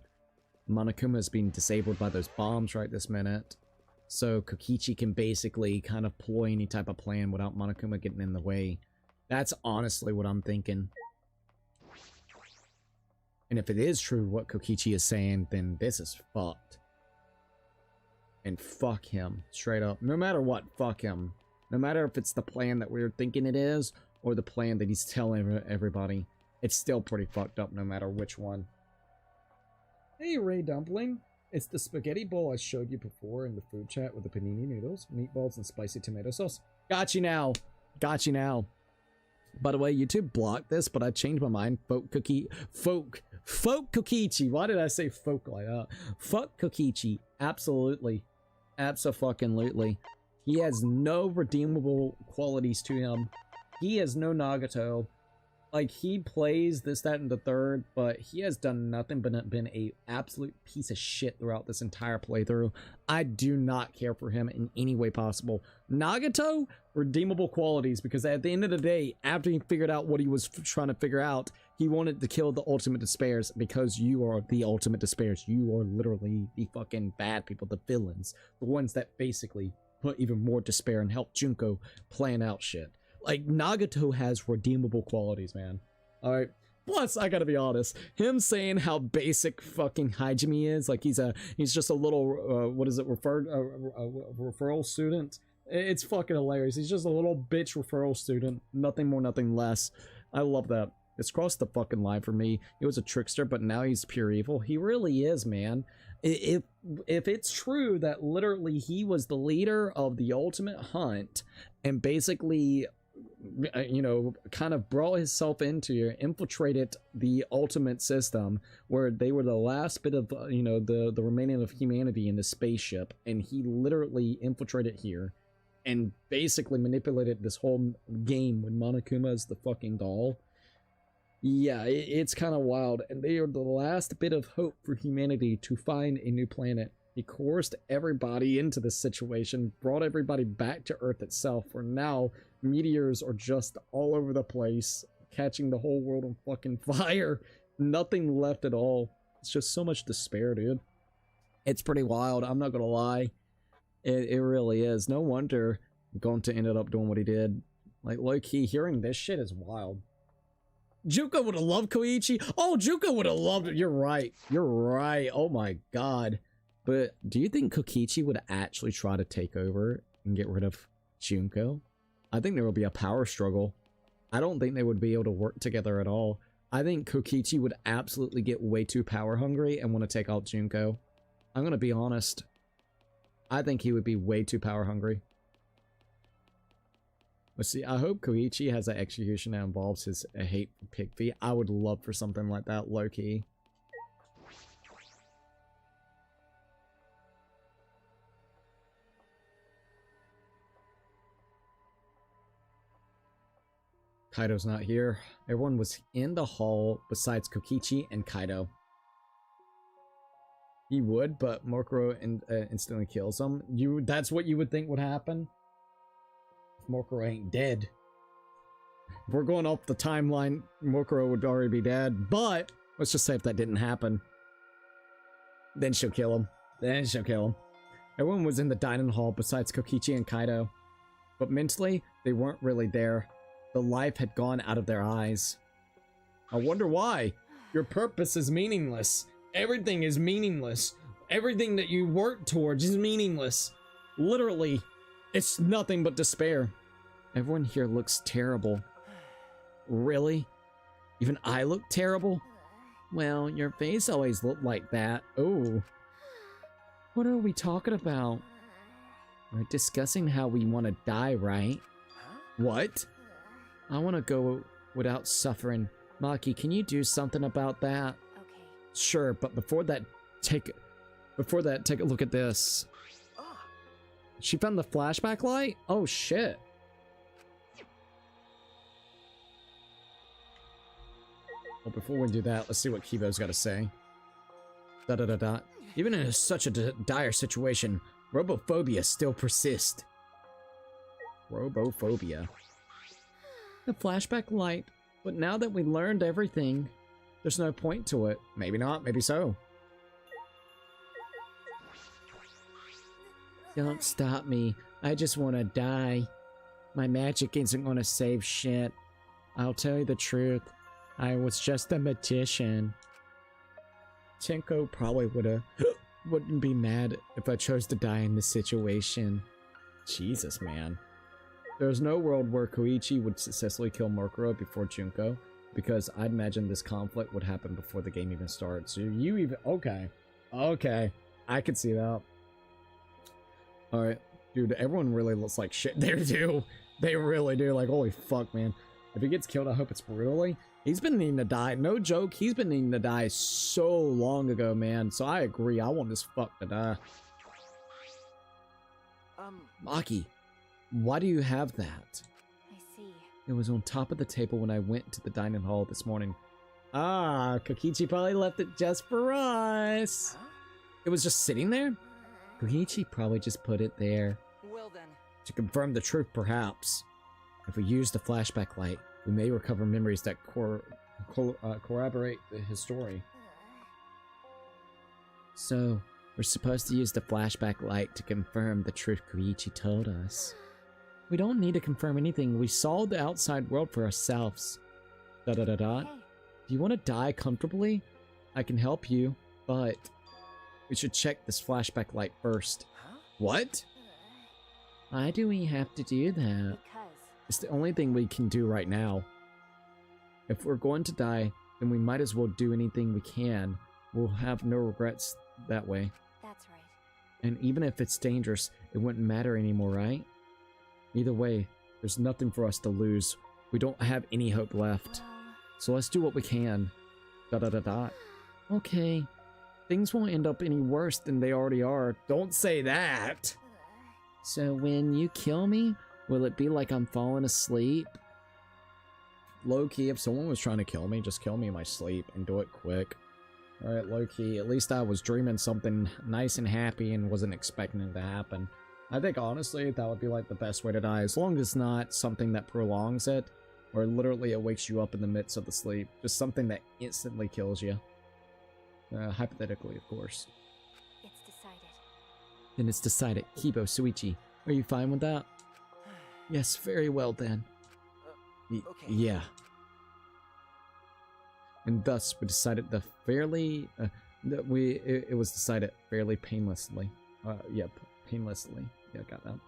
Monokuma is being disabled by those bombs right this minute. So Kokichi can basically kind of ploy any type of plan without Monokuma getting in the way. That's honestly what I'm thinking. And if it is true what Kokichi is saying, then this is fucked. And fuck him. Straight up. No matter what, fuck him. No matter if it's the plan that we're thinking it is, or the plan that he's telling everybody, it's still pretty fucked up no matter which one. Hey, Ray Dumpling. It's the spaghetti bowl I showed you before in the food chat with the panini noodles, meatballs, and spicy tomato sauce. Got you now. Got you now. By the way, YouTube blocked this, but I changed my mind. Folk Kokichi. Why did I say folk like that? Fuck Kokichi. Absolutely. Abso-fucking-lutely. He has no redeemable qualities to him. He has no Nagato. Like, he plays this, that, and the third, but he has done nothing but been a absolute piece of shit throughout this entire playthrough. I do not care for him in any way possible. Nagato, redeemable qualities, because at the end of the day, after he figured out what he was trying to figure out, he wanted to kill the ultimate despairs, because you are the ultimate despairs. You are literally the fucking bad people, the villains, the ones that basically put even more despair and help Junko plan out shit. Like, Nagato has redeemable qualities, man. Alright. Plus, I gotta be honest, him saying how basic fucking Hajime is, like he's just a little, referral student. It's fucking hilarious. He's just a little bitch referral student. Nothing more, nothing less. I love that. It's crossed the fucking line for me. He was a trickster, but now he's pure evil. He really is, man. If it's true that literally he was the leader of the ultimate hunt and basically, you know, kind of brought himself into, infiltrated the ultimate system where they were the last bit of, you know, the remaining of humanity in the spaceship, and he literally infiltrated here and basically manipulated this whole game with Monokuma as the fucking doll. Yeah, it's kind of wild, and they are the last bit of hope for humanity to find a new planet. He coerced everybody into this situation, brought everybody back to Earth itself, where now meteors are just all over the place, catching the whole world on fucking fire. Nothing left at all. It's just so much despair, dude. It's pretty wild, I'm not gonna lie. It really is. No wonder Gonta ended up doing what he did. Like, low-key, hearing this shit is wild. Junko would have loved Koichi. Oh, Junko would have loved it. You're right. You're right. Oh my god. But do you think Kokichi would actually try to take over and get rid of Junko? I think there will be a power struggle. I don't think they would be able to work together at all. I think Kokichi would absolutely get way too power hungry and want to take out Junko. I'm going to be honest. I think he would be way too power hungry. Let's see, I hope Koichi has an execution that involves his hate for pig feet. I would love for something like that, low-key. Kaido's not here. Everyone was in the hall besides Kokichi and Kaido. He would, but Mokuro instantly kills him. That's what you would think would happen? Mokuro ain't dead. If we're going off the timeline, Mokuro would already be dead, but let's just say if that didn't happen, then she'll kill him. Everyone was in the dining hall besides Kokichi and Kaido, but mentally, they weren't really there. The life had gone out of their eyes. I wonder why. Your purpose is meaningless. Everything is meaningless. Everything that you work towards is meaningless. Literally, it's nothing but despair. Everyone here looks terrible. Really? Even I look terrible? Well, your face always looked like that. Oh. What are we talking about? We're discussing how we want to die, right? What? I want to go without suffering. Maki, can you do something about that? Okay. Sure, but before that, take a look at this. She found the flashback light? Oh shit. Well, before we do that, let's see what Kibo's got to say. Even in such a dire situation, robophobia still persists. Robophobia. The flashback light. But now that we learned everything, there's no point to it. Maybe not, maybe so. Don't stop me. I just want to die. My magic isn't going to save shit. I'll tell you the truth. I was just a magician. Tenko probably wouldn't be mad if I chose to die in this situation. Jesus, man. There's no world where Koichi would successfully kill Mokuro before Junko, because I'd imagine this conflict would happen before the game even starts. So you even... Okay. I could see that. Alright. Dude, everyone really looks like shit there, too. They really do. Like, holy fuck, man. If he gets killed, I hope it's brutally. He's been needing to die. No joke, he's been needing to die so long ago, man. So I agree. I want this fuck to die. Maki, why do you have that? I see. It was on top of the table when I went to the dining hall this morning. Ah, Kokichi probably left it just for us. Huh? It was just sitting there? Kokichi probably just put it there. Well then. To confirm the truth, perhaps. If we use the flashback light, we may recover memories that corroborate his story. So, we're supposed to use the flashback light to confirm the truth Koichi told us. We don't need to confirm anything. We saw the outside world for ourselves. Hey. Do you want to die comfortably? I can help you, but we should check this flashback light first. Huh? What? Why do we have to do that? Because. It's the only thing we can do right now. If we're going to die, then we might as well do anything we can. We'll have no regrets that way. That's right. And even if it's dangerous, it wouldn't matter anymore, right? Either way, there's nothing for us to lose. We don't have any hope left. Well, So let's do what we can. Okay. Things won't end up any worse than they already are. Don't say that! So when you kill me, will it be like I'm falling asleep? Low-key, if someone was trying to kill me, just kill me in my sleep and do it quick. Alright, low-key, at least I was dreaming something nice and happy and wasn't expecting it to happen. I think, honestly, that would be like the best way to die, as long as it's not something that prolongs it, or literally it wakes you up in the midst of the sleep. Just something that instantly kills you. Hypothetically, of course. it's decided. Then it's decided. Kibo, Suichi, are you fine with that? Yes, very well then. Okay. Yeah. And thus, we decided it was decided fairly painlessly. Yep, painlessly. Yeah, got that.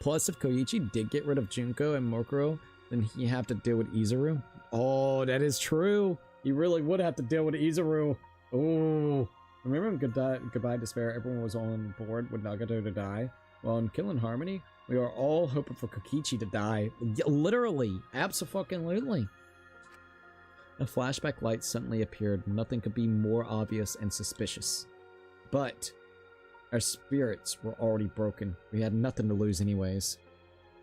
Plus, if Koichi did get rid of Junko and Mokuro, then he'd have to deal with Izuru. Oh, that is true. He really would have to deal with Izuru. Oh, remember in Goodbye Despair, everyone was on board with Nagato to die? Well, in Kill and Harmony, we are all hoping for Kokichi to die. Literally, abso-fucking-lutely. A flashback light suddenly appeared. Nothing could be more obvious and suspicious. But our spirits were already broken. We had nothing to lose anyways.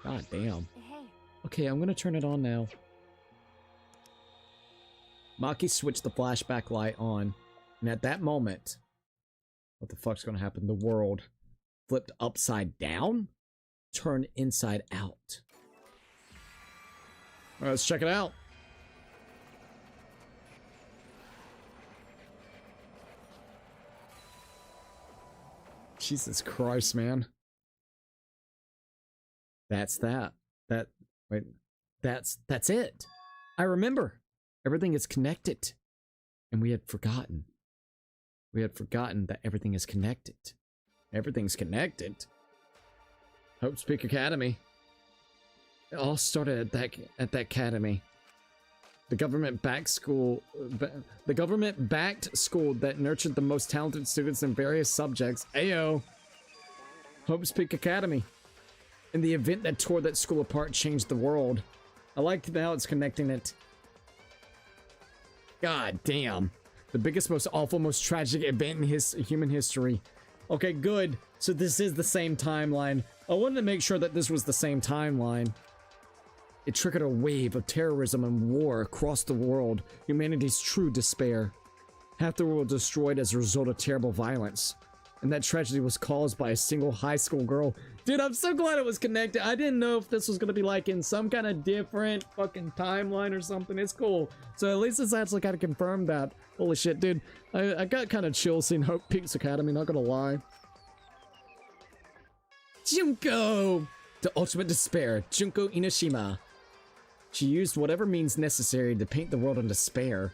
God damn. Hey, Okay, I'm gonna turn it on now. Maki switched the flashback light on, and at that moment, what the fuck's gonna happen? The world flipped upside down, turned inside out. Alright, let's check it out. Jesus Christ, man. That's that. That's it. I remember. Everything is connected. And we had forgotten. We had forgotten that everything is connected. Everything's connected. Hope's Peak Academy. It all started at that academy. The government-backed school that nurtured the most talented students in various subjects. Ayo. Hope's Peak Academy. And the event that tore that school apart changed the world. I like how it's connecting it. God damn. The biggest, most awful, most tragic event in human history. Okay, good. So this is the same timeline. I wanted to make sure that this was the same timeline. It triggered a wave of terrorism and war across the world. Humanity's true despair. Half the world destroyed as a result of terrible violence. And that tragedy was caused by a single high school girl. Dude, I'm so glad it was connected. I didn't know if this was gonna be like in some kind of different fucking timeline or something. It's cool. So at least it's actually kind of confirmed that. Holy shit, dude. I got kind of chill seeing Hope Peaks Academy, not gonna lie. Junko! The ultimate despair, Junko Inoshima. She used whatever means necessary to paint the world in despair.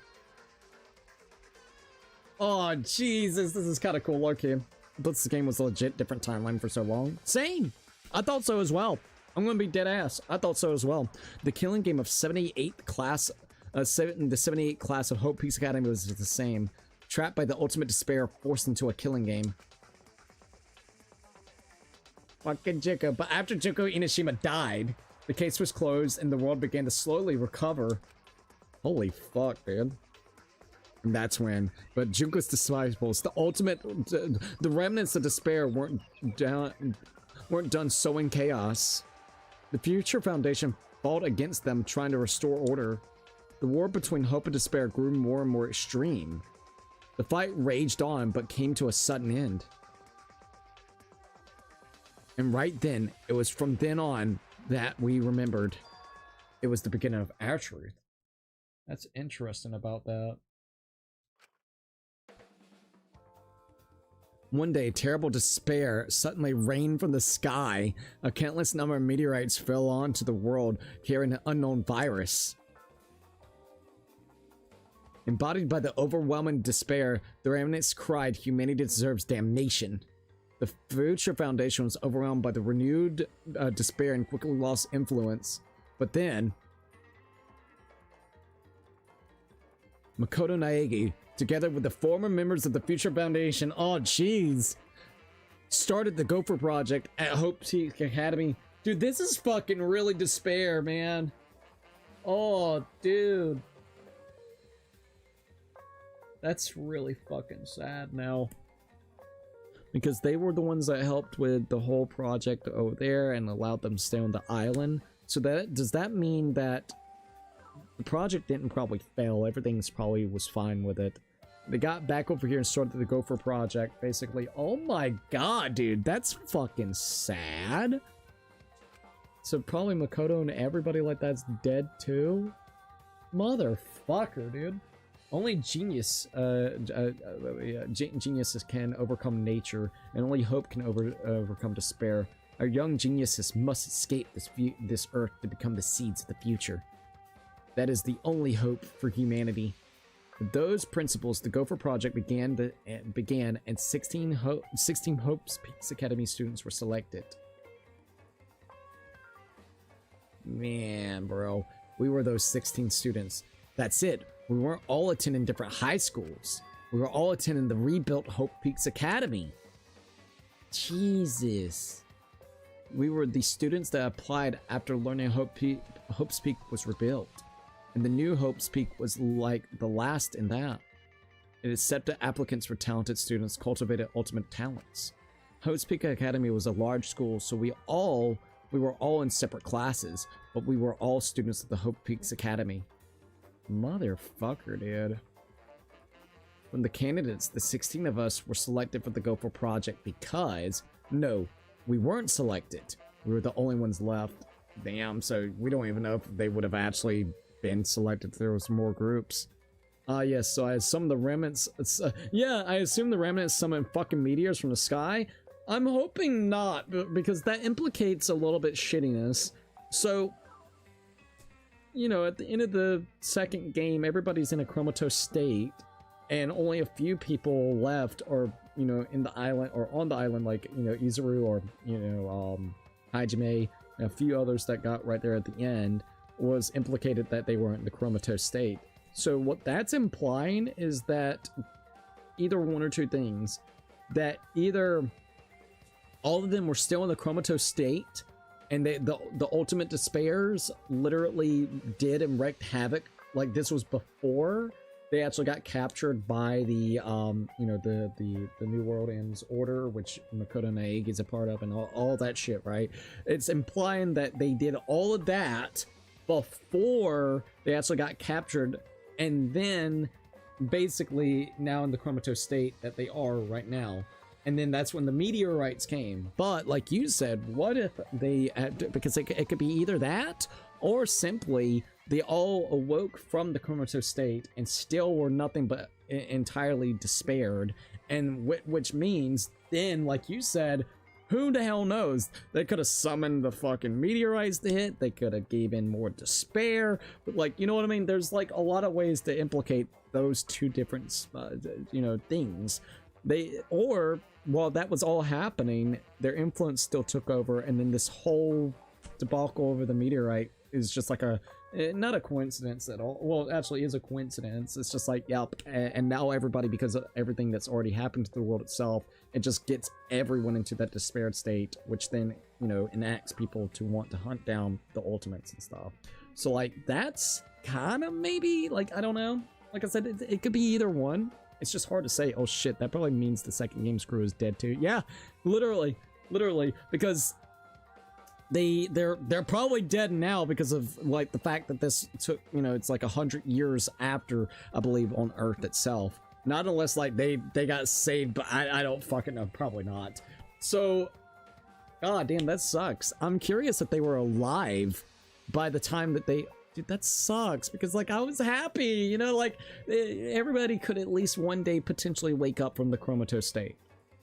Oh, Jesus, this is kind of cool. Okay. But this game was a legit different timeline for so long. Same! I thought so as well. I'm gonna be dead ass. I thought so as well. The killing game of 78th class, the 78th class of Hope Peaks Academy was the same. Trapped by the ultimate despair, forced into a killing game. Fucking Junko. But after Junko Inoshima died, The case was closed and the world began to slowly recover. Holy fuck, dude. And that's when, but Junko's disciples, the ultimate, the remnants of despair weren't done sowing chaos. The Future Foundation fought against them, trying to restore order. The war between hope and despair grew more and more extreme. The fight raged on, but came to a sudden end. And right then, it was from then on that we remembered it was the beginning of our truth. That's interesting about that. One day, terrible despair suddenly rained from the sky. A countless number of meteorites fell onto the world, carrying an unknown virus. Embodied by the overwhelming despair, the remnants cried, "Humanity deserves damnation." The Future Foundation was overwhelmed by the renewed despair and quickly lost influence. But then, Makoto Naegi, together with the former members of the Future Foundation, oh jeez, started the Gopher Project at Hope Peak Academy. Dude, this is fucking really despair, man. Oh, dude. That's really fucking sad now. Because they were the ones that helped with the whole project over there and allowed them to stay on the island. So that, does that mean that the project didn't probably fail? Everything's probably was fine with it. They got back over here and started the Gopher Project, basically. Oh my god, dude, that's fucking sad. So probably Makoto and everybody like that's dead too? Motherfucker, dude. Only geniuses can overcome nature, and only hope can overcome despair. Our young geniuses must escape this earth to become the seeds of the future. That is the only hope for humanity. With those principles, the Gopher Project began, and 16 Hope's Peaks Academy students were selected. Man, bro, we were those 16 students. That's it. We weren't all attending different high schools. We were all attending the rebuilt Hope Peaks Academy. Jesus. We were the students that applied after learning Hope's Peak was rebuilt. And the new Hope's Peak was like the last in that. It accepted applicants for talented students, cultivated ultimate talents. Hope's Peak Academy was a large school, so we were all in separate classes, but we were all students of the Hope Peaks Academy. Motherfucker, dude. From the candidates, the 16 of us were selected for the Gopher Project because, no, we weren't selected. We were the only ones left. Damn, so we don't even know if they would have actually been selected if there was more groups. Yes, so I assume the remnants, I assume the remnants summon fucking meteors from the sky. I'm hoping not, because that implicates a little bit shittiness. So, you know, at the end of the second game, everybody's in a comatose state, and only a few people left, or, you know, in the island, or on the island, like, you know, Izuru, or, you know, Hajime, and a few others that got right there at the end, was implicated that they weren't in the comatose state. So what that's implying is that either one or two things, that either all of them were still in the comatose state, and the ultimate despairs literally did and wreaked havoc. Like, this was before they actually got captured by the you know, the New World Ends Order, which Makoto Naegi is a part of, and all that shit, right? It's implying that they did all of that before they actually got captured, and then basically now in the comatose state that they are right now. And then that's when the meteorites came. But like you said, what if they, because it could be either that, or simply they all awoke from the comatose state and still were nothing but entirely despaired. And which means then, like you said, who the hell knows? They could have summoned the fucking meteorites to hit. They could have gave in more despair. But, like, you know what I mean? There's like a lot of ways to implicate those two different, you know, things. Or while that was all happening, their influence still took over, and then this whole debacle over the meteorite is just like a not a coincidence at all. Well, actually is a coincidence. It's just like, yep, and now everybody, because of everything that's already happened to the world itself, it just gets everyone into that despaired state, which then, you know, enacts people to want to hunt down the ultimates and stuff. So like, that's kind of maybe, like, I don't know. Like I said, it could be either one. It's just hard to say. Oh shit, that probably means the second game's crew is dead too. Yeah, literally, because they're probably dead now because of like the fact that this took, you know, it's like 100 years after, I believe, on Earth itself. Not unless like they got saved, but I don't fucking know. Probably not. So, god damn, that sucks. I'm curious if they were alive by the time that they. Dude, that sucks, because like I was happy, you know, like everybody could at least one day potentially wake up from the comatose state,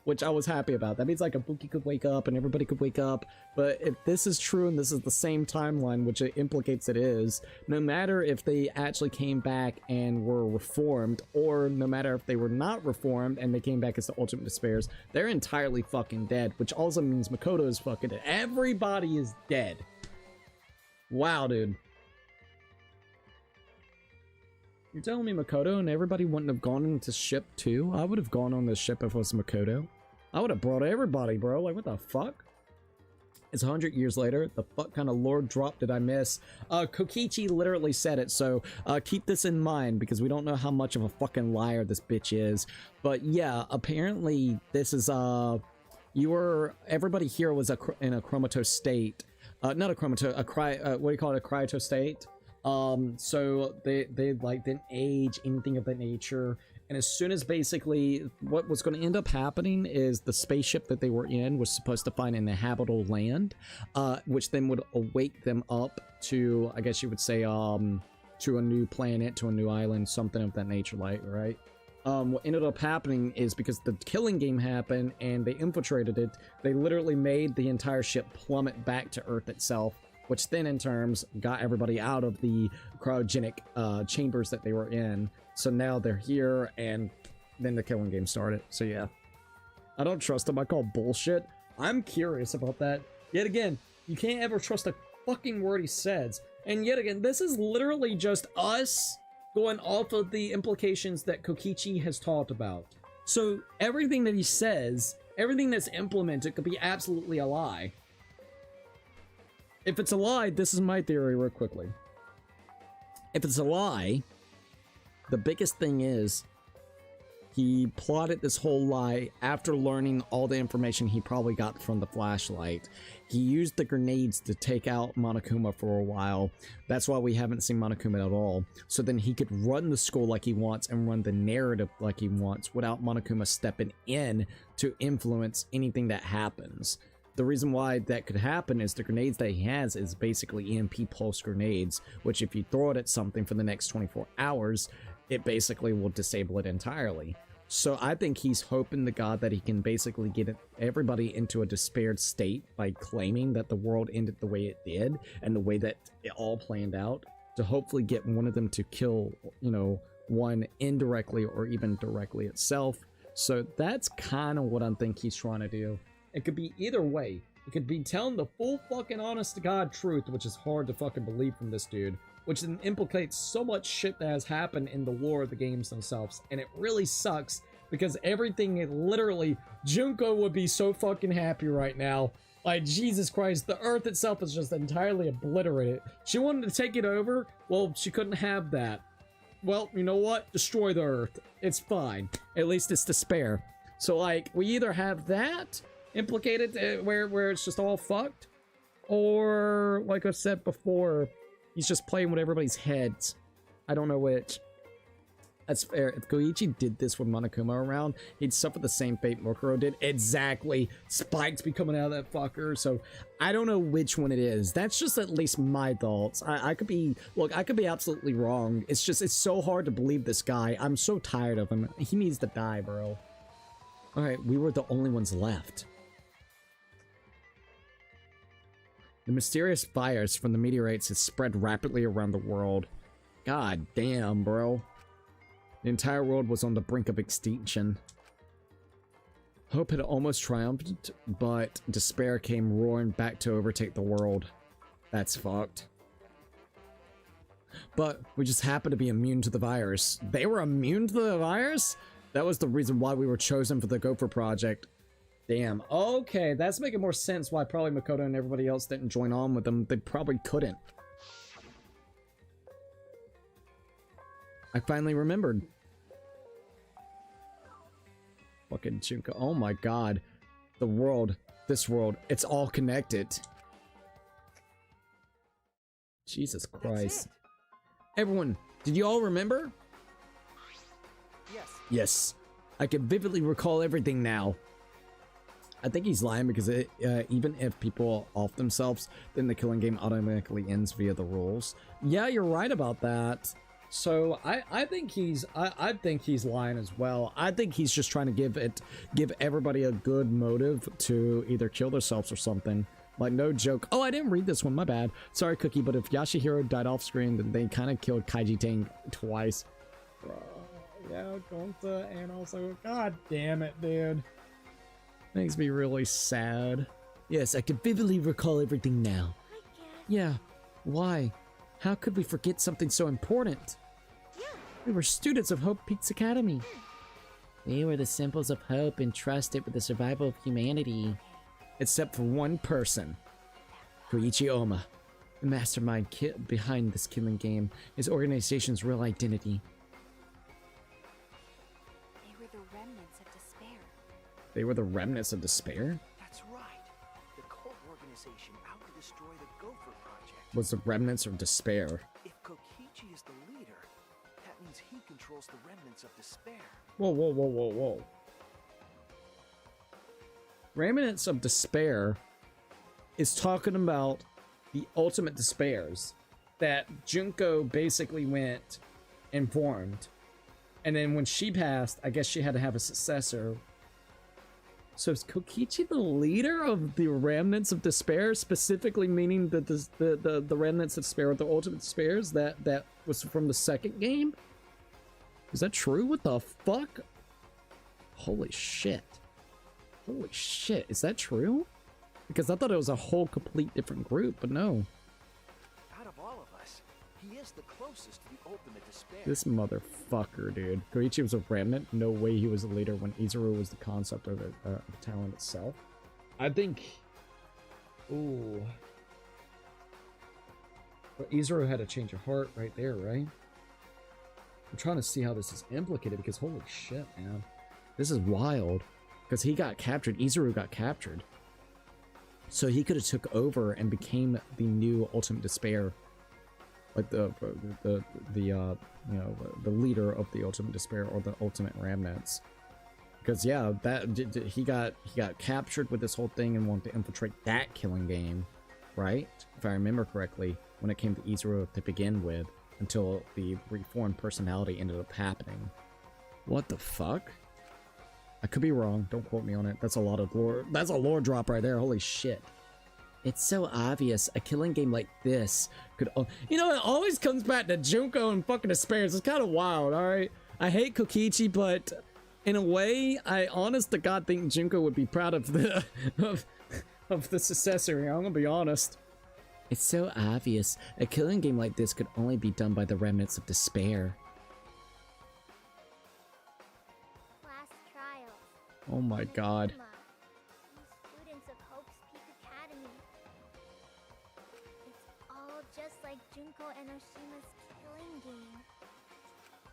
which I was happy about. That means like Ibuki could wake up and everybody could wake up. But if this is true and this is the same timeline, which it implicates it is, no matter if they actually came back and were reformed, or no matter if they were not reformed and they came back as the ultimate despairs, they're entirely fucking dead, which also means Makoto is fucking dead. Everybody is dead. Wow, dude. You're telling me Makoto and everybody wouldn't have gone into ship too? I would have gone on this ship if it was Makoto. I would have brought everybody, bro. Like, what the fuck? It's 100 years later. The fuck kind of lore drop did I miss? Kokichi literally said it, so keep this in mind, because we don't know how much of a fucking liar this bitch is. But yeah, apparently this is, everybody here was in a comatose state. Not a comatose, what do you call it? A cryotose state. So they like didn't age, anything of that nature. And as soon as basically what was going to end up happening is the spaceship that they were in was supposed to find an inhabitable land, which then would awake them up to, I guess you would say, to a new planet, to a new island, something of that nature, like, right? What ended up happening is because the killing game happened and they infiltrated it, they literally made the entire ship plummet back to Earth itself, which then in terms got everybody out of the cryogenic chambers that they were in. So now they're here, and then the killing game started. So yeah, I don't trust him. I call bullshit. I'm curious about that. Yet again, you can't ever trust a fucking word he says. And yet again, this is literally just us going off of the implications that Kokichi has talked about. So everything that he says, everything that's implemented could be absolutely a lie. If it's a lie, this is my theory real quickly. If it's a lie, the biggest thing is he plotted this whole lie after learning all the information he probably got from the flashlight. He used the grenades to take out Monokuma for a while. That's why we haven't seen Monokuma at all. So then he could run the school like he wants and run the narrative like he wants without Monokuma stepping in to influence anything that happens. The reason why that could happen is the grenades that he has is basically EMP pulse grenades, which if you throw it at something for the next 24 hours, it basically will disable it entirely. So I think he's hoping to God that he can basically get everybody into a despaired state by claiming that the world ended the way it did and the way that it all planned out, to hopefully get one of them to kill, you know, one indirectly or even directly itself. So that's kind of what I think he's trying to do. It could be either way. It could be telling the full fucking honest to God truth, which is hard to fucking believe from this dude, which then implicates so much shit that has happened in the lore of the games themselves. And it really sucks because everything, literally, Junko would be so fucking happy right now. Like, Jesus Christ, the Earth itself is just entirely obliterated. She wanted to take it over. Well, she couldn't have that. Well, you know what? Destroy the Earth. It's fine. At least it's despair. So, like, we either have that implicated where it's just all fucked, or like I said before, he's just playing with everybody's heads. I don't know which. That's fair. If Koichi did this with Monokuma around, he'd suffer the same fate Mokuro did. Exactly. Spikes be coming out of that fucker. So I don't know which one it is. That's just at least my thoughts. I could be, look, I could be absolutely wrong. It's just, it's so hard to believe this guy. I'm so tired of him. He needs to die, bro. All right, we were the only ones left. The mysterious virus from the meteorites has spread rapidly around the world. God damn, bro. The entire world was on the brink of extinction. Hope had almost triumphed, but despair came roaring back to overtake the world. That's fucked. but we just happen to be immune to the virus. They were immune to the virus? That was the reason why we were chosen for the Gopher Project. Damn. Okay, that's making more sense why probably Makoto and everybody else didn't join on with them. They probably couldn't. I finally remembered. Fucking Junko. Oh my god. The world. This world. It's all connected. Jesus Christ. Everyone, did you all remember? Yes. Yes. I can vividly recall everything now. I think he's lying because even if people off themselves, then the killing game automatically ends via the rules. Yeah, you're right about that. So I think he's lying as well. I think he's just trying to give everybody a good motive to either kill themselves or something. Like, no joke. Oh, I didn't read this one. My bad. Sorry, Cookie. But if Yashihiro died off screen, then they kind of killed Kaiji Tang twice. Bro, yeah, Gonta, and also, god damn it, dude. Makes me really sad. Yes, I can vividly recall everything now. Yeah. Why? How could we forget something so important? We were students of Hope Peaks Academy. We were the symbols of hope entrusted with the survival of humanity. Except for one person. Koichi Oma, the mastermind behind this killing game, his organization's real identity. They were the remnants of despair. They were the remnants of despair? That's right. The cult organization out to destroy the Gopher Project. Was the remnants of despair? If Kokichi is the leader, that means he controls the remnants of despair. Whoa, whoa, whoa, whoa, whoa. Remnants of Despair is talking about the ultimate despairs that Junko basically went and formed. And then when she passed, I guess she had to have a successor. So is Kokichi the leader of the Remnants of Despair, specifically meaning that the Remnants of Despair, the ultimate despairs that was from the second game? Is that true? What the fuck? Holy shit. Holy shit, is that true? Because I thought it was a whole complete different group, but no. Out of all of us, he is the closest to the ultimate despair. This motherfucker, dude. Koichi was a remnant. No way he was a leader when Izuru was the concept of the talent itself. I think... Ooh. But Izuru had a change of heart right there, right? I'm trying to see how this is implicated because holy shit, man. This is wild. Because he got captured. Izuru got captured. So he could have took over and became the new Ultimate Despair. Like the leader of the Ultimate Despair or the Ultimate Remnants. Because yeah, he got captured with this whole thing and wanted to infiltrate that killing game, right? If I remember correctly, when it came to Izuru to begin with, until the reformed personality ended up happening. What the fuck? I could be wrong. Don't quote me on it. That's a lot of lore. That's a lore drop right there. Holy shit. It's so obvious. A killing game like this could... You know, it always comes back to Junko and fucking Despairs. It's kind of wild, alright? I hate Kokichi, but in a way, I honest to God think Junko would be proud of the... of the successor. I'm gonna be honest. It's so obvious. A killing game like this could only be done by the remnants of despair. Oh my god. Students of Hope's Peak Academy. It's all just like Junko and Oshima's killing game.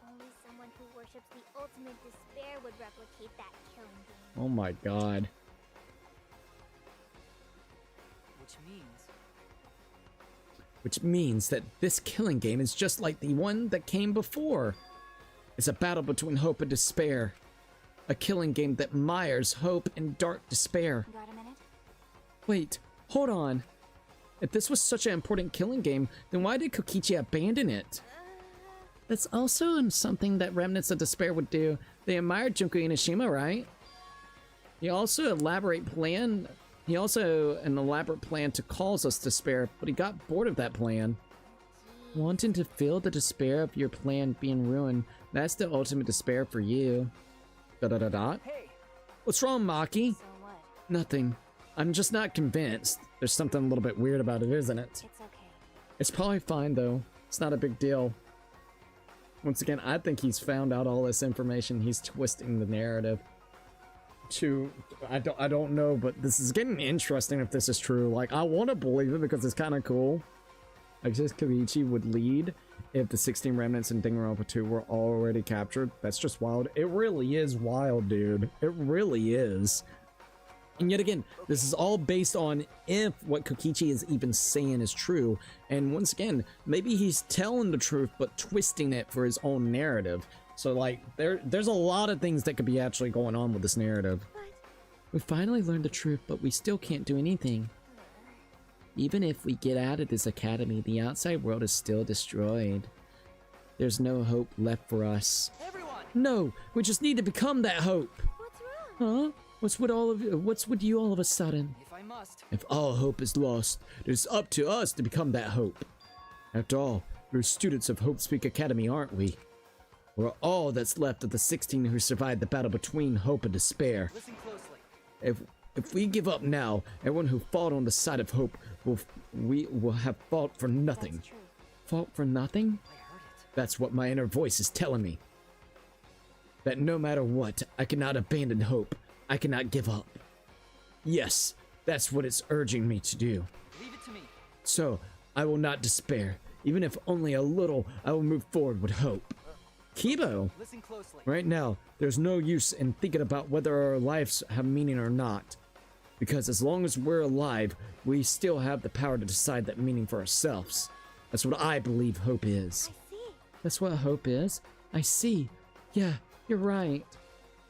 Only someone who worships the ultimate despair would replicate that killing game. Oh my god. Which means that this killing game is just like the one that came before. It's a battle between hope and despair. A killing game that mires hope and dark despair. Got a minute? Wait, hold on. If this was such an important killing game, then why did Kokichi abandon it? That's also something that Remnants of Despair would do. They admired Junko Inoshima, right? He also an elaborate plan to cause us despair, but he got bored of that plan. Wanting to feel the despair of your plan being ruined, that's the ultimate despair for you. Hey. What's wrong, Maki? So what? Nothing. I'm just not convinced. There's something a little bit weird about it, isn't it? It's okay. It's probably fine, though. It's not a big deal. Once again, I think he's found out all this information. He's twisting the narrative to, I don't know, but this is getting interesting if this is true. Like, I want to believe it because it's kind of cool. I guess Koichi would lead if the 16 remnants in Danganronpa 2 were already captured. That's just wild. It really is wild, dude. It really is. And yet again, this is all based on if what Kokichi is even saying is true. And once again, maybe he's telling the truth, but twisting it for his own narrative. So like, there's a lot of things that could be actually going on with this narrative. We finally learned the truth, but we still can't do anything. Even if we get out of this academy, the outside world is still destroyed. There's no hope left for us. Everyone! No, we just need to become that hope. What's wrong? Huh? What's with you all of a sudden? If I must. If all hope is lost, it is up to us to become that hope. After all, we're students of Hope Speak Academy, aren't we? We're all that's left of the 16 who survived the battle between hope and despair. Listen closely. If we give up now, everyone who fought on the side of hope will have fought for nothing. That's true. Fought for nothing? I heard it. That's what my inner voice is telling me. That no matter what, I cannot abandon hope. I cannot give up. Yes, that's what it's urging me to do. Leave it to me. So, I will not despair. Even if only a little, I will move forward with hope. Kibo! Listen closely. Right now, there's no use in thinking about whether our lives have meaning or not. Because as long as we're alive, we still have the power to decide that meaning for ourselves. That's what I believe hope is. I see. That's what hope is? I see. Yeah, you're right.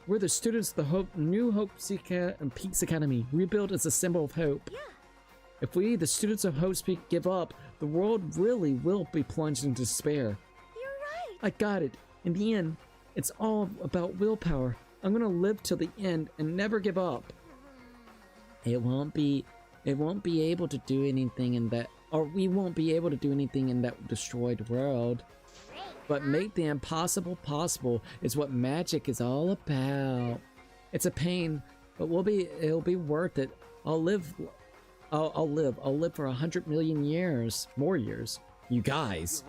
We're the students of the New Hope and Peaks Academy, rebuilt as a symbol of hope. Yeah. If we, the students of Hope Speak, give up, the world really will be plunged into despair. You're right. I got it. In the end, it's all about willpower. I'm gonna live till the end and never give up. It won't be able to do anything in that, or we won't be able to do anything in that destroyed world. But make the impossible possible is what magic is all about. It's a pain, but it'll be worth it. I'll live for 100 million years. More years. You guys.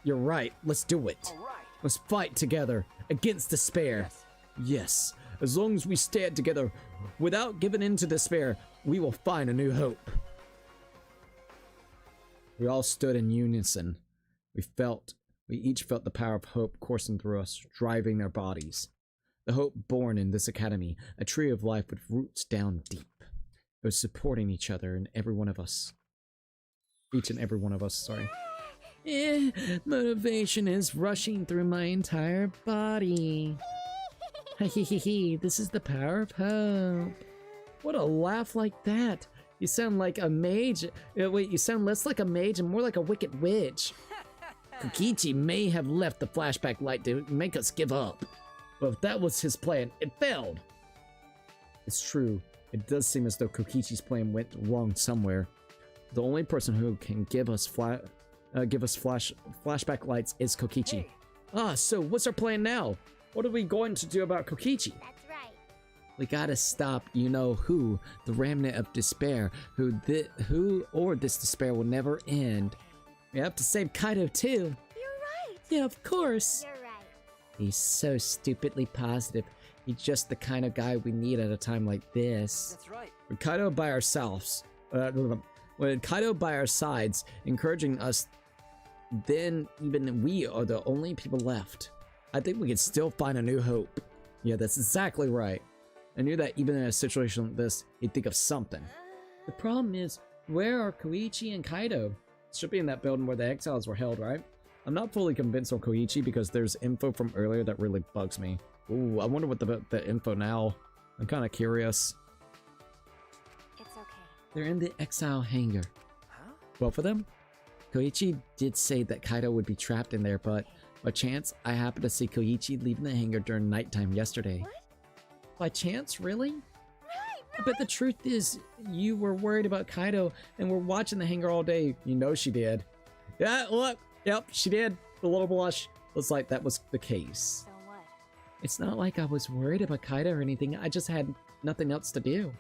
You're right. Let's do it. All right. Let's fight together against despair. Yes. As long as we stand together without giving in to despair, we will find a new hope. We all stood in unison. We each felt the power of hope coursing through us, driving our bodies. The hope born in this academy, a tree of life with roots down deep. It was supporting each other and every one of us. Each and every one of us, sorry. Motivation is rushing through my entire body. This is the power of hope. What a laugh like that. You sound like a mage. Wait, you sound less like a mage and more like a wicked witch. Kokichi may have left the flashback light to make us give up. But if that was his plan, it failed. It's true. It does seem as though Kokichi's plan went wrong somewhere. The only person who can give us flashback lights is Kokichi. Hey. So what's our plan now? What are we going to do about Kokichi? That's right. We gotta stop you-know-who, the remnant of despair, who or this despair will never end. We have to save Kaido too. You're right. Yeah, of course. You're right. He's so stupidly positive. He's just the kind of guy we need at a time like this. That's right. With Kaido by our sides, encouraging us, then even we are the only people left. I think we can still find a new hope. Yeah, that's exactly right. I knew that even in a situation like this, he'd think of something. The problem is, where are Koichi and Kaido? Should be in that building where the exiles were held, right? I'm not fully convinced on Koichi because there's info from earlier that really bugs me. Ooh, I wonder what the info now. I'm kind of curious. It's okay. They're in the exile hangar. Huh? Well for them. Koichi did say that Kaido would be trapped in there, but by chance, I happened to see Koichi leaving the hangar during nighttime yesterday. What? By chance, really? Right. But the truth is, you were worried about Kaido and were watching the hangar all day. You know she did. Yeah, look. Yep, she did. The little blush was like that was the case. So what? It's not like I was worried about Kaido or anything. I just had nothing else to do.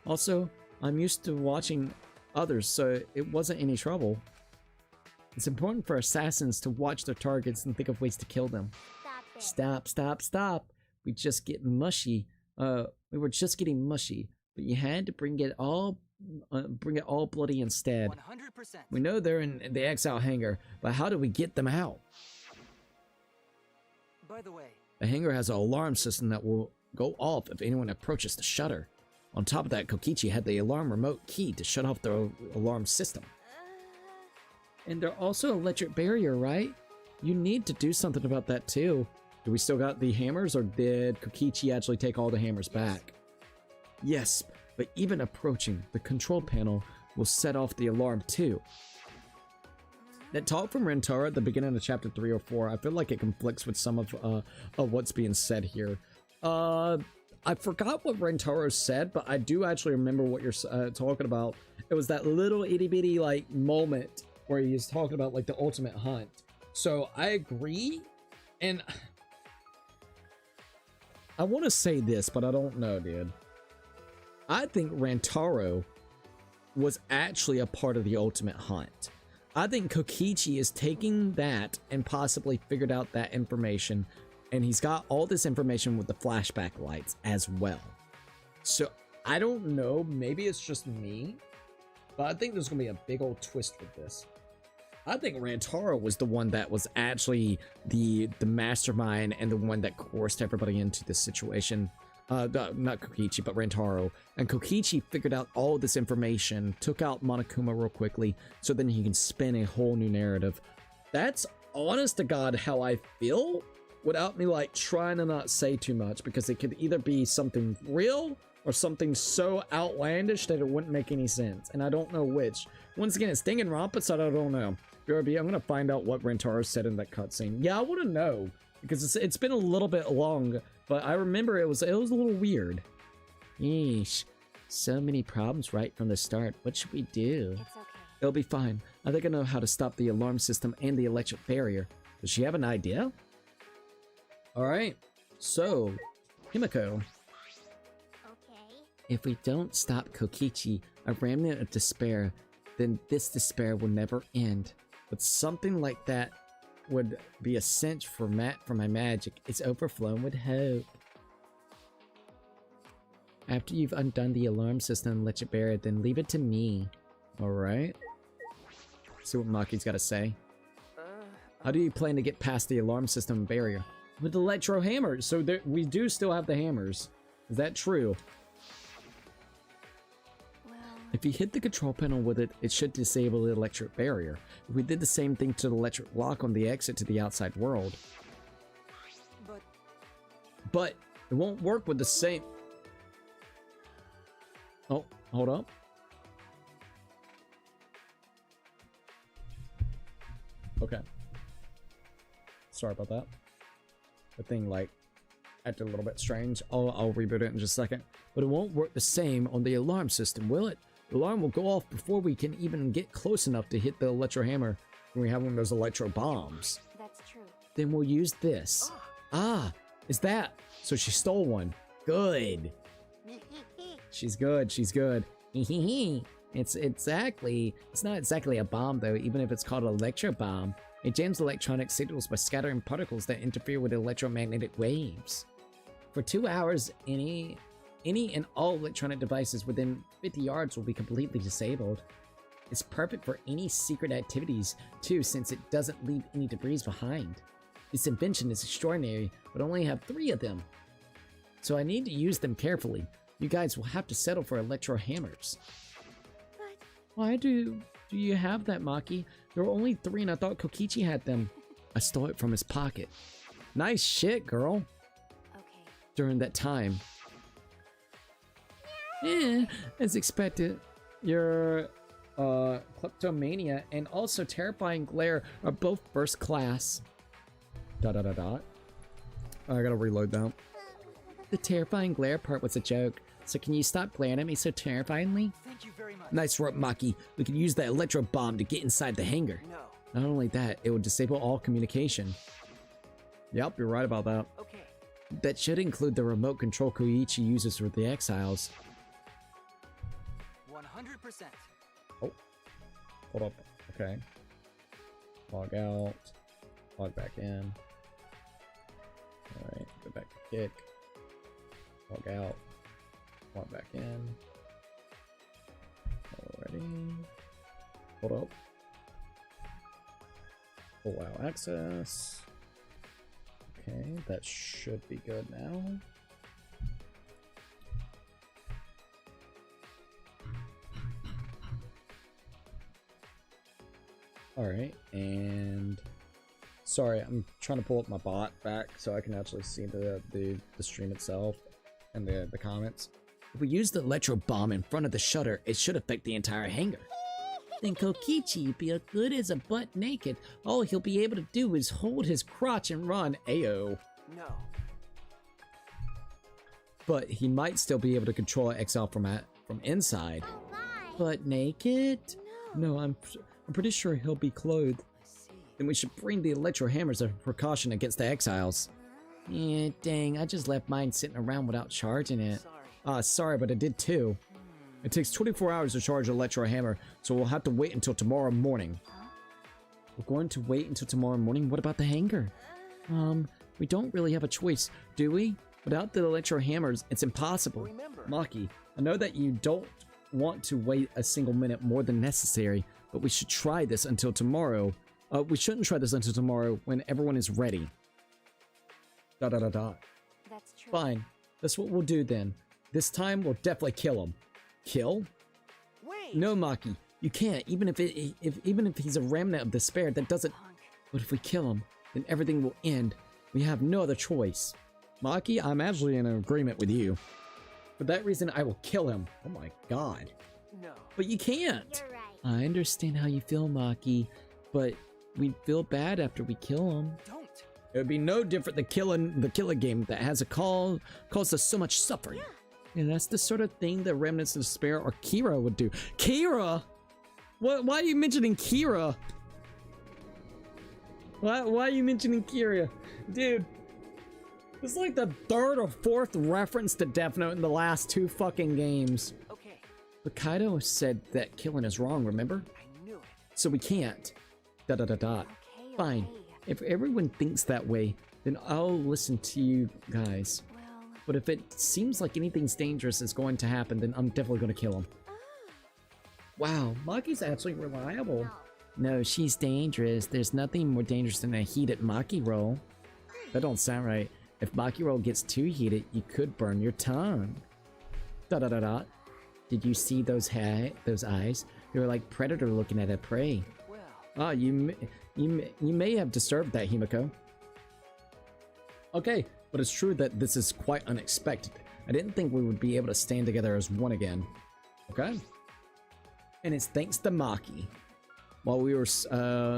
Also, I'm used to watching others, so it wasn't any trouble. It's important for assassins to watch their targets and think of ways to kill them. Stop it. Stop. We just get mushy. We were just getting mushy, but you had to bring it all bloody instead. 100%. We know they're in the exile hangar, but how do we get them out? By the way, The hangar has an alarm system that will go off if anyone approaches the shutter. On top of that, Kokichi had the alarm remote key to shut off the alarm system. And they're also electric barrier, right? You need to do something about that too. Do we still got the hammers, or did Kokichi actually take all the hammers back? Yes, but even approaching the control panel will set off the alarm too. That talk from Rentaro at the beginning of chapter 3 or 4, I feel like it conflicts with some of what's being said here. I forgot what Rentaro said, but I do actually remember what you're talking about. It was that little itty bitty like moment where he was talking about like the ultimate hunt. So I agree, and I want to say this, but I don't know, dude. I think Rentaro was actually a part of the ultimate hunt. I think Kokichi is taking that and possibly figured out that information, and he's got all this information with the flashback lights as well. So I don't know, maybe it's just me, but I think there's gonna be a big old twist with this. I think Rantaro was the one that was actually the mastermind and the one that coerced everybody into this situation. Not Kokichi, but Rantaro. And Kokichi figured out all this information, took out Monokuma real quickly, so then he can spin a whole new narrative. That's honest to God how I feel, without me like trying to not say too much, because it could either be something real or something so outlandish that it wouldn't make any sense, and I don't know which. Once again, it's Danganronpa, so I don't know. BRB, I'm gonna find out what Rentaro said in that cutscene. Yeah, I want to know, because it's been a little bit long, but I remember it was a little weird. Yeesh, so many problems right from the start. What should we do? It's okay. It'll be fine. I think I know how to stop the alarm system and the electric barrier. Does she have an idea? Alright, so, Himiko. Okay. If we don't stop Kokichi, a remnant of despair, then this despair will never end. But something like that would be a cinch for my magic. It's overflowing with hope. After you've undone the alarm system and let it bear it, then leave it to me. Alright? See what Maki's gotta say. How do you plan to get past the alarm system barrier? With electro hammers. So we do still have the hammers. Is that true? Well, If you hit the control panel with it, it should disable the electric barrier. If we did the same thing to the electric lock on the exit to the outside world. But it won't work with the same... Oh, hold up. Okay. Sorry about that. The thing, like, acted a little bit strange. I'll reboot it in just a second. But it won't work the same on the alarm system, will it? The alarm will go off before we can even get close enough to hit the electro hammer when we have one of those electro bombs. that's true. Then we'll use this. Ah, is that? So she stole one. Good. She's good, she's good. It's not exactly a bomb though, even if it's called an electro bomb. It jams electronic signals by scattering particles that interfere with electromagnetic waves. For 2 hours, any and all electronic devices within 50 yards will be completely disabled. It's perfect for any secret activities too, since it doesn't leave any debris behind. This invention is extraordinary, but I only have 3 of them. So I need to use them carefully. You guys will have to settle for electro hammers. But Why do you have that, Maki? There were only 3 and I thought Kokichi had them. I stole it from his pocket. Nice shit, girl. okay. During that time. As expected, your kleptomania and also terrifying glare are both first class. ... I gotta reload that. The terrifying glare part was a joke, so can you stop glaring at me so terrifyingly? Thank you very much. Nice work, Maki. We can use that electro bomb to get inside the hangar. No. Not only that, it will disable all communication. Yep, you're right about that. Okay. That should include the remote control Koichi uses for the exiles. 100%. Hold up. Okay. Log out. Log back in. Alright, go back to kick. Log out. Log back in. Alrighty. Hold up. Allow access. Okay, that should be good now. Alright, and sorry, I'm trying to pull up my bot back so I can actually see the stream itself and the comments. If we use the electro bomb in front of the shutter, it should affect the entire hangar. Then Kokichi be as good as a butt naked. All he'll be able to do is hold his crotch and run. Ayo. No. But he might still be able to control Exile from inside. Oh my! Butt naked? No, I'm pretty sure he'll be clothed. I see. Then we should bring the electro hammers as a precaution against the exiles. Yeah, dang, I just left mine sitting around without charging it. Sorry. Sorry, but I did too. It takes 24 hours to charge an electro hammer, so we'll have to wait until tomorrow morning. We're going to wait until tomorrow morning? What about the hangar? We don't really have a choice, do we? Without the electro hammers, it's impossible. Remember. Maki, I know that you don't want to wait a single minute more than necessary, but we should try this until tomorrow. We shouldn't try this until tomorrow when everyone is ready. Dot dot dot dot. That's true. Fine. That's what we'll do then. This time we'll definitely kill him. Kill? Wait. No, Maki. You can't. Even if he's a remnant of despair, that doesn't. Punk. But if we kill him, then everything will end. We have no other choice. Maki, I'm actually in agreement with you. For that reason, I will kill him. Oh my god. No. But you can't. You're right. I understand how you feel, Maki, but we'd feel bad after we kill him. Don't. It would be no different than killing the killer game that has a cause us so much suffering. And that's the sort of thing that Remnants of Despair or Kira would do. Kira? What? Why are you mentioning Kira? Why are you mentioning Kira? Dude, it's like the third or fourth reference to Death Note in the last two fucking games. Okay. But Kaido said that killing is wrong, remember? I knew it. So we can't. Dot dot dot dot. Okay, Fine. okay. If everyone thinks that way, then I'll listen to you guys. Well, But if it seems like anything's dangerous is going to happen, then I'm definitely going to kill him. Wow, Maki's actually reliable. No, she's dangerous. There's nothing more dangerous than a heated Maki roll. That don't sound right. If Maki roll gets too heated, you could burn your tongue. Dot dot dot dot. Did you see those eyes? They were like predator looking at a prey. Well. Ah, you may have disturbed that, Himiko. Okay, but it's true that this is quite unexpected. I didn't think we would be able to stand together as one again. Okay? And it's thanks to Maki. While we were sanitary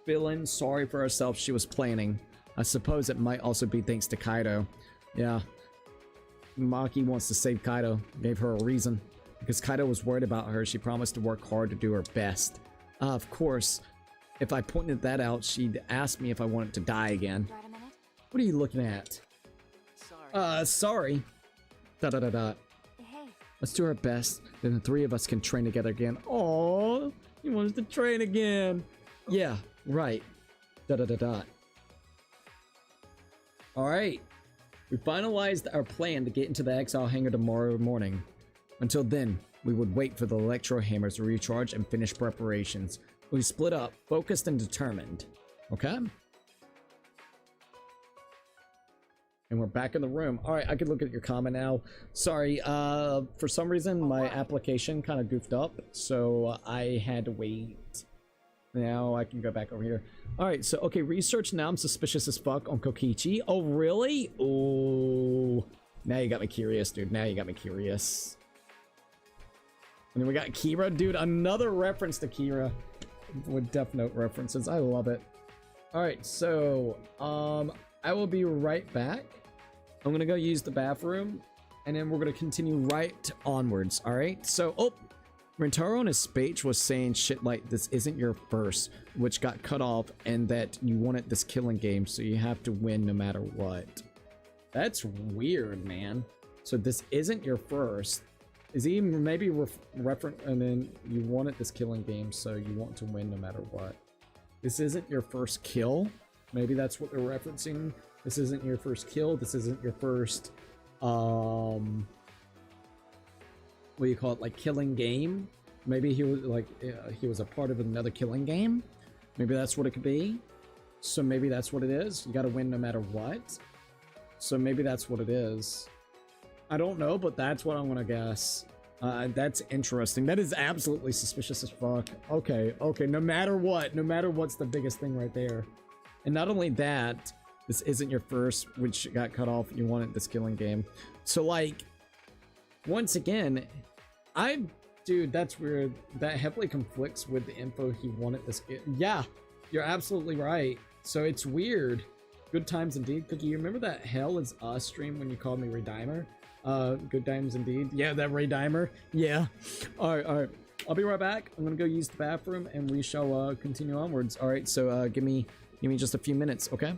feeling sorry for ourselves, she was planning. I suppose it might also be thanks to Kaido. Yeah. Maki wants to save Kaido. Gave her a reason. Because Kaido was worried about her, she promised to work hard to do her best. Of course, if I pointed that out, she'd ask me if I wanted to die again. got a minute? What are you looking at? Sorry. Sorry. Dot dot dot dot. Hey, Let's do our best, then the three of us can train together again. Oh, he wants to train again. Yeah, right. Dot dot dot dot. Alright. We finalized our plan to get into the Exile Hangar tomorrow morning. Until then, we would wait for the Electro Hammers to recharge and finish preparations. We split up, focused and determined. Okay? And we're back in the room. Alright, I can look at your comment now. Sorry, for some reason my application kind of goofed up, so I had to wait. Now I can go back over here. Alright, so, okay, research now. I'm suspicious as fuck on Kokichi. Oh, really? Oh, now you got me curious, dude. Now you got me curious. And then we got Kira, dude. Another reference to Kira with Death Note references. I love it. Alright, so, I will be right back. I'm gonna go use the bathroom, and then we're gonna continue right onwards, alright? So, oh! Rentaro in his speech was saying shit like, this isn't your first, which got cut off, and that you wanted this killing game, so you have to win no matter what. That's weird, man. So this isn't your first, Is he maybe reference? And then you wanted this killing game, so you want to win no matter what. This isn't your first kill. Maybe that's what they're referencing. This isn't your first kill. This isn't your first, what do you call it? Like killing game. Maybe he was like, he was a part of another killing game. Maybe that's what it could be. So maybe that's what it is. You got to win no matter what. So maybe that's what it is. I don't know, but that's what I'm gonna guess. That's interesting. That is absolutely suspicious as fuck. Okay, okay, no matter what's the biggest thing right there. And not only that, this isn't your first, which got cut off. You wanted this killing game. So like, once again, dude, that's weird. That heavily conflicts with the info he wanted this. Yeah, you're absolutely right. So it's weird. Good times indeed. Cookie, you remember that Hell Is Us stream when you called me Redimer? Good times indeed. Yeah, that Redimer. Yeah. Alright, alright. I'll be right back. I'm gonna go use the bathroom and we shall continue onwards. Alright, so give me just a few minutes, okay?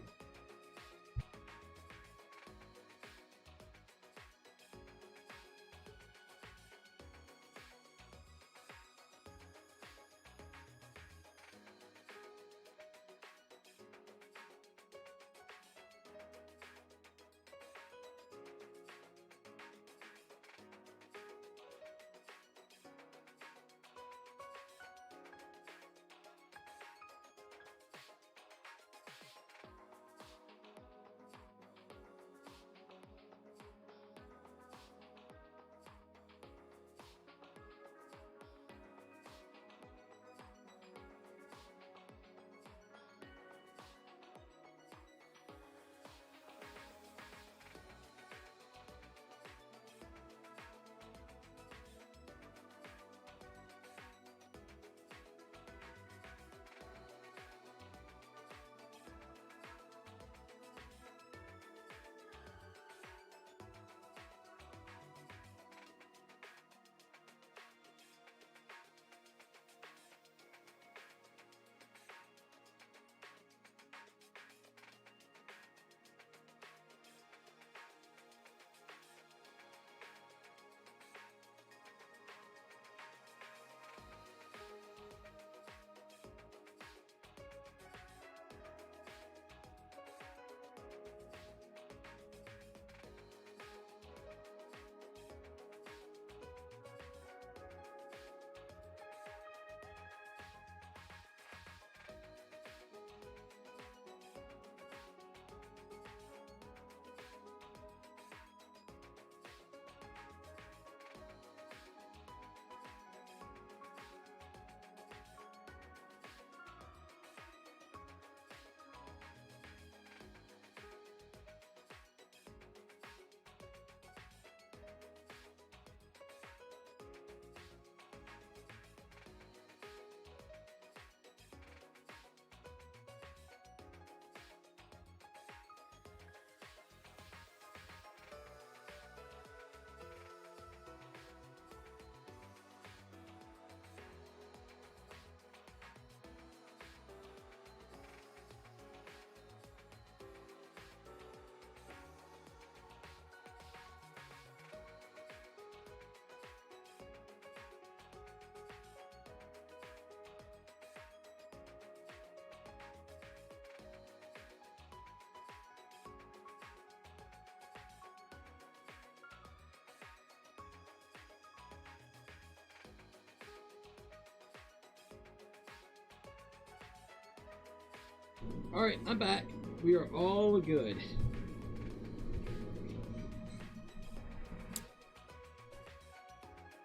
Alright, I'm back. We are all good.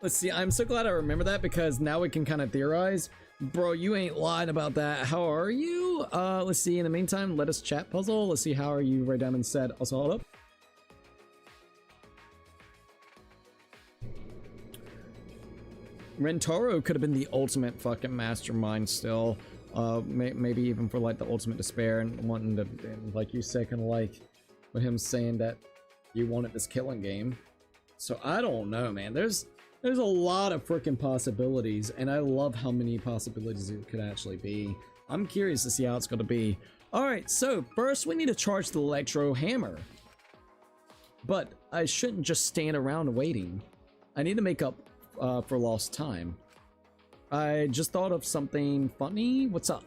Let's see, I'm so glad I remember that because now we can kind of theorize. Bro, you ain't lying about that. How are you? Let's see, in the meantime, let us chat puzzle. Let's see, how are you? Ray Diamond said, also hold up. Rentaro could have been the ultimate fucking mastermind still. Maybe even for like the ultimate despair and wanting to, and like you said, kind of like with him saying that you wanted this killing game. So I don't know, man. There's a lot of freaking possibilities, and I love how many possibilities it could actually be. I'm curious to see how it's going to be. All right, so first we need to charge the electro hammer, but I shouldn't just stand around waiting. I need to make up for lost time. I just thought of something funny. What's up?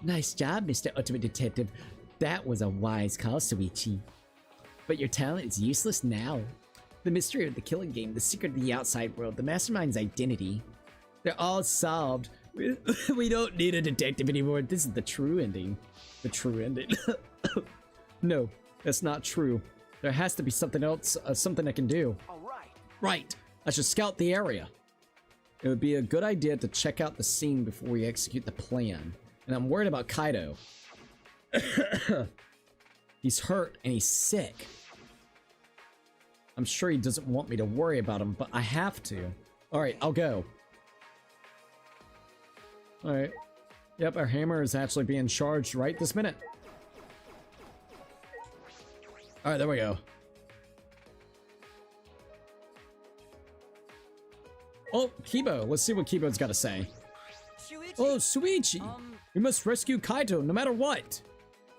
Nice job, Mr. Ultimate Detective. That was a wise call, Suichi. But your talent is useless now. The mystery of the killing game, the secret of the outside world, the mastermind's identity. They're all solved. We don't need a detective anymore. This is the true ending. The true ending. No, that's not true. There has to be something else, something I can do. All right. Right. I should scout the area. It would be a good idea to check out the scene before we execute the plan. And I'm worried about Kaido. He's hurt and he's sick. I'm sure he doesn't want me to worry about him, but I have to. Alright, I'll go. Alright. Yep, our hammer is actually being charged right this minute. Alright, there we go. Oh, Kibo. Let's see what Kibo's got to say. Shuichi. Oh, Suichi. We must rescue Kaito no matter what.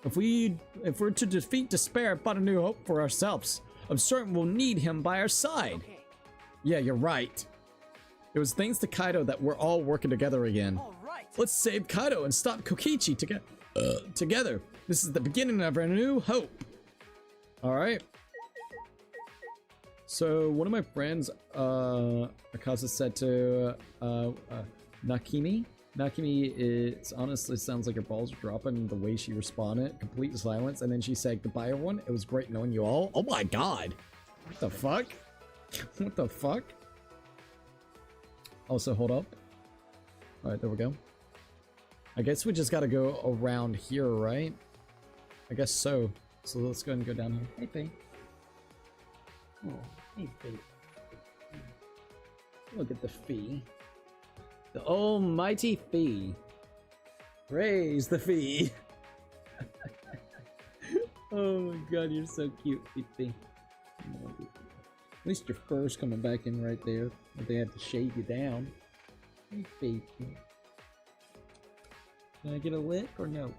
If we're to defeat despair and find a new hope for ourselves, I'm certain we'll need him by our side. Okay. Yeah, you're right. It was thanks to Kaito that we're all working together again. All right. Let's save Kaito and stop Kokichi together. This is the beginning of our new hope. All right. So one of my friends, Akasa, said to Nakimi. Nakimi, it honestly sounds like her balls are dropping the way she responded. Complete silence, and then she said, "Goodbye, everyone. It was great knowing you all." Oh my god! What the fuck? What the fuck? Also, hold up. All right, there we go. I guess we just got to go around here, right? I guess so. So let's go ahead and go down here. Hey, Faye. Oh, hey, Faye. Look at the fee. The almighty fee. Raise the fee. Oh my god, you're so cute, Fee. At least your fur's coming back in right there. But they have to shave you down. Hey, Fee. Can I get a lick or no?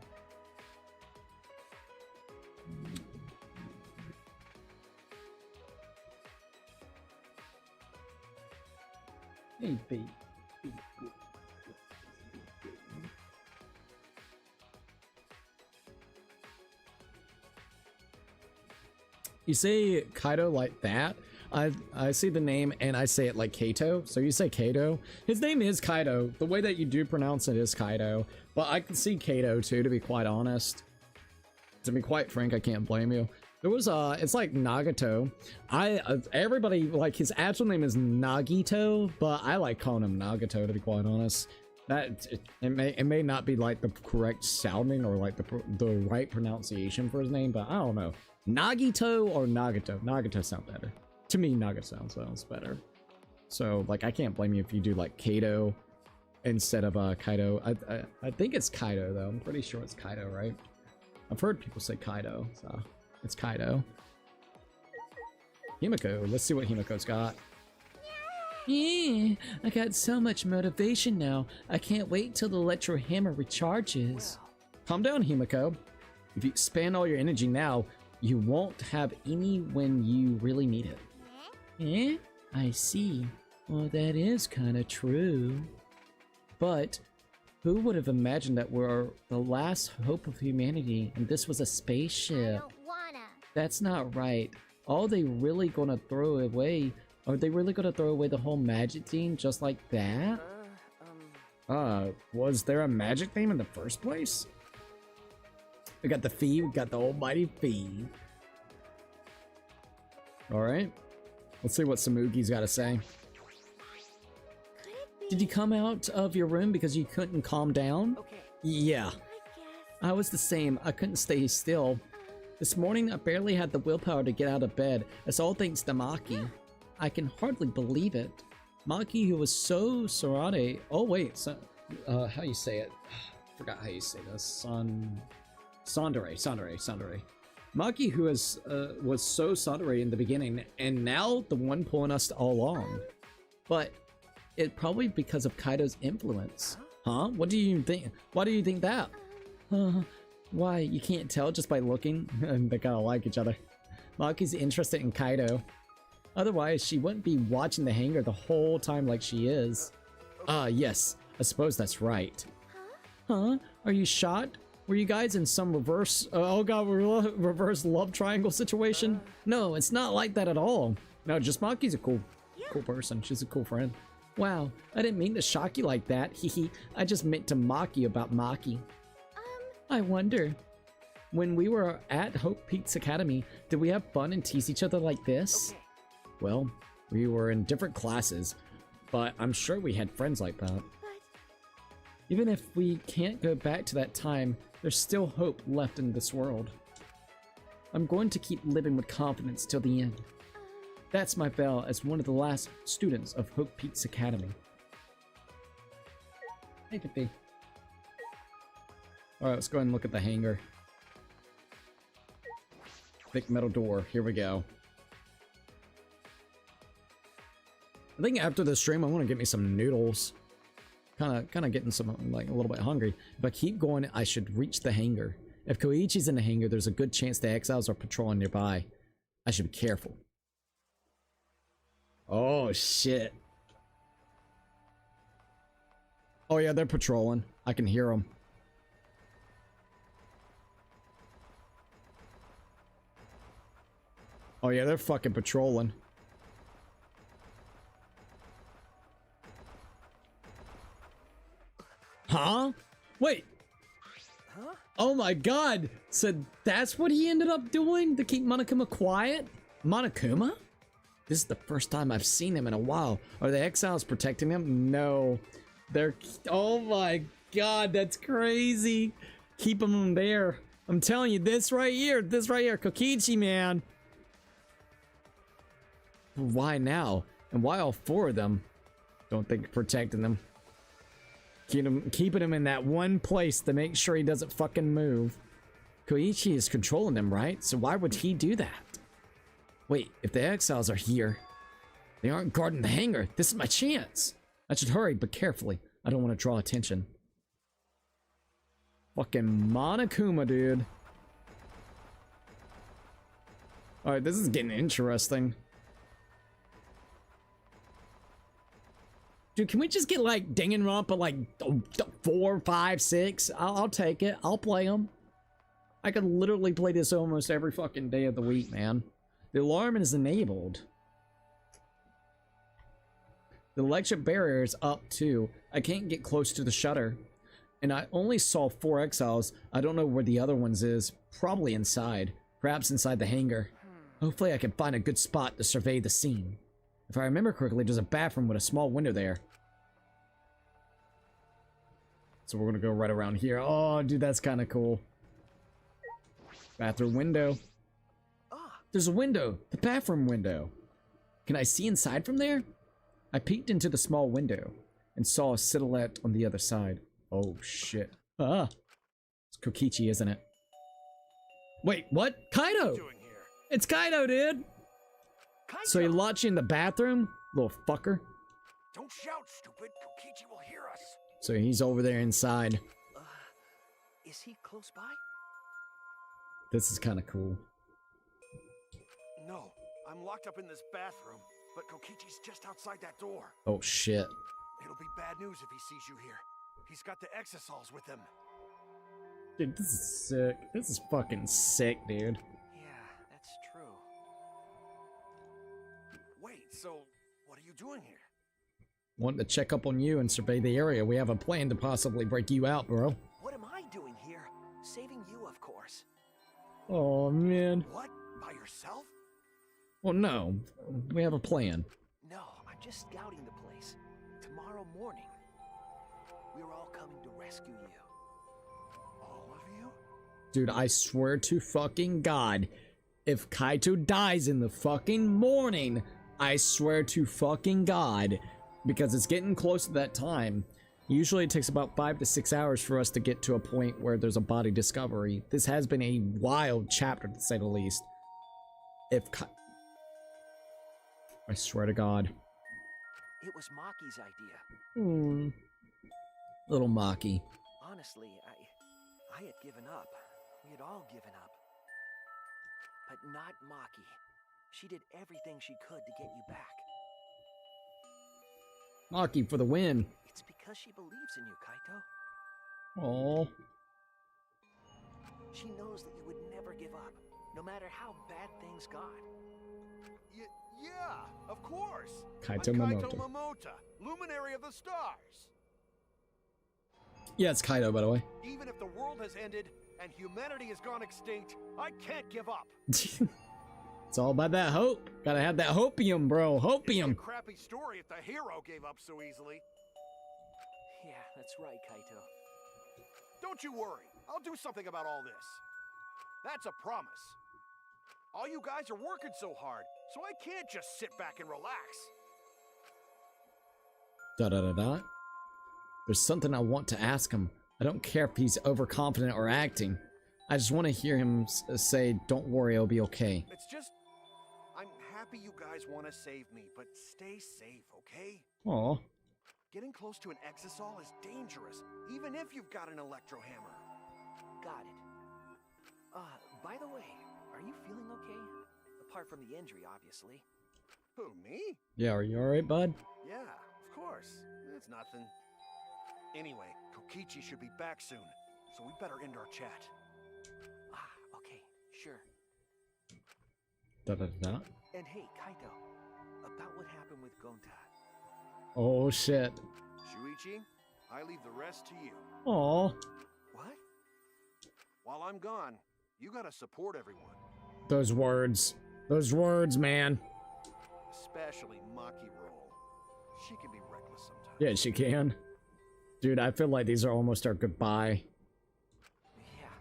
Hey, Fee. You say Kaito like that? I see the name and I say it like Kato, so you say Kato. His name is Kaito. The way that you do pronounce it is Kaito, but I can see Kato too, to be quite honest. To be quite frank, I can't blame you. There was it's like Nagato. Everybody, like, his actual name is Nagito, but I like calling him Nagato, to be quite honest. That it may not be like the correct sounding or like the right pronunciation for his name, but I don't know. Nagito or Nagato? Nagato sounds better. To me, Nagato sounds better. So, like, I can't blame you if you do like Kato instead of Kaito. I think it's Kaito though. I'm pretty sure it's Kaito, right? I've heard people say Kaito, so it's Kaito. Himiko, let's see what Himiko's got. Yeah, I got so much motivation now. I can't wait till the electro hammer recharges. Calm down, Himiko. If you expand all your energy now, you won't have any when you really need it. Eh? I see. Well, that is kind of true. But who would have imagined that we're the last hope of humanity and this was a I spaceship? don't wanna. That's not right. Are they really gonna throw away? Are they really gonna throw away the whole magic theme just like that? Was there a magic theme in the first place? We got the fee, we got the almighty fee. Alright. Let's see what Samugi's gotta say. Could it be? Did you come out of your room because you couldn't calm down? Okay. Yeah. I guess. I was the same. I couldn't stay still. This morning, I barely had the willpower to get out of bed. It's all thanks to Maki. I can hardly believe it. Maki, who was so Sarade. Oh wait, how you say it? Forgot how you say this. Sandere. Maki, who was so Sandere in the beginning, and now the one pulling us all along. But it probably because of Kaito's influence. Huh? What do you think? Why do you think that? Why? You can't tell just by looking? They kind of like each other. Maki's interested in Kaito. Otherwise, she wouldn't be watching the hangar the whole time like she is. Ah, yes. I suppose that's right. Huh? Are you shocked? Were you guys in some reverse, oh god, reverse love triangle situation? No, it's not like that at all. No, just Maki's a cool person. She's a cool friend. Wow, I didn't mean to shock you like that. Hehe. I just meant to mock you about Maki. I wonder. When we were at Hope Peaks Academy, did we have fun and tease each other like this? Okay. Well, we were in different classes, but I'm sure we had friends like that. Even if we can't go back to that time, there's still hope left in this world. I'm going to keep living with confidence till the end. That's my vow as one of the last students of Hope Peaks Academy. Hey, Pippy. Alright, let's go ahead and look at the hangar. Big metal door. Here we go. I think after the stream, I want to get me some noodles. Kind of getting some, like, a little bit hungry. If I keep going, I should reach the hangar. If Koichi's in the hangar, there's a good chance the exiles are patrolling nearby. I should be careful. Oh, shit. Oh, yeah, they're patrolling. I can hear them. Oh, yeah, they're fucking patrolling. Huh? Wait. Huh? Oh my god. So that's what he ended up doing to keep Monokuma quiet? Monokuma? This is the first time I've seen him in a while. Are the exiles protecting him? No. They're... Oh my god, that's crazy. Keeping him there. I'm telling you, this right here, Kokichi, man. Why now? And why all four of them? Don't think protecting them. Keeping him in that one place to make sure he doesn't fucking move. Koichi is controlling them, right? So why would he do that? Wait, if the exiles are here, they aren't guarding the hangar. This is my chance. I should hurry, but carefully. I don't want to draw attention. Fucking Monokuma, dude. Alright, this is getting interesting. Dude, can we just get like Danganronpa like 4, 5, 6? I'll take it. I'll play them. I could literally play this almost every fucking day of the week, man. The alarm is enabled. The electric barrier is up too. I can't get close to the shutter. And I only saw 4 exiles. I don't know where the other ones is. Probably inside. Perhaps inside the hangar. Hopefully I can find a good spot to survey the scene. If I remember correctly, there's a bathroom with a small window there. So we're gonna go right around here. Oh, dude, that's kind of cool. Bathroom window. There's a window. The bathroom window. Can I see inside from there? I peeked into the small window and saw a silhouette on the other side. Oh, shit. Ah. It's Kokichi, isn't it? Wait, what? Kaido! It's Kaido, dude! So he locked you in the bathroom? Little fucker. Don't shout, stupid. Kokichi will hear us. So he's over there inside. Is he close by? This is kind of cool. No, I'm locked up in this bathroom, but Kokichi's just outside that door. Oh, shit. It'll be bad news if he sees you here. He's got the exosols with him. Dude, this is sick. This is fucking sick, dude. Yeah, that's true. Wait, so what are you doing here? Wanting to check up on you and survey the area. We have a plan to possibly break you out, bro. What am I doing here? Saving you, of course. Oh, man. What? By yourself? Well, no. We have a plan. No, I'm just scouting the place. Tomorrow morning, we're all coming to rescue you. All of you? Dude, I swear to fucking God, if Kaito dies in the fucking morning, I swear to fucking God, because it's getting close to that time. Usually it takes about 5 to 6 hours for us to get to a point where there's a body discovery. This has been a wild chapter, to say the least. I swear to God. It was Maki's idea. Little Maki. Honestly, I had given up. We had all given up. But not Maki. She did everything she could to get you back. Maki for the win. It's because she believes in you, Kaito. Oh. She knows that you would never give up, no matter how bad things got. Yeah, of course. Kaito I'm Momota. Kaito Momota, luminary of the stars. Yeah, it's Kaito, by the way. Even if the world has ended and humanity has gone extinct, I can't give up. It's all about that hope. Gotta have that hopium, bro. It'd be a Hopium. crappy story if the hero gave up so easily. Yeah, that's right, Kaito. Don't you worry. I'll do something about all this. That's a promise. All you guys are working so hard, so I can't just sit back and relax. Da da da da. There's something I want to ask him. I don't care if he's overconfident or acting. I just want to hear him say, "Don't worry, it'll be okay." It's just, I'm happy you guys want to save me, but stay safe, okay? Aw. Getting close to an exisol is dangerous, even if you've got an electro hammer. Got it. By the way, are you feeling okay? Apart from the injury, obviously. Who, me? Yeah, are you alright, bud? Yeah, of course. It's nothing. Anyway, Kokichi should be back soon, so we better end our chat. Okay, sure. Da da da da. And hey, Kaito, about what happened with Gonta. Oh shit. Shuichi, I leave the rest to you. Aw. What? While I'm gone, you gotta support everyone. Those words. Those words, man. Especially Maki Roll. She can be reckless sometimes. Yeah, she can. Dude, I feel like these are almost our goodbye. Yeah.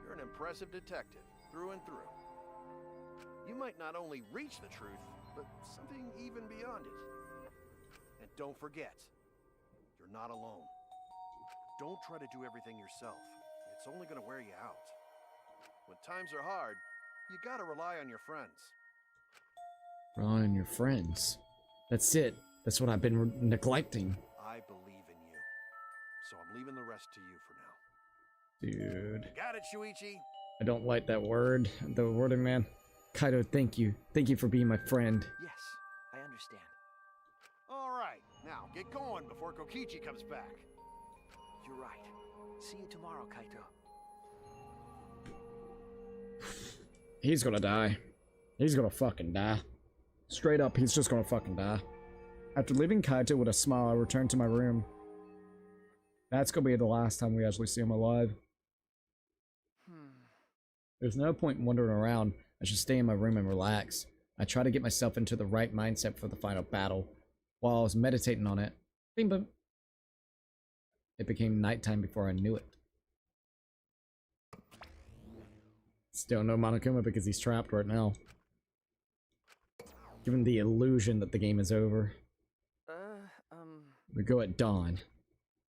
You're an impressive detective, through and through. You might not only reach the truth, but something even beyond it. And don't forget, you're not alone. Don't try to do everything yourself. It's only gonna wear you out. When times are hard, you gotta rely on your friends. Rely on your friends. That's it. That's what I've been neglecting. I believe in you. So I'm leaving the rest to you for now. Dude. Got it, Shuichi? I don't like that word. The wording, man. Kaito, thank you. Thank you for being my friend. Yes, I understand. Alright, now get going before Kokichi comes back. You're right. See you tomorrow, Kaito. He's gonna die. He's gonna fucking die. Straight up, he's just gonna fucking die. After leaving Kaito with a smile, I returned to my room. That's gonna be the last time we actually see him alive. There's no point in wandering around. I should stay in my room and relax. I try to get myself into the right mindset for the final battle. While I was meditating on it, bing bing, it became nighttime before I knew it. Still no Monokuma because he's trapped right now. Given the illusion that the game is over. We go at dawn.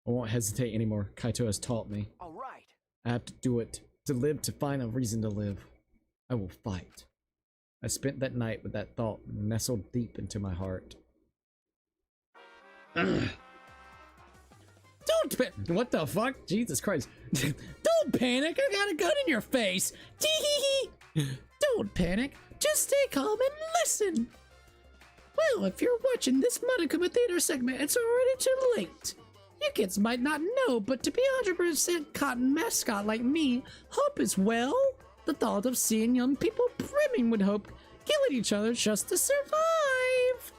I won't hesitate anymore. Kaito has taught me. Alright. I have to do it. To live, to find a reason to live. I will fight. I spent that night with that thought nestled deep into my heart. Don't what the fuck? Jesus Christ. Don't panic, I got a gun in your face. Tee-hee-hee. Don't panic, just stay calm and listen. Well, if you're watching this Monokuma Theater segment, it's already too late. You kids might not know, but to be 100% cotton mascot like me, hope is, well, the thought of seeing young people brimming with hope, killing each other just to survive.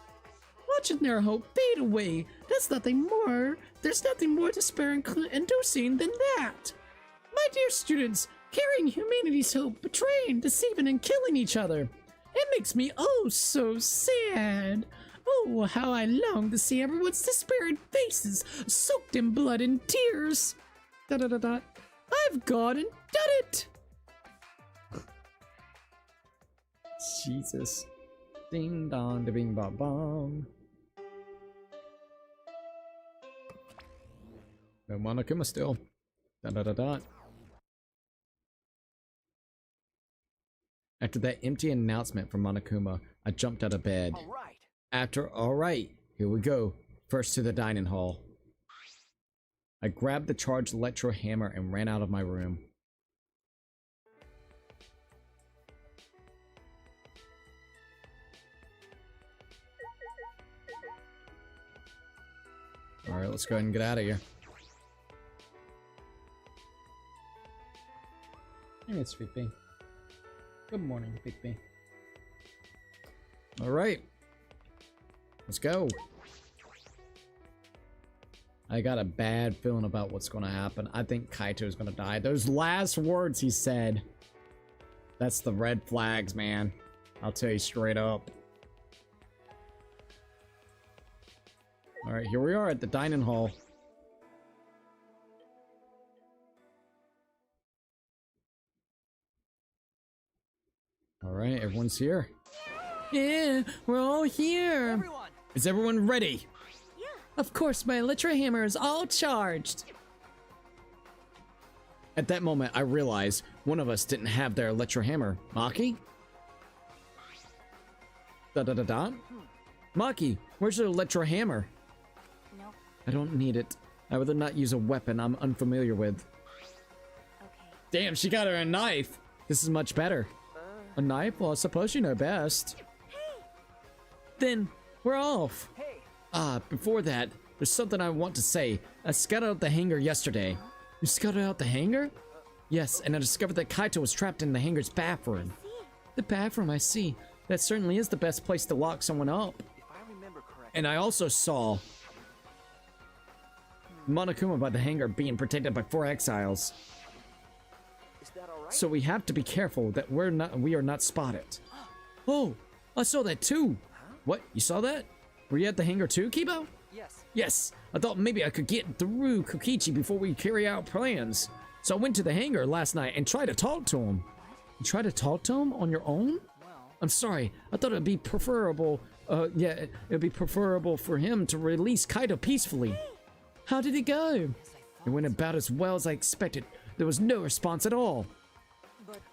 Watching their hope fade away, there's nothing more despair-inducing than that. My dear students, carrying humanity's hope, betraying, deceiving, and killing each other. It makes me oh so sad. Oh, how I long to see everyone's despairing faces, soaked in blood and tears. Da-da-da-da. I've gone and done it. Jesus. Ding dong, da bing bong bong. No Monokuma still. Da-da-da-da. After that empty announcement from Monokuma, I jumped out of bed. Alright, here we go. First to the dining hall. I grabbed the charged electro hammer and ran out of my room. Alright, let's go ahead and get out of here. Hey, it's Big B. Good morning, Big B. Alright. Let's go. I got a bad feeling about what's going to happen. I think Kaito's going to die. Those last words he said. That's the red flags, man. I'll tell you straight up. Alright, here we are at the dining hall. Alright, everyone's here. Yeah, we're all here. Everyone! Is everyone ready? Of course, my Elytra hammer is all charged. At that moment, I realized one of us didn't have their Elytra hammer. Maki? Da-da-da-da? Maki, where's your Elytra hammer? Nope. I don't need it. I'd rather not use a weapon I'm unfamiliar with. Okay. Damn, she got her a knife. This is much better. A knife? Well, I suppose you know best. Then, we're off. Hey! Before that, there's something I want to say. I scouted out the hangar yesterday. You scouted out the hangar? Yes, and I discovered that Kaito was trapped in the hangar's bathroom. The bathroom, I see. That certainly is the best place to lock someone up. If I remember correctly... And I also saw Monokuma by the hangar being protected by 4 exiles. Is that alright? So we have to be careful that we are not spotted. Oh, I saw that too. What? You saw that? Were you at the hangar too, Kibo? Yes. Yes, I thought maybe I could get through Kokichi before we carry out plans. So I went to the hangar last night and tried to talk to him. You tried to talk to him on your own? Well... I'm sorry. I thought it'd be preferable. It'd be preferable for him to release Kaito peacefully. How did it go? It went about as well as I expected. There was no response at all.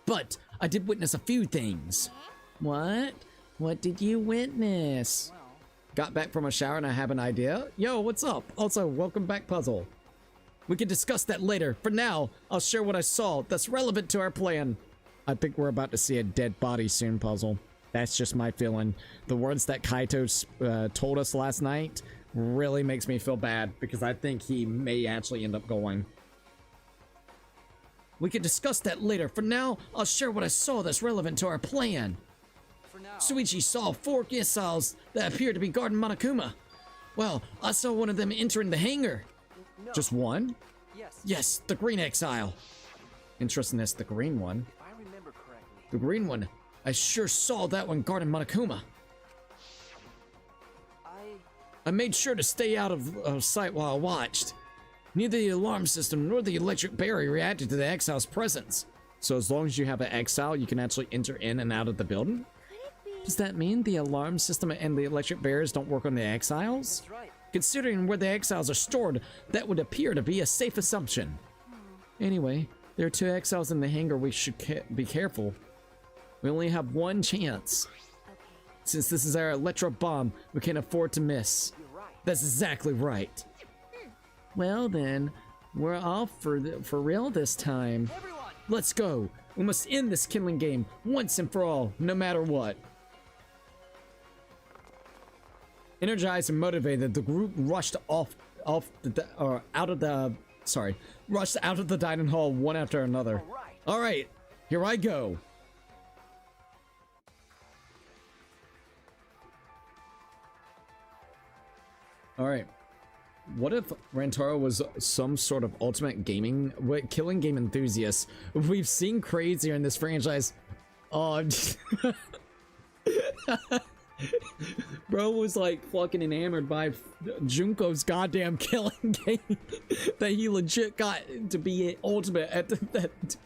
But I did witness a few things. What? What did you witness? Well... Got back from a shower and I have an idea. Yo, what's up? Also, welcome back, Puzzle. We can discuss that later. For now, I'll share what I saw that's relevant to our plan. I think we're about to see a dead body soon, Puzzle. That's just my feeling. The words that Kaito told us last night really makes me feel bad because I think he may actually end up going. We can discuss that later. For now, I'll share what I saw that's relevant to our plan. For now... Suichi saw 4 exiles that appeared to be guarding Monokuma. Well, I saw one of them entering the hangar. No. Just one? Yes. Yes, the green exile. Interesting, that's the green one. If I remember correctly... The green one. I sure saw that one guarding Monokuma. I made sure to stay out of sight while I watched. Neither the alarm system nor the electric barrier reacted to the exile's presence. So as long as you have an exile, you can actually enter in and out of the building? Does that mean the alarm system and the electric barriers don't work on the exiles? That's right. Considering where the exiles are stored, that would appear to be a safe assumption. Anyway, there are 2 exiles in the hangar. We should be careful. We only have one chance. Since this is our electro bomb, we can't afford to miss. You're right. That's exactly right. Well then, we're off for real this time. Everyone! Let's go. We must end this killing game once and for all, no matter what. Energized and motivated, the group rushed out of the dining hall one after another. All right, here I go. All right. What if Rantaro was some sort of ultimate killing game enthusiast? We've seen crazier in this franchise. Oh, bro was like fucking enamored by Junko's goddamn killing game that he legit got to be an ultimate at that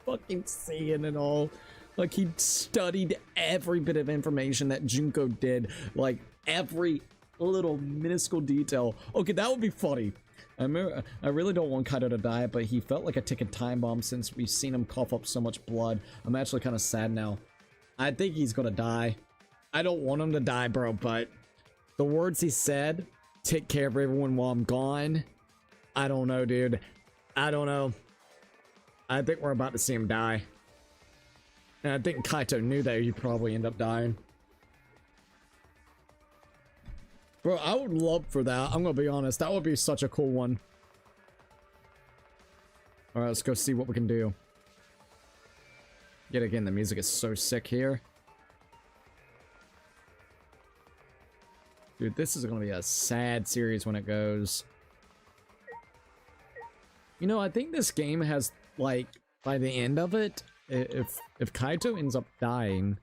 fucking scene and all. Like he studied every bit of information that Junko did, like every little minuscule detail. Okay, that would be funny. I really don't want Kaito to die, but he felt like a ticking time bomb since we've seen him cough up so much blood. I'm actually kind of sad now. I think he's gonna die. I don't want him to die, bro, but the words he said, take care of everyone while I'm gone. I don't know, dude. I don't know. I think we're about to see him die. And I think Kaito knew that he'd probably end up dying. Bro, I would love for that. I'm gonna be honest. That would be such a cool one. Alright, let's go see what we can do. Yet again, the music is so sick here. Dude, this is gonna be a sad series when it goes. You know, I think this game has, like, by the end of it, if Kaito ends up dying,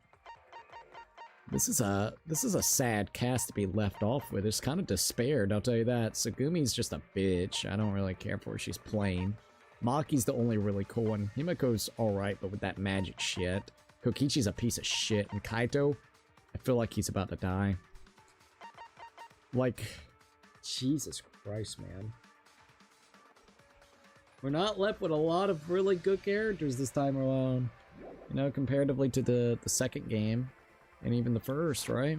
this is a sad cast to be left off with. It's kind of despaired, I'll tell you that. Tsugumi's just a bitch. I don't really care for her. She's plain. Maki's the only really cool one. Himiko's alright, but with that magic shit. Kokichi's a piece of shit. And Kaito, I feel like he's about to die. Like, Jesus Christ, man. We're not left with a lot of really good characters this time around. You know, comparatively to the second game. And even the first, right?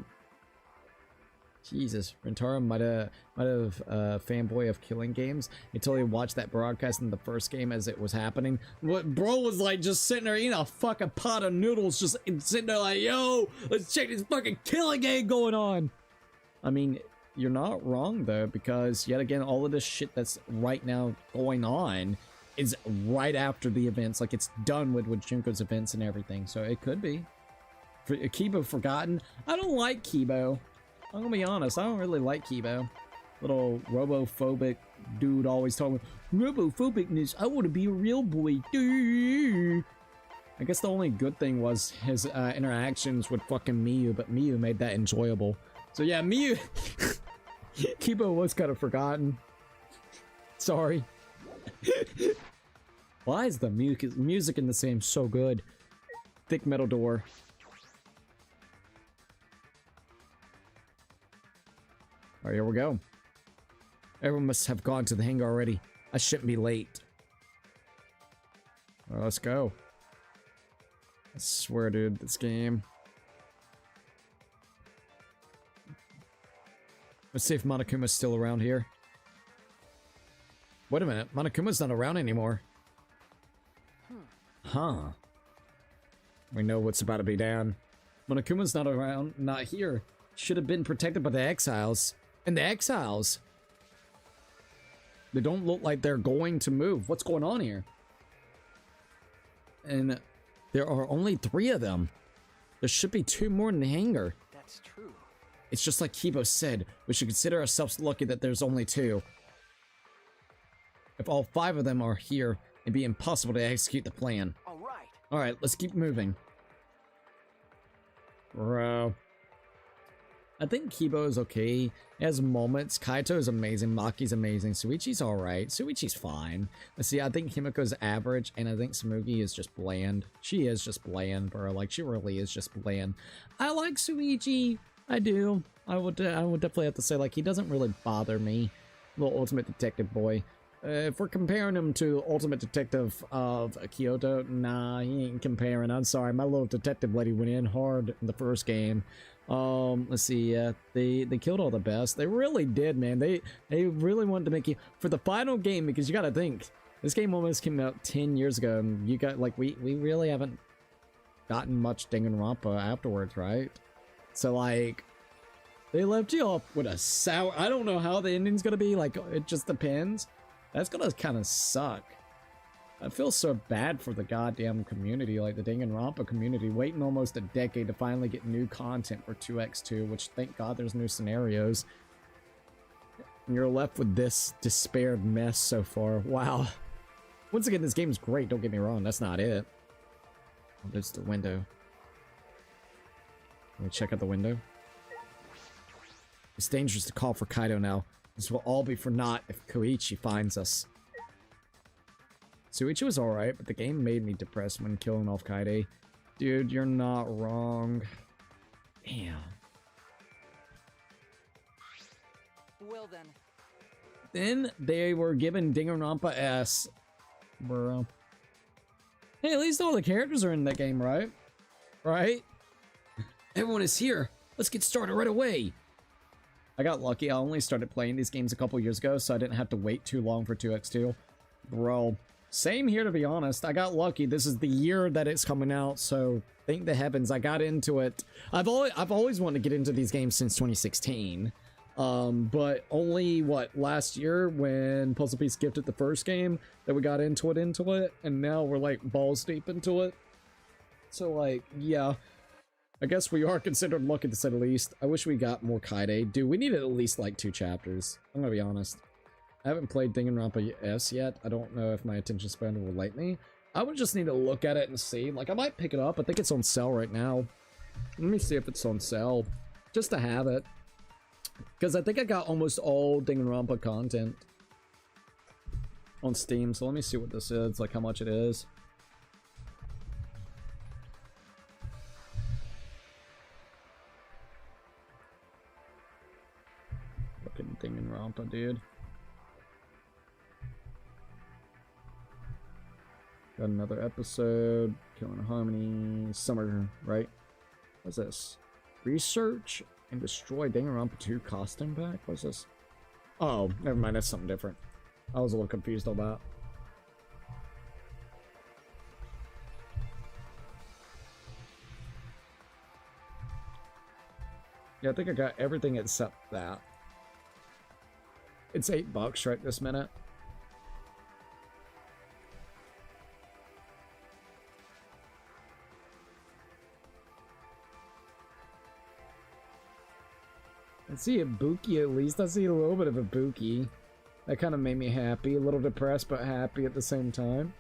Jesus, Rentaro might have fanboy of killing games until he watched that broadcast in the first game as it was happening. What bro was like just sitting there eating a fucking pot of noodles, just sitting there like, yo, let's check this fucking killing game going on. I mean, you're not wrong though, because yet again, all of this shit that's right now going on is right after the events. Like it's done with Junko's events and everything, so it could be. Kibo Forgotten. I don't like Kibo. I'm gonna be honest, I don't really like Kibo. Little robophobic dude always talking robophobicness. I want to be a real boy. I guess the only good thing was his interactions with fucking Miyu, but Miyu made that enjoyable. So yeah, Miyu. Kibo was kind of forgotten. Sorry. Why is the music in this game so good? Thick metal door. Alright, here we go. Everyone must have gone to the hangar already. I shouldn't be late. Well, let's go. I swear, dude, this game. Let's see if Monokuma's still around here. Wait a minute, Monokuma's not around anymore. Huh. We know what's about to be down. Monokuma's not around, not here. Should have been protected by the exiles. And the exiles, they don't look like they're going to move. What's going on here? And there are only 3 of them. There should be 2 more in the hangar. That's true. It's just like Kibo said. We should consider ourselves lucky that there's only 2. If all 5 of them are here, it'd be impossible to execute the plan. Alright, let's keep moving. Bro. I think Kibo is okay. He has moments. Kaito is amazing. Maki's amazing. Suichi's alright. Suichi's fine. Let's see, I think Himiko's average, and I think Tsumugi is just bland. She is just bland, bro. Like, she really is just bland. I like Suichi. I do. I would definitely have to say, like, he doesn't really bother me. Little Ultimate Detective boy. If we're comparing him to Ultimate Detective of Kyoto, nah, he ain't comparing. I'm sorry, my little detective lady went in hard in the first game. Let's see, they killed all the best. They really did, man. They really wanted to make you for the final game, because you gotta think, this game almost came out 10 years ago, and you got, like, we really haven't gotten much Danganronpa afterwards, right? So, like, they left you off with a sour, I don't know how the ending's gonna be, like, it just depends. That's gonna kind of suck. I feel so bad for the goddamn community, like the Danganronpa community, waiting almost a decade to finally get new content for 2x2, which thank God there's new scenarios. And you're left with this despaired mess so far. Wow. Once again, this game is great, don't get me wrong, that's not it. Oh, there's the window. Let me check out the window. It's dangerous to call for Kaido now. This will all be for naught if Koichi finds us. Suichi was alright, but the game made me depressed when killing off Kaide. Dude, you're not wrong. Damn. Well then. Then they were given Danganronpa S. Bro. Hey, at least all the characters are in that game, right? Right? Everyone is here. Let's get started right away. I got lucky. I only started playing these games a couple years ago, so I didn't have to wait too long for 2x2. Bro. Same here, to be honest. I got lucky. This is the year that it's coming out, so thank the heavens I got into it. I've always wanted to get into these games since 2016. But only what, last year when Puzzle Piece gifted the first game that we got into it, and now we're like balls deep into it. So like, yeah, I guess we are considered lucky to say the least. I wish we got more Kaide. Dude, we needed at least like 2 chapters. I'm gonna be honest. I haven't played Danganronpa S yet. I don't know if my attention span will let me. I would just need to look at it and see. Like, I might pick it up. I think it's on sale right now. Let me see if it's on sale. Just to have it. Because I think I got almost all Danganronpa content on Steam. So let me see what this is. Like, how much it is. Fucking Danganronpa, dude. Got another episode. Killing Harmony. Summer, right? What's this? Research and destroy Danganronpa 2 costume pack? What's this? Oh, never mind. That's something different. I was a little confused on that. Yeah, I think I got everything except that. It's $8 right this minute. I see a Buki at least. I see a little bit of a Buki. That kind of made me happy. A little depressed, but happy at the same time.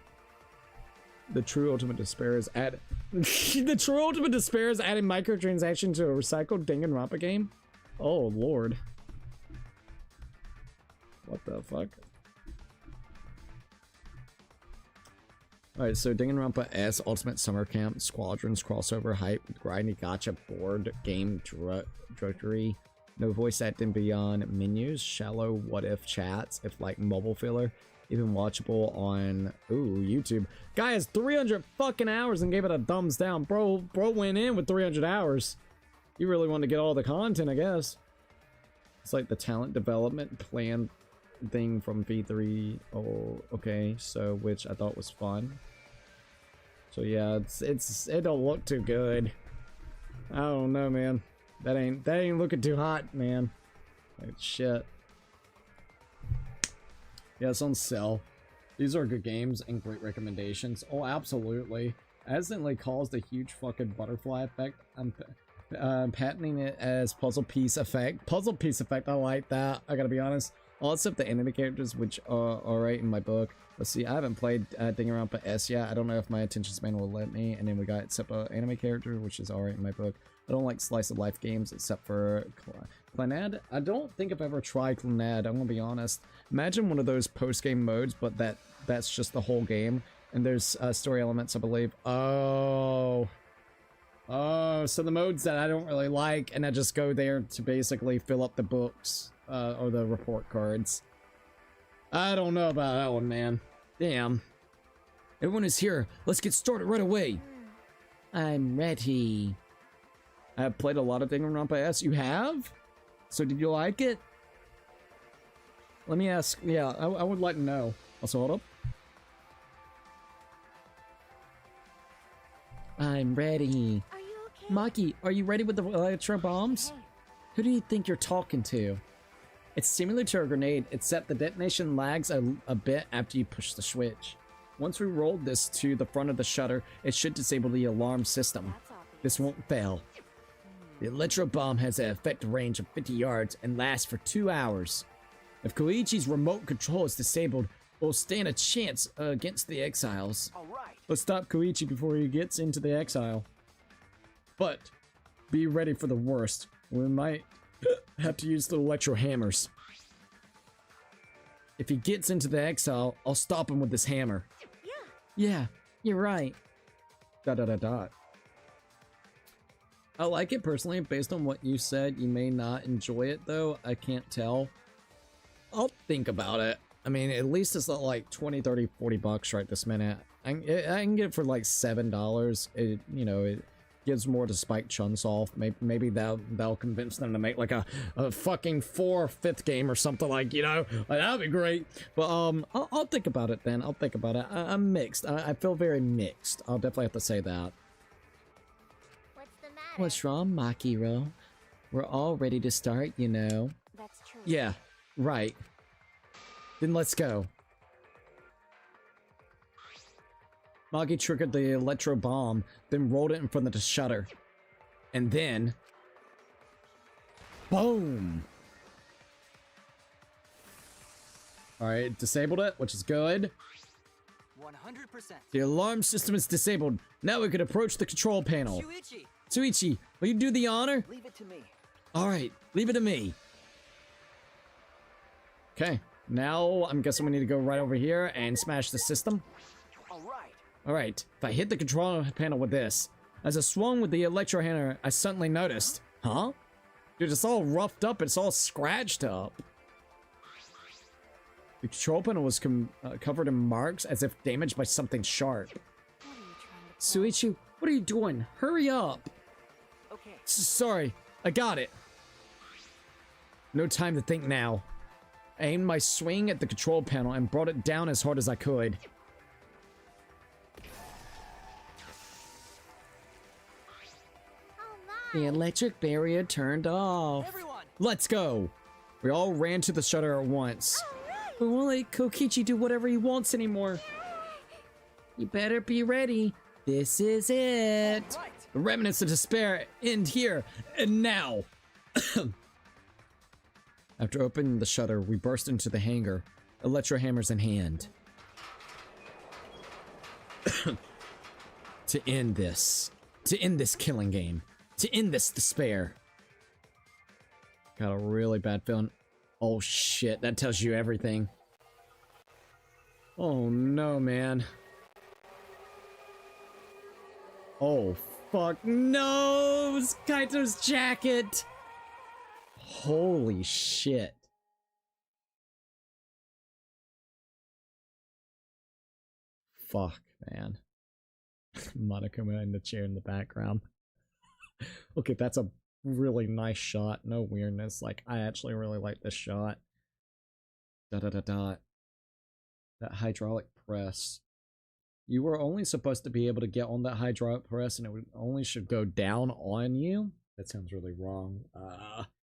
The true ultimate despair is add. The true ultimate despair is adding microtransactions to a recycled Danganronpa game. Oh lord. What the fuck? Alright, so Danganronpa S Ultimate Summer Camp Squadrons crossover hype with grindy gacha board game drudgery. No voice acting beyond menus, shallow what if chats, if like mobile filler, even watchable on YouTube. Guy has 300 fucking hours and gave it a thumbs down. Bro went in with 300 hours. You really want to get all the content, I guess. It's like the talent development plan thing from V3. Oh, okay, so which I thought was fun. So yeah, it don't look too good. I don't know, man. That ain't looking too hot, man. Like shit. Yeah, it's on sale. These are good games and great recommendations. Oh, absolutely. I accidentally caused a huge fucking butterfly effect. I'm patenting it as puzzle piece effect. Puzzle piece effect, I like that. I gotta be honest. All except the anime characters, which are alright in my book. Let's see, I haven't played Danganronpa S yet. I don't know if my attention span will let me. And then we got except anime character, which is alright in my book. I don't like slice of life games except for Clannad. I don't think I've ever tried Clannad, I'm gonna be honest. Imagine one of those post-game modes, but that's just the whole game. And there's story elements, I believe. Oh, so the modes that I don't really like, and I just go there to basically fill up the books, or the report cards. I don't know about that one, man. Damn. Everyone is here. Let's get started right away. I'm ready. I have played a lot of Danganronpa S. You have? So did you like it? Let me ask. Yeah, I would like to know. Also, hold up. I'm ready. Are you okay? Maki, are you ready with the electro bombs? Hey. Who do you think you're talking to? It's similar to a grenade, except the detonation lags a bit after you push the switch. Once we roll this to the front of the shutter, it should disable the alarm system. That's obvious. This won't fail. The electro bomb has an effective range of 50 yards and lasts for 2 hours. If Koichi's remote control is disabled, we'll stand a chance against the exiles. All right. Let's stop Koichi before he gets into the exile. But be ready for the worst. We might have to use the electro hammers. If he gets into the exile, I'll stop him with this hammer. Yeah, you're right. ... I like it personally. Based on what you said, you may not enjoy it though. I can't tell. I'll think about it. I mean, at least it's not like 20, 30, 40 bucks right this minute. I can get it for like $7. It, you know, it gives more to Spike Chunsoft. Maybe that'll convince them to make like a fucking 4th or 5th game or something, like, you know, like, that'd be great. But I'll think about it then. I'll think about it. I'm mixed. I feel very mixed. I'll definitely have to say that. What's the matter? What's wrong, Makiro? We're all ready to start, you know. That's Yeah, right. Then let's go. Maki triggered the electro bomb, then rolled it in front of the shutter. And then... boom! Alright, disabled it, which is good. 100%. The alarm system is disabled. Now we can approach the control panel. Shuichi, Shuichi, will you do the honor? leave it to me. Alright, leave it to me. Okay, now I'm guessing we need to go right over here and smash the system. All right. Alright, if I hit the control panel with this, as I swung with the electro hammer, I suddenly noticed. Huh? Dude, it's all roughed up, it's all scratched up. The control panel was covered in marks as if damaged by something sharp. What are you trying to Shuichi, what are you doing? Hurry up! Okay. Sorry, I got it. No time to think now. I aimed my swing at the control panel and brought it down as hard as I could. The electric barrier turned off. Everyone. Let's go. We all ran to the shutter at once. We won't let Kokichi do whatever he wants anymore. You better be ready. This is it. Right. The remnants of despair end here and now. After opening the shutter, we burst into the hangar, electro hammers in hand. To end this killing game. To end this despair. Got a really bad feeling. Oh shit, that tells you everything. Oh no, man. Oh fuck, no! It's Kaito's jacket! Holy shit. Fuck, man. Monokuma in the chair in the background. Okay, that's a really nice shot. No weirdness. Like, I actually really like this shot. That hydraulic press. You were only supposed to be able to get on that hydraulic press and it would only should go down on you. That sounds really wrong.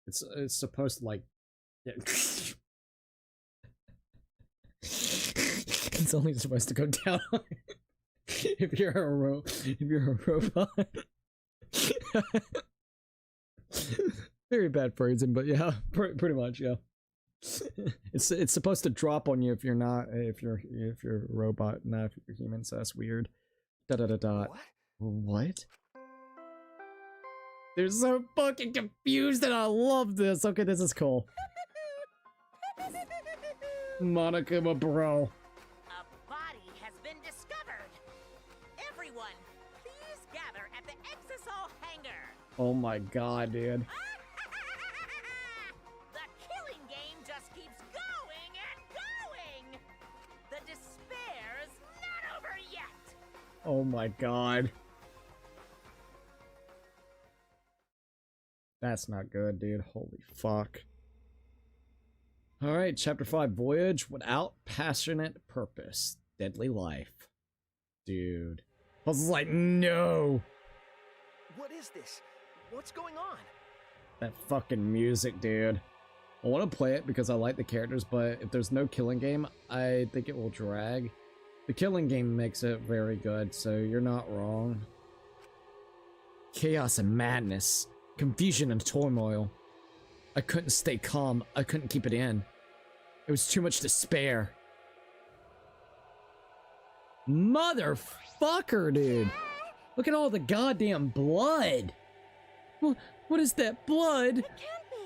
It's supposed to like... It's only supposed to go down on if you're a robot. Very bad phrasing, but yeah, pretty much, yeah. It's supposed to drop on you if you're not, if you're a robot, not if you're human, so that's weird. What? They're so fucking confused and I love this. Okay, this is cool. Monokuma, bro. A body has been discovered. Everyone, please gather at the Exisol hangar. Oh my god, dude. The killing game just keeps going and going. The despair's not over yet. Oh my god. That's not good, dude. Holy fuck. Alright, Chapter 5, Voyage Without Passionate Purpose. Deadly Life. Dude. I was like, no! What is this? What's going on? That fucking music, dude. I want to play it because I like the characters, but if there's no killing game, I think it will drag. The killing game makes it very good, so you're not wrong. Chaos and madness. Confusion and turmoil. I couldn't stay calm. I couldn't keep it in. It was too much despair. Motherfucker, dude. Look at all the goddamn blood. What is that? Blood? It can't be.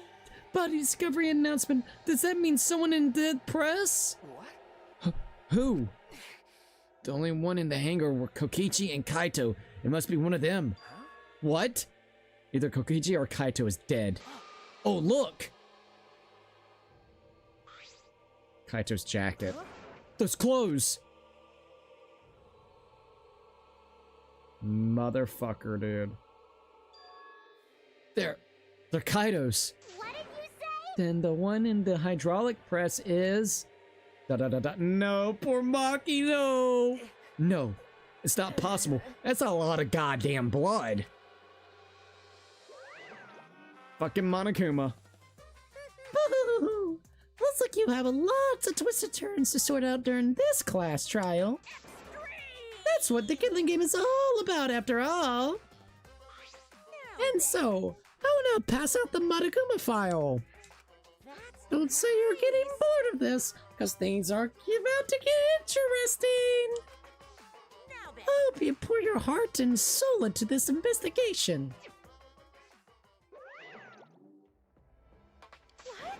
Body discovery announcement. Does that mean someone in the press? What? Who? The only one in the hangar were Kokichi and Kaito. It must be one of them. Huh? What? Either Kokichi or Kaito is dead. Oh, look! Kaito's jacket. Those clothes! Motherfucker, dude. They're Kaito's. What did you say? Then the one in the hydraulic press is... No, poor Maki, no! No, it's not possible. That's a lot of goddamn blood. Fucking Monokuma. Boo! Looks like you have lots of twisted turns to sort out during this class trial. That's what the killing game is all about, after all. And so, I will now pass out the Monokuma file. Don't say you're getting bored of this, because things are about to get interesting. I hope you pour your heart and soul into this investigation.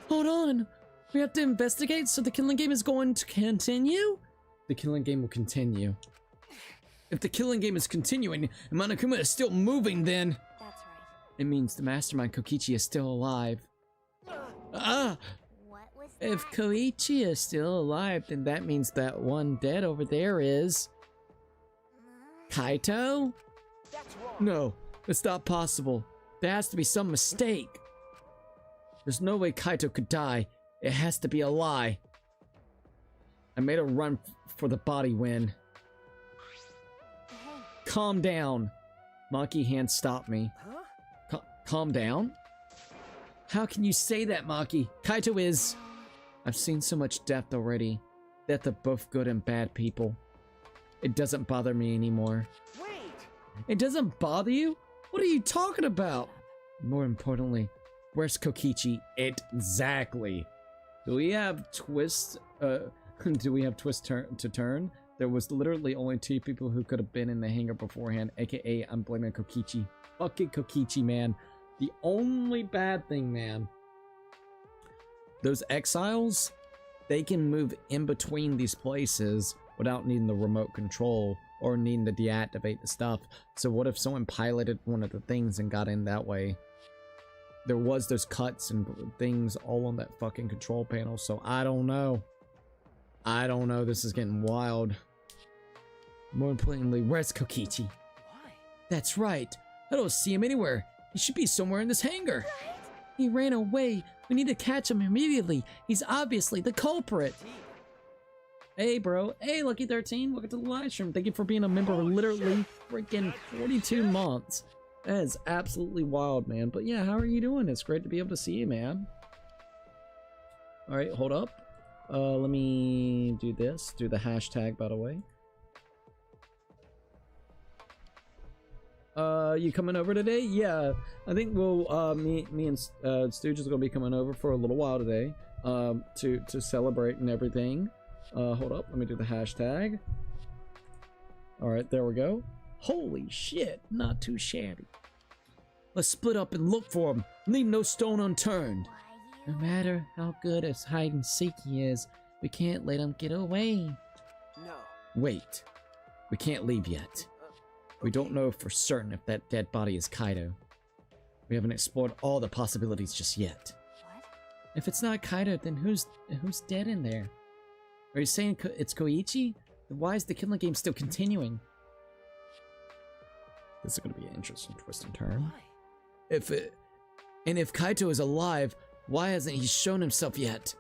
Hold on. We have to investigate, so the killing game is going to continue? The killing game will continue. If the killing game is continuing and Monokuma is still moving, then... That's right. it means the mastermind Kokichi is still alive. Ah! What was that? If Koichi is still alive, then that means that one dead over there is... Kaito? No, it's not possible. There has to be some mistake. There's no way Kaito could die. It has to be a lie. I made a run for the body win. Calm down. Maki hand stopped me. Calm down? How can you say that, Maki? Kaito is... I've seen so much death already. Death of both good and bad people. It doesn't bother me anymore. Wait! It doesn't bother you? What are you talking about? More importantly, where's Kokichi? Exactly. Do we have twist to turn? There was literally only 2 people who could have been in the hangar beforehand, aka I'm blaming Kokichi. Fucking Kokichi, man. The only bad thing, man. Those exiles, they can move in between these places without needing the remote control or needing to deactivate the stuff. So what if someone piloted one of the things and got in that way? There was those cuts and things all on that fucking control panel, so I don't know. I don't know, this is getting wild. More importantly, where's Kokichi? Why? That's right. I don't see him anywhere. He should be somewhere in this hangar. He ran away. We need to catch him immediately. He's obviously the culprit. Hey, bro. Hey, Lucky 13. Welcome to the live stream. Thank you for being a member for literally freaking 42 months. That is absolutely wild, man. But yeah, how are you doing? It's great to be able to see you, man. All right, hold up. Let me do this. Do the hashtag, by the way. You coming over today? Yeah, I think we'll, me and Stooge is gonna be coming over for a little while today, to celebrate and everything. Hold up, let me do the hashtag. All right, there we go. Holy shit, not too shabby. Let's split up and look for him. Leave no stone unturned. No matter how good as hide and seek he is, we can't let him get away. No. Wait, we can't leave yet. We don't know for certain if that dead body is Kaito. We haven't explored all the possibilities just yet. What? If it's not Kaito, then who's dead in there? Are you saying it's Koichi? Then why is the killing game still continuing? This is gonna be an interesting twist and turn. Why? If Kaito is alive, why hasn't he shown himself yet?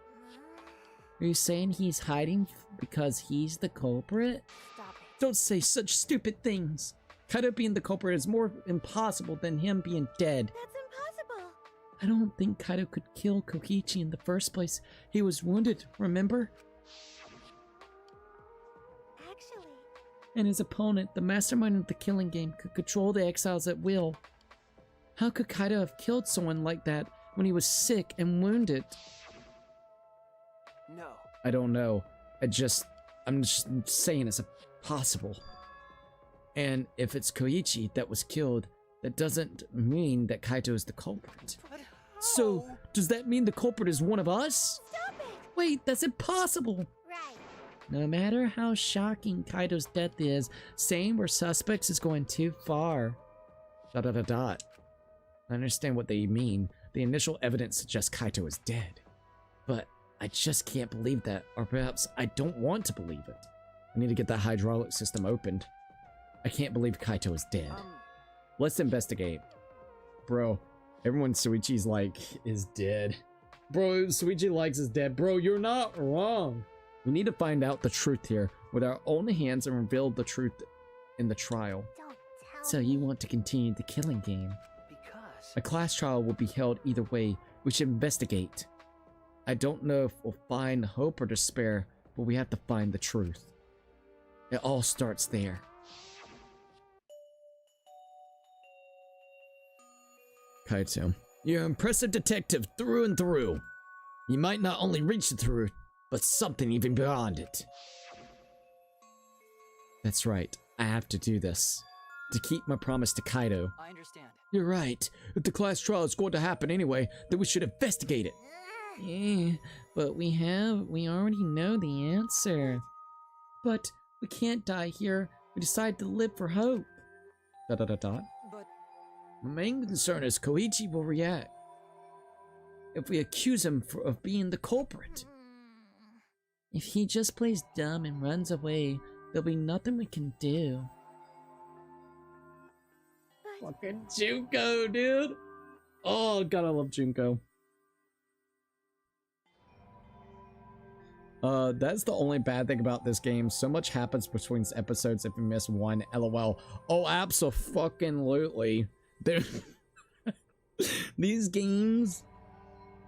Are you saying he's hiding because he's the culprit? Stop it. Don't say such stupid things. Kaito being the culprit is more impossible than him being dead. That's impossible. I don't think Kaito could kill Kokichi in the first place. He was wounded, remember? Actually, And his opponent, the mastermind of the killing game, could control the exiles at will. How could Kaito have killed someone like that when he was sick and wounded? No. I don't know. I'm just saying it's possible. And if it's Koichi that was killed, that doesn't mean that Kaito is the culprit. But So, does that mean the culprit is one of us? stop it. Wait, that's impossible! Right. No matter how shocking Kaito's death is, saying we're suspects is going too far. ... I understand what they mean. The initial evidence suggests Kaito is dead. But I just can't believe that, or perhaps I don't want to believe it. I need to get that hydraulic system opened. I can't believe Kaito is dead. Let's investigate. Bro, everyone Suichi's like is dead. Bro, Suichi likes is dead. Bro, you're not wrong. We need to find out the truth here with our own hands and reveal the truth in the trial. Don't tell So me. you want to continue the killing game? because A class trial will be held either way. We should investigate. I don't know if we'll find hope or despair, but we have to find the truth. It all starts there. Kaito. You're an impressive detective through and through. You might not only reach the truth, but something even beyond it. That's right. I have to do this. To keep my promise to Kaito. I understand. You're right. If the class trial is going to happen anyway, then we should investigate it. Yeah, but we already know the answer. But we can't die here. We decide to live for hope. But My main concern is Koichi will react if we accuse him of being the culprit. If he just plays dumb and runs away, there'll be nothing we can do. Fucking Junko, dude! Oh god, I love Junko. That's the only bad thing about this game. So much happens between episodes if you miss one. LOL. Oh, abso-fucking-lutely. These games,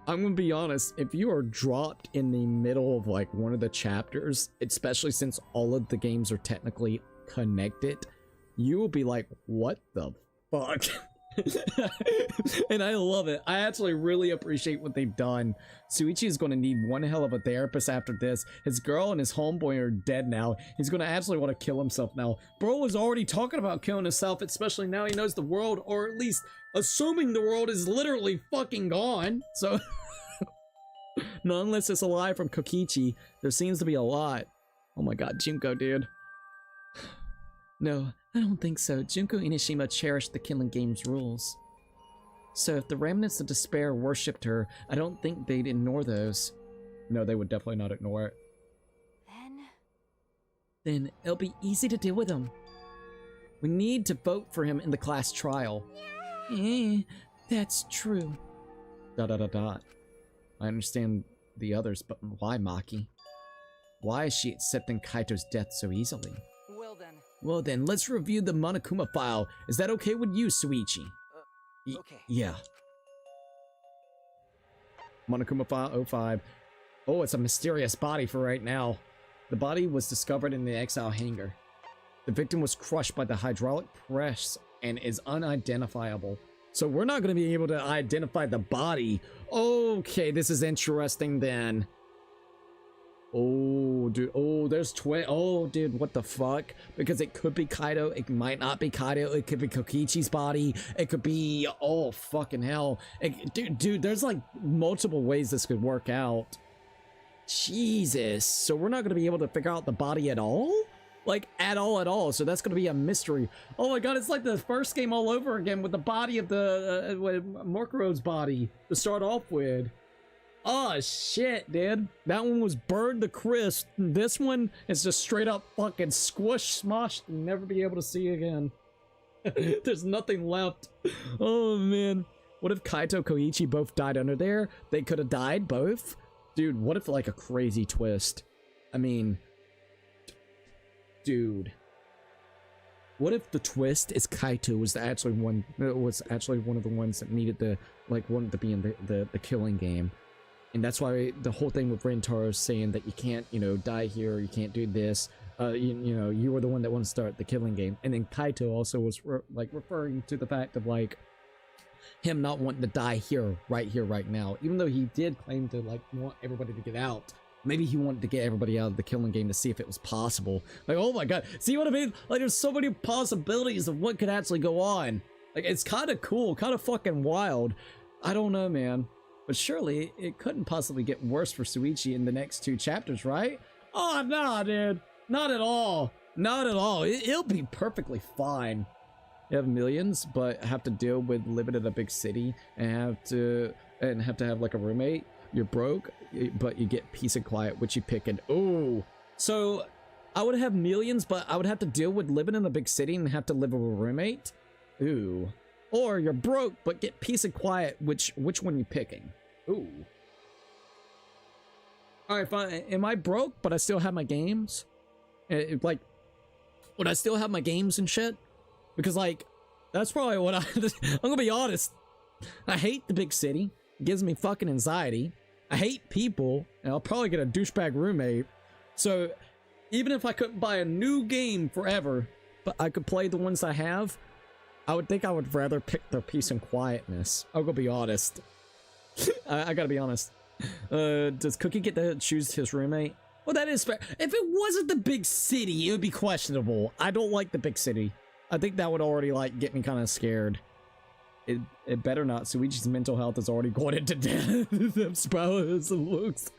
I'm gonna be honest, if you are dropped in the middle of like one of the chapters, especially since all of the games are technically connected, you will be like, what the fuck? And I love it. I actually really appreciate what they've done. Suichi is going to need one hell of a therapist after this. His girl and his homeboy are dead now. He's going to actually want to kill himself now. Bro was already talking about killing himself, especially now he knows the world, or at least assuming the world is literally fucking gone. So, no, unless it's alive from Kokichi, there seems to be a lot. Oh my god, Junko, dude. No, I don't think so. Junko Inishima cherished the Killing Game's rules. So if the remnants of despair worshipped her, I don't think they'd ignore those. No, they would definitely not ignore it. Then it'll be easy to deal with him. We need to vote for him in the class trial. That's true. ... I understand the others, but why Maki? Why is she accepting Kaito's death so easily? Well then, let's review the Monokuma file. Is that okay with you, Suichi? Okay. Yeah. Monokuma file 05. Oh, it's a mysterious body for right now. The body was discovered in the exile hangar. The victim was crushed by the hydraulic press and is unidentifiable. So we're not going to be able to identify the body. Okay, this is interesting then. Oh, dude. Oh, there's twin. Oh, dude, what the fuck? Because it could be Kaito. It might not be Kaito. It could be Kokichi's body. It could be... Oh, fucking hell. Dude, there's like multiple ways this could work out. Jesus. So we're not going to be able to figure out the body at all? Like, at all. So that's going to be a mystery. Oh my god, it's like the first game all over again with the body of the... Mokuro's body to start off with. Oh shit, dude. That one was burned to crisp. This one is just straight up fucking squished, smoshed, and never be able to see again. There's nothing left. Oh man. What if Kaito, Koichi both died under there? They could have died both? Dude, what if like a crazy twist? I mean, dude. What if the twist is Kaito was actually one of the ones that needed the wanted to be in the killing game? And that's why the whole thing with Rentaro saying that you can't, die here, you can't do this. You were the one that wanted to start the killing game. And then Kaito also was referring to the fact of like him not wanting to die here, right now. Even though he did claim to want everybody to get out. Maybe he wanted to get everybody out of the killing game to see if it was possible. Like, oh my god, see what I mean? Like, there's so many possibilities of what could actually go on. Like, it's kind of cool, kind of fucking wild. I don't know, man. But surely it couldn't possibly get worse for Suichi in the next 2 chapters, right? Oh, nah, dude. Not at all. Not at all. It'll be perfectly fine. You have millions, but have to deal with living in a big city and have to have like a roommate. You're broke, but you get peace and quiet, which you pick. And oh, so I would have millions, but I would have to deal with living in a big city and have to live with a roommate. Ooh. Or you're broke, but get peace and quiet. Which one you picking? Ooh. Alright, fine. Am I broke, but I still have my games? Would I still have my games and shit? Because, that's probably what I'm gonna be honest. I hate the big city. It gives me fucking anxiety. I hate people, and I'll probably get a douchebag roommate. So even if I couldn't buy a new game forever, but I could play the ones I have, I would think I would rather pick the peace and quietness. I'll go be honest. I gotta be honest. Does Cookie get to choose his roommate? Well, that is fair. If it wasn't the big city, it would be questionable. I don't like the big city. I think that would already, like, get me kind of scared. It better not. Suichi's mental health is already going into death. Them spouse looks.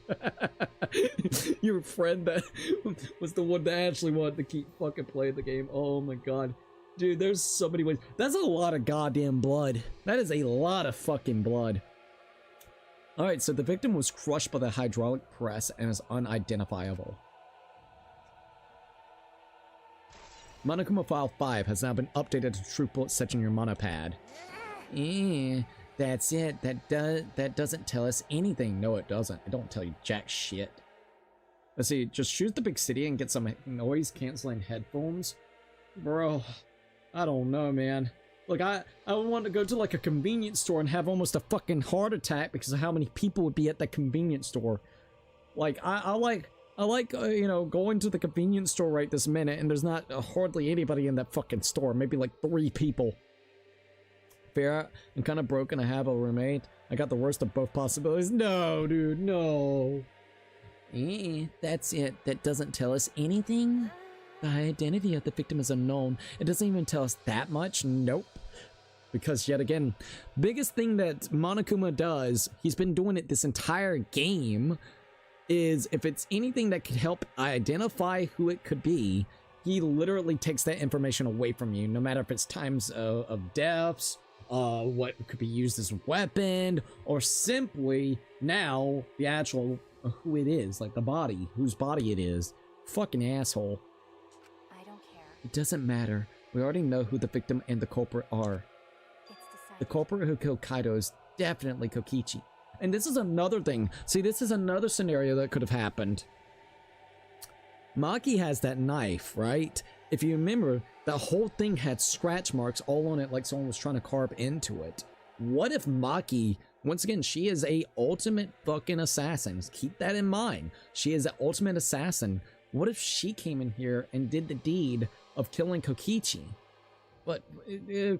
Your friend that was the one that actually wanted to keep fucking playing the game. Oh my god. Dude, there's so many ways. That's a lot of goddamn blood. That is a lot of fucking blood. Alright, so the victim was crushed by the hydraulic press and is unidentifiable. Monokuma File 5 has now been updated to true bullet section in your monopad. That's it. That doesn't tell us anything. No, it doesn't. It don't tell you jack shit. Let's see. Just choose the big city and get some noise-canceling headphones. Bro, I don't know, man. Look, I want to go to like a convenience store and have almost a fucking heart attack because of how many people would be at that convenience store. Like, I like you know, going to the convenience store right this minute, and there's not hardly anybody in that fucking store. Maybe like 3 people. Fair, I'm kind of broken. I have a roommate. I got the worst of both possibilities. No, dude, no. That's it. That doesn't tell us anything. The identity of the victim is unknown. It doesn't even tell us that much. Nope. Because yet again, biggest thing that Monokuma does, he's been doing it this entire game, is if it's anything that could help identify who it could be, he literally takes that information away from you, no matter if it's times of deaths, what could be used as a weapon, or simply now the actual who it is, like the body, whose body it is. Fucking asshole. I don't care. It doesn't matter. We already know who the victim and the culprit are. It's decided. The culprit who killed Kaido is definitely Kokichi. And this is another thing. See, this is another scenario that could have happened. Maki has that knife, right? If you remember, the whole thing had scratch marks all on it like someone was trying to carve into it. What if Maki, once again, she is a ultimate fucking assassin. Keep that in mind. She is an ultimate assassin. What if she came in here and did the deed of killing Kokichi? But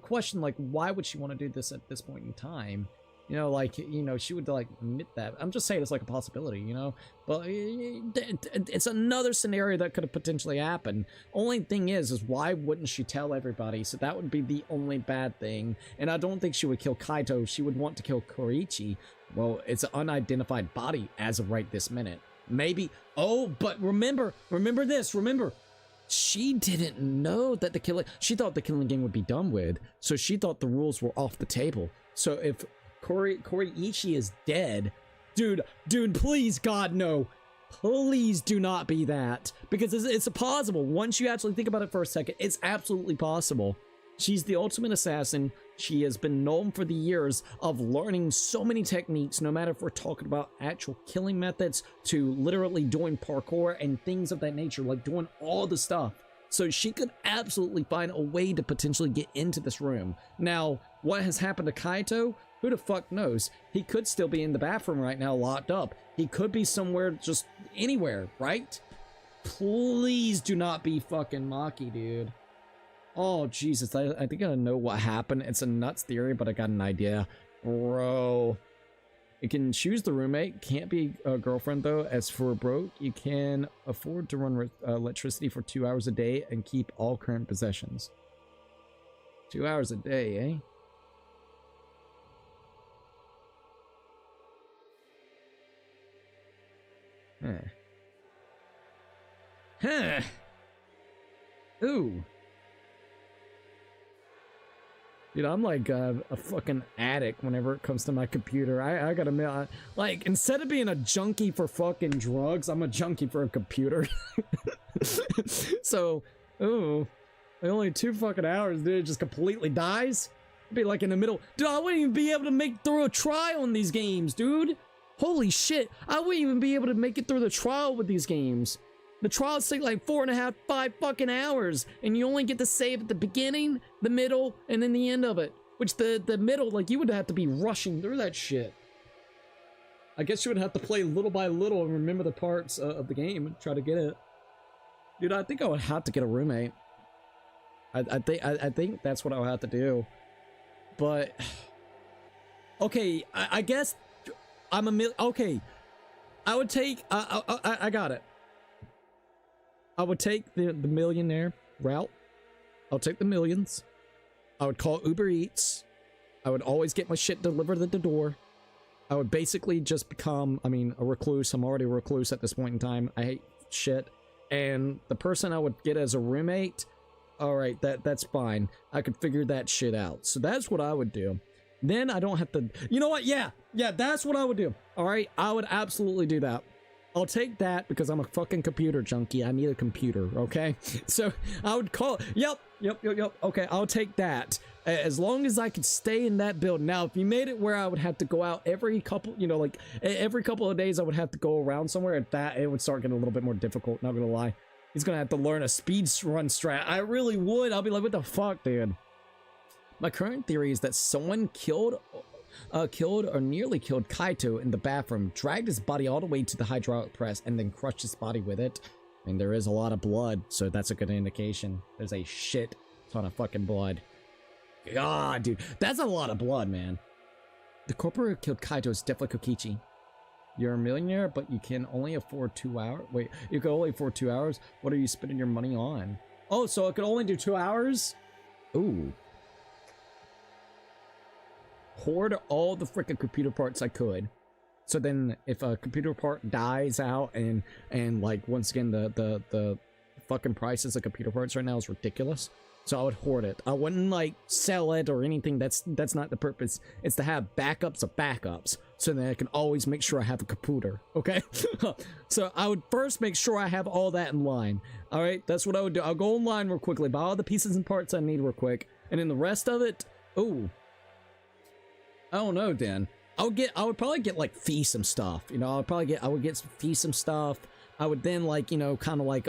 question, like, why would she want to do this at this point in time? You know, like, you know, she would, like, admit that. I'm just saying it's, like, a possibility, you know? But it's another scenario that could have potentially happened. Only thing is why wouldn't she tell everybody? So that would be the only bad thing. And I don't think she would kill Kaito. She would want to kill Koichi. Well, it's an unidentified body as of right this minute. Maybe. Oh, but remember this. Remember. She didn't know that the killing... She thought the killing game would be done with. So she thought the rules were off the table. So if... Koichi is dead. Dude, please, God, no. Please do not be that. Because it's possible. Once you actually think about it for a second, it's absolutely possible. She's the ultimate assassin. She has been known for the years of learning so many techniques, no matter if we're talking about actual killing methods to literally doing parkour and things of that nature, like doing all the stuff. So she could absolutely find a way to potentially get into this room. Now, what has happened to Kaito? Who the fuck knows? He could still be in the bathroom right now, locked up. He could be somewhere, just anywhere, right? Please do not be fucking Maki, dude. Oh, Jesus, I think I know what happened. It's a nuts theory, but I got an idea. Bro. You can choose the roommate. Can't be a girlfriend, though. As for broke, you can afford to run electricity for 2 hours a day and keep all current possessions. 2 hours a day, eh? Huh. Ooh. Dude, I'm like a fucking addict whenever it comes to my computer. I gotta admit, like, instead of being a junkie for fucking drugs, I'm a junkie for a computer. So, ooh. Only 2 fucking hours, dude, it just completely dies. It'd be like in the middle. Dude, I wouldn't even be able to make through a trial in these games, dude. Holy shit, I wouldn't even be able to make it through the trial with these games. The trials take like 4.5, 5 fucking hours, and you only get to save at the beginning, the middle, and then the end of it. Which the middle, like, you would have to be rushing through that shit. I guess you would have to play little by little and remember the parts of the game and try to get it. Dude, I think I would have to get a roommate. I think that's what I'll have to do. But okay, I guess I'm okay. I would take I got it. I would take the millionaire route. I'll take the millions. I would call Uber Eats. I would always get my shit delivered at the door. I would basically just become, I mean, a recluse. I'm already a recluse at this point in time. I hate shit. And the person I would get as a roommate, all right, that's fine. I could figure that shit out. So that's what I would do. Then I don't have to, you know what? Yeah, that's what I would do. All right, I would absolutely do that. I'll take that because I'm a fucking computer junkie. I need a computer, okay? So I would call, yep. Okay, I'll take that. As long as I could stay in that building. Now, if you made it where I would have to go out every couple, you know, like every couple of days I would have to go around somewhere, at that, it would start getting a little bit more difficult, not gonna lie. He's gonna have to learn a speed run strat. I really would. I'll be like, what the fuck, dude? My current theory is that someone killed or nearly killed Kaito in the bathroom, dragged his body all the way to the hydraulic press, and then crushed his body with it. And there is a lot of blood, so that's a good indication. There's a shit ton of fucking blood. God, dude, that's a lot of blood, man. The corporal who killed Kaito is definitely Kokichi. You're a millionaire, but you can only afford 2 hours. Wait, you can only afford 2 hours? What are you spending your money on? Oh, so I could only do 2 hours? Ooh. Hoard all the freaking computer parts I could. So then if a computer part dies out and like once again the fucking prices of computer parts right now is ridiculous. So I would hoard it. I wouldn't like sell it or anything. That's not the purpose. It's to have backups of backups. So that I can always make sure I have a computer. Okay? So I would first make sure I have all that in line. Alright, that's what I would do. I'll go online real quickly, buy all the pieces and parts I need real quick. And then the rest of it, ooh. I don't know, Dan. I would probably get like fee some stuff. You know, I would get fee some stuff. I would then like, you know, kind of like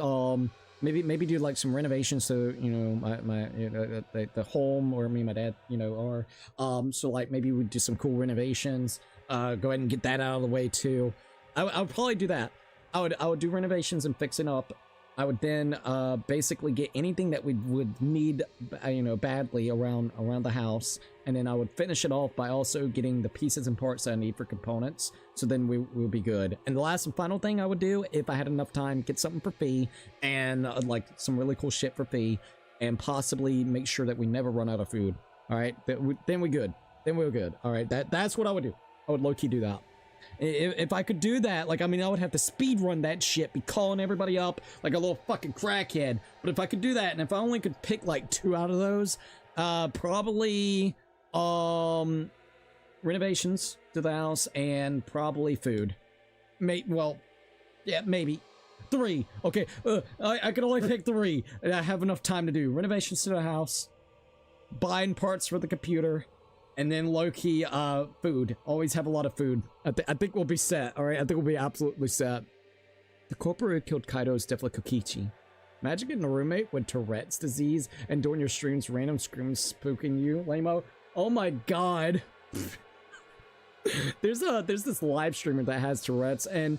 maybe do like some renovations so, you know, my you know, the home, or me and my dad, you know, are so like maybe we'd do some cool renovations. Go ahead and get that out of the way too. I would probably do that. I would do renovations and fix it up. I would then basically get anything that we would need, you know, badly around the house, and then I would finish it off by also getting the pieces and parts that I need for components. So then we'll be good. And the last and final thing I would do, if I had enough time, get something for fee, and like some really cool shit for fee, and possibly make sure that we never run out of food. All right, then we're good. Then we're good. All right, that's what I would do. I would low-key do that. If I could do that, like, I mean, I would have to speed run that shit, be calling everybody up like a little fucking crackhead. But if I could do that, and if I only could pick like 2 out of those, probably renovations to the house and probably food. Well, yeah, maybe 3. Okay, I can only pick 3, and I have enough time to do renovations to the house, buying parts for the computer, and then low-key, food. Always have a lot of food. I think we'll be set, alright? I think we'll be absolutely set. The corporal who killed Kaito is definitely Kokichi. Imagine getting a roommate with Tourette's disease and during your streams, random screams spooking you, lame-o. Oh my god. There's this live streamer that has Tourette's, and,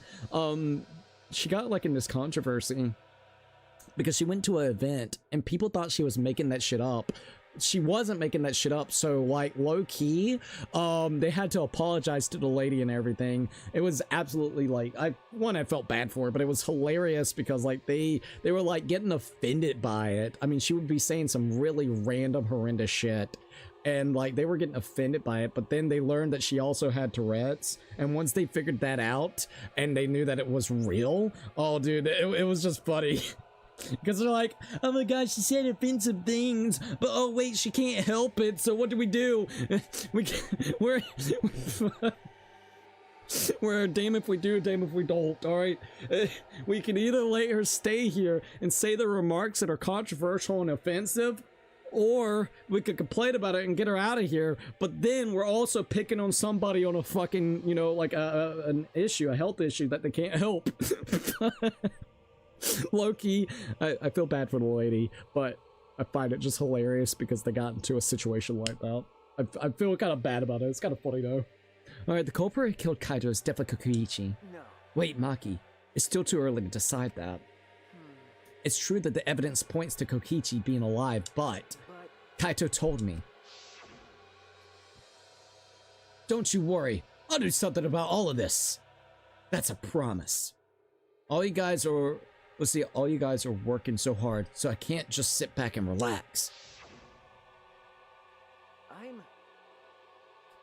she got, like, in this controversy because she went to an event, and people thought she was making that shit up. She wasn't making that shit up, so like low-key they had to apologize to the lady and everything. It was absolutely like, I felt bad for her, but it was hilarious because like they were like getting offended by it. I mean, she would be saying some really random horrendous shit, and like they were getting offended by it, but then they learned that she also had Tourette's, and once they figured that out and they knew that it was real, oh dude, it was just funny. Because they're like, oh my gosh, she said offensive things, but oh wait, she can't help it, so what do? We're damn if we do, damn if we don't, alright? We can either let her stay here and say the remarks that are controversial and offensive, or we could complain about it and get her out of here, but then we're also picking on somebody on a fucking, you know, like an issue, a health issue that they can't help. Low-key, I feel bad for the lady, but I find it just hilarious because they got into a situation like that. I feel kind of bad about it. It's kind of funny though. Alright, the culprit who killed Kaito is definitely Kokichi. No. Wait, Maki. It's still too early to decide that. It's true that the evidence points to Kokichi being alive, but Kaito told me. Don't you worry, I'll do something about all of this. That's a promise. All you guys are working so hard, so I can't just sit back and relax.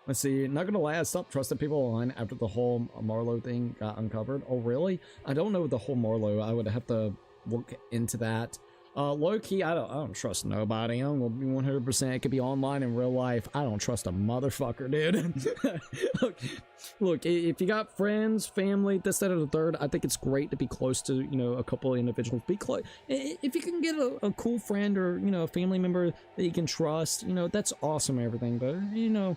Let's see, not gonna lie, I stopped trusting people online after the whole Marlowe thing got uncovered. Oh, really? I don't know the whole Marlowe. I would have to look into that. Low-key, I don't trust nobody. I'm gonna be 100%. It could be online in real life. I don't trust a motherfucker, dude. Look, if you got friends, family, this, that, or the third, I think it's great to be close to, you know, a couple of individuals. Be close. If you can get a cool friend or, you know, a family member that you can trust, you know, that's awesome and everything. But, you know,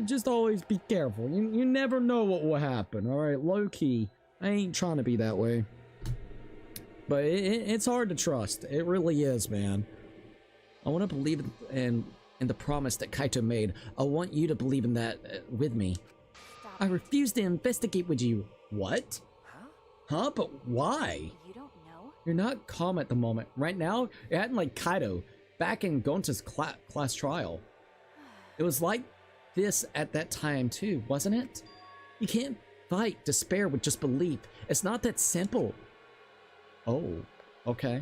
just always be careful. You never know what will happen, alright? Low-key, I ain't trying to be that way. But it's hard to trust. It really is, man. I want to believe in the promise that Kaito made. I want you to believe in that with me. Stop. I refuse to investigate with you. What? Huh? But why? You don't know? You're not calm at the moment. Right now, you're acting like Kaito back in Gonta's class trial. It was like this at that time too, wasn't it? You can't fight despair with just belief. It's not that simple. Oh, okay.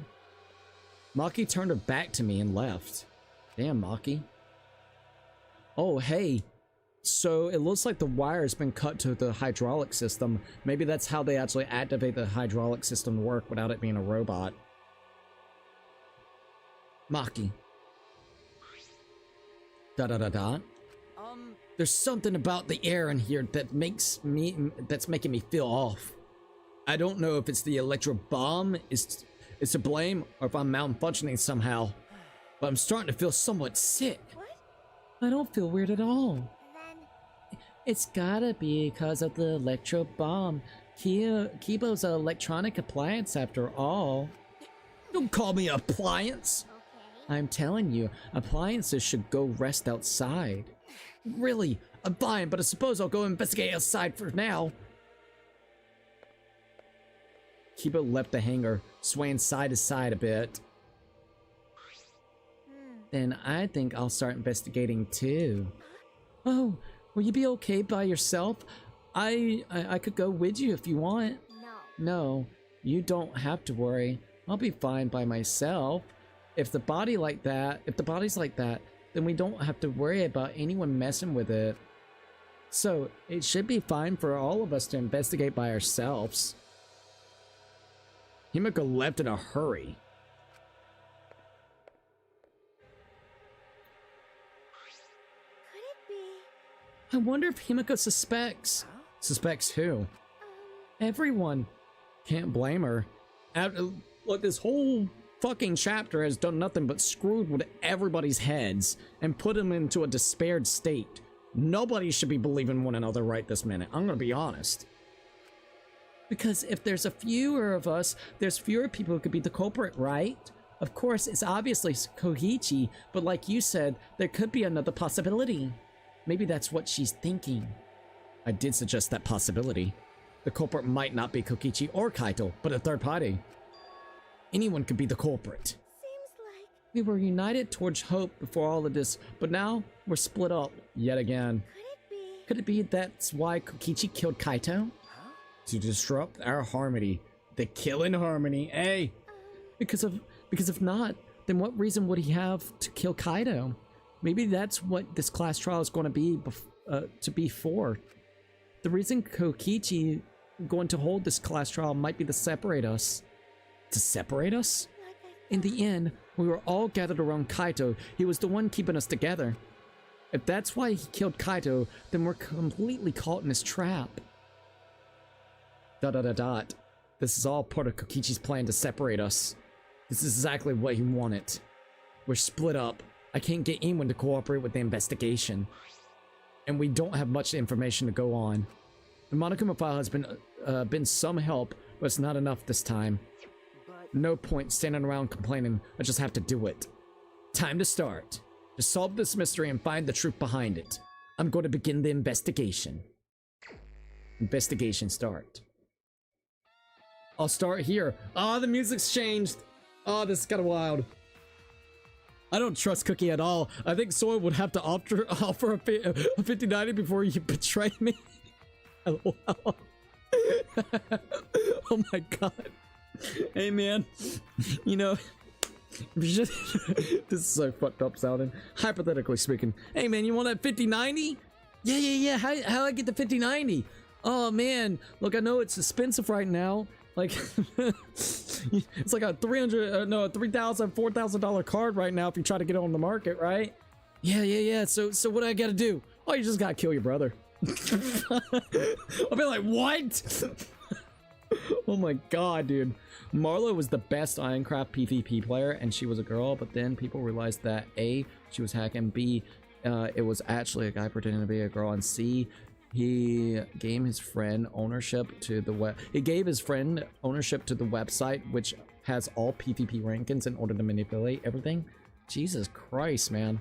Maki turned her back to me and left. Damn, Maki. Oh, hey. So it looks like the wire has been cut to the hydraulic system. Maybe that's how they actually activate the hydraulic system to work without it being a robot. Maki. Da-da-da-da. There's something about the air in here that's making me feel off. I don't know if it's the electro bomb is to blame or if I'm malfunctioning somehow, but I'm starting to feel somewhat sick. What? I don't feel weird at all. Then It's gotta be because of the electro bomb. Kibo's an electronic appliance after all. Don't call me an appliance. okay. I'm telling you, appliances should go rest outside. Really, I'm fine, but I suppose I'll go investigate outside for now. Kibo left the hangar, swaying side to side a bit. Then I think I'll start investigating too. Oh, will you be okay by yourself? I could go with you if you want. No. No, you don't have to worry. I'll be fine by myself. If the body's like that, then we don't have to worry about anyone messing with it. So, it should be fine for all of us to investigate by ourselves. Himiko left in a hurry. Could it be? I wonder if Himiko suspects. Suspects who? Everyone. Can't blame her. Look, this whole fucking chapter has done nothing but screwed with everybody's heads and put them into a despaired state. Nobody should be believing one another right this minute. I'm gonna be honest. Because if there's a fewer of us, there's fewer people who could be the culprit, right? Of course, it's obviously Koichi, but like you said, there could be another possibility. Maybe that's what she's thinking. I did suggest that possibility. The culprit might not be Kokichi or Kaito, but a third party. Anyone could be the culprit. Seems like We were united towards hope before all of this, but now we're split up yet again. Could it be that's why Kokichi killed Kaito? To disrupt our harmony. The killing harmony, eh? Because if not, then what reason would he have to kill Kaito? Maybe that's what this class trial is going to be for. The reason Kokichi going to hold this class trial might be to separate us. To separate us? In the end, we were all gathered around Kaito. He was the one keeping us together. If that's why he killed Kaito, then we're completely caught in his trap. ... This is all part of Kokichi's plan to separate us. This is exactly what he wanted. We're split up. I can't get anyone to cooperate with the investigation. And we don't have much information to go on. The Monokuma file has been some help, but it's not enough this time. No point standing around complaining. I just have to do it. Time to start. To solve this mystery and find the truth behind it. I'm going to begin the investigation. Investigation start. I'll start here. Oh, the music's changed. Oh, this is kind of wild. I don't trust Cookie at all. I think Soy would have to offer a 5090 before you betray me. LOL. Oh my god. Hey man, you know, this is so fucked up sounding. Hypothetically speaking. Hey man, you want that 5090? Yeah. How do I get the 5090? Oh man, look, I know it's expensive right now. Like, it's like a $3,000, $4,000 card right now if you try to get it on the market, right? Yeah. So what do I gotta do? Oh, you just gotta kill your brother. I'll be like, what? Oh my god, dude. Marlo was the best Ironcraft PvP player, and she was a girl, but then people realized that A, she was hacking, B, it was actually a guy pretending to be a girl, and C, he gave his friend ownership to the website, which has all PvP rankings in order to manipulate everything. Jesus Christ, man.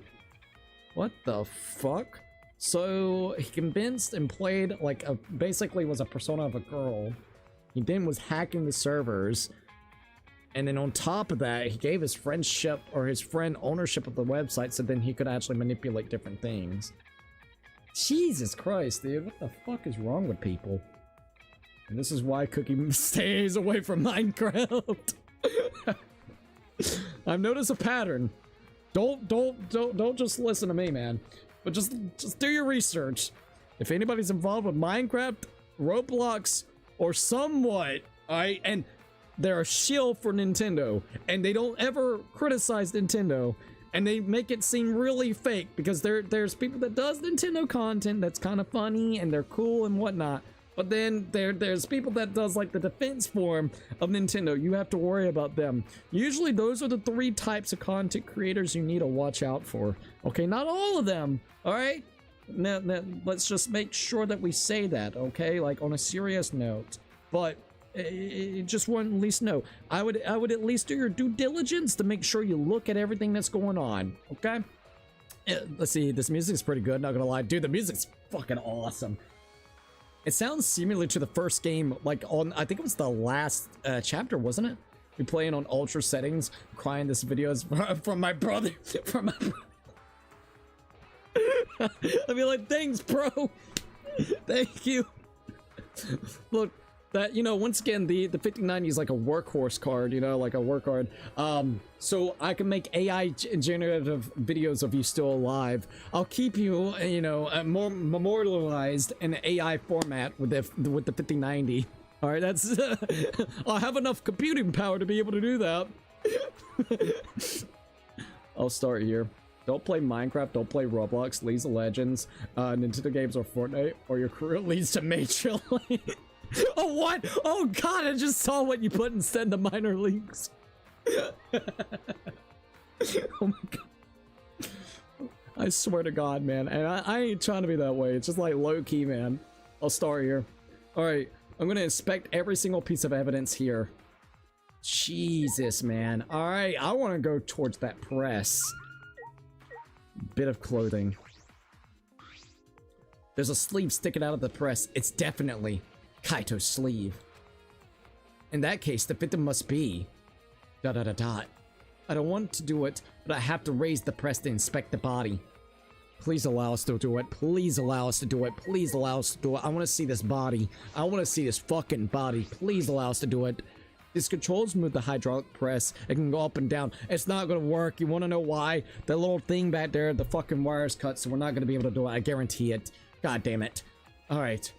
What the fuck? So he convinced and played like basically was a persona of a girl. He then was hacking the servers. And then on top of that, he gave his friend ownership of the website so then he could actually manipulate different things. Jesus Christ, dude, what the fuck is wrong with people? And this is why Cookie stays away from Minecraft. I've noticed a pattern. Don't just listen to me, man. But just do your research. If anybody's involved with Minecraft, Roblox, or somewhat, alright, and they're a shill for Nintendo, and they don't ever criticize Nintendo, and they make it seem really fake because there's people that does Nintendo content that's kind of funny and they're cool and whatnot, but then there's people that does like the defense form of Nintendo. You have to worry about them. Usually those are the 3 types of content creators you need to watch out for. Okay, not all of them, all right? Now, let's just make sure that we say that, okay? Like on a serious note, but just want to at least know. I would at least do your due diligence to make sure you look at everything that's going on, okay? Let's see, this music's pretty good, not gonna lie. Dude, the music's fucking awesome. It sounds similar to the first game, like on, I think it was the last chapter, wasn't it? We playing on ultra settings, crying this video is from my brother, I'd be like, thanks, bro. Thank you. Look, that, you know, once again, the 5090 is like a workhorse card, you know, like a work card. So I can make AI generative videos of you still alive. I'll keep you, you know, more memorialized in AI format with the 5090. All right, that's I'll have enough computing power to be able to do that. I'll start here. Don't play Minecraft, don't play Roblox, League of Legends, Nintendo games, or Fortnite, or your career leads to Major League. Oh, what? Oh, God, I just saw what you put instead of minor leagues. Oh, my God. I swear to God, man. And I ain't trying to be that way. It's just like low-key, man. I'll start here. All right, I'm going to inspect every single piece of evidence here. Jesus, man. All right, I want to go towards that press. Bit of clothing. There's a sleeve sticking out of the press. It's definitely Kaito's sleeve. In that case, the victim must be... ... I don't want to do it, but I have to raise the press to inspect the body. Please allow us to do it. Please allow us to do it. Please allow us to do it. I want to see this body. I want to see this fucking body. Please allow us to do it. These controls move the hydraulic press. It can go up and down. It's not going to work. You want to know why? The little thing back there, the fucking wire's cut, so we're not going to be able to do it. I guarantee it. God damn it. All right.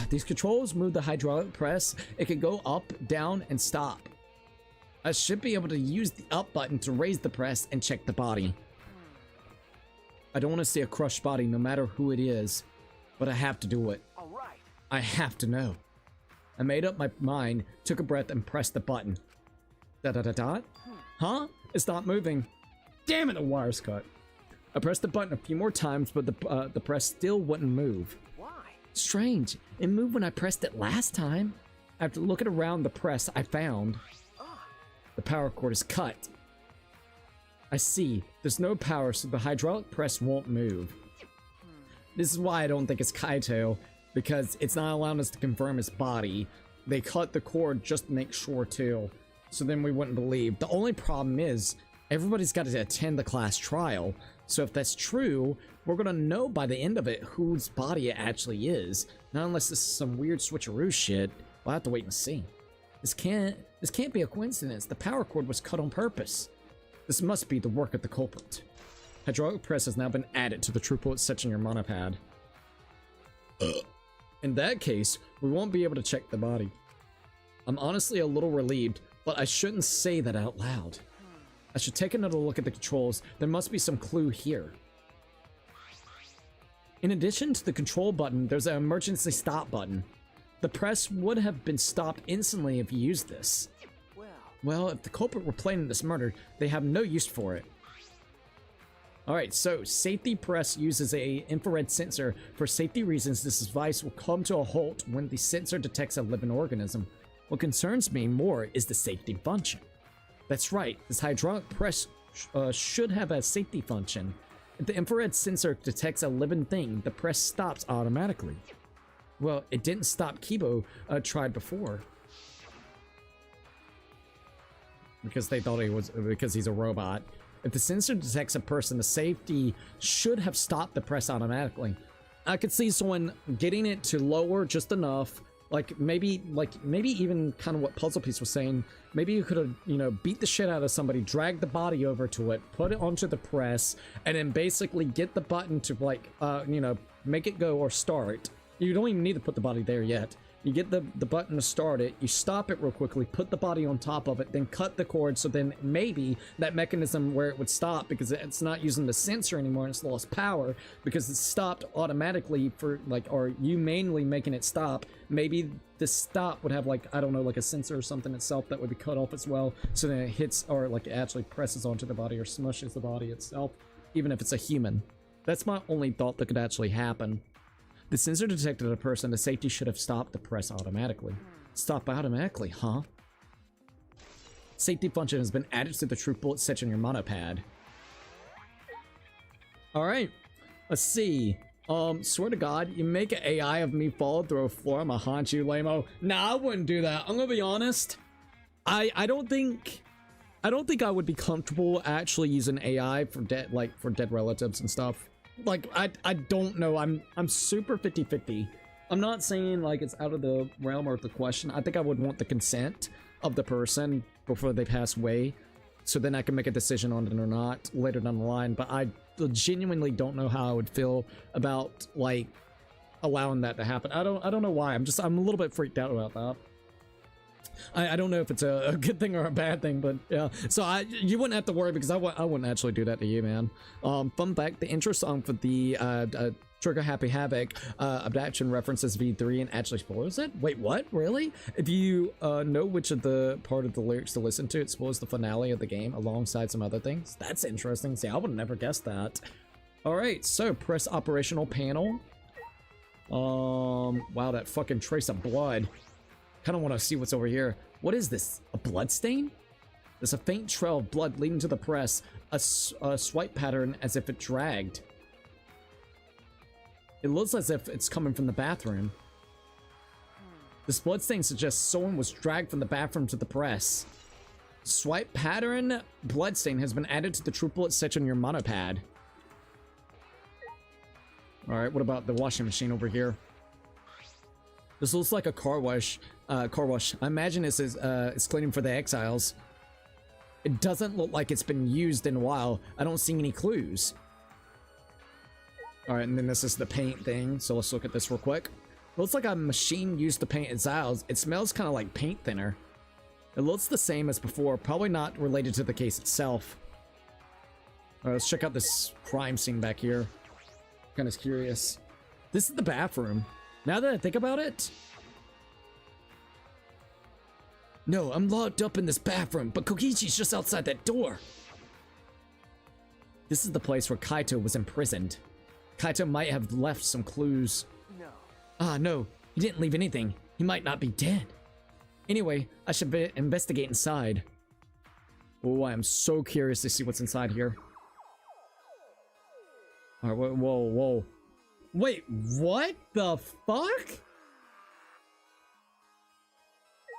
These controls move the hydraulic press. It can go up, down, and stop. I should be able to use the up button to raise the press and check the body. I don't want to see a crushed body no matter who it is, but I have to do it. All right. I have to know. I made up my mind, took a breath, and pressed the button. Huh? It's not moving. Damn it, the wire's cut. I pressed the button a few more times, but the press still wouldn't move. Why? Strange. It moved when I pressed it last time. After looking around the press, I found the power cord is cut. I see. There's no power, so the hydraulic press won't move. This is why I don't think it's Kaito, because it's not allowing us to confirm his body. They cut the cord just to make sure too, so then we wouldn't believe. The only problem is everybody's got to attend the class trial, so if that's true, we're gonna know by the end of it whose body it actually is. Not unless this is some weird switcheroo shit. We'll have to wait and see. This can't be a coincidence. The power cord was cut on purpose. This must be the work of the culprit. Hydraulic press has now been added to the triplet section in your monopad. In that case, we won't be able to check the body. I'm honestly a little relieved, but I shouldn't say that out loud. I should take another look at the controls. There must be some clue here. In addition to the control button, there's an emergency stop button. The press would have been stopped instantly if you used this. Well, if the culprit were planning this murder, they have no use for it. Alright, so safety press uses a infrared sensor. For safety reasons, this device will come to a halt when the sensor detects a living organism. What concerns me more is the safety function. That's right, this hydraulic press should have a safety function. If the infrared sensor detects a living thing, the press stops automatically. Well, it didn't stop Kibo tried before. Because they thought because he's a robot. If the sensor detects a person, the safety should have stopped the press automatically. I could see someone getting it to lower just enough, maybe even kind of what Puzzle Piece was saying. Maybe you could have, you know, beat the shit out of somebody, drag the body over to it, put it onto the press, and then basically get the button to you know, make it go or start. You don't even need to put the body there yet. You get the button to start it, you stop it real quickly, put the body on top of it, then cut the cord, so then maybe that mechanism where it would stop, because it's not using the sensor anymore and it's lost power, because it's stopped automatically for, or you manually making it stop, maybe the stop would have, I don't know, a sensor or something itself that would be cut off as well, so then it hits, or it actually presses onto the body or smushes the body itself, even if it's a human. That's my only thought that could actually happen. The sensor detected a person, the safety should have stopped the press automatically. Stop automatically, huh? Safety function has been added to the true bullet section in your monopad. Alright, let's see. Swear to God, you make an AI of me fall through a floor, I'ma haunt you, lame-o. Nah, I wouldn't do that. I'm gonna be honest. I don't think I would be comfortable actually using AI for dead relatives and stuff. I don't know. I'm super 50-50. I'm not saying it's out of the realm or the question. I think I would want the consent of the person before they pass away, so then I can make a decision on it or not later down the line. But I genuinely don't know how I would feel about allowing that to happen. I don't know why. I'm a little bit freaked out about that. I don't know if it's a good thing or a bad thing, but yeah. So you wouldn't have to worry, because I wouldn't actually do that to you, man. Fun fact, the intro song for the Trigger Happy Havoc abduction references V3 and actually spoils it. Wait, what? Really? If you know which of the part of the lyrics to listen to, it spoils the finale of the game alongside some other things. That's interesting. See, I would have never guessed that. All right, so press operational panel. Wow, that fucking trace of blood. Kind of want to see what's over here. What is this? A blood stain? There's a faint trail of blood leading to the press. A swipe pattern as if it dragged. It looks as if it's coming from the bathroom. This blood stain suggests someone was dragged from the bathroom to the press. Swipe pattern blood stain has been added to the true bullet section in your monopad. Alright, what about the washing machine over here? This looks like a car wash. I imagine this is it's cleaning for the exiles. It doesn't look like it's been used in a while. I don't see any clues. All right, and then this is the paint thing. So let's look at this real quick. It looks like a machine used to paint exiles. It smells kind of like paint thinner. It looks the same as before. Probably not related to the case itself. All right, let's check out this crime scene back here. Kind of curious. This is the bathroom. Now that I think about it. No, I'm locked up in this bathroom, but Kokichi's just outside that door. This is the place where Kaito was imprisoned. Kaito might have left some clues. No. Ah, no, he didn't leave anything. He might not be dead. Anyway, I should investigate inside. Oh, I am so curious to see what's inside here. Alright, whoa. Wait, what the fuck?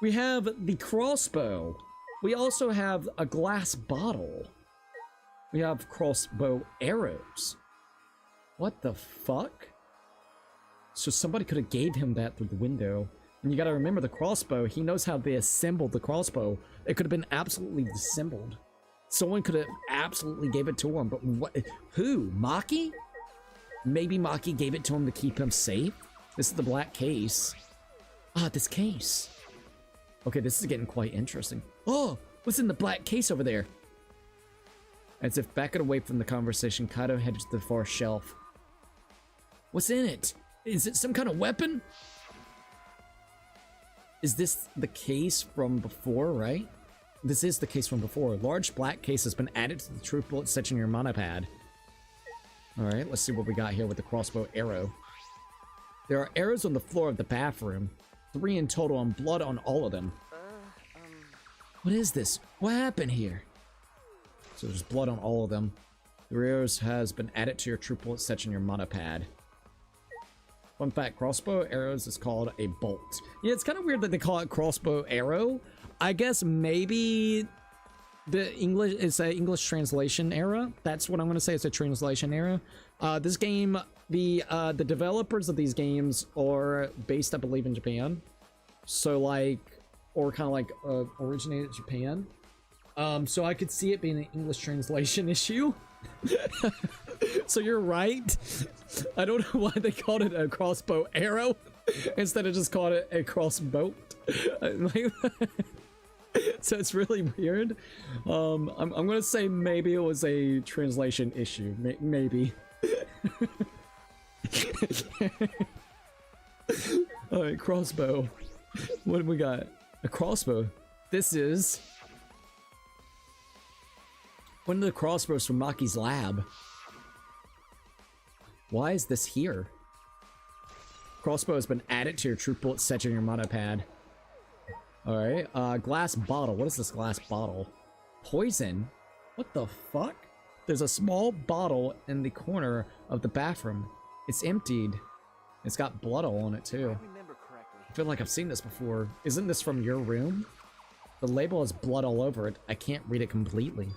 We have the crossbow. We also have a glass bottle. We have crossbow arrows. What the fuck? So somebody could have gave him that through the window. And you gotta remember the crossbow, he knows how they assembled the crossbow. It could have been absolutely disassembled. Someone could have absolutely gave it to him, but what? Who? Maki? Maybe Maki gave it to him to keep him safe? This is the black case. Ah, this case. Okay, this is getting quite interesting. Oh, what's in the black case over there? As if backing away from the conversation, Kaito headed to the far shelf. What's in it? Is it some kind of weapon? Is this the case from before, right? This is the case from before. A large black case has been added to the truth bullet section in your mana pad. Alright, let's see what we got here with the crossbow arrow. There are arrows on the floor of the bathroom. 3 in total and blood on all of them. What is this? What happened here? So there's blood on all of them. The arrows has been added to your true bullet section in your mana pad. Fun fact, crossbow arrows is called a bolt. Yeah, it's kind of weird that they call it crossbow arrow. I guess maybe the English is an English translation error. That's what I'm going to say. It's a translation error. This game, the developers of these games are based, I believe, in Japan. So like, or kind of like originated in Japan. So I could see it being an English translation issue. So you're right. I don't know why they called it a crossbow arrow instead of just called it a crossbow. So it's really weird. I'm gonna say maybe it was a translation issue. Maybe. All right, crossbow. What do we got? A crossbow. This is one of the crossbows from Maki's lab. Why is this here? Crossbow has been added to your true bullet section in your mana pad. Alright, glass bottle. What is this glass bottle? Poison? What the fuck? There's a small bottle in the corner of the bathroom. It's emptied. It's got blood all on it too. I feel like I've seen this before. Isn't this from your room? The label has blood all over it. I can't read it completely,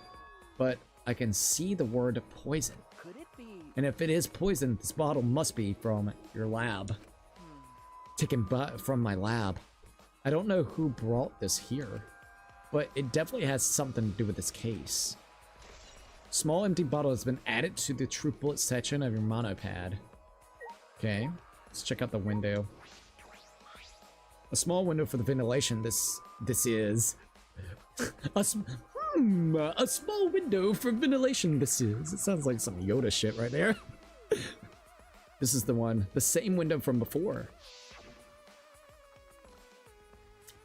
but I can see the word poison. Could it be? And if it is poison, this bottle must be from your lab. Taken from my lab. I don't know who brought this here, but it definitely has something to do with this case. Small empty bottle has been added to the true bullet section of your mono pad. Okay, let's check out the window. A small window for the ventilation. This is a small window for ventilation. This is. It sounds like some Yoda shit right there. This is the one. The same window from before.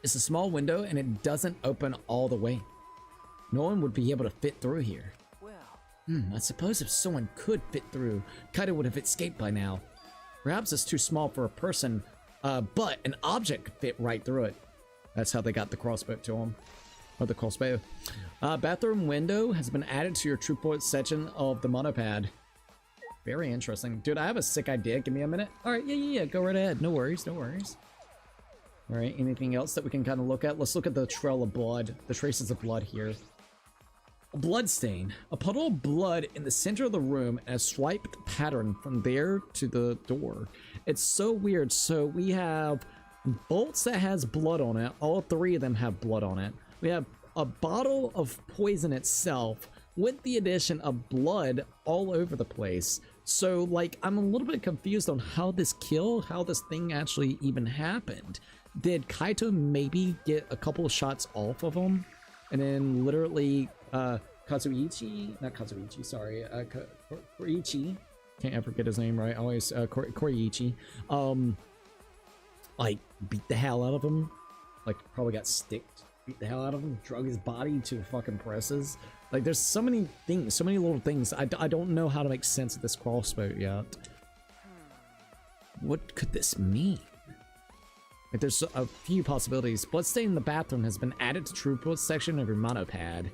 It's a small window and it doesn't open all the way. No one would be able to fit through here. Well, I suppose if someone could fit through, Kaito would have escaped by now. Perhaps it's too small for a person, but an object could fit right through it. That's how they got the crossbow to him. Or the crossbow. Bathroom window has been added to your true bullet section of the monopad. Very interesting. Dude, I have a sick idea. Give me a minute. Alright, yeah. Go right ahead. No worries, no worries. Alright, anything else that we can kind of look at? Let's look at the trail of blood. The traces of blood here. A blood stain. A puddle of blood in the center of the room and a swiped pattern from there to the door. It's so weird. So we have bolts that has blood on it. All 3 of them have blood on it. We have a bottle of poison itself with the addition of blood all over the place. So like, I'm a little bit confused on how this thing actually even happened. Did Kaito maybe get a couple of shots off of him? And then literally, Koichi, can't ever get his name right, always, Koichi, like, beat the hell out of him, like, probably got sticked, beat the hell out of him, drug his body to fucking presses. Like, there's so many things, so many little things. I don't know how to make sense of this crossbow yet. What could this mean? Like, there's a few possibilities. Bloodstain in the bathroom has been added to true bullet section of your monopad.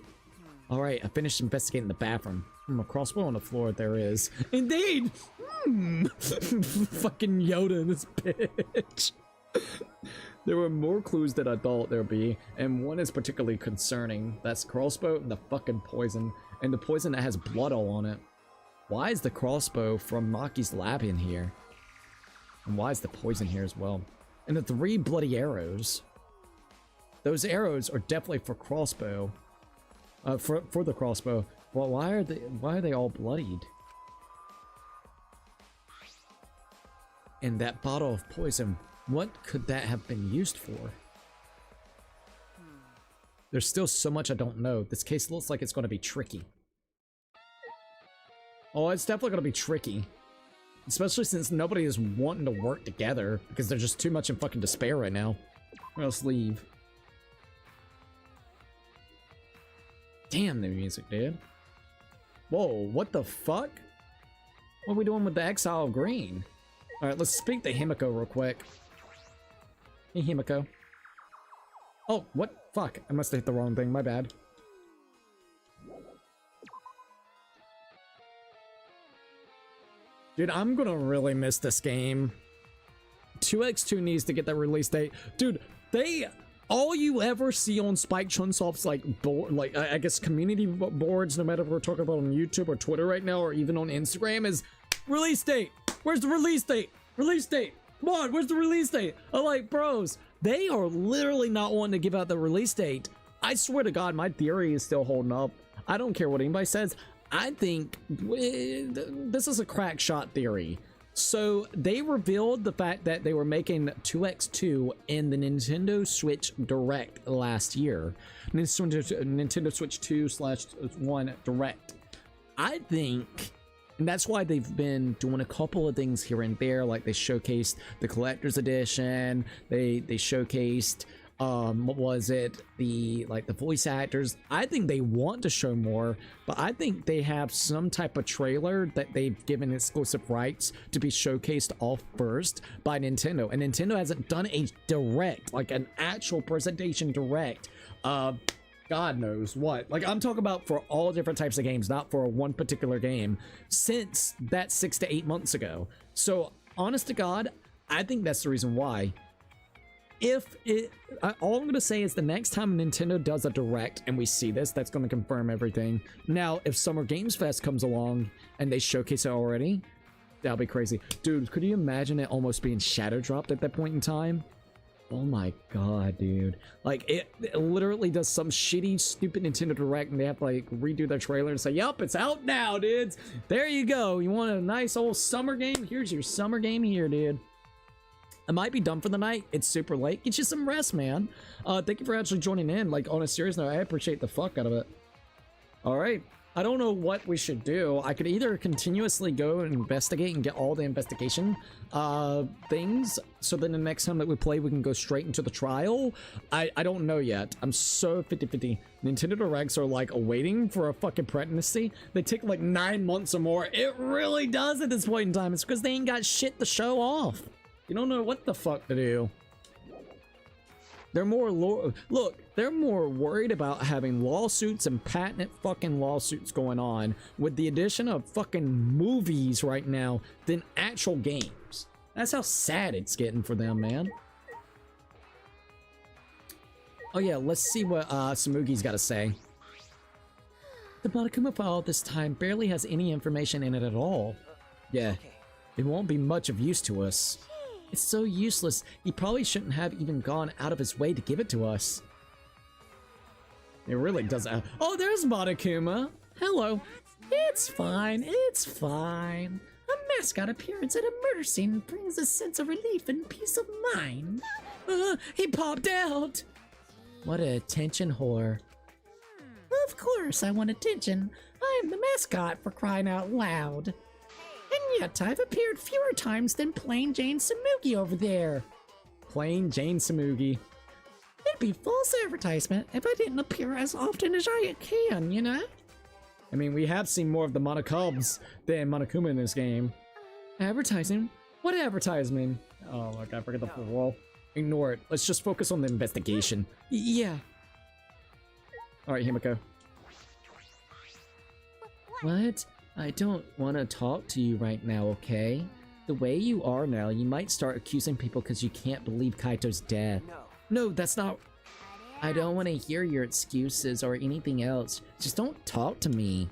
Alright, I finished investigating the bathroom. A crossbow on the floor, there is. Indeed! Fucking Yoda in this bitch. There were more clues than I thought there'd be, and one is particularly concerning. That's crossbow and the fucking poison. And the poison that has blood all on it. Why is the crossbow from Maki's lab in here? And why is the poison here as well? And the 3 bloody arrows. Those arrows are definitely for crossbow. For the crossbow. Well, why are they all bloodied? And that bottle of poison, what could that have been used for? There's still so much I don't know. This case looks like it's going to be tricky. Oh, it's definitely going to be tricky. Especially since nobody is wanting to work together because they're just too much in fucking despair right now. Or else leave. Damn the music, dude. Whoa, what the fuck? What are we doing with the Exile of Green? Alright, let's speak to Himiko real quick. Hey, Himiko. Oh, what? Fuck. I must have hit the wrong thing. My bad. Dude, I'm gonna really miss this game. 2x2 needs to get that release date. Dude, all you ever see on Spike Chunsoft's I guess community boards, no matter if we're talking about on YouTube or Twitter right now, or even on Instagram, is release date. Where's the release date? Release date. Come on, where's the release date? I'm like, bros, they are literally not wanting to give out the release date. I swear to God, my theory is still holding up. I don't care what anybody says. I think this is a crack shot theory. So they revealed the fact that they were making 2x2 in the Nintendo Switch Direct last year. Nintendo Switch 2/1 Direct. I think, and that's why they've been doing a couple of things here and there, like they showcased the collector's edition, they showcased what was it, the voice actors. I think they want to show more, but I think they have some type of trailer that they've given exclusive rights to be showcased off first by Nintendo, and Nintendo hasn't done a direct, like an actual presentation direct, God knows what. Like, I'm talking about for all different types of games, not for one particular game, since that 6 to 8 months ago. So honest to God, I think that's the reason why. All I'm gonna say is the next time Nintendo does a direct and we see this, that's gonna confirm everything. Now, if Summer Games Fest comes along and they showcase it already, that'll be crazy. Dude, could you imagine it almost being shadow dropped at that point in time? Oh my god, dude. Like, it literally does some shitty, stupid Nintendo Direct and they have to, like, redo their trailer and say, yup, it's out now, dudes. There you go. You want a nice old summer game? Here's your summer game here, dude. I might be done for the night. It's super late. Get you some rest, man. Thank you for actually joining in. Like, on a serious note, I appreciate the fuck out of it. All right. I don't know what we should do. I could either continuously go and investigate and get all the investigation things, so then the next time that we play, we can go straight into the trial. I don't know yet. I'm so 50-50. Nintendo Directs are like waiting for a fucking pregnancy. They take like 9 months or more. It really does at this point in time. It's because they ain't got shit to show off. You don't know what the fuck to do. They're more look, they're more worried about having lawsuits and patent fucking lawsuits going on with the addition of fucking movies right now than actual games. That's how sad it's getting for them, man. Oh yeah, let's see what Samugi's got to say. The Monokuma file this time barely has any information in it at all. Yeah, it won't be much of use to us. It's so useless, he probably shouldn't have even gone out of his way to give it to us. It really doesn't. Oh, there's Monokuma. Hello. It's fine, it's fine. A mascot appearance at a murder scene brings a sense of relief and peace of mind. He popped out. What a attention whore. Of course I want attention. I'm the mascot, for crying out loud. And yet I've appeared fewer times than plain Jane Samugi over there. Plain Jane Samugi. It'd be false advertisement if I didn't appear as often as I can, you know? I mean, we have seen more of the Monokubs than Monokuma in this game. Advertising? What advertisement? Oh, look, I forgot the full wall. Ignore it. Let's just focus on the investigation. Yeah. Alright, Himiko. What? I don't want to talk to you right now, okay? The way you are now, you might start accusing people because you can't believe Kaito's death. No, that's not... I don't want to hear your excuses or anything else. Just don't talk to me.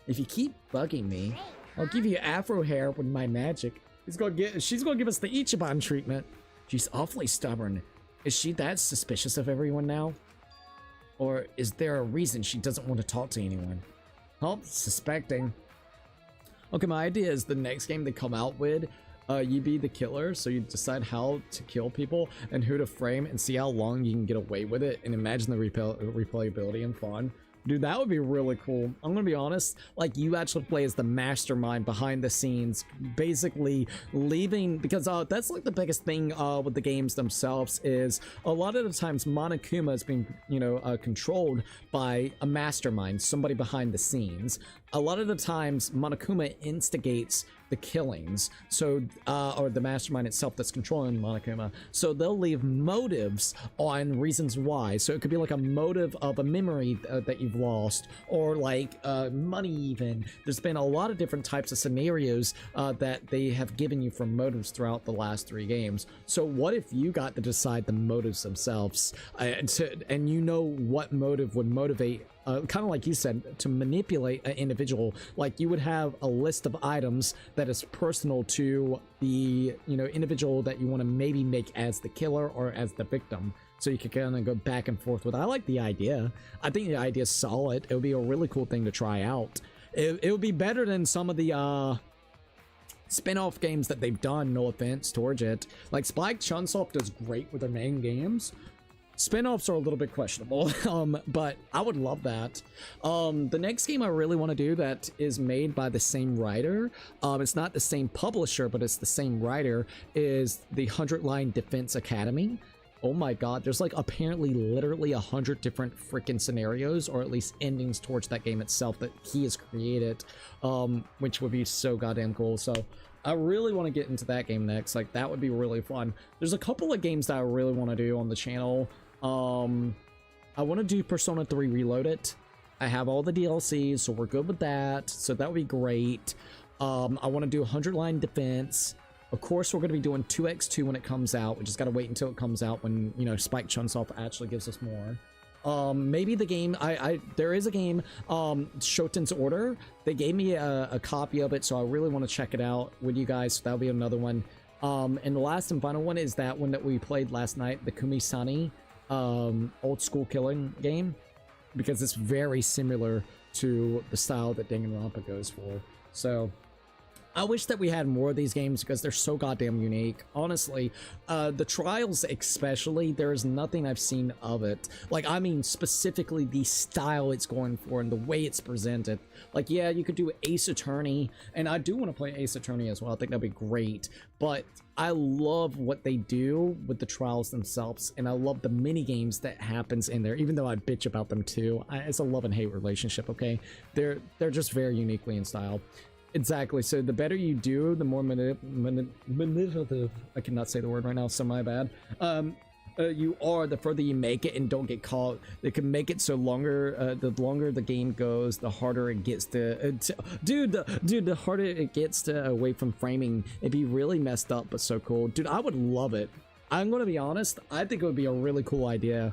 If you keep bugging me, I'll give you afro hair with my magic. She's gonna give us the Ichiban treatment. She's awfully stubborn. Is she that suspicious of everyone now? Or is there a reason she doesn't want to talk to anyone? Oh, suspecting. Okay, my idea is the next game they come out with, you be the killer, so you decide how to kill people and who to frame and see how long you can get away with it, and imagine the replayability and fun. Dude, that would be really cool. I'm gonna be honest, like, you actually play as the mastermind behind the scenes, basically leaving, because that's like the biggest thing with the games themselves is a lot of the times Monokuma is being, you know, controlled by a mastermind, somebody behind the scenes. A lot of the times Monokuma instigates the killings, so or the mastermind itself that's controlling Monokuma, so they'll leave motives on reasons why. So it could be like a motive of a memory that you've lost, or like money even. There's been a lot of different types of scenarios that they have given you for motives throughout the last 3 games. So what if you got to decide the motives themselves, and you know what motive would motivate, kind of like you said, to manipulate an individual. Like, you would have a list of items that is personal to the, you know, individual that you want to maybe make as the killer or as the victim, so you could kind of go back and forth with. I like the idea. I think the idea is solid. It would be a really cool thing to try out. It would be better than some of the spin-off games that they've done, no offense towards it. Like, Spike Chunsoft does great with their main games. Spin-offs are a little bit questionable, but I would love that. The next game I really want to do that is made by the same writer, it's not the same publisher, but it's the same writer, is the 100 Line Defense Academy. Oh my god, there's like apparently literally 100 different freaking scenarios, or at least endings towards that game itself that he has created, which would be so goddamn cool. So I really want to get into that game next. Like, that would be really fun. There's a couple of games that I really want to do on the channel. I want to do Persona 3 Reloaded. I have all the DLCs, so we're good with that. So that would be great. I want to do 100 Line Defense. Of course, we're going to be doing 2x2 when it comes out. We just got to wait until it comes out when, you know, Spike Chunsoft actually gives us more. Maybe the game, there is a game, Shoten's Order. They gave me a copy of it, so I really want to check it out with you guys. So that'll be another one. And the last and final one is that one that we played last night, the Kumisani, old school killing game, because it's very similar to the style that Danganronpa goes for. So I wish that we had more of these games because they're so goddamn unique. Honestly, the Trials especially, there is nothing I've seen of it. Like, I mean, specifically the style it's going for and the way it's presented. Like, yeah, you could do Ace Attorney, and I do want to play Ace Attorney as well. I think that'd be great. But I love what they do with the Trials themselves, and I love the mini games that happens in there, even though I bitch about them too. It's a love and hate relationship, okay? They're just very uniquely in style. Exactly. So the better you do, the more manipulative, I cannot say the word right now, so my bad, you are, the further you make it and don't get caught. They can make it so the longer the game goes, the harder it gets to, the harder it gets to away from framing. It'd be really messed up, but so cool. Dude, I would love it. I'm gonna be honest, I think it would be a really cool idea.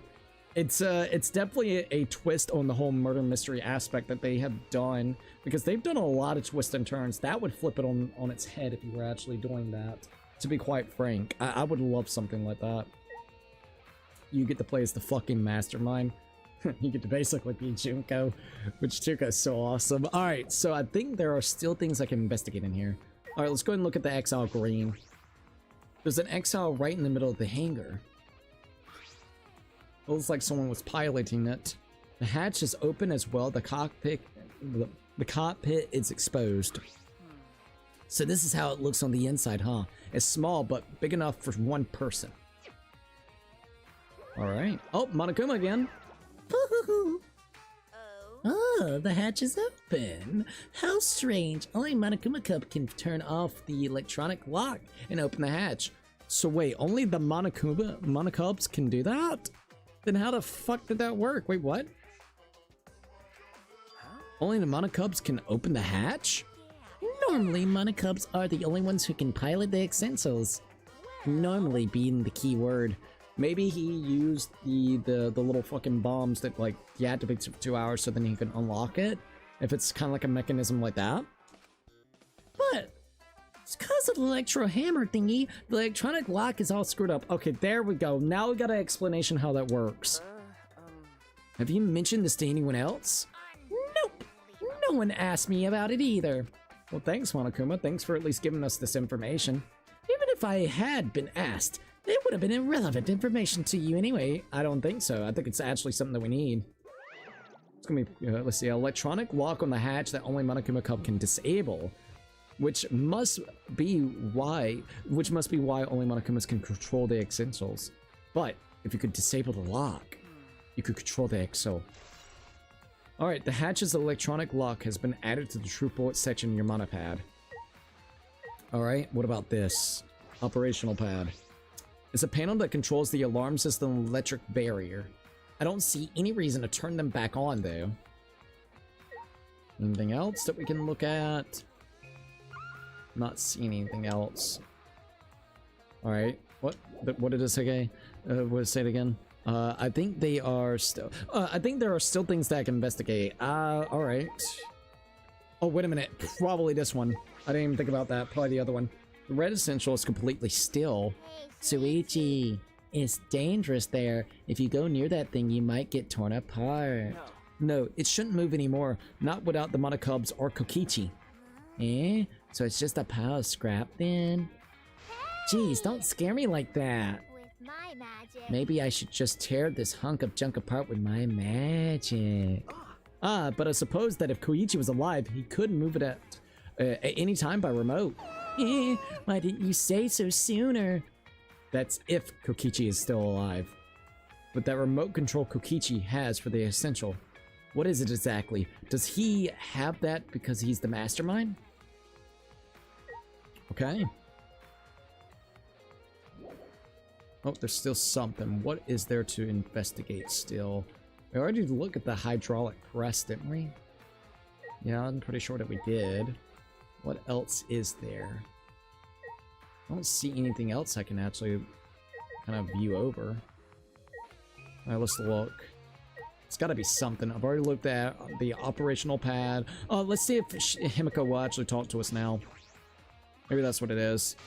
It's definitely a twist on the whole murder mystery aspect that they have done, because they've done a lot of twists and turns. That would flip it on its head if you were actually doing that, to be quite frank. I would love something like that. You get to play as the fucking mastermind. You get to basically be Junko, which Junko is so awesome. Alright, so I think there are still things I can investigate in here. Alright, let's go ahead and look at the Exile Green. There's an Exile right in the middle of the hangar. It looks like someone was piloting it. The hatch is open as well. The cockpit is exposed. So this is how it looks on the inside, huh? It's small, but big enough for one person. Alright. Oh, Monokuma again. Oh, the hatch is open. How strange. Only Monokuma Cub can turn off the electronic lock and open the hatch. So wait, only the Monokubs can do that? Then how the fuck did that work? Wait, what? Only the monocubs can open the hatch? Normally, monocubs are the only ones who can pilot the essentials. Normally being the key word. Maybe he used the little fucking bombs that like deactivates for 2 hours so then he can unlock it. If it's kind of like a mechanism like that. But it's because of the electro hammer thingy, the electronic lock is all screwed up. Okay, there we go. Now we got an explanation how that works. Have you mentioned this to anyone else? Nope. No one asked me about it either. Well, thanks, Monokuma. Thanks for at least giving us this information. Even if I had been asked, it would have been irrelevant information to you anyway. I don't think so. I think it's actually something that we need. It's gonna be, let's see, electronic lock on the hatch that only Monokuma Cub can disable, which must be why only Monokumas can control the essentials. But if you could disable the lock, you could control the EXO. Alright, the hatch's electronic lock has been added to the true bullet section in your monopad. Alright, what about this? Operational pad. It's a panel that controls the alarm system electric barrier. I don't see any reason to turn them back on, though. Anything else that we can look at? Not seeing anything else. Alright, what did it say? What did it say again? I think they are still... I think there are still things that I can investigate. Alright. Oh, wait a minute. Probably this one. I didn't even think about that. Probably the other one. The red essential is completely still. Suichi, it's dangerous there. If you go near that thing, you might get torn apart. No, it shouldn't move anymore. Not without the Monokubs or Kokichi. Eh? So it's just a pile of scrap then? Jeez, don't scare me like that. With my magic. Maybe I should just tear this hunk of junk apart with my magic. But I suppose that if Koichi was alive, he could move it at any time by remote. Eh, why didn't you say so sooner? That's if Kokichi is still alive. But that remote control Kokichi has for the essential, what is it exactly? Does he have that because he's the mastermind? Okay. Oh, there's still something. What is there to investigate still? We already looked at the hydraulic press, didn't we? Yeah, I'm pretty sure that we did. What else is there? I don't see anything else I can actually kind of view over. Alright, let's look. It's gotta be something. I've already looked at the operational pad. Let's see if Himiko will actually talk to us now. Maybe that's what it is.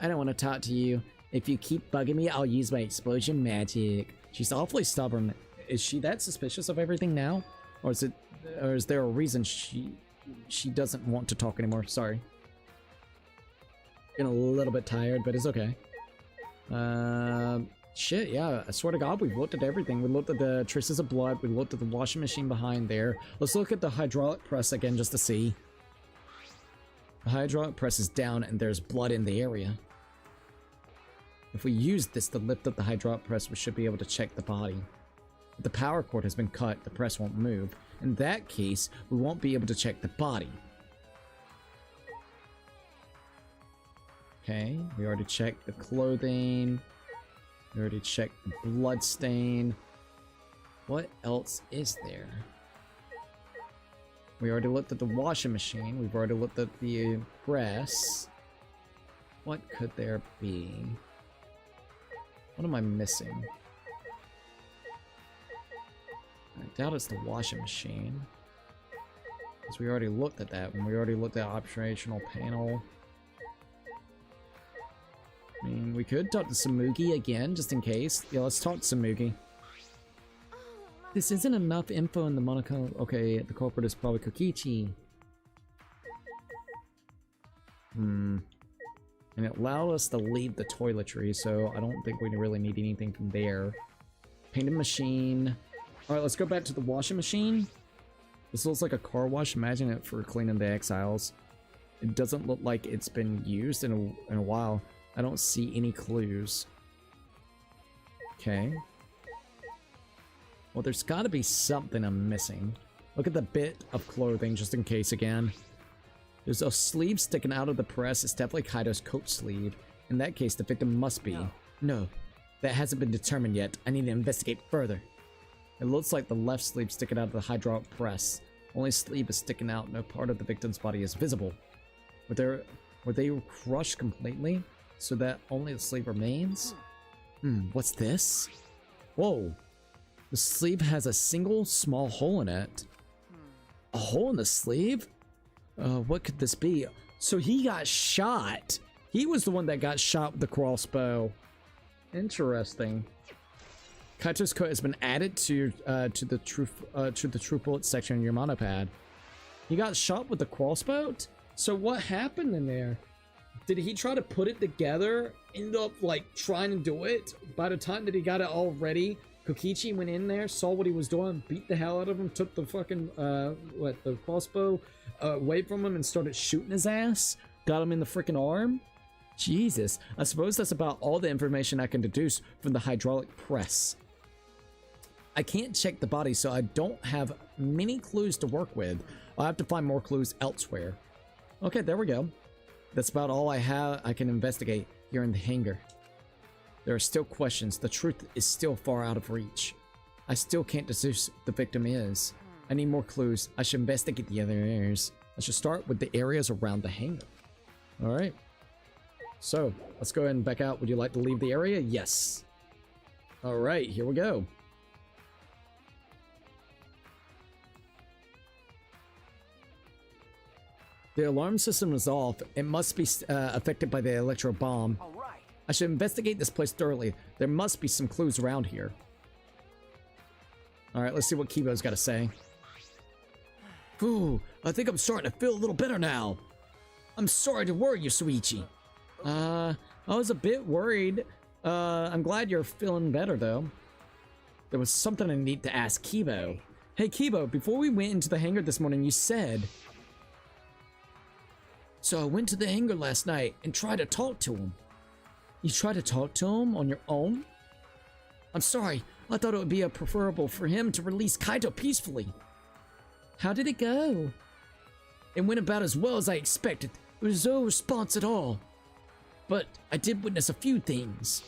I don't want to talk to you. If you keep bugging me, I'll use my explosion magic. She's awfully stubborn. Is she that suspicious of everything now? Or is there a reason she doesn't want to talk anymore? Sorry. Getting a little bit tired, but it's okay. Shit, yeah, I swear to God, we've looked at everything. We looked at the traces of blood, we looked at the washing machine behind there. Let's look at the hydraulic press again just to see. The hydraulic press is down and there's blood in the area. If we use this to lift up the hydraulic press, we should be able to check the body. If the power cord has been cut, the press won't move. In that case, we won't be able to check the body. Okay, we already checked the clothing. We already checked the blood stain. What else is there? We already looked at the washing machine. We've already looked at the press. What could there be? What am I missing? I doubt it's the washing machine. Because we already looked at that when we already looked at operational panel. I mean, we could talk to Samugi again, just in case. Yeah, let's talk to Samugi. This isn't enough info in the Monaco. Okay, the culprit is probably Kokichi. And it allowed us to leave the toiletry, so I don't think we really need anything from there. Painted machine. Alright, let's go back to the washing machine. This looks like a car wash. Imagine it for cleaning the exiles. It doesn't look like it's been used in a while. I don't see any clues. Okay. Well, there's got to be something I'm missing. Look at the bit of clothing, just in case again. There's a sleeve sticking out of the press. It's definitely Kaido's coat sleeve. In that case, the victim must be... No, that hasn't been determined yet. I need to investigate further. It looks like the left sleeve sticking out of the hydraulic press. Only sleeve is sticking out. No part of the victim's body is visible. Were they crushed completely so that only the sleeve remains? What's this? Whoa. The sleeve has a single small hole in it. A hole in the sleeve? What could this be? So he got shot. He was the one that got shot with the crossbow. Interesting. Kaito's coat has been added to the true bullet section in your mono pad. He got shot with the crossbow? So what happened in there? Did he try to put it together? End up like trying to do it? By the time that he got it all ready, Kokichi went in there, saw what he was doing, beat the hell out of him, took the fucking the crossbow away from him and started shooting his ass. Got him in the freaking arm. Jesus, I suppose that's about all the information I can deduce from the hydraulic press. I can't check the body, so I don't have many clues to work with. I'll have to find more clues elsewhere. Okay, there we go. That's about all I can investigate here in the hangar. There are still questions. The truth is still far out of reach. I still can't deduce who the victim is. I need more clues. I should investigate the other areas. I should start with the areas around the hangar. Alright. So, let's go ahead and back out. Would you like to leave the area? Yes. Alright, here we go. The alarm system is off. It must be affected by the electro bomb. All right. I should investigate this place thoroughly. There must be some clues around here. Alright, let's see what Kibo's got to say. Ooh, I think I'm starting to feel a little better now. I'm sorry to worry you, Suichi. I was a bit worried. I'm glad you're feeling better, though. There was something I need to ask Kibo. Hey, Kibo, before we went into the hangar this morning, you said... So I went to the hangar last night and tried to talk to him. You tried to talk to him on your own? I'm sorry. I thought it would be preferable for him to release Kaito peacefully. How did it go? It went about as well as I expected. There was no response at all. But I did witness a few things.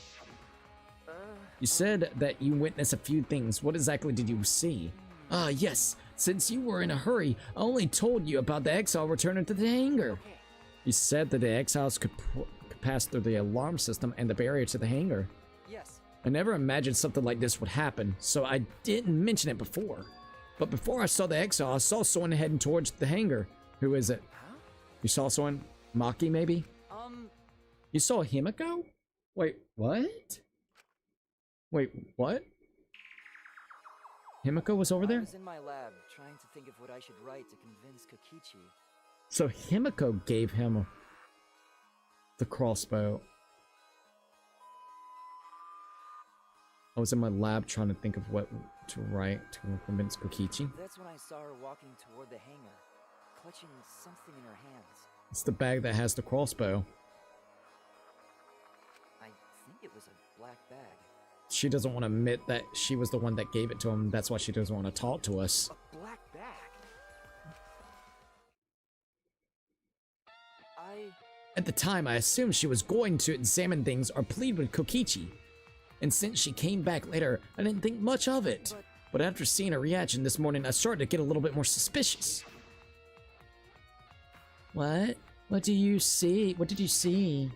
You said that you witnessed a few things. What exactly did you see? Yes. Since you were in a hurry, I only told you about the exile returning to the hangar. You said that the exiles could pass through the alarm system and the barrier to the hangar. Yes. I never imagined something like this would happen, so I didn't mention it before. But before I saw the exile, I saw someone heading towards the hangar. Who is it? Huh? You saw someone? Maki, maybe? You saw Himiko? Wait, what? Wait, what? Himiko was over there? I was in my lab trying to think of what I should write to convince Kokichi. So Himiko gave him the crossbow. I was in my lab trying to think of what to write to convince Kokichi. That's when I saw her walking toward the hangar, clutching something in her hands. It's the bag that has the crossbow. I think it was a black bag. She doesn't want to admit that she was the one that gave it to him. That's why she doesn't want to talk to us. A black bag? At the time, I assumed she was going to examine things or plead with Kokichi. And since she came back later, I didn't think much of it. But after seeing her reaction this morning, I started to get a little bit more suspicious. What? What do you see? What did you see?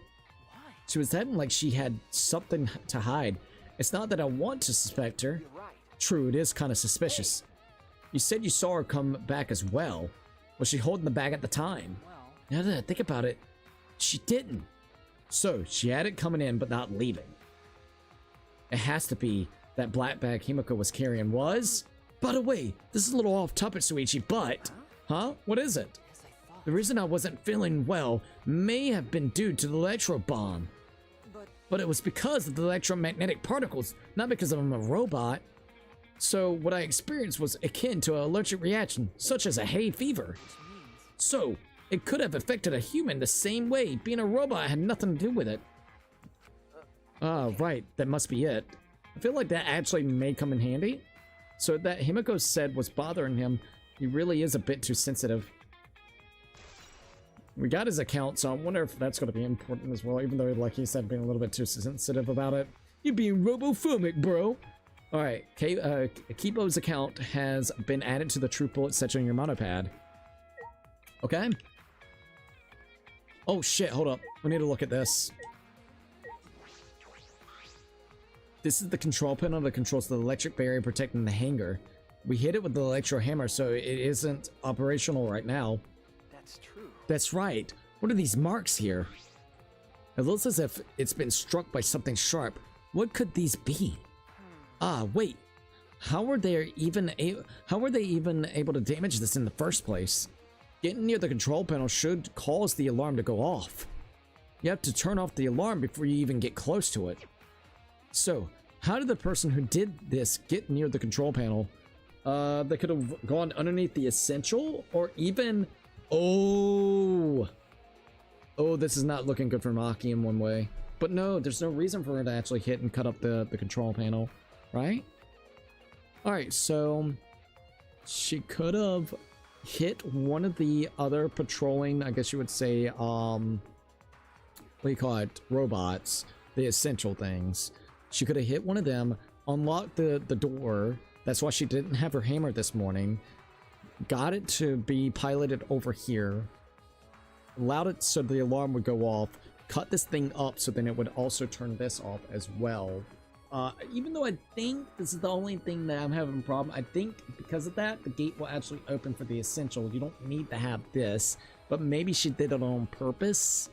Why? She was acting like she had something to hide. It's not that I want to suspect her. You're right. True, it is kind of suspicious. You said you saw her come back as well. Was she holding the bag at the time? Well, Now that I think about it, she didn't. So, she had it coming in, but not leaving. It has to be that black bag Himiko was carrying was... By the way, this is a little off topic, Suichi, but... Huh? What is it? as I thought. The reason I wasn't feeling well may have been due to the electro bomb. But it was because of the electromagnetic particles, not because I'm a robot. So what I experienced was akin to an allergic reaction, such as a hay fever. So, it could have affected a human the same way. Being a robot had nothing to do with it. Right, that must be it. I feel like that actually may come in handy. So that Himiko said was bothering him, he really is a bit too sensitive. We got his account, so I wonder if that's going to be important as well, even though, like he said, being a little bit too sensitive about it. You're being robophobic, bro. Alright, Kibo's account has been added to the true bullet section on your monopad. Okay. Oh shit, hold up. We need to look at this. This is the control panel that controls the electric barrier protecting the hangar. We hit it with the electro hammer, so it isn't operational right now. That's true. That's right. What are these marks here? It looks as if it's been struck by something sharp. What could these be? Ah, wait. How were they even able to damage this in the first place? Getting near the control panel should cause the alarm to go off. You have to turn off the alarm before you even get close to it. So, how did the person who did this get near the control panel? They could have gone underneath the essential, or even... Oh, this is not looking good for Maki in one way. But no, there's no reason for her to actually hit and cut up the control panel, right? Alright, so she could have hit one of the other patrolling, I guess you would say, what do you call it, robots, the essential things. She could have hit one of them, unlocked the door. That's why she didn't have her hammer this morning. Got it to be piloted over here. Allowed it so the alarm would go off. Cut this thing up so then it would also turn this off as well. Even though I think this is the only thing that I'm having a problem, I think because of that, the gate will actually open for the essential. You don't need to have this, but maybe she did it on purpose.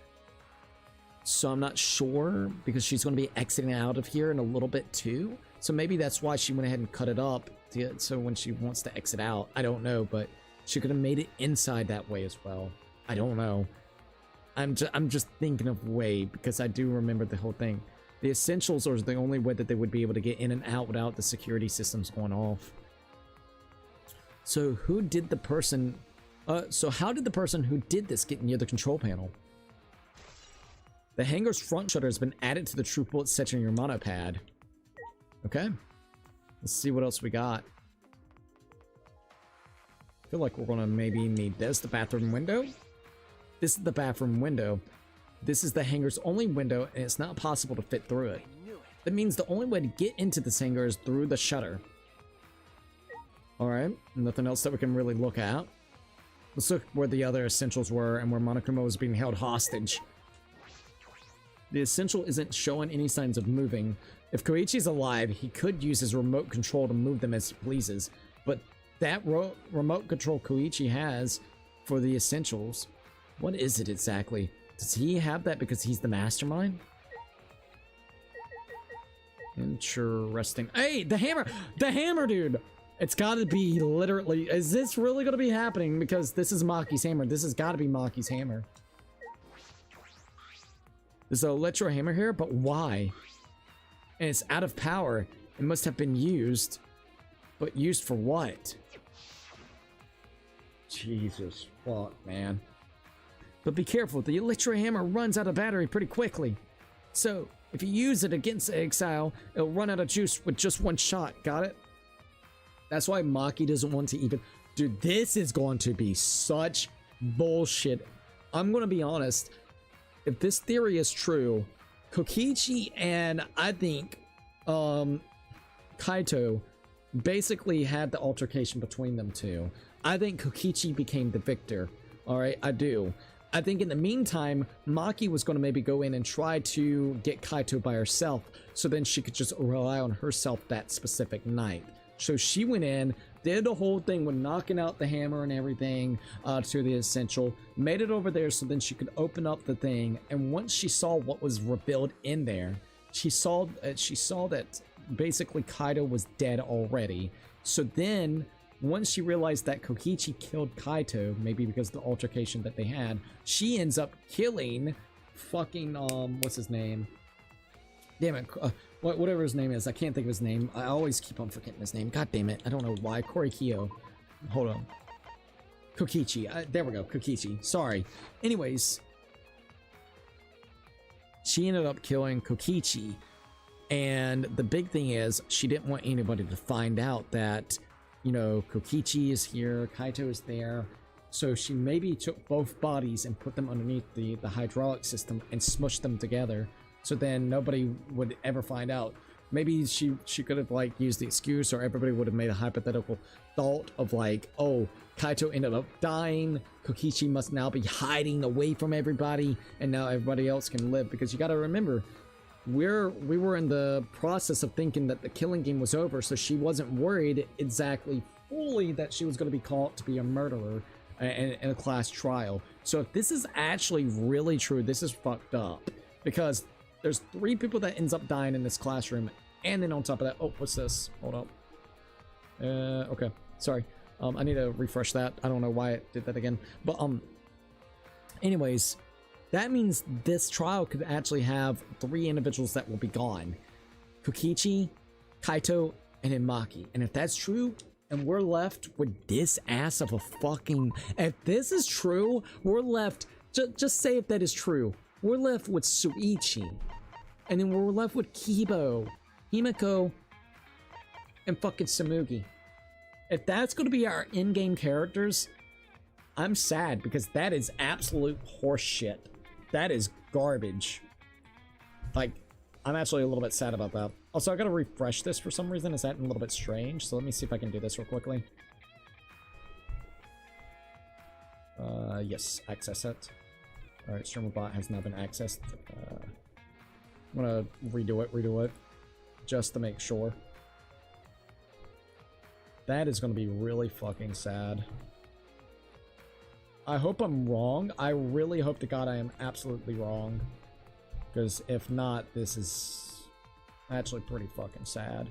So I'm not sure, because she's going to be exiting out of here in a little bit too. So maybe that's why she went ahead and cut it up, so when she wants to exit out. I don't know, but she could have made it inside that way as well. I don't know. I'm just thinking of way, because I do remember the whole thing. The essentials are the only way that they would be able to get in and out without the security systems going off. So who did the person... so how did the person who did this get near the control panel? The hangar's front shutter has been added to the true bullet section on your monopad. Okay. Let's see what else we got. I feel like we're gonna maybe need this. The bathroom window. This is the bathroom window. This is the hangar's only window, and it's not possible to fit through it. That means the only way to get into this hangar is through the shutter. Alright, nothing else that we can really look at. Let's look where the other essentials were and where Monokuma was being held hostage. The essential isn't showing any signs of moving. If Koichi's alive, he could use his remote control to move them as he pleases. But that remote control Koichi has for the essentials, what is it exactly? Does he have that because he's the mastermind? Interesting. Hey, the hammer! The hammer, dude! It's gotta be literally... Is this really gonna be happening? Because this is Maki's hammer. This has gotta be Maki's hammer. There's an electro hammer here, but why? And it's out of power. It must have been used. But used for what? Jesus fuck, man. But be careful, the electro hammer runs out of battery pretty quickly. So, if you use it against the exile, it'll run out of juice with just one shot, got it? That's why Maki doesn't want to even... Dude, this is going to be such bullshit. I'm gonna be honest. If this theory is true, Kokichi and I think Kaito basically had the altercation between them two. I think Kokichi became the victor. Alright, I do. I think in the meantime, Maki was going to maybe go in and try to get Kaito by herself, so then she could just rely on herself that specific night. So she went in, did the whole thing with knocking out the hammer and everything to the essential, made it over there so then she could open up the thing, and once she saw what was revealed in there, she saw that basically Kaito was dead already. So then, once she realized that Kokichi killed Kaito, maybe because of the altercation that they had, she ends up killing fucking, what's his name? Damn it, whatever his name is, I can't think of his name. I always keep on forgetting his name. God damn it, I don't know why. Korikyo. Hold on. Kokichi. There we go, Kokichi. Sorry. Anyways, she ended up killing Kokichi. And the big thing is, she didn't want anybody to find out that, you know, Kokichi is here, Kaito is there. So she maybe took both bodies and put them underneath the hydraulic system and smushed them together. So then nobody would ever find out. maybe she could have like used the excuse, or everybody would have made a hypothetical thought of like, oh, Kaito ended up dying, Kokichi must now be hiding away from everybody, and now everybody else can live. Because you got to remember, we were in the process of thinking that the killing game was over, so she wasn't worried exactly fully that she was going to be caught to be a murderer in a class trial. So if this is actually really true, this is fucked up, because there's 3 people that ends up dying in this classroom, and then on top of that, oh, what's this? Hold up. Okay, sorry. I need to refresh that. I don't know why it did that again. But anyways, that means this trial could actually have 3 individuals that will be gone: Kokichi, Kaito, and Maki. And if that's true, and we're left with this ass of a fucking... If this is true, we're left... Just say if that is true. We're left with Suichi. And then we're left with Kibo, Himiko, and fucking Samugi. If that's going to be our in-game characters, I'm sad, because that is absolute horseshit. That is garbage. Like, I'm actually a little bit sad about that. Also, I gotta refresh this for some reason. Is that a little bit strange? So let me see if I can do this real quickly. Yes, access it. Alright, streamer bot has now been accessed. I'm gonna redo it, just to make sure. That is gonna be really fucking sad. I hope I'm wrong. I really hope to God I am absolutely wrong. Because if not, this is actually pretty fucking sad.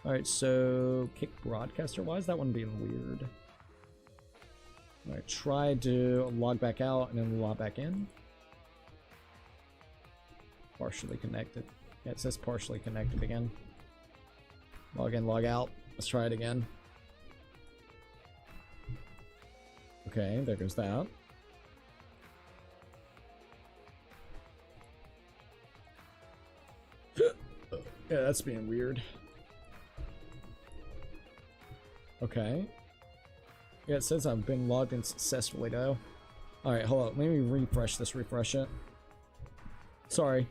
Alright, so kick broadcaster. Why is that one being weird? Alright, try to log back out and then log back in. Partially connected. Yeah, it says partially connected again. Log in, log out. Let's try it again. Okay, there goes that. Yeah, that's being weird. Okay. Yeah, it says I've been logged in successfully though. Alright, hold on. Let me refresh this, refresh it. Sorry.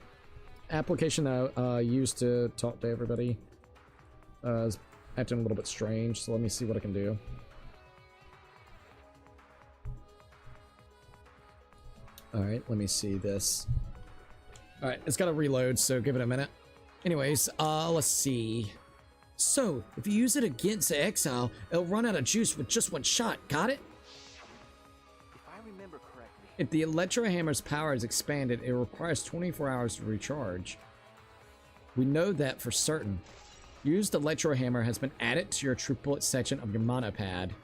Application that I used to talk to everybody is acting a little bit strange, so let me see what I can do. Alright, let me see this. Alright, it's gotta reload, so give it a minute. Anyways, let's see. So, if you use it against the exile, it'll run out of juice with just 1 shot. Got it? If I remember correctly... If the Electro Hammer's power is expanded, it requires 24 hours to recharge. We know that for certain. Used Electro Hammer has been added to your True Bullet section of your mana pad.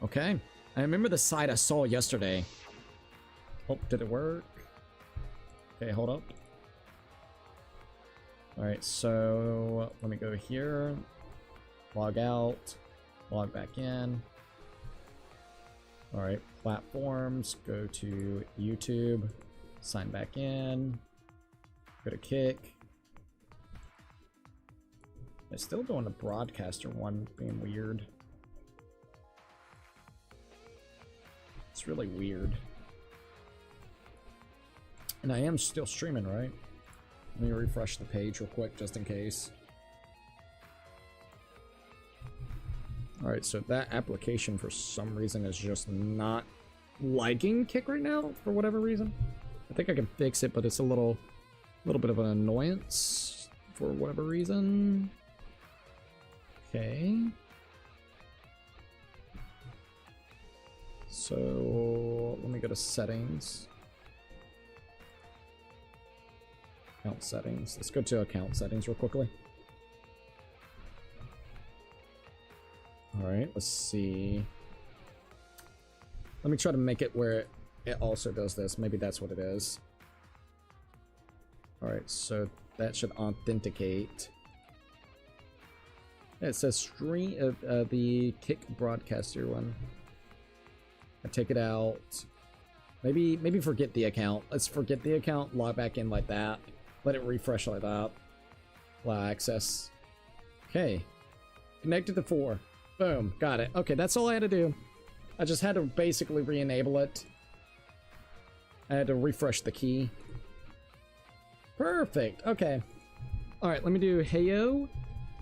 Okay. I remember the site I saw yesterday. Oh, did it work? Okay, hold up. Alright, so let me go here, log out, log back in. Alright, platforms, go to YouTube, sign back in, go to Kick. It's still doing the broadcaster one, being weird. It's really weird. And I am still streaming, right? Let me refresh the page real quick, just in case. Alright, so that application for some reason is just not liking Kick right now, for whatever reason. I think I can fix it, but it's a little bit of an annoyance for whatever reason. Okay. So let me go to settings. Account settings. Let's go to account settings real quickly. Alright, let's see. Let me try to make it where it also does this. Maybe that's what it is. Alright, so that should authenticate. Yeah, it says stream the Kick broadcaster one. I take it out. Maybe forget the account. Let's forget the account, log back in like that. Let it refresh like that. Allow access. Okay. Connected to 4. Boom. Got it. Okay, that's all I had to do. I just had to basically re-enable it. I had to refresh the key. Perfect. Okay. All right, let me do heyo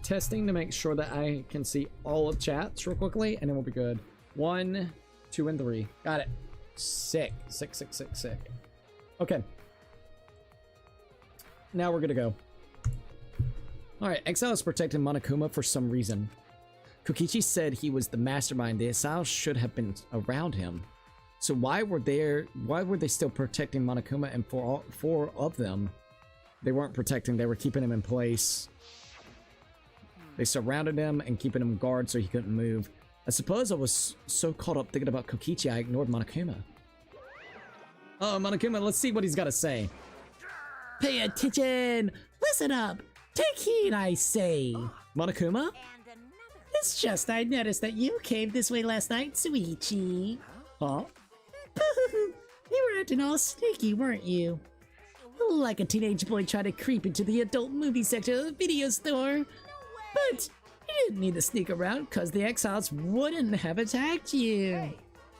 testing to make sure that I can see all of chats real quickly, and then we'll be good. 1, 2, and 3. Got it. Sick. Okay. Now we're gonna go. Alright, Exile is protecting Monokuma for some reason. Kokichi said he was the mastermind. The Exile should have been around him. So why were they still protecting Monokuma, and for all 4 of them, they weren't protecting, they were keeping him in place. They surrounded him and keeping him guard so he couldn't move. I suppose I was so caught up thinking about Kokichi I ignored Monokuma. Oh, Monokuma, let's see what he's got to say. Pay attention! Listen up! Take heed, I say! Monokuma? It's just I noticed that you came this way last night, Suichi. Huh? You were acting all sneaky, weren't you? Like a teenage boy trying to creep into the adult movie section of the video store. But you didn't need to sneak around because the Exiles wouldn't have attacked you.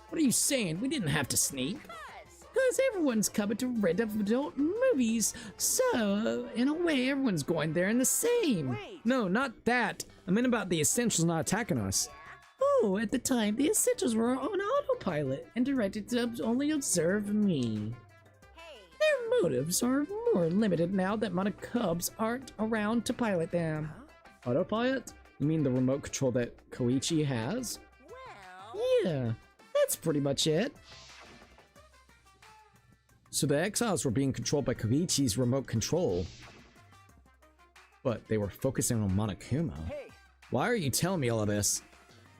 What are you saying? We didn't have to sneak. Because everyone's coming to rent adult movies, so in a way everyone's going there in the same. No, not that. I meant about the Essentials not attacking us. Oh, at the time, the Essentials were on autopilot and directed to only observe me. Their motives are more limited now that Monokubs aren't around to pilot them. Autopilot? You mean the remote control that Koichi has? Yeah, that's pretty much it. So the Exiles were being controlled by Koichi's remote control. But they were focusing on Monokuma. Why are you telling me all of this?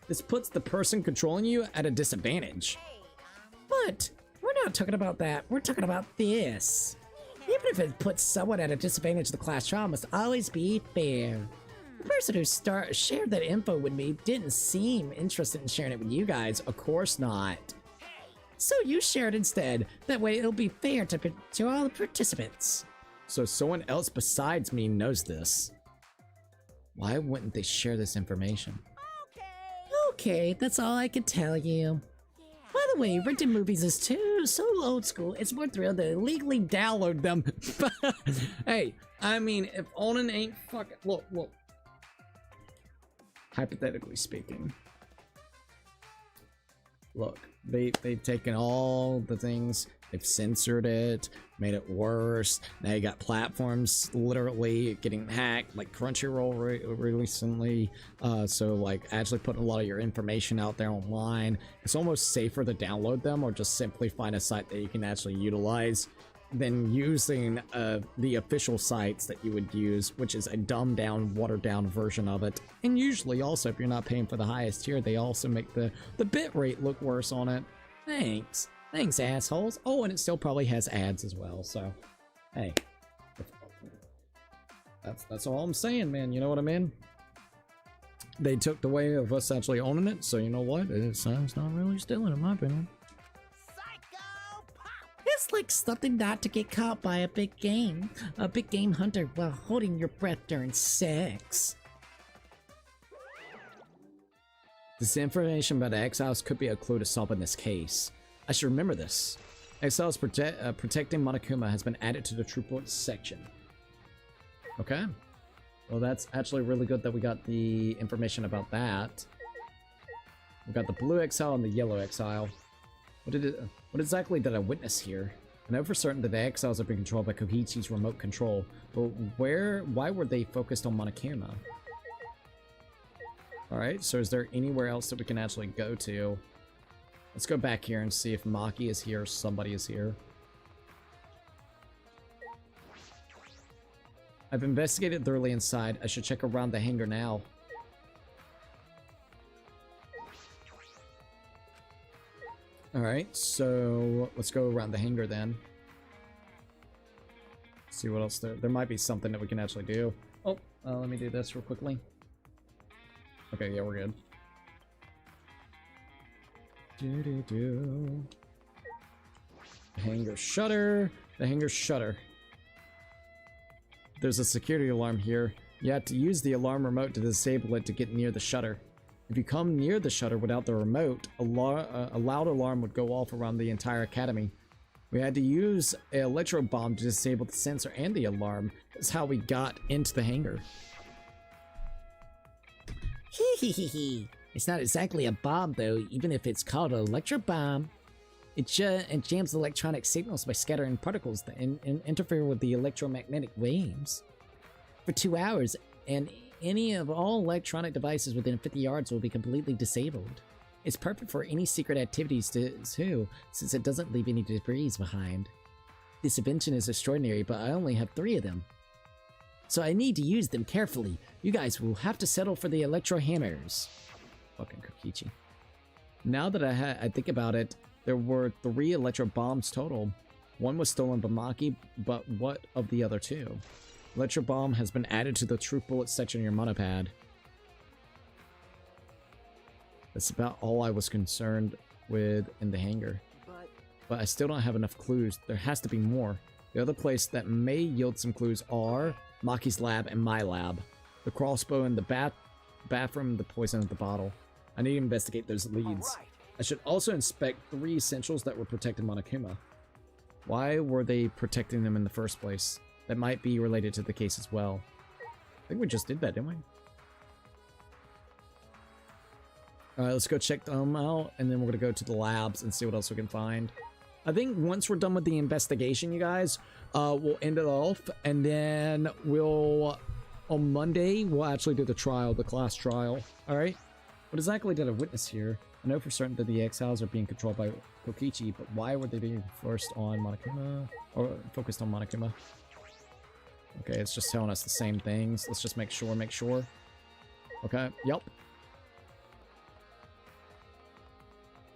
This puts the person controlling you at a disadvantage. But we're not talking about that. We're talking about this. Even if it puts someone at a disadvantage, the class trial must always be fair. The person who shared that info with me didn't seem interested in sharing it with you guys. Of course not. So you share it instead. That way it'll be fair to all the participants. So someone else besides me knows this. Why wouldn't they share this information? Okay, that's all I can tell you. By the way, renting movies is so old school, it's more thrilled to illegally download them. Hey, I mean, if Onan ain't fucking... Look. Hypothetically speaking. Look, they've taken all the things, they've censored it, made it worse. Now you got platforms literally getting hacked, like Crunchyroll recently. So like actually putting a lot of your information out there online. It's almost safer to download them or just simply find a site that you can actually utilize than using the official sites that you would use, which is a dumbed down, watered down version of it. And usually also, if you're not paying for the highest tier, they also make the bit rate look worse on it. Thanks, assholes. Oh, and it still probably has ads as well, so hey, that's all I'm saying, man. You know what I mean? They took the way of us actually owning it, so you know what? It's not really stealing, in my opinion. It's like something not to get caught by a big game hunter while holding your breath during sex. This information about the Exiles could be a clue to solving this case. I should remember this. Exiles protecting Monokuma has been added to the troop points section. Okay. Well, that's actually really good that we got the information about that. We got the blue Exile and the yellow Exile. What exactly did I witness here? I know for certain that the Exiles have been controlled by Koichi's remote control, but why were they focused on Monokuma? Alright, so is there anywhere else that we can actually go to? Let's go back here and see if Maki is here or somebody is here. I've investigated thoroughly inside. I should check around the hangar now. Alright, so let's go around the hangar then. See what else there might be something that we can actually do. Oh, let me do this real quickly. Okay, yeah, we're good. The hangar shutter. The hangar shutter. There's a security alarm here. You have to use the alarm remote to disable it to get near the shutter. If you come near the shutter without the remote, a loud alarm would go off around the entire academy. We had to use an electro bomb to disable the sensor and the alarm. That's how we got into the hangar. Hee. It's not exactly a bomb, though, even if it's called an electro bomb. It jams electronic signals by scattering particles that interfere with the electromagnetic waves. For 2 hours, and any of all electronic devices within 50 yards will be completely disabled. It's perfect for any secret activities too, since it doesn't leave any debris behind. This invention is extraordinary, but I only have 3 of them. So I need to use them carefully. You guys will have to settle for the electro hammers. Fucking Kokichi. Now that I think about it, there were 3 electro bombs total. One was stolen by Maki, but what of the other 2? Electro bomb has been added to the truth bullet section of your monopad. That's about all I was concerned with in the hangar. But I still don't have enough clues. There has to be more. The other place that may yield some clues are Maki's lab and my lab. The crossbow in the bathroom, the poison in the bottle. I need to investigate those leads. I should also inspect 3 essentials that were protecting Monokuma. Why were they protecting them in the first place? That might be related to the case as well. I think we just did that, didn't we? Alright, let's go check them out, and then we're gonna go to the labs and see what else we can find. I think once we're done with the investigation, you guys, we'll end it off, and then we'll, on Monday, we'll actually do the trial, the class trial. Alright? What exactly did I witness here? I know for certain that the exiles are being controlled by Kokichi, but why were they being forced on Monokuma? Or focused on Monokuma? Okay, it's just telling us the same things. Let's just make sure. Okay, yep.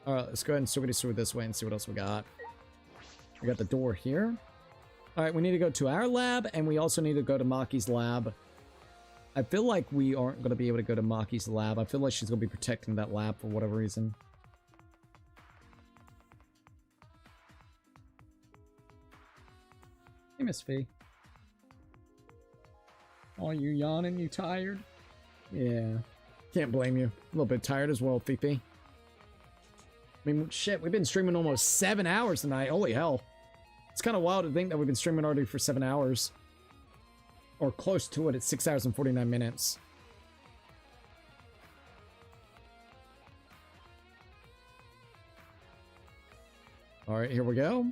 Alright, let's go ahead and through this way and see what else we got. We got the door here. Alright, we need to go to our lab, and we also need to go to Maki's lab. I feel like we aren't going to be able to go to Maki's lab. I feel like she's going to be protecting that lab for whatever reason. Hey, Miss Fee. Oh, you yawning? You tired? Yeah. Can't blame you. A little bit tired as well, Fifi. I mean, shit, we've been streaming almost 7 hours tonight. Holy hell. It's kind of wild to think that we've been streaming already for 7 hours. Or close to it at 6 hours and 49 minutes. Alright, here we go.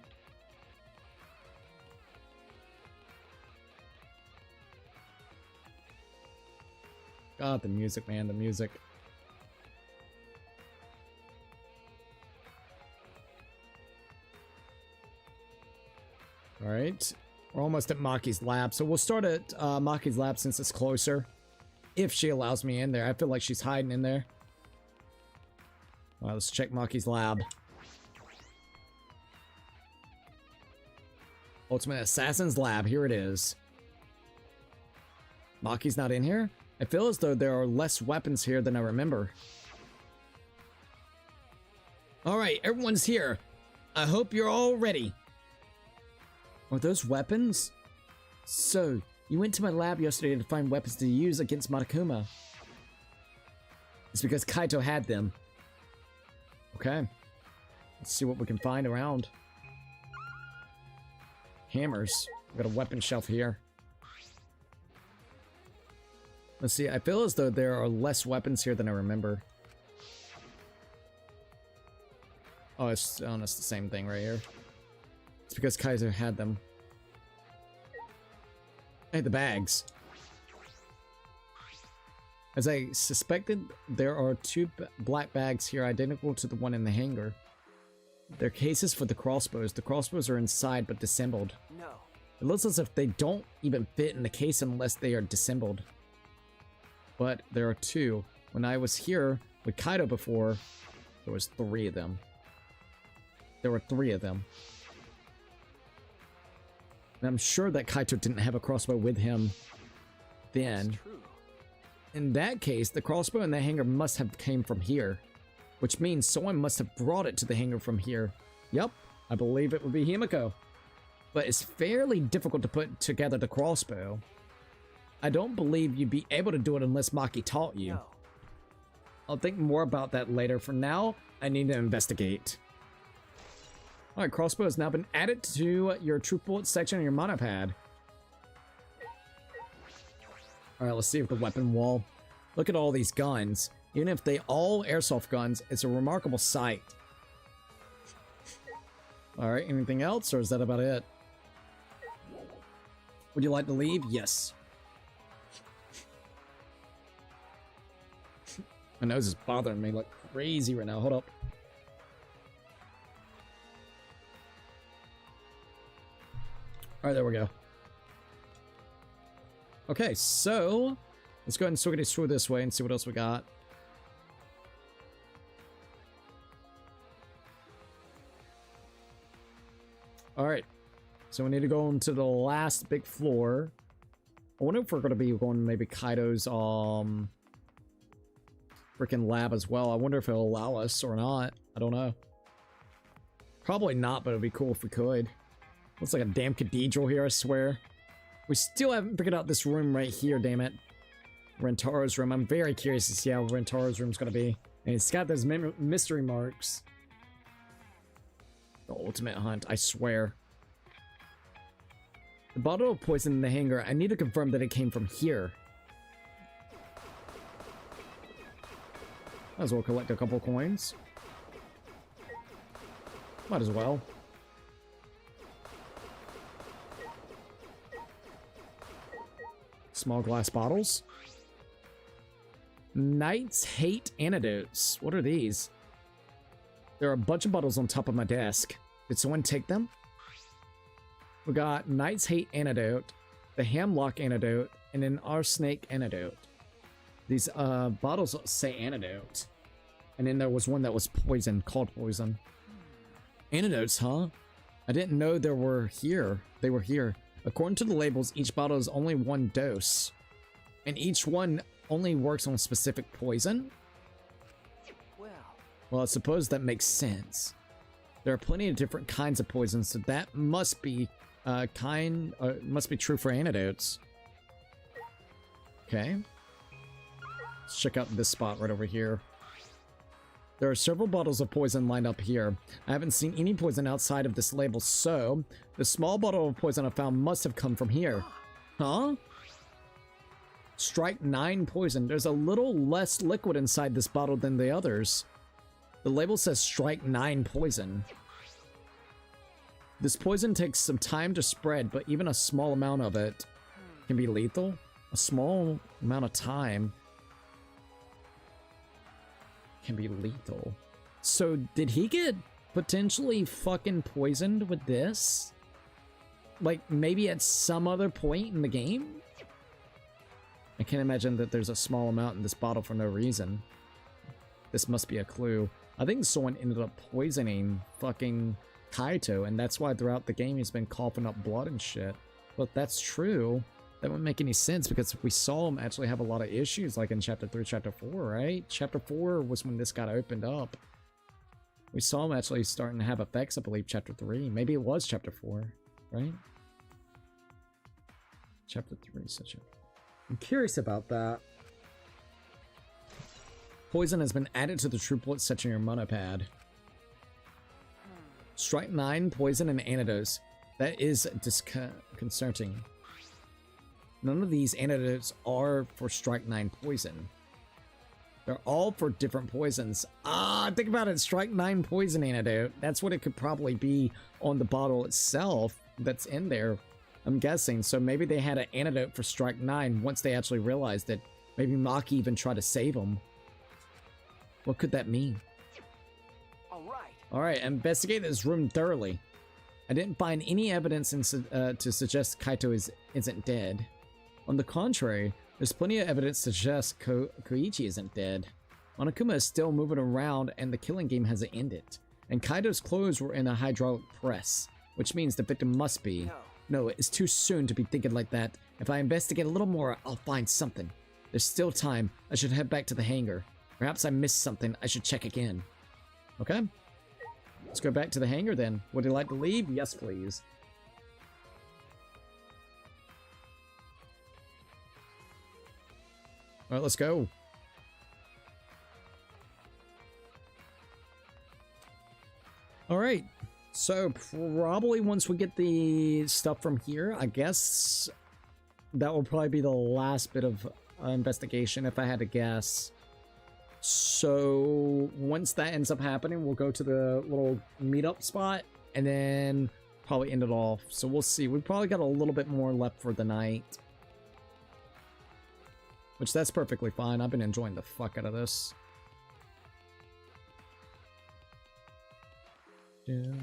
God, the music, man, the music. Alright, we're almost at Maki's lab, so we'll start at Maki's lab since it's closer. If she allows me in there. I feel like she's hiding in there. Alright, let's check Maki's lab. Ultimate Assassin's lab, here it is. Maki's not in here? I feel as though there are less weapons here than I remember. Alright, everyone's here. I hope you're all ready. Are those weapons? So, you went to my lab yesterday to find weapons to use against Monokuma. It's because Kaito had them. Okay. Let's see what we can find around. Hammers. We've got a weapon shelf here. Let's see, I feel as though there are less weapons here than I remember. Oh, it's the same thing right here. It's because Kaiser had them. Hey, the bags. As I suspected, there are 2 black bags here identical to the one in the hangar. They're cases for the crossbows. The crossbows are inside but disassembled. No. It looks as if they don't even fit in the case unless they are disassembled. But there are 2. When I was here with Kaito before, there was 3 of them. There were 3 of them. And I'm sure that Kaito didn't have a crossbow with him then. In that case, the crossbow in the hangar must have came from here. Which means someone must have brought it to the hangar from here. Yep, I believe it would be Himiko. But it's fairly difficult to put together the crossbow. I don't believe you'd be able to do it unless Maki taught you. No. I'll think more about that later. For now, I need to investigate. Alright, crossbow has now been added to your troop bullet section on your monopad. All right, let's see if the weapon wall. Look at all these guns. Even if they all airsoft guns, it's a remarkable sight. All right, anything else, or is that about it? Would you like to leave? Yes. My nose is bothering me like crazy right now. Hold up. All right, there we go. Okay, so let's go ahead and sort it through this way and see what else we got. All right, so we need to go into the last big floor. I wonder if we're going to be going to maybe Kaito's freaking lab as well. I wonder if it'll allow us or not. I don't know. Probably not, but it'd be cool if we could. Looks like a damn cathedral here, I swear. We still haven't figured out this room right here, damn it. Rentaro's room. I'm very curious to see how Rentaro's room's gonna be. And it's got those mystery marks. The ultimate hunt, I swear. The bottle of poison in the hangar, I need to confirm that it came from here. Might as well collect a couple coins. Might as well. Small glass bottles. Knights Hate Antidotes. What are these? There are a bunch of bottles on top of my desk. Did someone take them? We got Knights Hate Antidote, the Hamlock Antidote, and an Arsenic Antidote. These bottles say antidote. And then there was one that was poison, called poison. Antidotes, huh? I didn't know they were here. They were here. According to the labels, each bottle is only one dose. And each one only works on specific poison? Well, I suppose that makes sense. There are plenty of different kinds of poisons, so that must be must be true for antidotes. Okay. Let's check out this spot right over here. There are several bottles of poison lined up here. I haven't seen any poison outside of this label, so the small bottle of poison I found must have come from here. Huh? Strike 9 poison. There's a little less liquid inside this bottle than the others. The label says strike 9 poison. This poison takes some time to spread, but even a small amount of it can be lethal. A small amount of time can be lethal. So did he get potentially fucking poisoned with this? Like maybe at some other point in the game? I can't imagine that there's a small amount in this bottle for no reason. This must be a clue. I think someone ended up poisoning fucking Kaito, and that's why throughout the game he's been coughing up blood and shit. But if that's true, that wouldn't make any sense, because we saw him actually have a lot of issues like in chapter 3, chapter 4, right? Chapter 4 was when this got opened up. We saw him actually starting to have effects, I believe, chapter 3. Maybe it was chapter 4, right? Chapter 3, such a... I'm curious about that. Poison has been added to the triplet section of your monopad. Strike 9, poison, and antidotes. That is disconcerting. None of these antidotes are for strike 9 poison. They're all for different poisons. Think about it. Strike 9 poison antidote. That's what it could probably be on the bottle itself that's in there, I'm guessing. So maybe they had an antidote for strike 9 once they actually realized it. Maybe Maki even tried to save them. What could that mean? Alright, investigate this room thoroughly. I didn't find any evidence to suggest Kaito isn't dead. On the contrary, there's plenty of evidence to suggest Koichi isn't dead. Monokuma is still moving around and the killing game hasn't ended. And Kaito's clothes were in a hydraulic press, which means the victim must be... No, it's too soon to be thinking like that. If I investigate a little more, I'll find something. There's still time. I should head back to the hangar. Perhaps I missed something. I should check again. Okay. Let's go back to the hangar then. Would you like to leave? Yes, please. Alright, let's go. Alright. So, probably once we get the stuff from here, I guess that will probably be the last bit of investigation if I had to guess. So once that ends up happening, we'll go to the little meetup spot and then probably end it off. So we'll see. We've probably got a little bit more left for the night, which that's perfectly fine. I've been enjoying the fuck out of this. I'm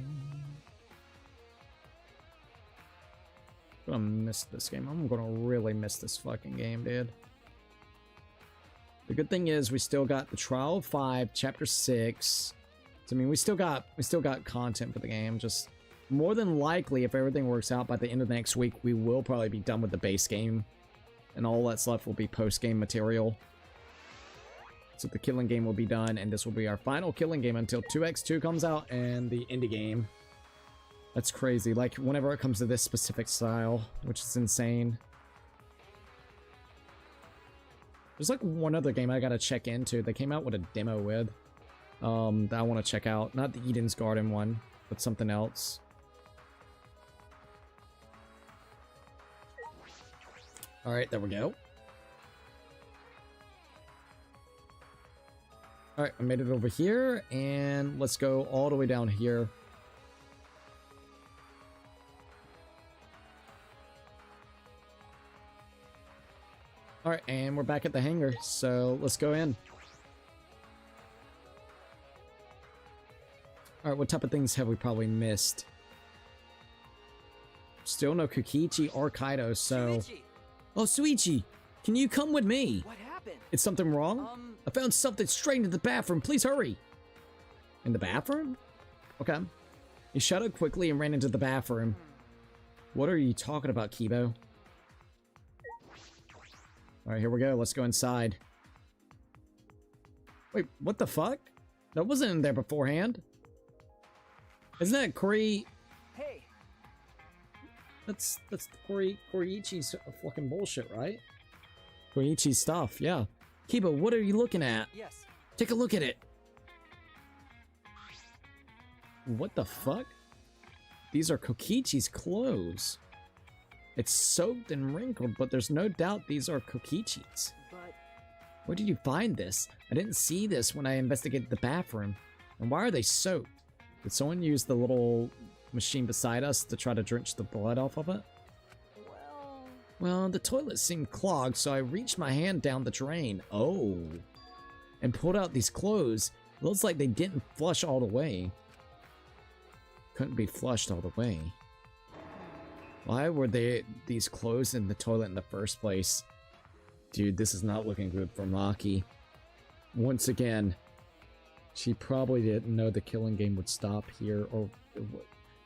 gonna miss this game. I'm gonna really miss this fucking game, dude. The good thing is we still got the Trial of 5, Chapter 6. So, I mean, we still got content for the game. Just more than likely, if everything works out by the end of next week, we will probably be done with the base game. And all that's left will be post-game material. So the killing game will be done, and this will be our final killing game until 2x2 comes out and the indie game. That's crazy. Like, whenever it comes to this specific style, which is insane. There's like one other game I gotta check into. They came out with a demo with. That I want to check out. Not the Eden's Garden one, but something else. Alright, there we go. Alright, I made it over here, and let's go all the way down here. Alright, and we're back at the hangar, so let's go in. Alright, what type of things have we probably missed? Still no Kokichi or Kaido, so... Shuichi, Oh, Shuichi! Can you come with me? what happened? Is something wrong? I found something straight in the bathroom. Please hurry. In the bathroom? Okay. He shut up quickly and ran into the bathroom. What are you talking about, Kibo? Alright, here we go. Let's go inside. Wait, what the fuck? That wasn't in there beforehand. Isn't that Kori? Hey, That's Koriichi's fucking bullshit, right? Koriichi's stuff, yeah. Kibo, what are you looking at? yes. Take a look at it. What the fuck? These are Kokichi's clothes. It's soaked and wrinkled, but there's no doubt these are Kokichi's. But Where did you find this? I didn't see this when I investigated the bathroom. And why are they soaked? Did someone use the little machine beside us to try to drench the blood off of it? Well, the toilet seemed clogged, so I reached my hand down the drain. Oh. And pulled out these clothes. Looks like they didn't flush all the way. Couldn't be flushed all the way. Why were these clothes in the toilet in the first place? Dude, this is not looking good for Maki. Once again, she probably didn't know the killing game would stop here, or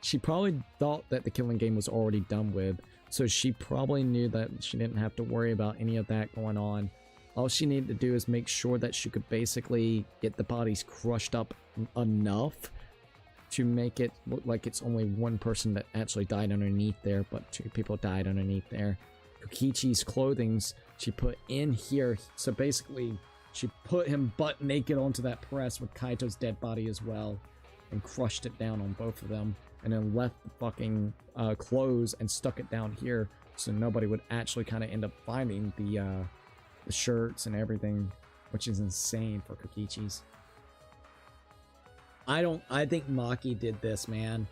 she probably thought that the killing game was already done with, so she probably knew that she didn't have to worry about any of that going on. All she needed to do is make sure that she could basically get the bodies crushed up enough to make it look like it's only one person that actually died underneath there, but 2 people died underneath there. Kokichi's clothings she put in here, so basically she put him butt naked onto that press with Kaito's dead body as well, and crushed it down on both of them, and then left the fucking clothes and stuck it down here so nobody would actually kind of end up finding the shirts and everything, which is insane for Kokichi's. I think Maki did this, man.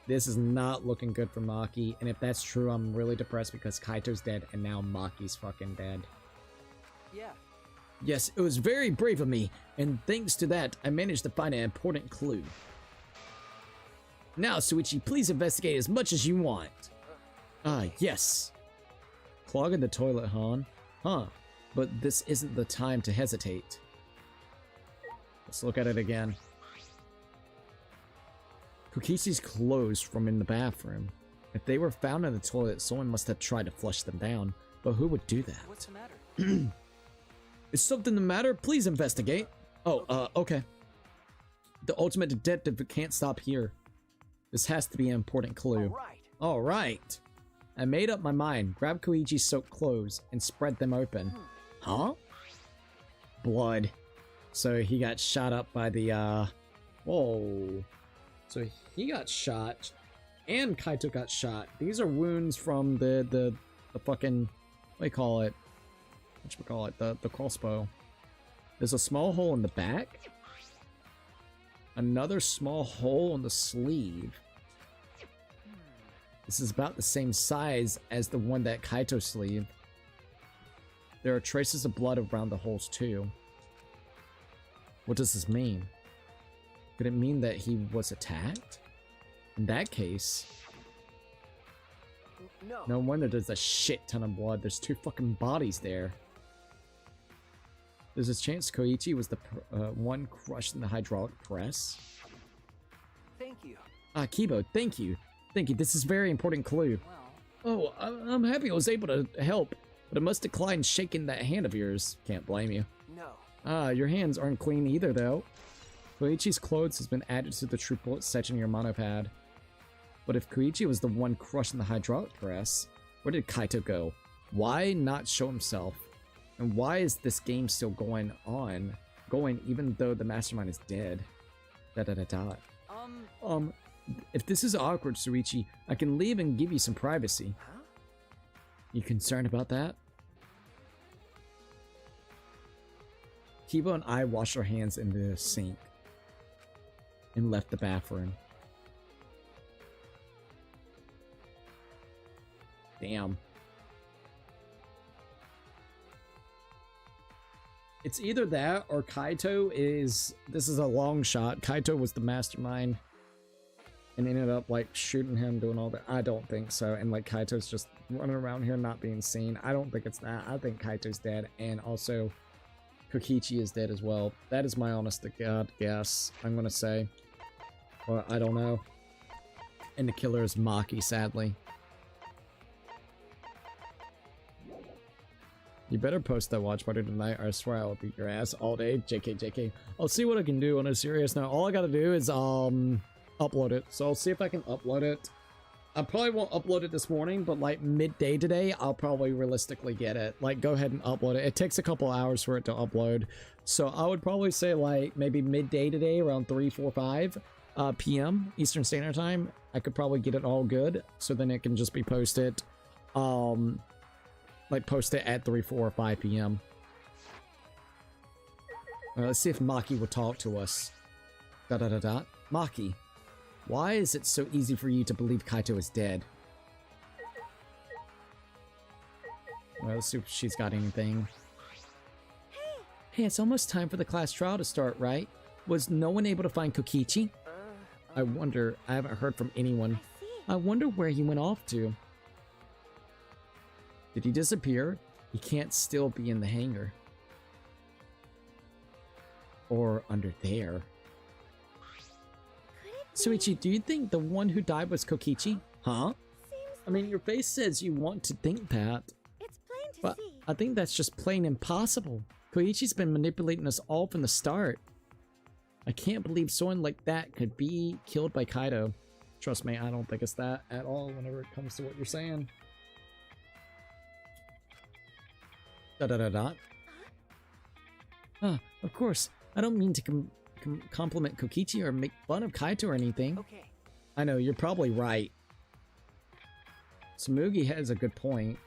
This is not looking good for Maki, and if that's true, I'm really depressed because Kaito's dead and now Maki's fucking dead. yeah. Yes, it was very brave of me, and thanks to that, I managed to find an important clue. Now, Shuichi, please investigate as much as you want. Yes. Clogging the toilet, hon? Huh. But this isn't the time to hesitate. Let's look at it again. Kokichi's clothes from in the bathroom. If they were found in the toilet, someone must have tried to flush them down. But who would do that? What's the matter? Is something the matter? Please investigate. Oh, okay. The ultimate detective can't stop here. This has to be an important clue. All right. Alright. I made up my mind. Grab Koichi's soaked clothes and spread them open. Huh? Blood. So he got shot up by the, Whoa. So he got shot. And Kaito got shot. These are wounds from the The fucking, what do you call it? Whatchamacallit, the crossbow. There's a small hole in the back. Another small hole in the sleeve. This is about the same size as the one that Kaito sleeve. There are traces of blood around the holes too. What does this mean? Could it mean that he was attacked? In that case... No wonder there's a shit ton of blood. There's 2 fucking bodies there. There's a chance Koichi was the one crushed in the hydraulic press. Thank you. Ah, Kibo, thank you. Thank you. This is a very important clue. Well, Oh, I'm happy I was able to help, but I must decline shaking that hand of yours. Can't blame you. no. Ah, your hands aren't clean either, though. Koichi's clothes has been added to the true bullet section in your monopad. But if Koichi was the one crushed in the hydraulic press, where did Kaito go? Why not show himself? And why is this game still going even though the mastermind is dead? If this is awkward, Suichi, I can leave and give you some privacy. Huh? You concerned about that? Kibo and I washed our hands in the sink and left the bathroom. Damn. It's either that or Kaito is... This is a long shot. Kaito was the mastermind and ended up, like, shooting him, doing all that. I don't think so. And, like, Kaito's just running around here not being seen. I don't think it's that. I think Kaito's dead. And also, Kokichi is dead as well. That is my honest to God guess, I'm gonna say. Or I don't know. And the killer is Maki, sadly. You better post that watch party tonight, or I swear I'll beat your ass all day. JK. I'll see what I can do on a serious note. All I gotta do is, upload it. So I'll see if I can upload it. I probably won't upload it this morning, but like midday today, I'll probably realistically get it. Like, go ahead and upload it. It takes a couple hours for it to upload. So I would probably say like maybe midday today, around 3, 4, 5 p.m. Eastern Standard Time. I could probably get it all good. So then it can just be posted. Like post it at 3, 4, or 5 p.m. Let's see if Maki will talk to us. Maki, why is it so easy for you to believe Kaito is dead? Well, let's see if she's got anything. Hey, it's almost time for the class trial to start, right? Was no one able to find Kokichi? I wonder. I haven't heard from anyone. I wonder where he went off to. Did he disappear? He can't still be in the hangar. Or under there. Suichi, do you think the one who died was Kokichi? Huh? I mean, your face says you want to think that. It's plain to But see. I think that's just plain impossible. Koichi's been manipulating us all from the start. I can't believe someone like that could be killed by Kaito. Trust me, I don't think it's that at all whenever it comes to what you're saying. Of course. I don't mean to compliment Kokichi or make fun of Kaito or anything. Okay. I know, you're probably right. Tsumugi has a good point.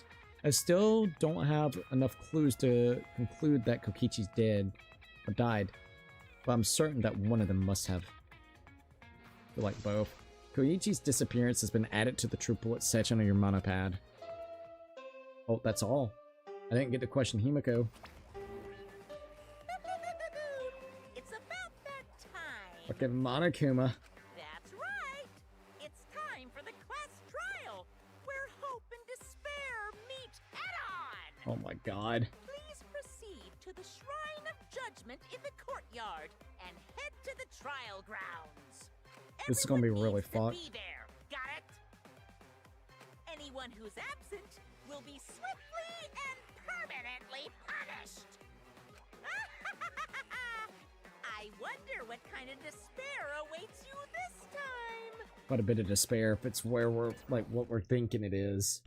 I still don't have enough clues to conclude that Kokichi's dead or died, but I'm certain that one of them must have. I feel like both. Koichi's disappearance has been added to the true bullet section on your monopad. Oh, that's all. I didn't get to question Himiko. It's about that time. Fucking Monokuma. That's right. It's time for the class trial, where hope and despair meet head-on. Oh my god. Please proceed to the Shrine of Judgment in the courtyard and head to the trial grounds. This is gonna be Everyone really needs to fucked. be there. Got it? Anyone who's absent will be swiftly and permanently punished. I wonder what kind of despair awaits you this time. Quite a bit of despair if it's where we're, like, what we're thinking it is.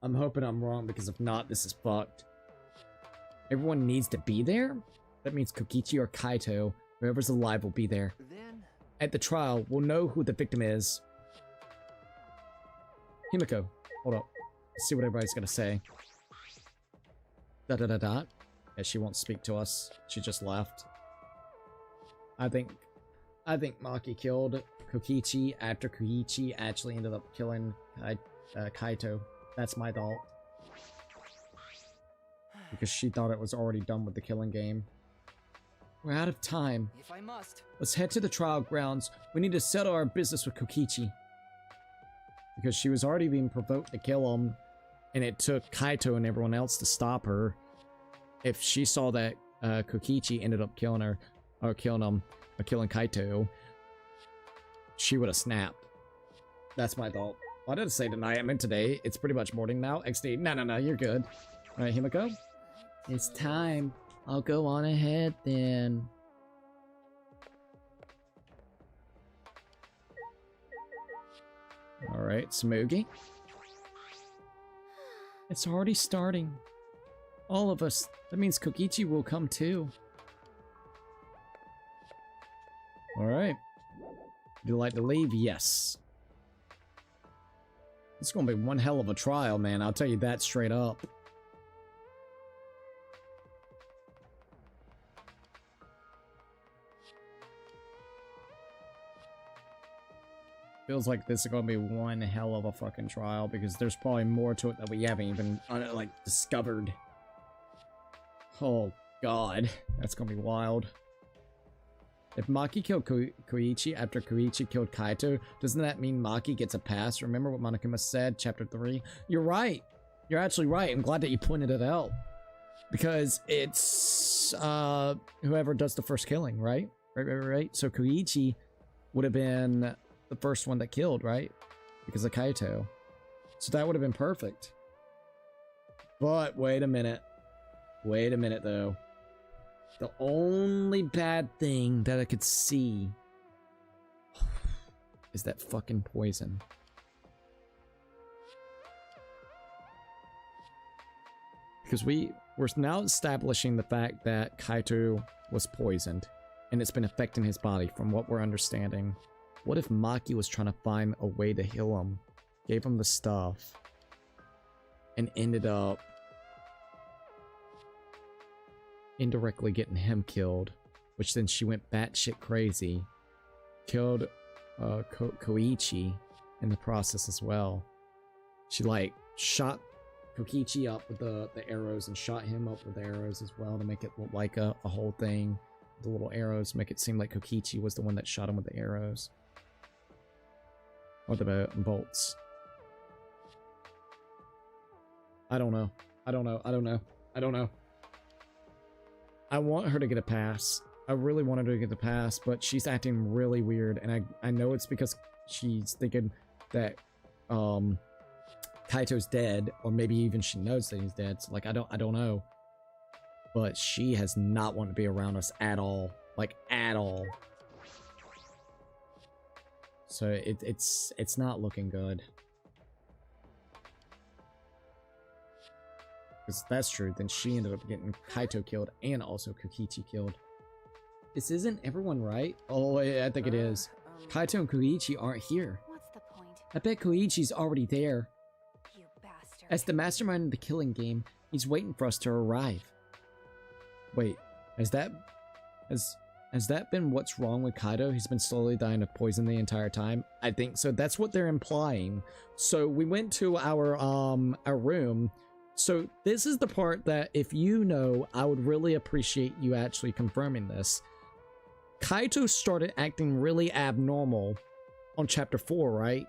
I'm hoping I'm wrong, because if not, this is fucked. Everyone needs to be there? That means Kokichi or Kaito, whoever's alive will be there. Then, At the trial, we'll know who the victim is. Himiko, hold up. Let's see what everybody's gonna say. Da. Yeah, she won't speak to us. She just left. I think Maki killed Kokichi after Koichi actually ended up killing Kaito. That's my thought. Because she thought it was already done with the killing game. We're out of time. If I must. Let's head to the trial grounds. We need to settle our business with Kokichi. Because she was already being provoked to kill him, and it took Kaito and everyone else to stop her. If she saw that Kokichi ended up killing her, or killing him, or killing Kaito, she would have snapped. That's my thought. Why did I say tonight? I meant today. It's pretty much morning now. XD. No, you're good. Alright, Himiko. It's time. I'll go on ahead then. Alright, Smoogie. It's already starting. All of us. That means Kokichi will come too. Alright. Would you like to leave? Yes. It's gonna be one hell of a trial, man. I'll tell you that straight up. Feels like this is gonna be one hell of a fucking trial because there's probably more to it that we haven't even like discovered. Oh god, that's gonna be wild. If Maki killed Koichi after Koichi killed Kaito, doesn't that mean Maki gets a pass? Remember what Monokuma said, chapter 3? You're right. You're actually right. I'm glad that you pointed it out. Because it's whoever does the first killing, right? Right. So Koichi would have been the first one that killed, right? Because of Kaito. So that would have been perfect. But wait a minute. Wait a minute though. The only bad thing that I could see is that fucking poison. Because we're now establishing the fact that Kaito was poisoned and it's been affecting his body from what we're understanding. What if Maki was trying to find a way to heal him, gave him the stuff, and ended up indirectly getting him killed, which then she went batshit crazy, killed Koichi in the process as well. She like shot Kokichi up with the arrows and shot him up with the arrows as well to make it look like a whole thing. The little arrows make it seem like Kokichi was the one that shot him with the arrows. Or the bolts. I don't know. I don't know. I want her to get a pass. I really want her to get the pass, but she's acting really weird, and I know it's because she's thinking that Kaito's dead, or maybe even she knows that he's dead. So like I don't know. But she has not wanted to be around us at all. Like at all. So it's not looking good. Because if that's true, then she ended up getting Kaito killed and also Kokichi killed. This isn't everyone, right? Oh, I think it is. Kaito and Koichi aren't here. What's the point? I bet Koichi's already there. You bastard. As the mastermind of the killing game, he's waiting for us to arrive. Wait, has that been what's wrong with Kaito? He's been slowly dying of poison the entire time? I think so. That's what they're implying. So we went to our room. So this is the part that, if you know, I would really appreciate you actually confirming this. Kaito started acting really abnormal on chapter 4, right?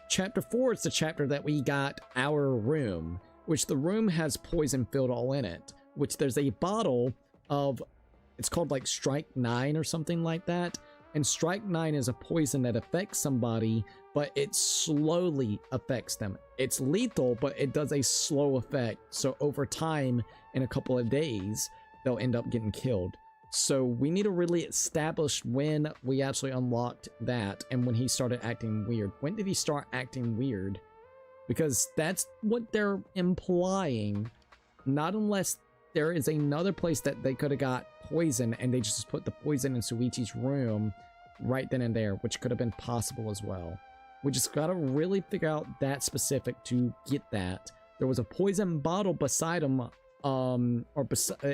Chapter 4 is the chapter that we got our room, which the room has poison filled all in it, which there's a bottle of, it's called like Strike 9 or something like that. And Strike 9 is a poison that affects somebody, but it slowly affects them. It's lethal, but it does a slow effect. So over time, in a couple of days, they'll end up getting killed. So we need to really establish when we actually unlocked that and when he started acting weird. When did he start acting weird? Because that's what they're implying. Not unless there is another place that they could have got poison and they just put the poison in Suichi's room right then and there, which could have been possible as well. We just gotta really figure out that specific to get that. there was a poison bottle beside him,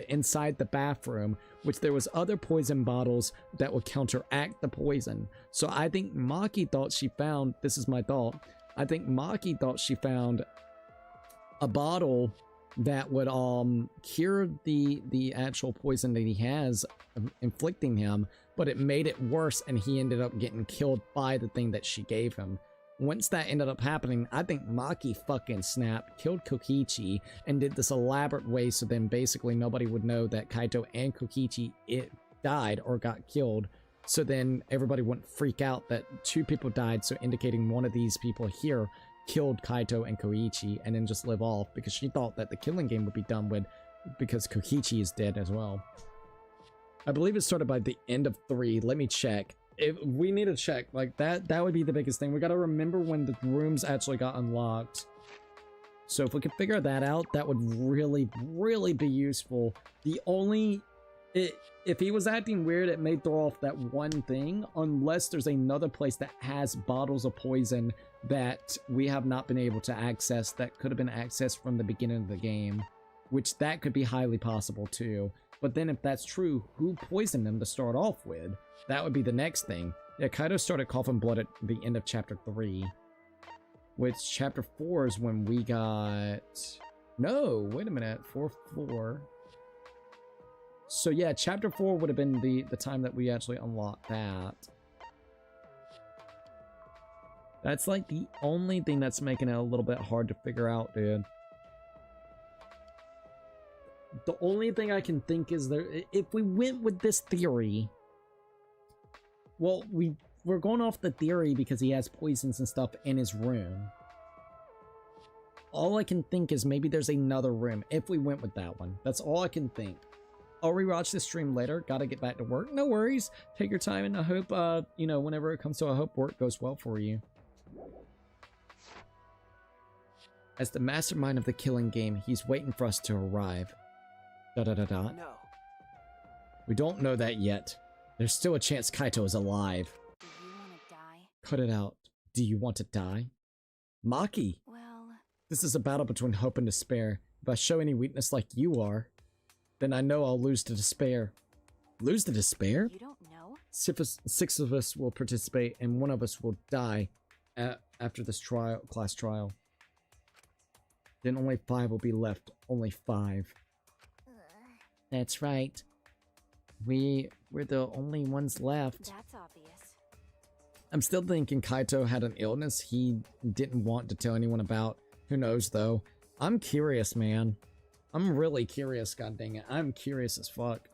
inside the bathroom, which there was other poison bottles that would counteract the poison. So I think Maki thought she found, this is my thought, I think Maki thought she found a bottle that would cure the actual poison that he has inflicting him, but it made it worse and he ended up getting killed by the thing that she gave him. Once that ended up happening, I think Maki fucking snapped, killed Kokichi, and did this elaborate way so then basically nobody would know that Kaito and Kokichi died or got killed. So then everybody wouldn't freak out that 2 people died, so indicating one of these people here killed Kaito and Koichi and then just live off, because she thought that the killing game would be done with because Kokichi is dead as well. I believe it started by the end of 3. Let me check. If we need to check, like that would be the biggest thing. We gotta remember when the rooms actually got unlocked. So if we could figure that out, that would really, really be useful. The only... if he was acting weird, it may throw off that one thing, unless there's another place that has bottles of poison that we have not been able to access that could have been accessed from the beginning of the game, which that could be highly possible too. But then if that's true, who poisoned them to start off with? That would be the next thing. Yeah, Kaito started coughing blood at the end of chapter 3, which chapter 4 is when we got... No, wait a minute, 4-4. So yeah, chapter 4 would have been the time that we actually unlocked that. That's like the only thing that's making it a little bit hard to figure out, dude. The only thing I can think is if we went with this theory, well, we're going off the theory because he has poisons and stuff in his room. All I can think is maybe there's another room if we went with that one. That's all I can think. I'll rewatch this stream later. Gotta get back to work. No worries. Take your time, and I hope, you know, whenever it comes to, I hope work goes well for you. As the mastermind of the killing game, he's waiting for us to arrive. No. We don't know that yet. There's still a chance Kaito is alive. Do you want to die? Cut it out. Do you want to die? Maki! Well... This is a battle between hope and despair. If I show any weakness like you are, then I know I'll lose to despair. Lose to despair? You don't know? 6 of us will participate and 1 of us will die after this class trial. Then only 5 will be left. Only 5. That's right. We're the only ones left. That's obvious. I'm still thinking Kaito had an illness he didn't want to tell anyone about. Who knows though? I'm curious, man. I'm really curious, god dang it. I'm curious as fuck.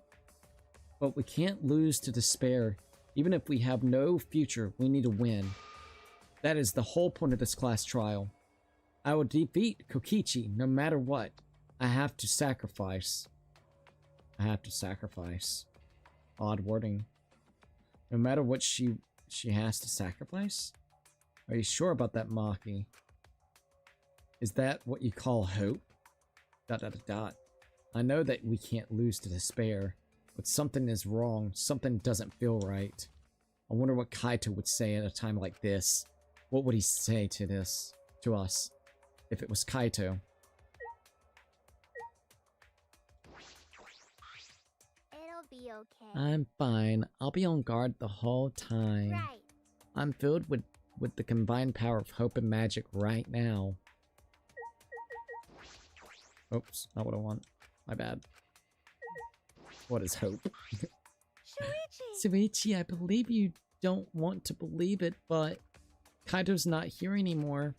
But we can't lose to despair. Even if we have no future, we need to win. That is the whole point of this class trial. I will defeat Kokichi no matter what. I have to sacrifice. I have to sacrifice. Odd wording. No matter what she has to sacrifice? Are you sure about that, Maki? Is that what you call hope? ... I know that we can't lose to despair, but something is wrong. Something doesn't feel right. I wonder what Kaito would say at a time like this. What would he say to us, if it was Kaito? It'll be okay. I'm fine. I'll be on guard the whole time. Right. I'm filled with the combined power of hope and magic right now. Oops, not what I want. My bad. What is hope? Shuichi, I believe you don't want to believe it, but Kaito's not here anymore.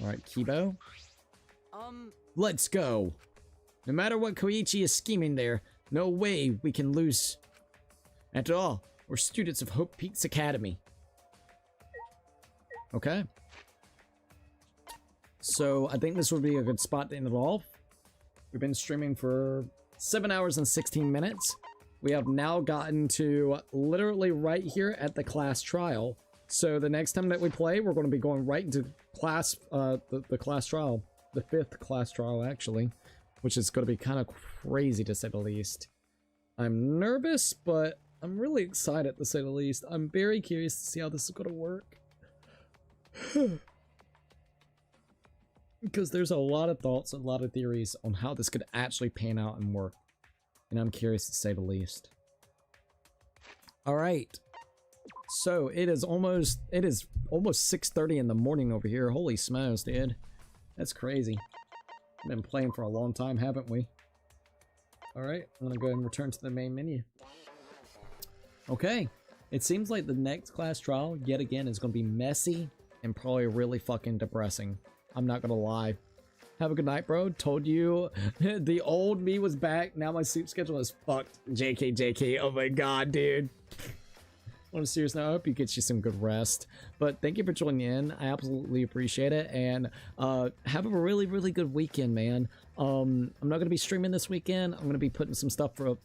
Alright, Kibo. Let's go! No matter what Koichi is scheming there, no way we can lose. After all, we're students of Hope Peaks Academy. Okay. So, I think this would be a good spot to end it off. We've been streaming for 7 hours and 16 minutes. We have now gotten to literally right here at the class trial. So, the next time that we play, we're going to be going right into class, the class trial. The 5th class trial, actually. Which is going to be kind of crazy, to say the least. I'm nervous, but I'm really excited, to say the least. I'm very curious to see how this is going to work. Because there's a lot of thoughts, a lot of theories on how this could actually pan out and work. And I'm curious to say the least. Alright. So it is almost 6:30 in the morning over here. Holy smokes, dude. That's crazy. We've been playing for a long time, haven't we? Alright, I'm gonna go ahead and return to the main menu. Okay. It seems like the next class trial, yet again, is gonna be messy and probably really fucking depressing. I'm not gonna lie. Have a good night, bro. Told you the old me was back. Now my sleep schedule is fucked. JK. Oh my god, dude. On a serious note, I hope you get you some good rest. But thank you for joining in. I absolutely appreciate it. And have a really, really good weekend, man. I'm not going to be streaming this weekend. I'm going to be putting some stuff for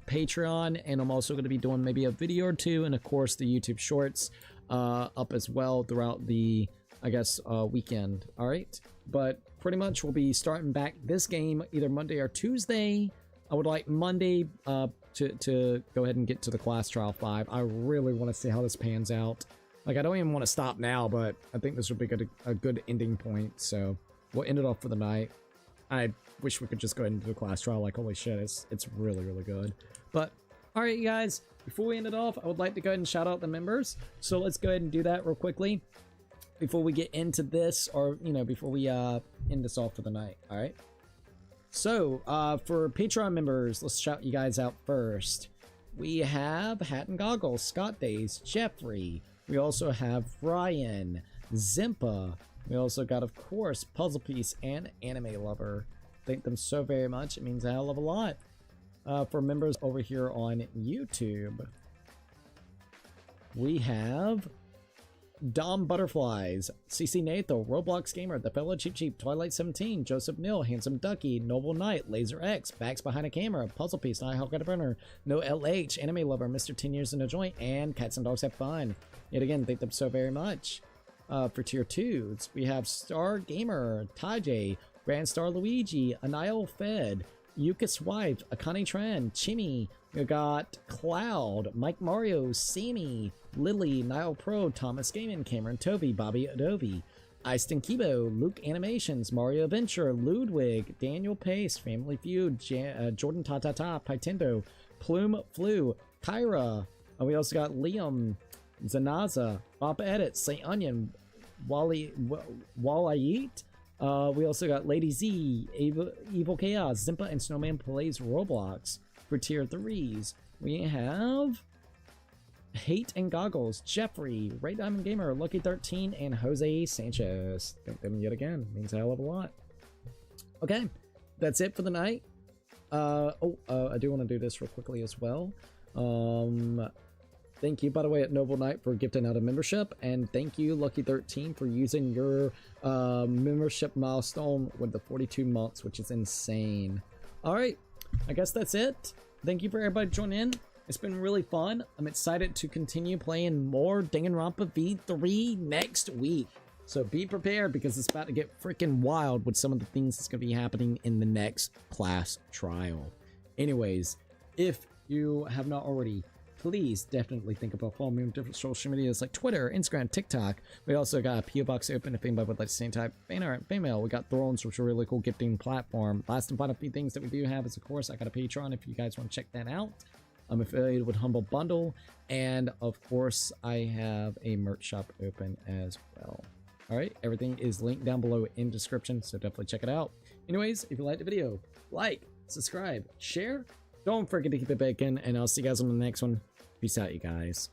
Patreon. And I'm also going to be doing maybe a video or two. And of course, the YouTube shorts up as well throughout the, I guess, weekend. All right. But pretty much we'll be starting back this game either Monday or Tuesday. I would like Monday to go ahead and get to the class trial 5. I really want to see how this pans out. Like, I don't even want to stop now, but I think this would be a good ending point. So we'll end it off for the night. I wish we could just go ahead and do the class trial. Like, holy shit, it's really, really good. But all right, you guys, before we end it off, I would like to go ahead and shout out the members. So let's go ahead and do that real quickly before we get into this, or, you know, before we end this off for the night. All right. So, for Patreon members, let's shout you guys out first. We have Hat and Goggles, Scott Days, Jeffrey. We also have Ryan, Zimpa. We also got, of course, Puzzle Piece and Anime Lover. Thank them so very much. It means a hell of a lot. For members over here on YouTube, we have Dom Butterflies, CC Nathan, Roblox Gamer, The Fellow Cheap, Twilight 17, Joseph Mill, Handsome Ducky, Noble Knight, Laser X, Backs Behind a Camera, Puzzle Piece, Nighthawk at a Burner, No LH, Anime Lover, Mr. 10 Years in a Joint, and Cats and Dogs Have Fun. Yet again, thank them so very much. For tier 2s, we have Star Gamer, Tajay, Grand Star Luigi, Anile Fed, Yuka's Wife, Akane Tran, Chimmy, we got Cloud, Mike Mario, Sammy, Lily, Nile Pro, Thomas Gaiman, Cameron Tovey, Bobby Adobe, Eiston Kibo, Luke Animations, Mario Venture, Ludwig, Daniel Pace, Family Feud, Jordan Tatata, Pytendo, Plume Flu, Kyra. We also got Liam, Zanaza, Bob Edit, Saint Onion, Walayit. We also got Lady Z, Evil Chaos, Zimpa, and Snowman Plays Roblox. For tier 3s, we have Hate and Goggles, Jeffrey, Ray Diamond Gamer, Lucky 13, and Jose Sanchez. Thank them yet again. Means a hell of a lot. Okay, that's it for the night. I do want to do this real quickly as well. Thank you, by the way, at Noble Knight for gifting out a membership, and thank you, Lucky 13, for using your membership milestone with the 42 months, which is insane. All right, I guess that's it. Thank you for everybody joining in. It's been really fun. I'm excited to continue playing more Danganronpa V3 next week. So be prepared, because it's about to get freaking wild with some of the things that's going to be happening in the next class trial. Anyways, if you have not already, please definitely think about following me on different social medias like Twitter, Instagram, TikTok. We also got a PO box open if anybody would like to send type fan art, fan mail. We got Thrones, which is a really cool gifting platform. Last and final few things that we do have is, of course, I got a Patreon if you guys want to check that out. I'm affiliated with Humble Bundle, and of course, I have a merch shop open as well. All right, everything is linked down below in description, so definitely check it out. Anyways, if you liked the video, like, subscribe, share. Don't forget to keep it bacon, and I'll see you guys on the next one. Peace out, you guys.